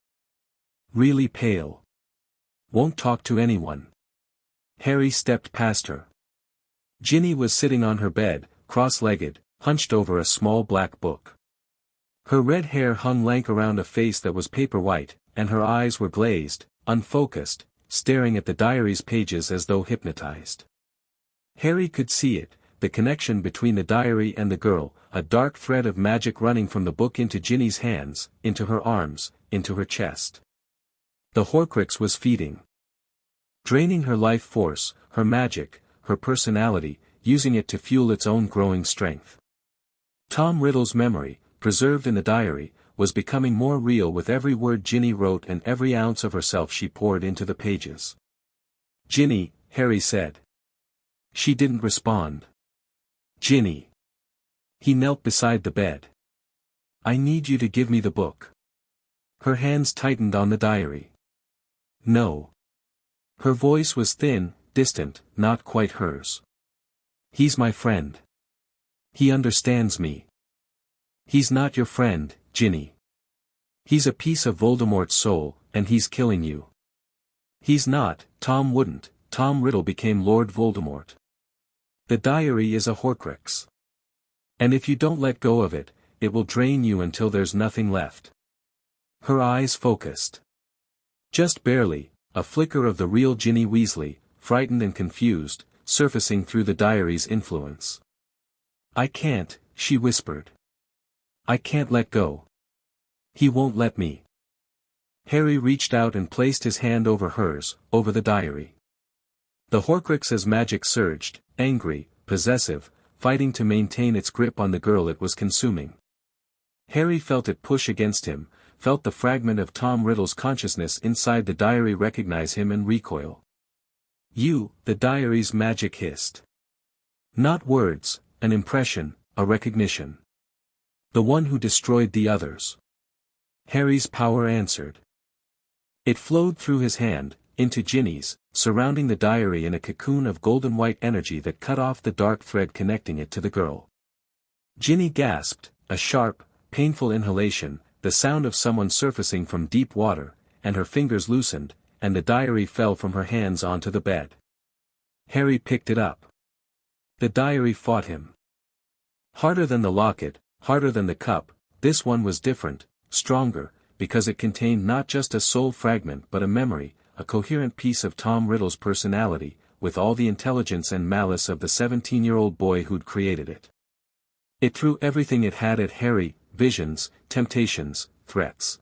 Really pale. Won't talk to anyone. Harry stepped past her. Ginny was sitting on her bed, cross-legged, hunched over a small black book. Her red hair hung lank around a face that was paper white, and her eyes were glazed, unfocused, staring at the diary's pages as though hypnotized. Harry could see it, the connection between the diary and the girl, a dark thread of magic running from the book into Ginny's hands, into her arms, into her chest. The Horcrux was feeding. Draining her life force, her magic, her personality, using it to fuel its own growing strength. Tom Riddle's memory, preserved in the diary, was becoming more real with every word Ginny wrote and every ounce of herself she poured into the pages. "Ginny," Harry said. She didn't respond. "Ginny." He knelt beside the bed. "I need you to give me the book." Her hands tightened on the diary. "No." Her voice was thin, distant, not quite hers. "He's my friend. He understands me." "He's not your friend, Ginny. He's a piece of Voldemort's soul, and he's killing you." "He's not, Tom wouldn't." Tom Riddle became Lord Voldemort. "The diary is a Horcrux. And if you don't let go of it, it will drain you until there's nothing left." Her eyes focused. Just barely, a flicker of the real Ginny Weasley, frightened and confused, surfacing through the diary's influence. "I can't," she whispered. "I can't let go. He won't let me." Harry reached out and placed his hand over hers, over the diary. The Horcrux's magic surged, angry, possessive, fighting to maintain its grip on the girl it was consuming. Harry felt it push against him, felt the fragment of Tom Riddle's consciousness inside the diary recognize him and recoil. "You," the diary's magic hissed. "Not words, an impression, a recognition. The one who destroyed the others." Harry's power answered. It flowed through his hand, into Ginny's, surrounding the diary in a cocoon of golden white energy that cut off the dark thread connecting it to the girl. Ginny gasped, a sharp, painful inhalation, the sound of someone surfacing from deep water, and her fingers loosened, and the diary fell from her hands onto the bed. Harry picked it up. The diary fought him. Harder than the locket, harder than the cup, this one was different, stronger, because it contained not just a soul fragment but a memory, a coherent piece of Tom Riddle's personality, with all the intelligence and malice of the 17-year-old boy who'd created it. It threw everything it had at Harry, visions, temptations, threats.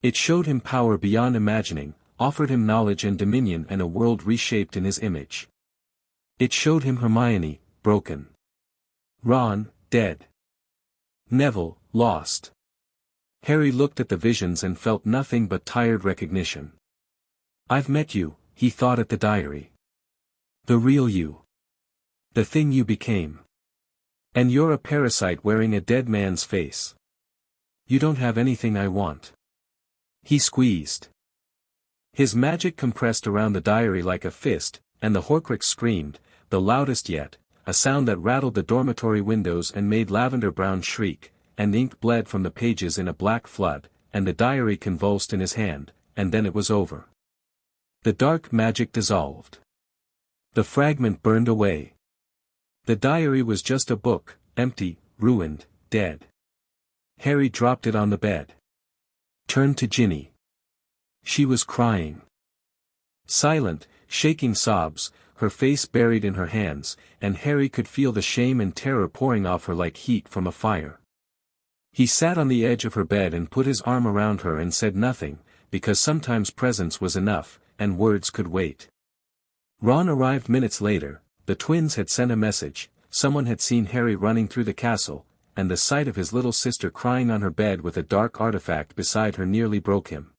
It showed him power beyond imagining, offered him knowledge and dominion and a world reshaped in his image. It showed him Hermione, broken. Ron, dead. Neville, lost. Harry looked at the visions and felt nothing but tired recognition. "I've met you," he thought at the diary. "The real you. The thing you became. And you're a parasite wearing a dead man's face. You don't have anything I want." He squeezed. His magic compressed around the diary like a fist, and the Horcrux screamed, the loudest yet, a sound that rattled the dormitory windows and made Lavender Brown shriek, and ink bled from the pages in a black flood, and the diary convulsed in his hand, and then it was over. The dark magic dissolved. The fragment burned away. The diary was just a book, empty, ruined, dead. Harry dropped it on the bed. Turned to Ginny. She was crying. Silent, shaking sobs, her face buried in her hands, and Harry could feel the shame and terror pouring off her like heat from a fire. He sat on the edge of her bed and put his arm around her and said nothing, because sometimes presence was enough, and words could wait. Ron arrived minutes later. The twins had sent a message, someone had seen Harry running through the castle, and the sight of his little sister crying on her bed with a dark artifact beside her nearly broke him.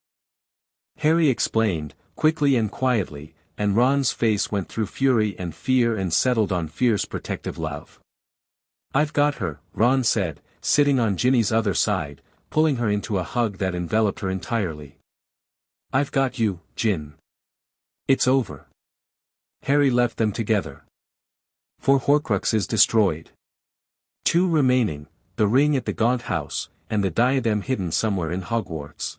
Harry explained, quickly and quietly, and Ron's face went through fury and fear and settled on fierce protective love. "I've got her," Ron said, sitting on Ginny's other side, pulling her into a hug that enveloped her entirely. "I've got you, Gin. It's over." Harry left them together. 4 Horcruxes destroyed. 2 remaining, the ring at the Gaunt House, and the diadem hidden somewhere in Hogwarts.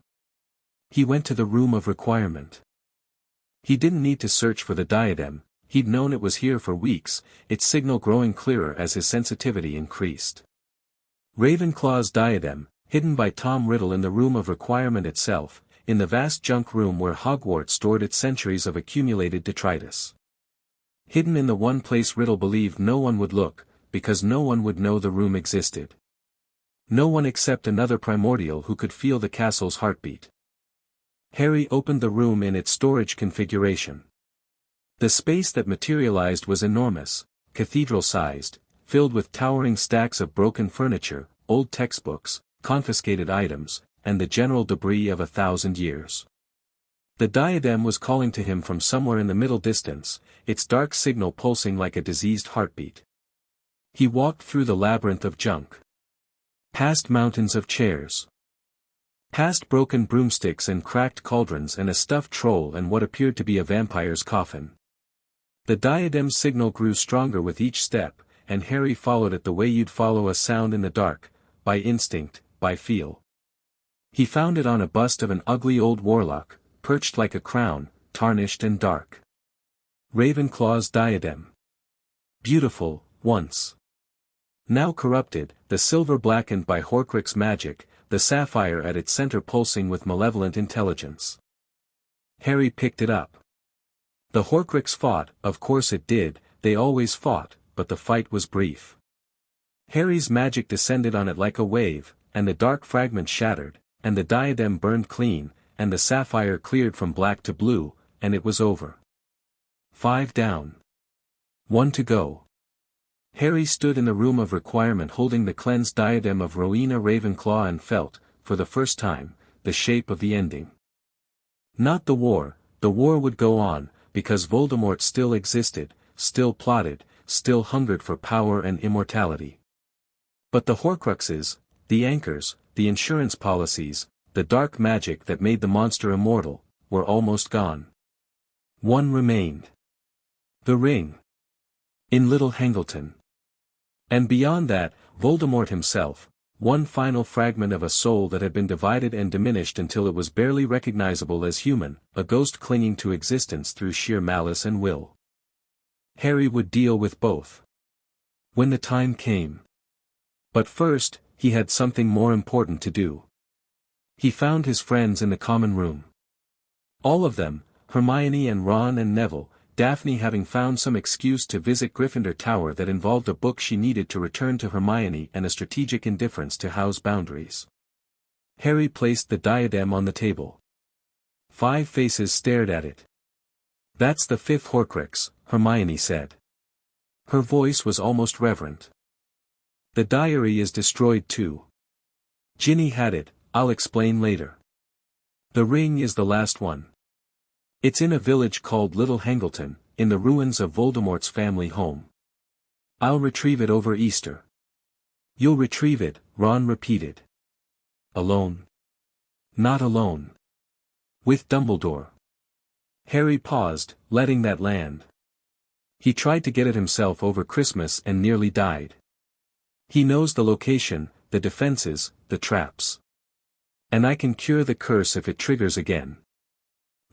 He went to the Room of Requirement. He didn't need to search for the diadem, he'd known it was here for weeks, its signal growing clearer as his sensitivity increased. Ravenclaw's diadem, hidden by Tom Riddle in the Room of Requirement itself, in the vast junk room where Hogwarts stored its centuries of accumulated detritus. Hidden in the one place Riddle believed no one would look, because no one would know the room existed. No one except another primordial who could feel the castle's heartbeat. Harry opened the room in its storage configuration. The space that materialized was enormous, cathedral-sized, filled with towering stacks of broken furniture, old textbooks, confiscated items, and the general debris of 1,000 years. The diadem was calling to him from somewhere in the middle distance, its dark signal pulsing like a diseased heartbeat. He walked through the labyrinth of junk. Past mountains of chairs. Past broken broomsticks and cracked cauldrons and a stuffed troll and what appeared to be a vampire's coffin. The diadem's signal grew stronger with each step, and Harry followed it the way you'd follow a sound in the dark, by instinct, by feel. He found it on a bust of an ugly old warlock, perched like a crown, tarnished and dark. Ravenclaw's diadem. Beautiful, once. Now corrupted, the silver blackened by Horcrux magic, the sapphire at its center pulsing with malevolent intelligence. Harry picked it up. The Horcrux fought, of course it did, they always fought, but the fight was brief. Harry's magic descended on it like a wave, and the dark fragment shattered, and the diadem burned clean, and the sapphire cleared from black to blue, and it was over. 5 down. 1 to go. Harry stood in the Room of Requirement holding the cleansed diadem of Rowena Ravenclaw and felt, for the first time, the shape of the ending. Not the war would go on, because Voldemort still existed, still plotted, still hungered for power and immortality. But the Horcruxes, the anchors, the insurance policies, the dark magic that made the monster immortal, were almost gone. 1 remained. The ring. In Little Hangleton. And beyond that, Voldemort himself, one final fragment of a soul that had been divided and diminished until it was barely recognizable as human, a ghost clinging to existence through sheer malice and will. Harry would deal with both. When the time came. But first, he had something more important to do. He found his friends in the common room. All of them, Hermione and Ron and Neville, Daphne having found some excuse to visit Gryffindor Tower that involved a book she needed to return to Hermione and a strategic indifference to house boundaries. Harry placed the diadem on the table. 5 faces stared at it. "That's the 5th Horcrux," Hermione said. Her voice was almost reverent. "The diary is destroyed too. Ginny had it, I'll explain later. The ring is the last one. It's in a village called Little Hangleton, in the ruins of Voldemort's family home. I'll retrieve it over Easter." "You'll retrieve it," Ron repeated. "Alone?" "Not alone. With Dumbledore." Harry paused, letting that land. He tried to get it himself over Christmas and nearly died. He knows the location, the defenses, the traps. And I can cure the curse if it triggers again.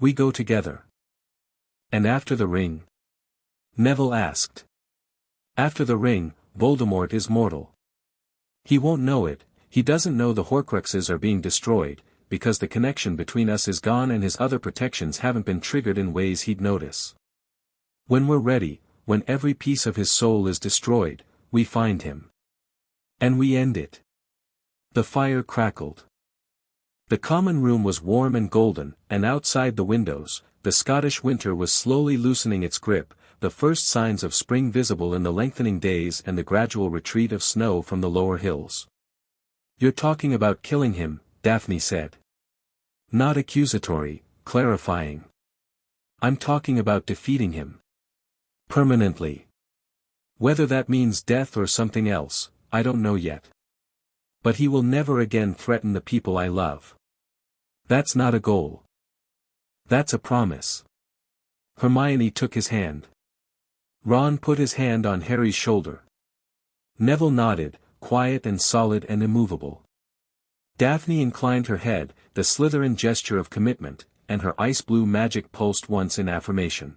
We go together. "And after the ring?" Neville asked. "After the ring, Voldemort is mortal. He won't know it, he doesn't know the Horcruxes are being destroyed, because the connection between us is gone and his other protections haven't been triggered in ways he'd notice. When we're ready, when every piece of his soul is destroyed, we find him. And we end it." The fire crackled. The common room was warm and golden, and outside the windows, the Scottish winter was slowly loosening its grip, the first signs of spring visible in the lengthening days and the gradual retreat of snow from the lower hills. "You're talking about killing him," Daphne said. Not accusatory, clarifying. "I'm talking about defeating him. Permanently. Whether that means death or something else, I don't know yet. But he will never again threaten the people I love. That's not a goal. That's a promise." Hermione took his hand. Ron put his hand on Harry's shoulder. Neville nodded, quiet and solid and immovable. Daphne inclined her head, the Slytherin gesture of commitment, and her ice-blue magic pulsed once in affirmation.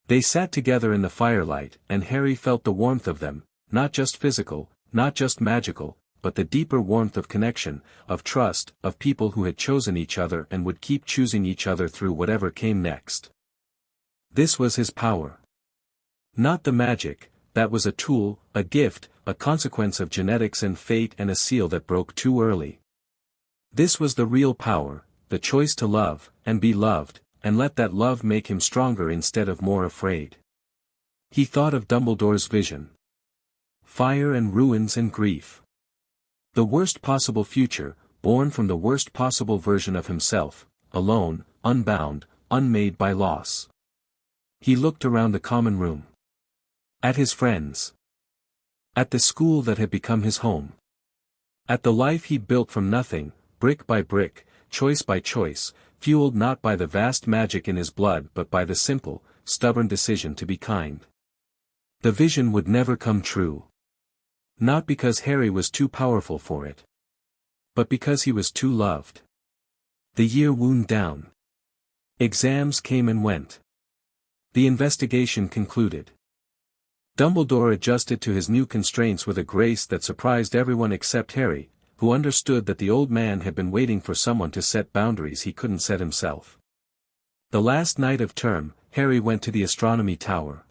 They sat together in the firelight, and Harry felt the warmth of them, not just physical, not just magical, but the deeper warmth of connection, of trust, of people who had chosen each other and would keep choosing each other through whatever came next. This was his power. Not the magic, that was a tool, a gift, a consequence of genetics and fate and a seal that broke too early. This was the real power, the choice to love, and be loved, and let that love make him stronger instead of more afraid. He thought of Dumbledore's vision. Fire and ruins and grief. The worst possible future, born from the worst possible version of himself, alone, unbound, unmade by loss. He looked around the common room. At his friends. At the school that had become his home. At the life he'd built from nothing, brick by brick, choice by choice, fueled not by the vast magic in his blood but by the simple, stubborn decision to be kind. The vision would never come true. Not because Harry was too powerful for it. But because he was too loved. The year wound down. Exams came and went. The investigation concluded. Dumbledore adjusted to his new constraints with a grace that surprised everyone except Harry, who understood that the old man had been waiting for someone to set boundaries he couldn't set himself. The last night of term, Harry went to the astronomy tower.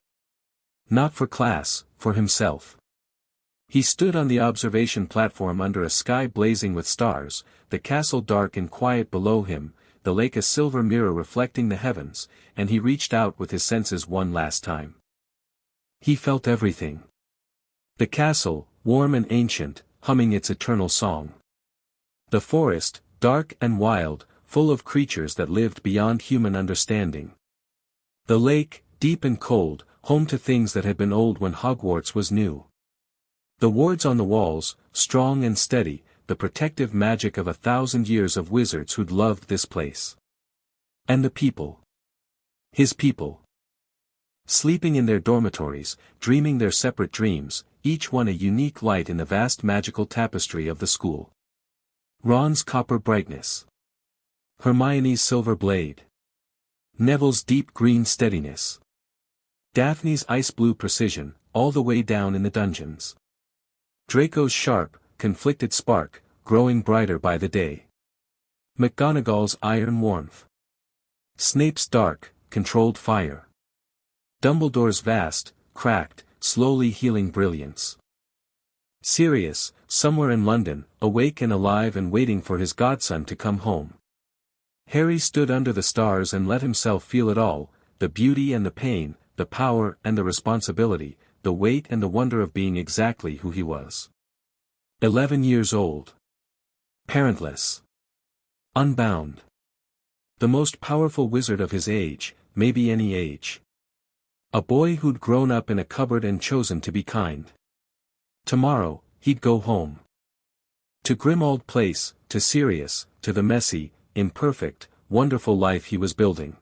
Not for class, for himself. He stood on the observation platform under a sky blazing with stars, the castle dark and quiet below him, the lake a silver mirror reflecting the heavens, and he reached out with his senses one last time. He felt everything. The castle, warm and ancient, humming its eternal song. The forest, dark and wild, full of creatures that lived beyond human understanding. The lake, deep and cold, home to things that had been old when Hogwarts was new. The wards on the walls, strong and steady, the protective magic of 1,000 years of wizards who'd loved this place. And the people. His people. Sleeping in their dormitories, dreaming their separate dreams, each one a unique light in the vast magical tapestry of the school. Ron's copper brightness. Hermione's silver blade. Neville's deep green steadiness. Daphne's ice-blue precision, all the way down in the dungeons. Draco's sharp, conflicted spark, growing brighter by the day. McGonagall's iron warmth. Snape's dark, controlled fire. Dumbledore's vast, cracked, slowly healing brilliance. Sirius, somewhere in London, awake and alive and waiting for his godson to come home. Harry stood under the stars and let himself feel it all, the beauty and the pain, the power and the responsibility, the weight and the wonder of being exactly who he was. 11 years old. Parentless. Unbound. The most powerful wizard of his age, maybe any age. A boy who'd grown up in a cupboard and chosen to be kind. Tomorrow, he'd go home. To Grimmauld Place, to Sirius, to the messy, imperfect, wonderful life he was building.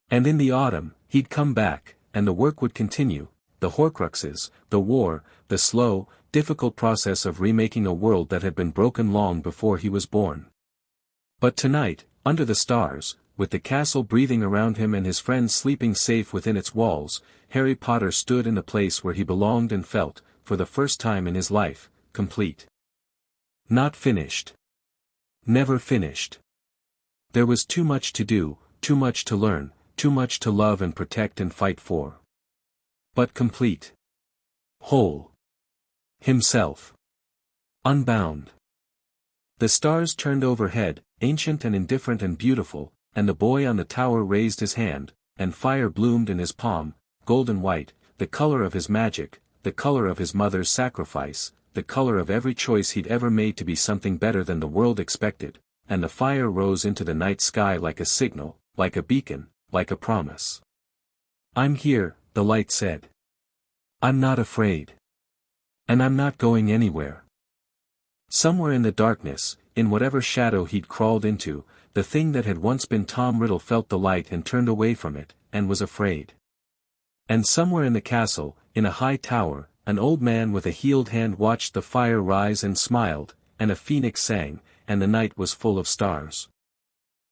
And in the autumn, he'd come back, and the work would continue, the Horcruxes, the war, the slow, difficult process of remaking a world that had been broken long before he was born. But tonight, under the stars, with the castle breathing around him and his friends sleeping safe within its walls, Harry Potter stood in the place where he belonged and felt, for the first time in his life, complete. Not finished. Never finished. There was too much to do, too much to learn, too much to love and protect and fight for. But complete. Whole. Himself. Unbound. The stars turned overhead, ancient and indifferent and beautiful, and the boy on the tower raised his hand, and fire bloomed in his palm, golden white, the color of his magic, the color of his mother's sacrifice, the color of every choice he'd ever made to be something better than the world expected, and the fire rose into the night sky like a signal, like a beacon, like a promise. "I'm here," the light said. "I'm not afraid. And I'm not going anywhere." Somewhere in the darkness, in whatever shadow he'd crawled into, the thing that had once been Tom Riddle felt the light and turned away from it, and was afraid. And somewhere in the castle, in a high tower, an old man with a healed hand watched the fire rise and smiled, and a phoenix sang, and the night was full of stars.